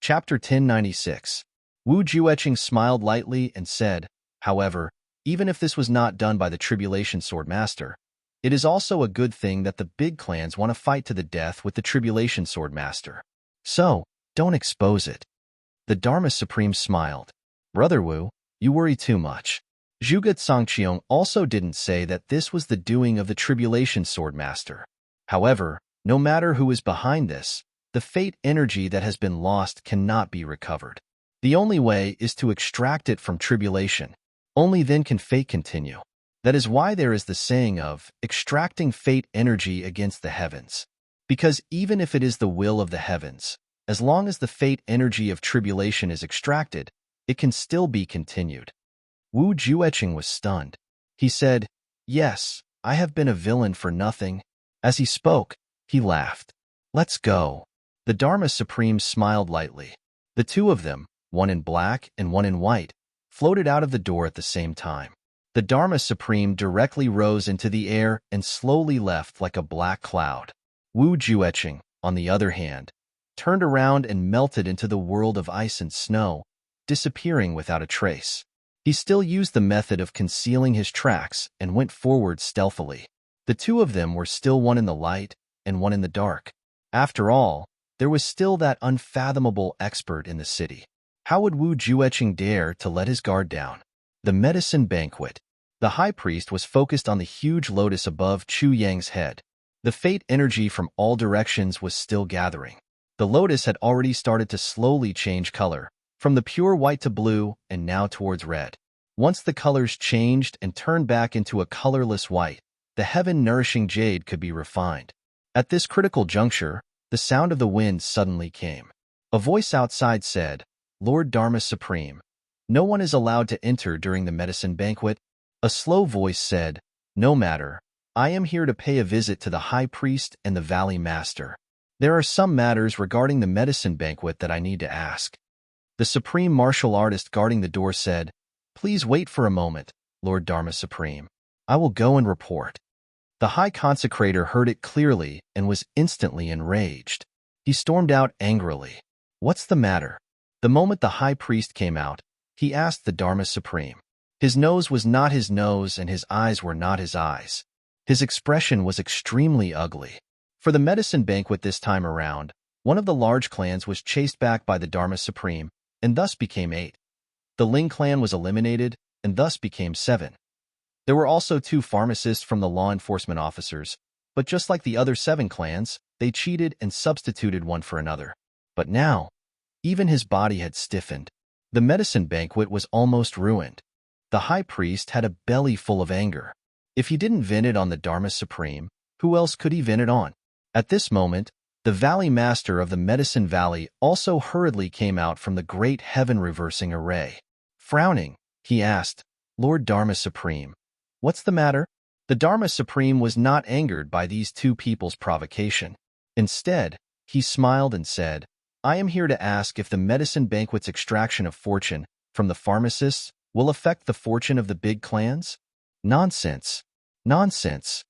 Chapter 1096. Wu Jueqing smiled lightly and said, "However, even if this was not done by the Tribulation Sword Master, it is also a good thing that the big clans want to fight to the death with the Tribulation Sword Master. So, don't expose it." The Dharma Supreme smiled. "Brother Wu, you worry too much." Zhuge Sangqiong also didn't say that this was the doing of the Tribulation Sword Master. However, no matter who is behind this, the fate energy that has been lost cannot be recovered. The only way is to extract it from tribulation. Only then can fate continue. That is why there is the saying of extracting fate energy against the heavens. Because even if it is the will of the heavens, as long as the fate energy of tribulation is extracted, it can still be continued. Wu Jueqing was stunned. He said, "Yes, I have been a villain for nothing." As he spoke, he laughed. "Let's go." The Dharma Supreme smiled lightly. The two of them, one in black and one in white, floated out of the door at the same time. The Dharma Supreme directly rose into the air and slowly left like a black cloud. Wu Juecheng, on the other hand, turned around and melted into the world of ice and snow, disappearing without a trace. He still used the method of concealing his tracks and went forward stealthily. The two of them were still one in the light and one in the dark. After all, there was still that unfathomable expert in the city. How would Wu Juecheng dare to let his guard down? The medicine banquet. The high priest was focused on the huge lotus above Chu Yang's head. The fate energy from all directions was still gathering. The lotus had already started to slowly change color, from the pure white to blue and now towards red. Once the colors changed and turned back into a colorless white, the heaven-nourishing jade could be refined. At this critical juncture, the sound of the wind suddenly came. A voice outside said, "Lord Dharma Supreme, no one is allowed to enter during the medicine banquet." A slow voice said, "No matter, I am here to pay a visit to the high priest and the valley master. There are some matters regarding the medicine banquet that I need to ask." The supreme martial artist guarding the door said, "Please wait for a moment, Lord Dharma Supreme. I will go and report." The high consecrator heard it clearly and was instantly enraged. He stormed out angrily. "What's the matter?" The moment the high priest came out, he asked the Dharma Supreme. His nose was not his nose and his eyes were not his eyes. His expression was extremely ugly. For the medicine banquet this time around, one of the large clans was chased back by the Dharma Supreme and thus became 8. The Ling clan was eliminated and thus became 7. There were also 2 pharmacists from the law enforcement officers, but just like the other 7 clans, they cheated and substituted one for another. But now, even his body had stiffened. The medicine banquet was almost ruined. The high priest had a belly full of anger. If he didn't vent it on the Dharma Supreme, who else could he vent it on? At this moment, the valley master of the Medicine Valley also hurriedly came out from the great heaven-reversing array. Frowning, he asked, "Lord Dharma Supreme, what's the matter?" The Dharma Supreme was not angered by these 2 people's provocation. Instead, he smiled and said, "I am here to ask if the medicine banquet's extraction of fortune from the pharmacists will affect the fortune of the big clans?" "Nonsense! Nonsense!"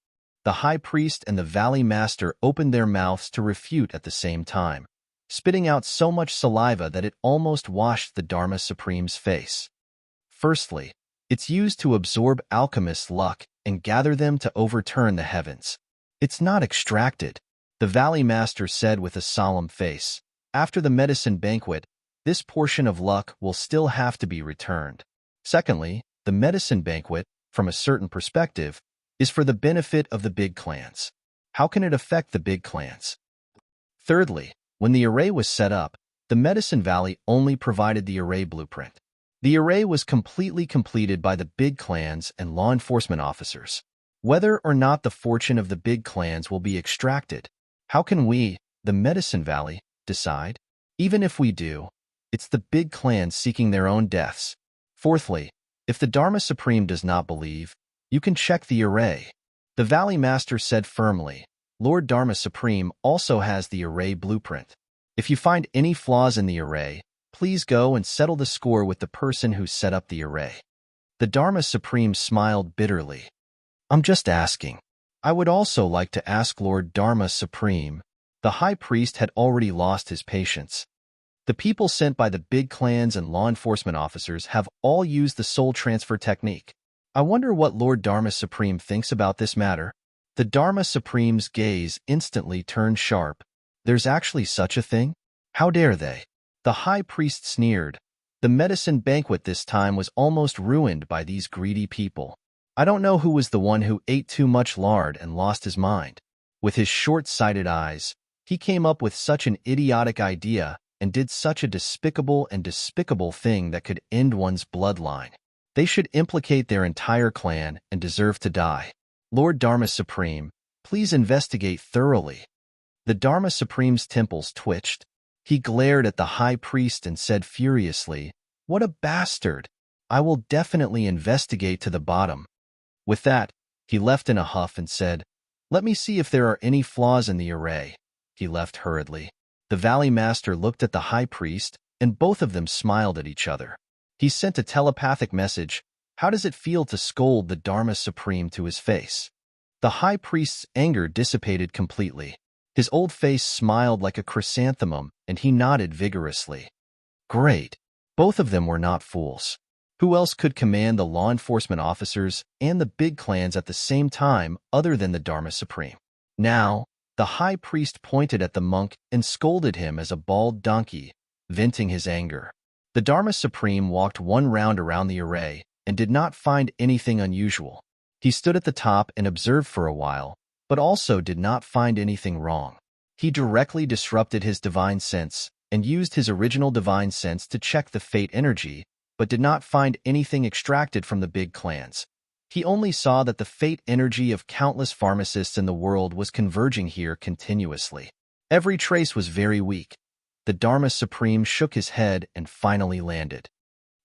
The high priest and the valley master opened their mouths to refute at the same time, spitting out so much saliva that it almost washed the Dharma Supreme's face. Firstly, it's used to absorb alchemists' luck and gather them to overturn the heavens. It's not extracted, the valley master said with a solemn face. After the medicine banquet, this portion of luck will still have to be returned. Secondly, the medicine banquet, from a certain perspective, is for the benefit of the big clans. How can it affect the big clans? Thirdly, when the array was set up, the Medicine Valley only provided the array blueprint. The array was completely completed by the big clans and law enforcement officers. Whether or not the fortune of the big clans will be extracted, how can we, the Medicine Valley, decide? Even if we do, it's the big clans seeking their own deaths. Fourthly, if the Dharma Supreme does not believe, you can check the array. The Valley Master said firmly, Lord Dharma Supreme also has the array blueprint. If you find any flaws in the array, please go and settle the score with the person who set up the array. The Dharma Supreme smiled bitterly. I'm just asking. I would also like to ask Lord Dharma Supreme. The high priest had already lost his patience. The people sent by the big clans and law enforcement officers have all used the soul transfer technique. I wonder what Lord Dharma Supreme thinks about this matter. The Dharma Supreme's gaze instantly turned sharp. There's actually such a thing? How dare they? The high priest sneered. The medicine banquet this time was almost ruined by these greedy people. I don't know who was the one who ate too much lard and lost his mind. With his short-sighted eyes, he came up with such an idiotic idea and did such a despicable thing that could end one's bloodline. They should implicate their entire clan and deserve to die. Lord Dharma Supreme, please investigate thoroughly. The Dharma Supreme's temples twitched. He glared at the high priest and said furiously, "What a bastard! I will definitely investigate to the bottom." With that, he left in a huff and said, "Let me see if there are any flaws in the array." He left hurriedly. The Valley Master looked at the high priest, and both of them smiled at each other. He sent a telepathic message, How does it feel to scold the Dharma Supreme to his face? The high priest's anger dissipated completely. His old face smiled like a chrysanthemum, and he nodded vigorously. Great. Both of them were not fools. Who else could command the law enforcement officers and the big clans at the same time other than the Dharma Supreme? Now, the high priest pointed at the monk and scolded him as a bald donkey, venting his anger. The Dharma Supreme walked one round around the array and did not find anything unusual. He stood at the top and observed for a while, but also did not find anything wrong. He directly disrupted his divine sense and used his original divine sense to check the fate energy, but did not find anything extracted from the big clans. He only saw that the fate energy of countless pharmacists in the world was converging here continuously. Every trace was very weak. The Dharma Supreme shook his head and finally landed.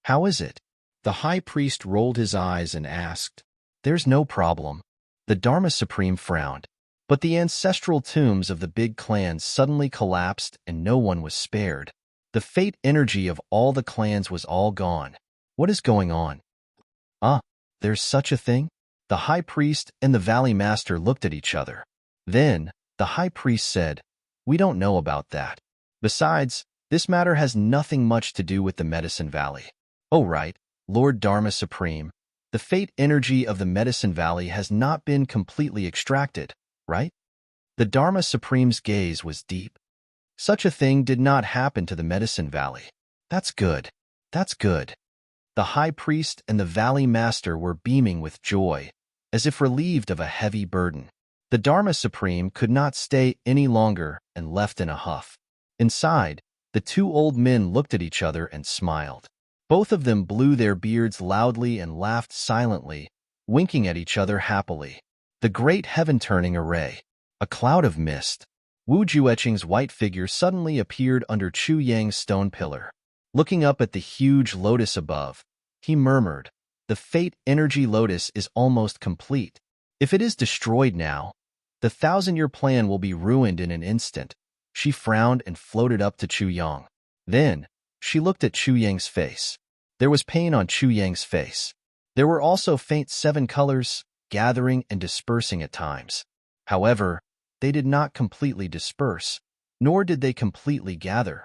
How is it? The high priest rolled his eyes and asked. There's no problem. The Dharma Supreme frowned. But the ancestral tombs of the big clans suddenly collapsed and no one was spared. The fate energy of all the clans was all gone. What is going on? There's such a thing? The high priest and the valley master looked at each other. Then, the high priest said, We don't know about that. Besides, this matter has nothing much to do with the Medicine Valley. Oh right, Lord Dharma Supreme, the fate energy of the Medicine Valley has not been completely extracted, right? The Dharma Supreme's gaze was deep. Such a thing did not happen to the Medicine Valley. That's good. That's good. The high priest and the valley master were beaming with joy, as if relieved of a heavy burden. The Dharma Supreme could not stay any longer and left in a huff. Inside, the two old men looked at each other and smiled. Both of them blew their beards loudly and laughed silently, winking at each other happily. The great heaven-turning array. A cloud of mist. Wu Jueqing's white figure suddenly appeared under Chu Yang's stone pillar. Looking up at the huge lotus above, he murmured, The fate energy lotus is almost complete. If it is destroyed now, the 1,000-year plan will be ruined in an instant. She frowned and floated up to Chu Yang. Then, she looked at Chu Yang's face. There was pain on Chu Yang's face. There were also faint 7 colors, gathering and dispersing at times. However, they did not completely disperse, nor did they completely gather.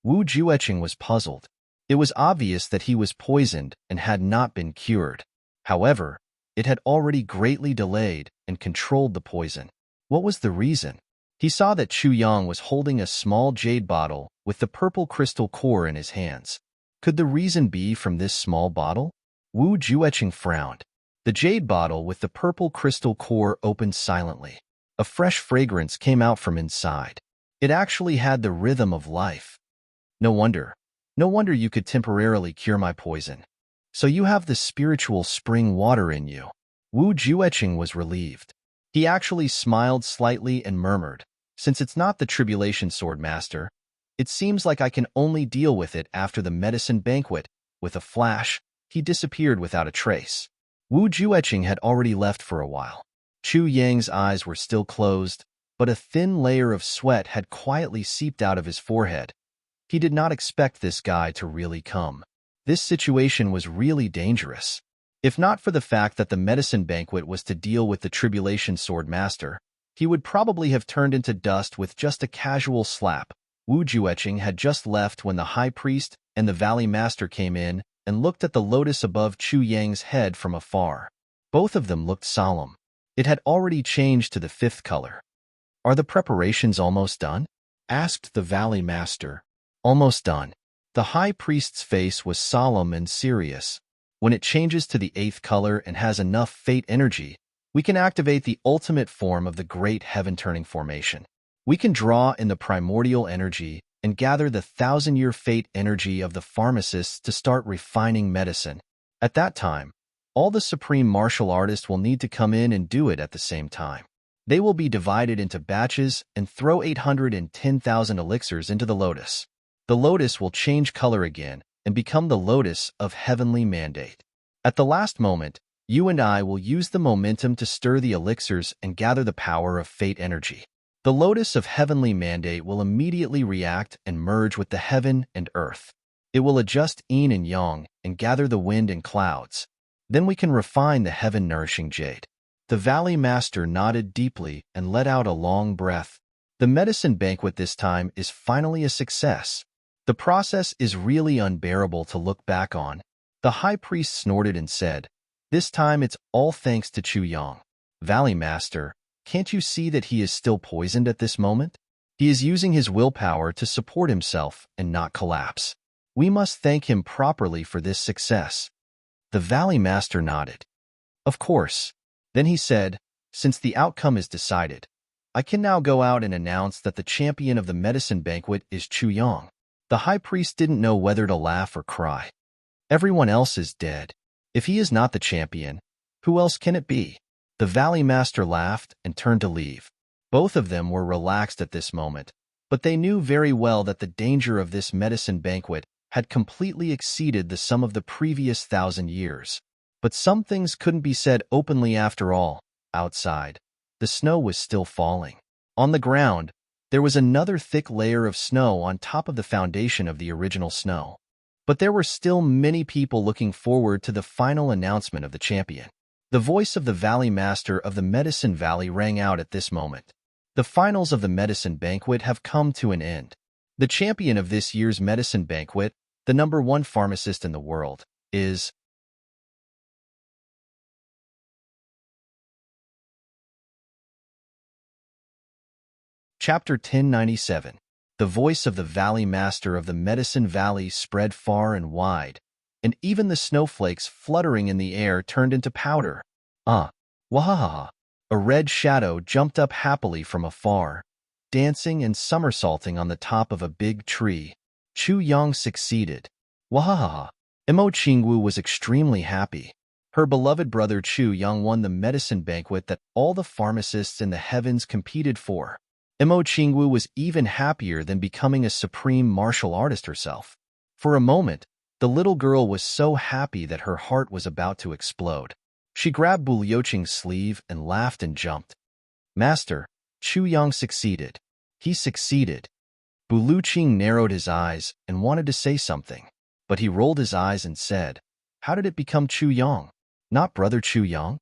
Wu Jueqing was puzzled. It was obvious that he was poisoned and had not been cured. However, it had already greatly delayed and controlled the poison. What was the reason? He saw that Chu Yang was holding a small jade bottle with the purple crystal core in his hands. Could the reason be from this small bottle? Wu Jueqing frowned. The jade bottle with the purple crystal core opened silently. A fresh fragrance came out from inside. It actually had the rhythm of life. No wonder you could temporarily cure my poison. So you have the spiritual spring water in you. Wu Jueqing was relieved. He actually smiled slightly and murmured, Since it's not the Tribulation Sword Master, it seems like I can only deal with it after the medicine banquet. With a flash, he disappeared without a trace. Wu Jueqing had already left for a while. Chu Yang's eyes were still closed, but a thin layer of sweat had quietly seeped out of his forehead. He did not expect this guy to really come. This situation was really dangerous. If not for the fact that the medicine banquet was to deal with the Tribulation Sword Master, he would probably have turned into dust with just a casual slap. Wu Jueqing had just left when the high priest and the valley master came in and looked at the lotus above Chu Yang's head from afar. Both of them looked solemn. It had already changed to the 5th color. Are the preparations almost done? Asked the valley master. Almost done. The high priest's face was solemn and serious. When it changes to the 8th color and has enough fate energy, we can activate the ultimate form of the great heaven-turning formation. We can draw in the primordial energy and gather the 1,000-year fate energy of the pharmacists to start refining medicine. At that time, all the supreme martial artists will need to come in and do it at the same time. They will be divided into batches and throw 810,000 elixirs into the lotus. The lotus will change color again and become the lotus of heavenly mandate. At the last moment, you and I will use the momentum to stir the elixirs and gather the power of fate energy. The lotus of heavenly mandate will immediately react and merge with the heaven and earth. It will adjust yin and yang and gather the wind and clouds. Then we can refine the heaven-nourishing jade. The Valley Master nodded deeply and let out a long breath. The medicine banquet this time is finally a success. The process is really unbearable to look back on. The high priest snorted and said, "This time it's all thanks to Chu Yang. Valley Master, can't you see that he is still poisoned at this moment? He is using his willpower to support himself and not collapse. We must thank him properly for this success." The Valley Master nodded. "Of course." Then he said, "Since the outcome is decided, I can now go out and announce that the champion of the medicine banquet is Chu Yang." The high priest didn't know whether to laugh or cry. Everyone else is dead. If he is not the champion, who else can it be? The Valley Master laughed and turned to leave. Both of them were relaxed at this moment, but they knew very well that the danger of this medicine banquet had completely exceeded the sum of the previous 1,000 years. But some things couldn't be said openly after all. Outside, the snow was still falling. On the ground, there was another thick layer of snow on top of the foundation of the original snow. But there were still many people looking forward to the final announcement of the champion. The voice of the Valley Master of the Medicine Valley rang out at this moment. The finals of the medicine banquet have come to an end. The champion of this year's medicine banquet, the #1 pharmacist in the world, is... Chapter 1097. The voice of the Valley Master of the Medicine Valley spread far and wide, and even the snowflakes fluttering in the air turned into powder. Wahaha! A red shadow jumped up happily from afar, dancing and somersaulting on the top of a big tree. Chu Yang succeeded. Wahaha! Imo Qingwu was extremely happy. Her beloved brother Chu Yang won the medicine banquet that all the pharmacists in the heavens competed for. Imo Qingwu was even happier than becoming a supreme martial artist herself. For a moment, the little girl was so happy that her heart was about to explode. She grabbed Bu Liuqing's sleeve and laughed and jumped. "Master, Chu Yang succeeded. He succeeded." Bu Liuqing narrowed his eyes and wanted to say something, but he rolled his eyes and said, "How did it become Chu Yang? Not brother Chu Yang?"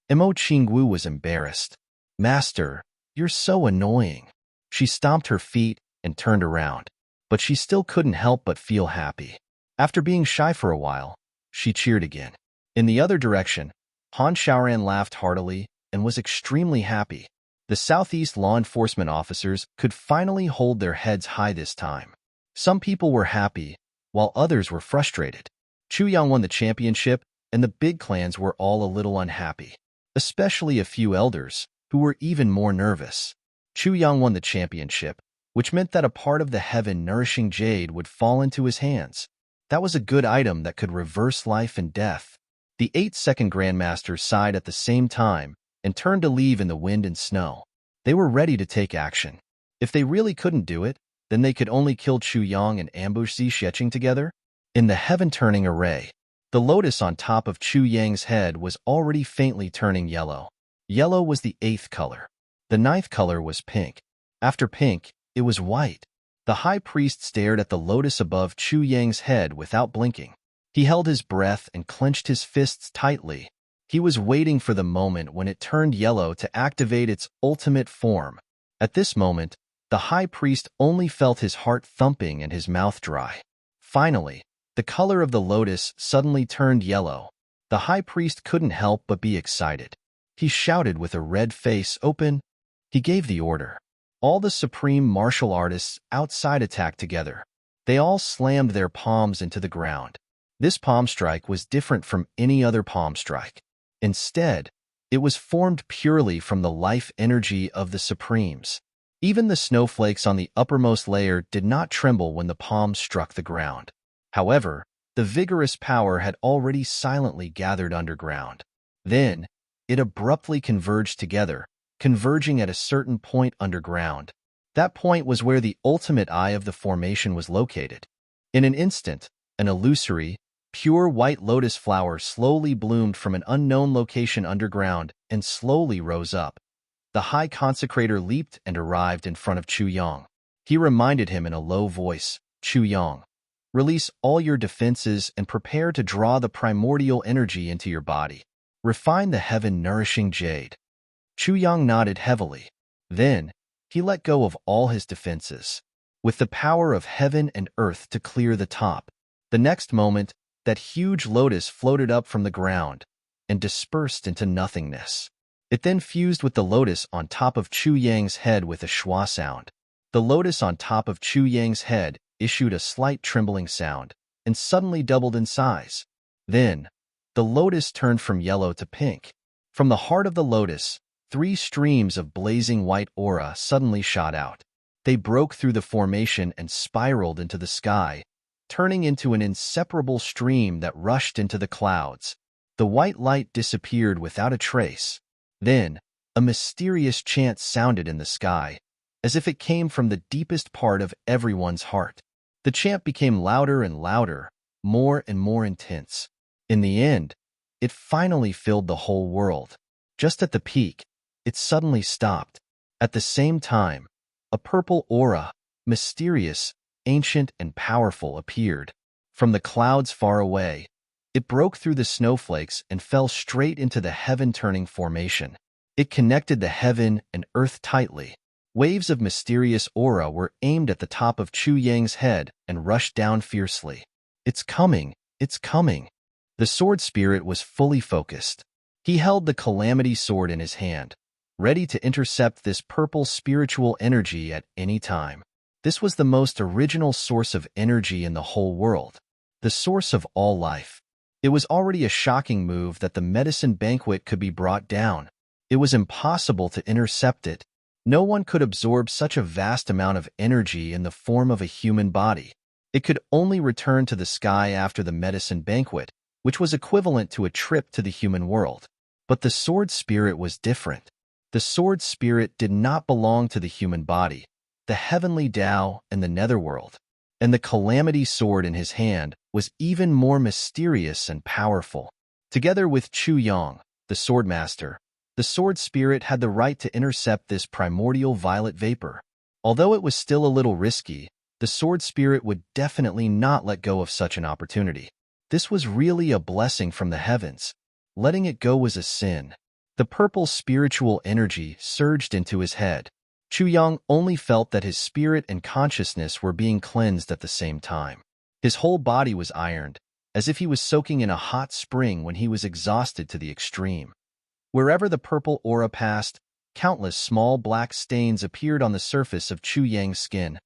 Imo Qingwu was embarrassed. "Master, you're so annoying." She stomped her feet and turned around, but she still couldn't help but feel happy. After being shy for a while, she cheered again. In the other direction, Han Xiaoran laughed heartily and was extremely happy. The Southeast law enforcement officers could finally hold their heads high this time. Some people were happy, while others were frustrated. Chu Yang won the championship, and the big clans were all a little unhappy, especially a few elders, who were even more nervous. Chu Yang won the championship, which meant that a part of the heaven-nourishing jade would fall into his hands. That was a good item that could reverse life and death. The 8-second Grandmasters sighed at the same time and turned to leave in the wind and snow. They were ready to take action. If they really couldn't do it, then they could only kill Chu Yang and ambush Zi Sheqing together. In the heaven-turning array, the lotus on top of Chu Yang's head was already faintly turning yellow. Yellow was the 8th color. The 9th color was pink. After pink, it was white. The high priest stared at the lotus above Chu Yang's head without blinking. He held his breath and clenched his fists tightly. He was waiting for the moment when it turned yellow to activate its ultimate form. At this moment, the high priest only felt his heart thumping and his mouth dry. Finally, the color of the lotus suddenly turned yellow. The high priest couldn't help but be excited. He shouted with a red face open. He gave the order. All the supreme martial artists outside attacked together. They all slammed their palms into the ground. This palm strike was different from any other palm strike. Instead, it was formed purely from the life energy of the Supremes. Even the snowflakes on the uppermost layer did not tremble when the palms struck the ground. However, the vigorous power had already silently gathered underground. Then, it abruptly converged together, converging at a certain point underground. That point was where the ultimate eye of the formation was located. In an instant, an illusory, pure white lotus flower slowly bloomed from an unknown location underground and slowly rose up. The high consecrator leaped and arrived in front of Chu Yang. He reminded him in a low voice, "Chu Yang, Release all your defenses and prepare to draw the primordial energy into your body. Refine the heaven-nourishing jade. Chu Yang nodded heavily. Then, he let go of all his defenses. With the power of heaven and earth to clear the top. The next moment, that huge lotus floated up from the ground and dispersed into nothingness. It then fused with the lotus on top of Chu Yang's head with a schwa sound. The lotus on top of Chu Yang's head issued a slight trembling sound and suddenly doubled in size. Then, the lotus turned from yellow to pink. From the heart of the lotus, 3 streams of blazing white aura suddenly shot out. They broke through the formation and spiraled into the sky, turning into an inseparable stream that rushed into the clouds. The white light disappeared without a trace. Then, a mysterious chant sounded in the sky, as if it came from the deepest part of everyone's heart. The chant became louder and louder, more and more intense. In the end, it finally filled the whole world. Just at the peak, it suddenly stopped. At the same time, a purple aura, mysterious, ancient, and powerful, appeared. From the clouds far away, it broke through the snowflakes and fell straight into the heaven-turning formation. It connected the heaven and earth tightly. Waves of mysterious aura were aimed at the top of Chu Yang's head and rushed down fiercely. It's coming! It's coming! The sword spirit was fully focused. He held the calamity sword in his hand, ready to intercept this purple spiritual energy at any time. This was the most original source of energy in the whole world, the source of all life. It was already a shocking move that the medicine banquet could be brought down. It was impossible to intercept it. No one could absorb such a vast amount of energy in the form of a human body. It could only return to the sky after the medicine banquet, which was equivalent to a trip to the human world. But the sword spirit was different. The sword spirit did not belong to the human body, the heavenly Tao and the netherworld. And the calamity sword in his hand was even more mysterious and powerful. Together with Chu Yang, the swordmaster, the sword spirit had the right to intercept this primordial violet vapor. Although it was still a little risky, the sword spirit would definitely not let go of such an opportunity. This was really a blessing from the heavens. Letting it go was a sin. The purple spiritual energy surged into his head. Chu Yang only felt that his spirit and consciousness were being cleansed at the same time. His whole body was ironed, as if he was soaking in a hot spring when he was exhausted to the extreme. Wherever the purple aura passed, countless small black stains appeared on the surface of Chu Yang's skin.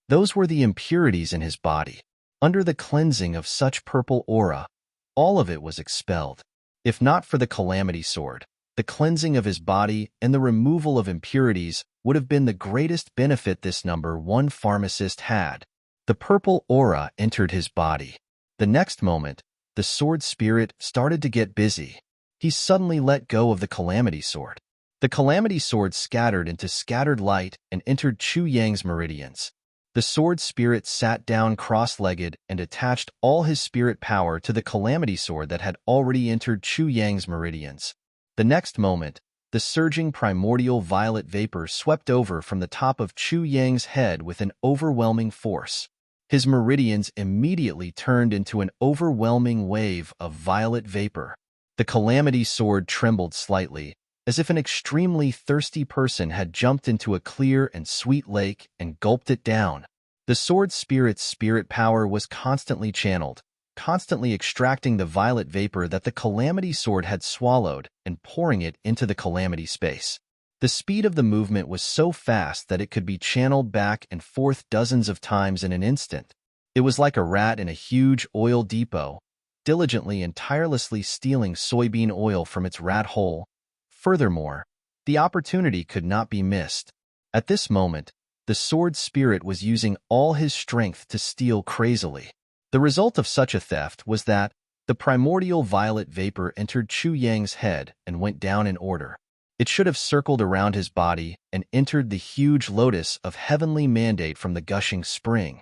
Those were the impurities in his body. Under the cleansing of such purple aura, all of it was expelled. If not for the calamity sword, the cleansing of his body and the removal of impurities would have been the greatest benefit this number 1 pharmacist had. The purple aura entered his body. The next moment, the sword spirit started to get busy. He suddenly let go of the calamity sword. The calamity sword scattered into scattered light and entered Chu Yang's meridians. The sword spirit sat down cross-legged and attached all his spirit power to the calamity sword that had already entered Chu Yang's meridians. The next moment, the surging primordial violet vapor swept over from the top of Chu Yang's head with an overwhelming force. His meridians immediately turned into an overwhelming wave of violet vapor. The calamity sword trembled slightly, as if an extremely thirsty person had jumped into a clear and sweet lake and gulped it down. The sword spirit's spirit power was constantly channeled, constantly extracting the violet vapor that the calamity sword had swallowed and pouring it into the calamity space. The speed of the movement was so fast that it could be channeled back and forth dozens of times in an instant. It was like a rat in a huge oil depot, diligently and tirelessly stealing soybean oil from its rat hole. Furthermore, the opportunity could not be missed. At this moment, the sword spirit was using all his strength to steal crazily. The result of such a theft was that the primordial violet vapor entered Chu Yang's head and went down in order. It should have circled around his body and entered the huge lotus of heavenly mandate from the gushing spring.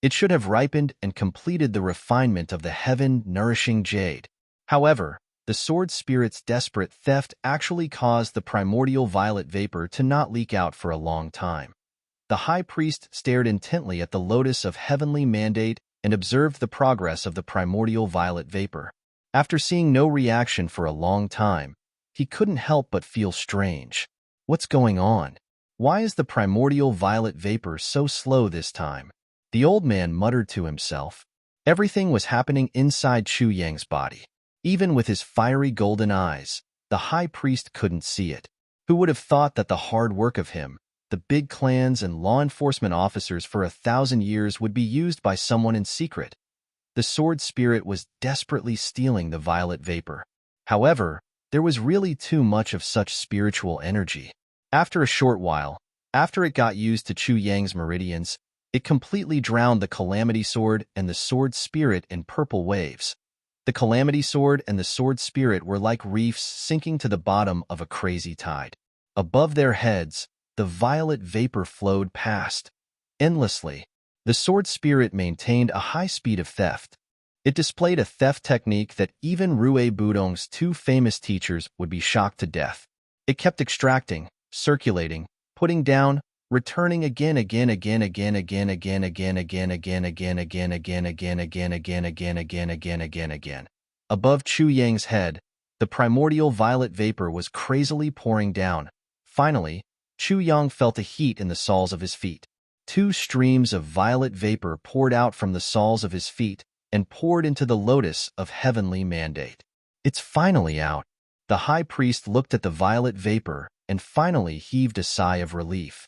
It should have ripened and completed the refinement of the heaven-nourishing jade. However, the sword spirit's desperate theft actually caused the primordial violet vapor to not leak out for a long time. The high priest stared intently at the lotus of heavenly mandate and observed the progress of the primordial violet vapor. After seeing no reaction for a long time, he couldn't help but feel strange. What's going on? Why is the primordial violet vapor so slow this time? The old man muttered to himself. Everything was happening inside Chu Yang's body. Even with his fiery golden eyes, the high priest couldn't see it. Who would have thought that the hard work of him, the big clans and law enforcement officers for 1,000 years would be used by someone in secret? The sword spirit was desperately stealing the violet vapor. However, there was really too much of such spiritual energy. After a short while, after it got used to Chu Yang's meridians, it completely drowned the Calamity Sword and the Sword Spirit in purple waves. The Calamity Sword and the Sword Spirit were like reefs sinking to the bottom of a crazy tide. Above their heads, the violet vapor flowed past. Endlessly, the Sword Spirit maintained a high speed of theft. It displayed a theft technique that even Rue Budong's two famous teachers would be shocked to death. It kept extracting, circulating, putting down, returning again. Above Chu Yang's head, the primordial violet vapor was crazily pouring down. Finally, Chu Yang felt a heat in the soles of his feet. 2 streams of violet vapor poured out from the soles of his feet and poured into the lotus of heavenly mandate. It's finally out. The high priest looked at the violet vapor and finally heaved a sigh of relief.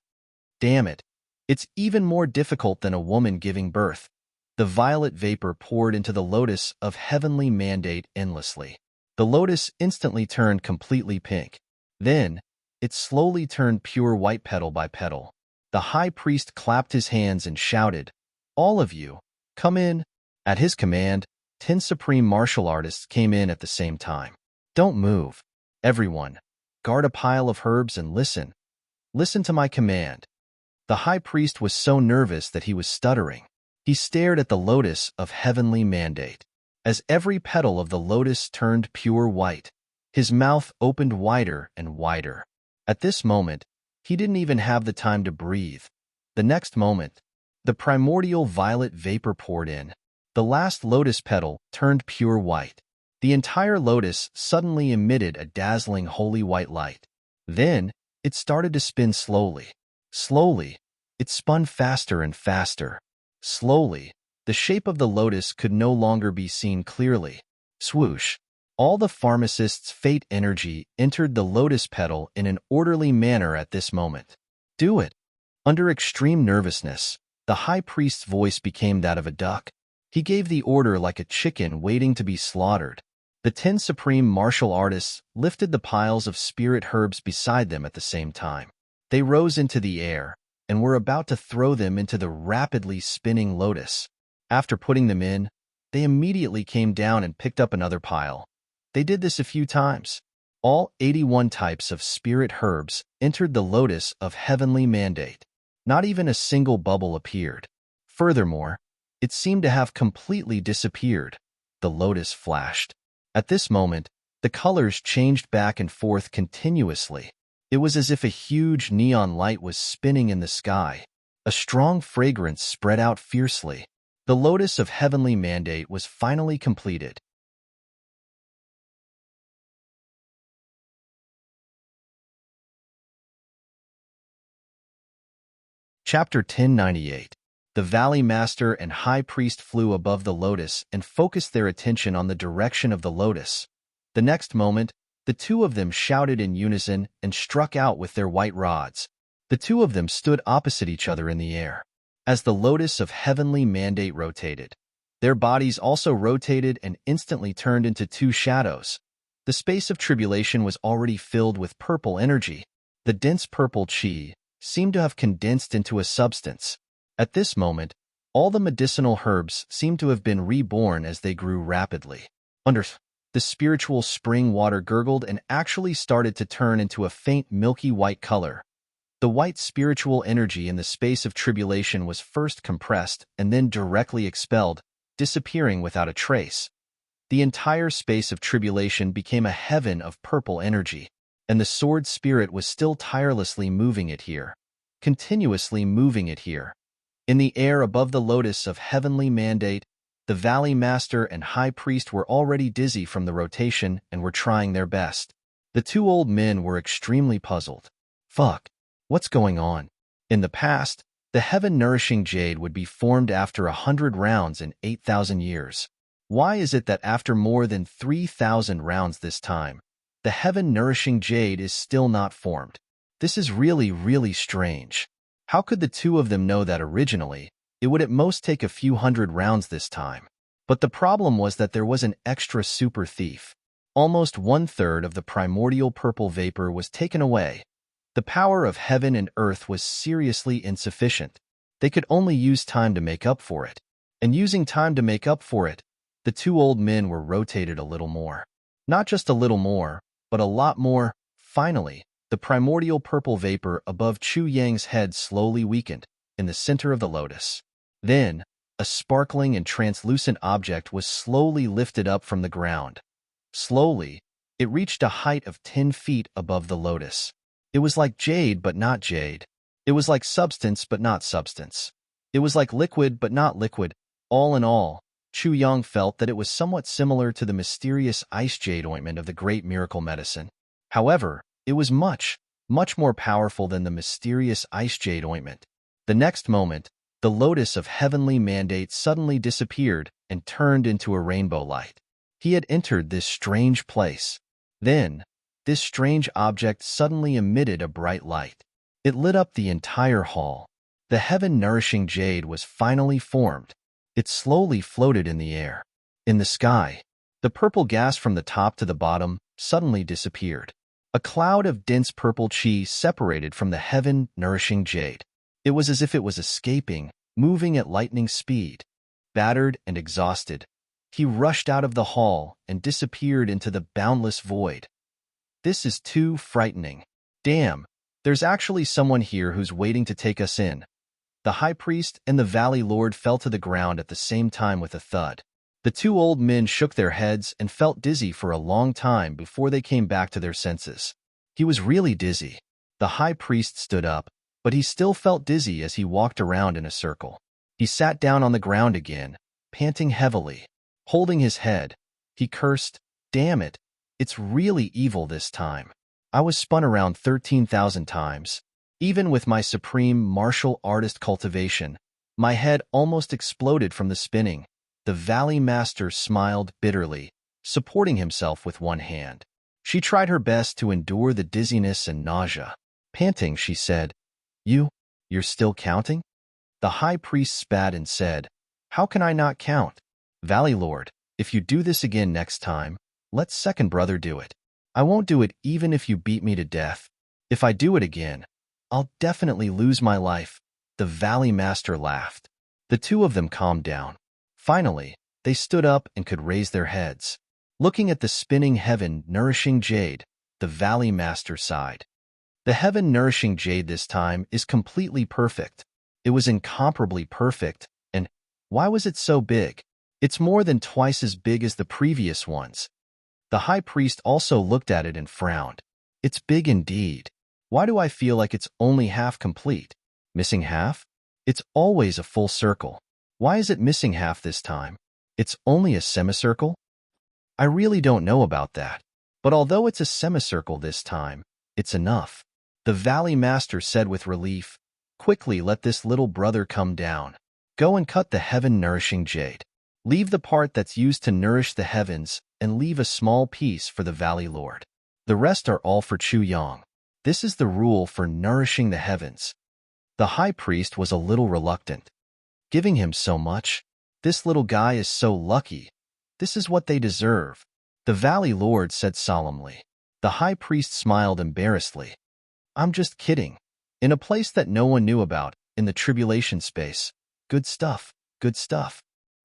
Damn it. It's even more difficult than a woman giving birth. The violet vapor poured into the lotus of heavenly mandate endlessly. The lotus instantly turned completely pink. Then, it slowly turned pure white petal by petal. The high priest clapped his hands and shouted, "All of you, come in." At his command, 10 supreme martial artists came in at the same time. Don't move. Everyone, guard a pile of herbs and listen. Listen to my command. The high priest was so nervous that he was stuttering. He stared at the lotus of heavenly mandate. As every petal of the lotus turned pure white, his mouth opened wider and wider. At this moment, he didn't even have the time to breathe. The next moment, the primordial violet vapor poured in. The last lotus petal turned pure white. The entire lotus suddenly emitted a dazzling holy white light. Then, it started to spin slowly. Slowly, it spun faster and faster. Slowly, the shape of the lotus could no longer be seen clearly. Swoosh! All the pharmacist's fate energy entered the lotus petal in an orderly manner at this moment. Do it! Under extreme nervousness, the high priest's voice became that of a duck. He gave the order like a chicken waiting to be slaughtered. The 10 supreme martial artists lifted the piles of spirit herbs beside them at the same time. They rose into the air and were about to throw them into the rapidly spinning lotus. After putting them in, they immediately came down and picked up another pile. They did this a few times. All 81 types of spirit herbs entered the lotus of heavenly mandate. Not even a single bubble appeared. Furthermore, it seemed to have completely disappeared. The lotus flashed. At this moment, the colors changed back and forth continuously. It was as if a huge neon light was spinning in the sky. A strong fragrance spread out fiercely. The lotus of heavenly mandate was finally completed. Chapter 1098. The Valley Master and High Priest flew above the lotus and focused their attention on the direction of the lotus. The next moment, the two of them shouted in unison and struck out with their white rods. The two of them stood opposite each other in the air. As the lotus of heavenly mandate rotated, their bodies also rotated and instantly turned into 2 shadows. The space of tribulation was already filled with purple energy. The dense purple chi seemed to have condensed into a substance. At this moment, all the medicinal herbs seemed to have been reborn as they grew rapidly. The spiritual spring water gurgled and actually started to turn into a faint milky white color. The white spiritual energy in the space of tribulation was first compressed and then directly expelled, disappearing without a trace. The entire space of tribulation became a heaven of purple energy, and the sword spirit was still tirelessly moving it here, continuously moving it here. In the air above the lotus of heavenly mandate, the Valley Master and High Priest were already dizzy from the rotation and were trying their best. The two old men were extremely puzzled. Fuck. What's going on? In the past, the heaven-nourishing jade would be formed after 100 rounds in 8,000 years. Why is it that after more than 3,000 rounds this time, the heaven-nourishing jade is still not formed? This is really, really strange. How could the two of them know that originally, it would at most take a few hundred rounds this time? But the problem was that there was an extra super thief. Almost 1/3 of the primordial purple vapor was taken away. The power of heaven and earth was seriously insufficient. They could only use time to make up for it. And using time to make up for it, the two old men were rotated a little more. Not just a little more, but a lot more. Finally, the primordial purple vapor above Chu Yang's head slowly weakened in the center of the lotus. Then, a sparkling and translucent object was slowly lifted up from the ground. Slowly, it reached a height of 10 feet above the lotus. It was like jade but not jade. It was like substance but not substance. It was like liquid but not liquid. All in all, Chu Yang felt that it was somewhat similar to the mysterious ice jade ointment of the great miracle medicine. However, it was much, much more powerful than the mysterious ice jade ointment. The next moment, the lotus of heavenly mandate suddenly disappeared and turned into a rainbow light. He had entered this strange place. Then, this strange object suddenly emitted a bright light. It lit up the entire hall. The heaven-nourishing jade was finally formed. It slowly floated in the air. In the sky, the purple gas from the top to the bottom suddenly disappeared. A cloud of dense purple chi separated from the heaven-nourishing jade. It was as if it was escaping, moving at lightning speed. Battered and exhausted, he rushed out of the hall and disappeared into the boundless void. This is too frightening. Damn, there's actually someone here who's waiting to take us in. The High Priest and the Valley Lord fell to the ground at the same time with a thud. The two old men shook their heads and felt dizzy for a long time before they came back to their senses. He was really dizzy. The High Priest stood up, but he still felt dizzy as he walked around in a circle. He sat down on the ground again, panting heavily. Holding his head, he cursed, "Damn it, it's really evil this time. I was spun around 13,000 times. Even with my supreme martial artist cultivation, my head almost exploded from the spinning." The Valley Master smiled bitterly, supporting himself with one hand. She tried her best to endure the dizziness and nausea. Panting, she said, You're still counting?" The High Priest spat and said, "How can I not count? Valley Lord, if you do this again next time, let second brother do it. I won't do it even if you beat me to death. If I do it again, I'll definitely lose my life." The Valley Master laughed. The two of them calmed down. Finally, they stood up and could raise their heads. Looking at the spinning heaven-nourishing jade, the Valley Master sighed. The heaven-nourishing jade this time is completely perfect. It was incomparably perfect, and why was it so big? It's more than twice as big as the previous ones. The High Priest also looked at it and frowned. It's big indeed. Why do I feel like it's only half complete? Missing half? It's always a full circle. Why is it missing half this time? It's only a semicircle? I really don't know about that. But although it's a semicircle this time, it's enough. The Valley Master said with relief, "Quickly let this little brother come down. Go and cut the heaven-nourishing jade. Leave the part that's used to nourish the heavens and leave a small piece for the Valley Lord. The rest are all for Chu Yang. This is the rule for nourishing the heavens." The High Priest was a little reluctant. Giving him so much? This little guy is so lucky. This is what they deserve. The Valley Lord said solemnly. The High Priest smiled embarrassedly. "I'm just kidding. In a place that no one knew about, in the tribulation space. Good stuff, good stuff."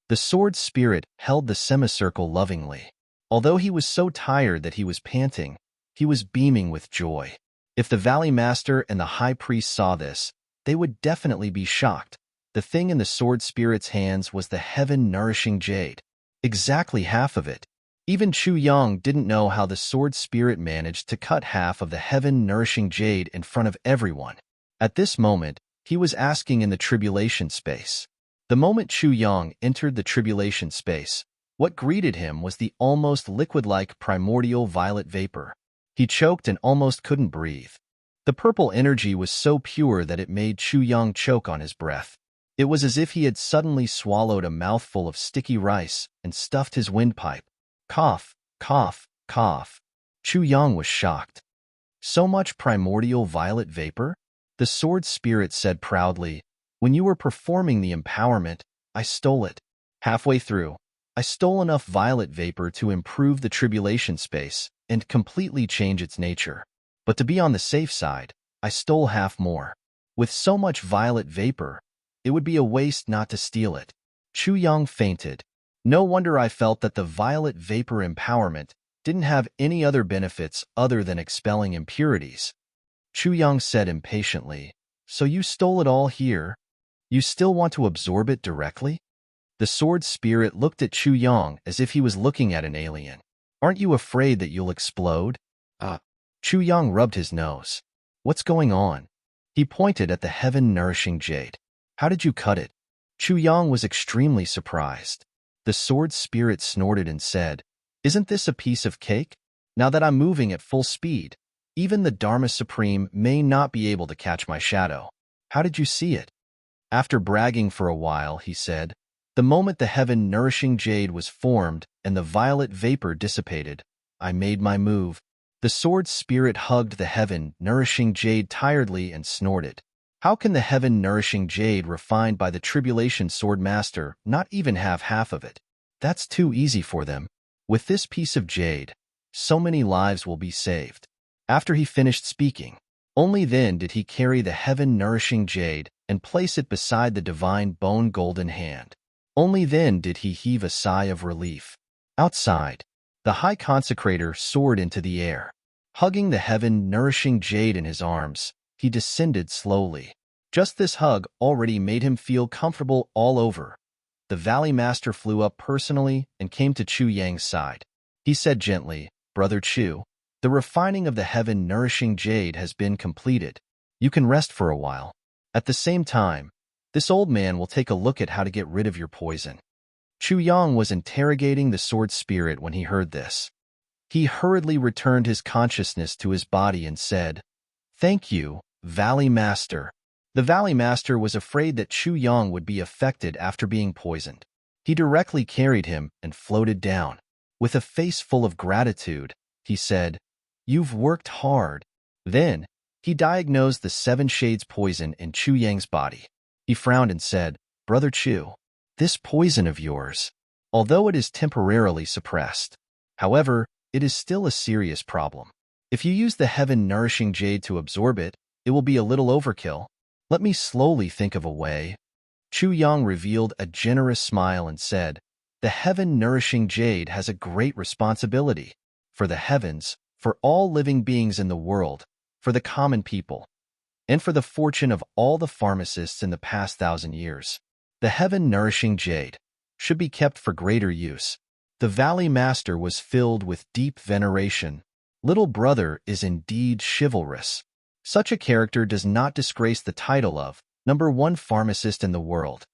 The sword spirit held the semicircle lovingly. Although he was so tired that he was panting, he was beaming with joy. If the Valley Master and the High Priest saw this, they would definitely be shocked. The thing in the sword spirit's hands was the heaven-nourishing jade. Exactly half of it. Even Chu Yang didn't know how the sword spirit managed to cut half of the heaven-nourishing jade in front of everyone. At this moment, He was asking in the tribulation space. The moment Chu Yang entered the tribulation space, what greeted him was the almost liquid-like primordial violet vapor. He choked and almost couldn't breathe. The purple energy was so pure that it made Chu Yang choke on his breath. It was as if he had suddenly swallowed a mouthful of sticky rice and stuffed his windpipe. Cough, cough, cough. Chu Yang was shocked. So much primordial violet vapor? The sword spirit said proudly, "When you were performing the empowerment, I stole it. Halfway through, I stole enough violet vapor to improve the tribulation space and completely change its nature. But to be on the safe side, I stole half more. With so much violet vapor, it would be a waste not to steal it." Chu Yang fainted. No wonder I felt that the violet vapor empowerment didn't have any other benefits other than expelling impurities. Chu Yang said impatiently, "So you stole it all here? You still want to absorb it directly?" The sword spirit looked at Chu Yang as if he was looking at an alien. "Aren't you afraid that you'll explode?" Chu Yang rubbed his nose. "What's going on?" He pointed at the heaven-nourishing jade. "How did you cut it?" Chu Yang was extremely surprised. The sword spirit snorted and said, "Isn't this a piece of cake? Now that I'm moving at full speed, even the Dharma Supreme may not be able to catch my shadow. How did you see it?" After bragging for a while, he said, "The moment the heaven-nourishing jade was formed and the violet vapor dissipated, I made my move." The sword spirit hugged the heaven-nourishing jade tiredly and snorted. How can the heaven-nourishing jade refined by the tribulation sword master not even have half of it? That's too easy for them. With this piece of jade, so many lives will be saved. After he finished speaking, only then did he carry the heaven-nourishing jade and place it beside the divine bone golden hand. Only then did he heave a sigh of relief. Outside, the high consecrator soared into the air. Hugging the heaven-nourishing jade in his arms, he descended slowly. Just this hug already made him feel comfortable all over. The Valley Master flew up personally and came to Chu Yang's side. He said gently, "Brother Chu, the refining of the heaven-nourishing jade has been completed. You can rest for a while. At the same time, this old man will take a look at how to get rid of your poison." Chu Yang was interrogating the sword spirit when he heard this. He hurriedly returned his consciousness to his body and said, "Thank you, Valley Master." The Valley Master was afraid that Chu Yang would be affected after being poisoned. He directly carried him and floated down. With a face full of gratitude, he said, "You've worked hard." Then, he diagnosed the 7 shades poison in Chu Yang's body. He frowned and said, "Brother Chu, this poison of yours, although it is temporarily suppressed, however, it is still a serious problem. If you use the heaven-nourishing jade to absorb it, it will be a little overkill. Let me slowly think of a way." Chu Yang revealed a generous smile and said, "The heaven-nourishing jade has a great responsibility. For the heavens, for all living beings in the world, for the common people, and for the fortune of all the pharmacists in the past 1,000 years. The heaven-nourishing jade should be kept for greater use." The Valley Master was filled with deep veneration. Little brother is indeed chivalrous. Such a character does not disgrace the title of #1 pharmacist in the world.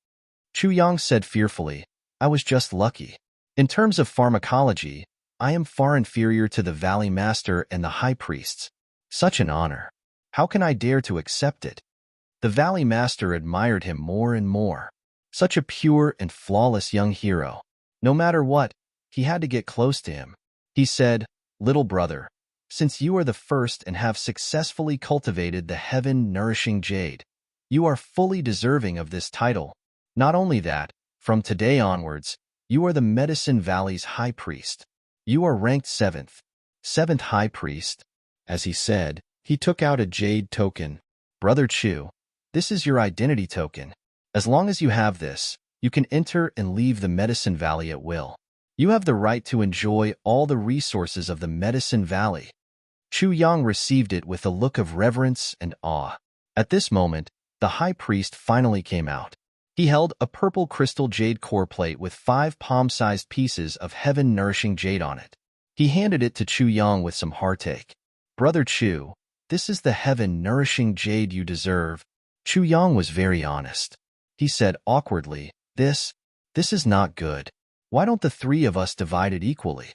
Chu Yang said fearfully, "I was just lucky. In terms of pharmacology, I am far inferior to the Valley Master and the High Priests. Such an honor. How can I dare to accept it?" The Valley Master admired him more and more. Such a pure and flawless young hero. No matter what, he had to get close to him. He said, "Little brother, since you are the first and have successfully cultivated the heaven-nourishing jade, you are fully deserving of this title. Not only that, from today onwards, you are the Medicine Valley's High Priest. You are ranked 7th. 7th High Priest." As he said, he took out a jade token. "Brother Chu, this is your identity token. As long as you have this, you can enter and leave the Medicine Valley at will. You have the right to enjoy all the resources of the Medicine Valley." Chu Yang received it with a look of reverence and awe. At this moment, the High Priest finally came out. He held a purple crystal jade core plate with 5 palm-sized pieces of heaven-nourishing jade on it. He handed it to Chu Yang with some heartache. "Brother Chu, this is the heaven-nourishing jade you deserve." Chu Yang was very honest. He said awkwardly, This is not good. Why don't the three of us divide it equally?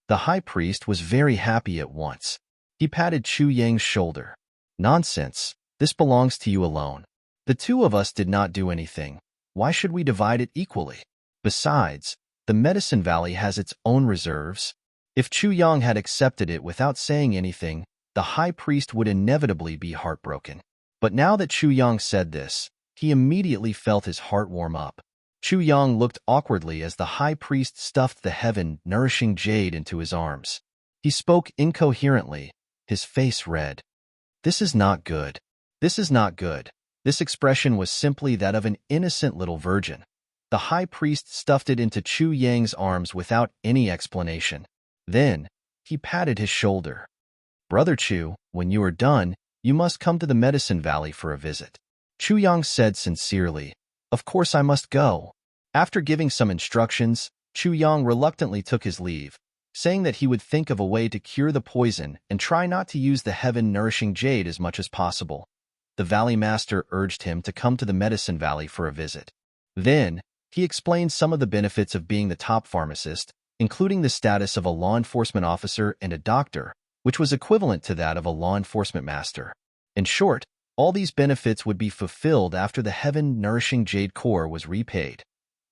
The high priest was very happy at once. He patted Chu Yang's shoulder. Nonsense. This belongs to you alone. The two of us did not do anything. Why should we divide it equally? Besides, the Medicine Valley has its own reserves. If Chu Yang had accepted it without saying anything, the high priest would inevitably be heartbroken. But now that Chu Yang said this, he immediately felt his heart warm up. Chu Yang looked awkwardly as the high priest stuffed the heaven-nourishing jade into his arms. He spoke incoherently, his face red. This is not good. This is not good. This expression was simply that of an innocent little virgin. The high priest stuffed it into Chu Yang's arms without any explanation. Then, he patted his shoulder. Brother Chu, when you are done, you must come to the Medicine Valley for a visit. Chu Yang said sincerely, Of course I must go. After giving some instructions, Chu Yang reluctantly took his leave, saying that he would think of a way to cure the poison and try not to use the heaven-nourishing jade as much as possible. The Valley Master urged him to come to the Medicine Valley for a visit. Then, he explained some of the benefits of being the top pharmacist, including the status of a law enforcement officer and a doctor, which was equivalent to that of a law enforcement master. In short, all these benefits would be fulfilled after the heaven-nourishing jade core was repaid.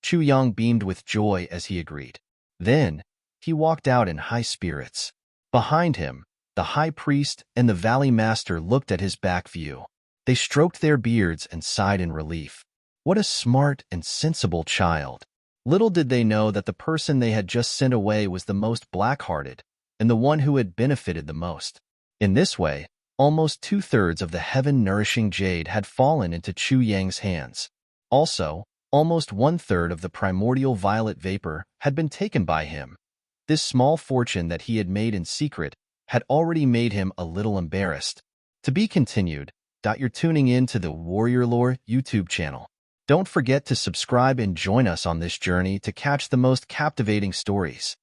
Chu Yang beamed with joy as he agreed. Then, he walked out in high spirits. Behind him, the high priest and the Valley Master looked at his back view. They stroked their beards and sighed in relief. What a smart and sensible child. Little did they know that the person they had just sent away was the most black-hearted and the one who had benefited the most. In this way, almost two-thirds of the heaven-nourishing jade had fallen into Chu Yang's hands. Also, almost one-third of the primordial violet vapor had been taken by him. This small fortune that he had made in secret had already made him a little embarrassed. To be continued. You're tuning in to the Warrior Lore YouTube channel. Don't forget to subscribe and join us on this journey to catch the most captivating stories.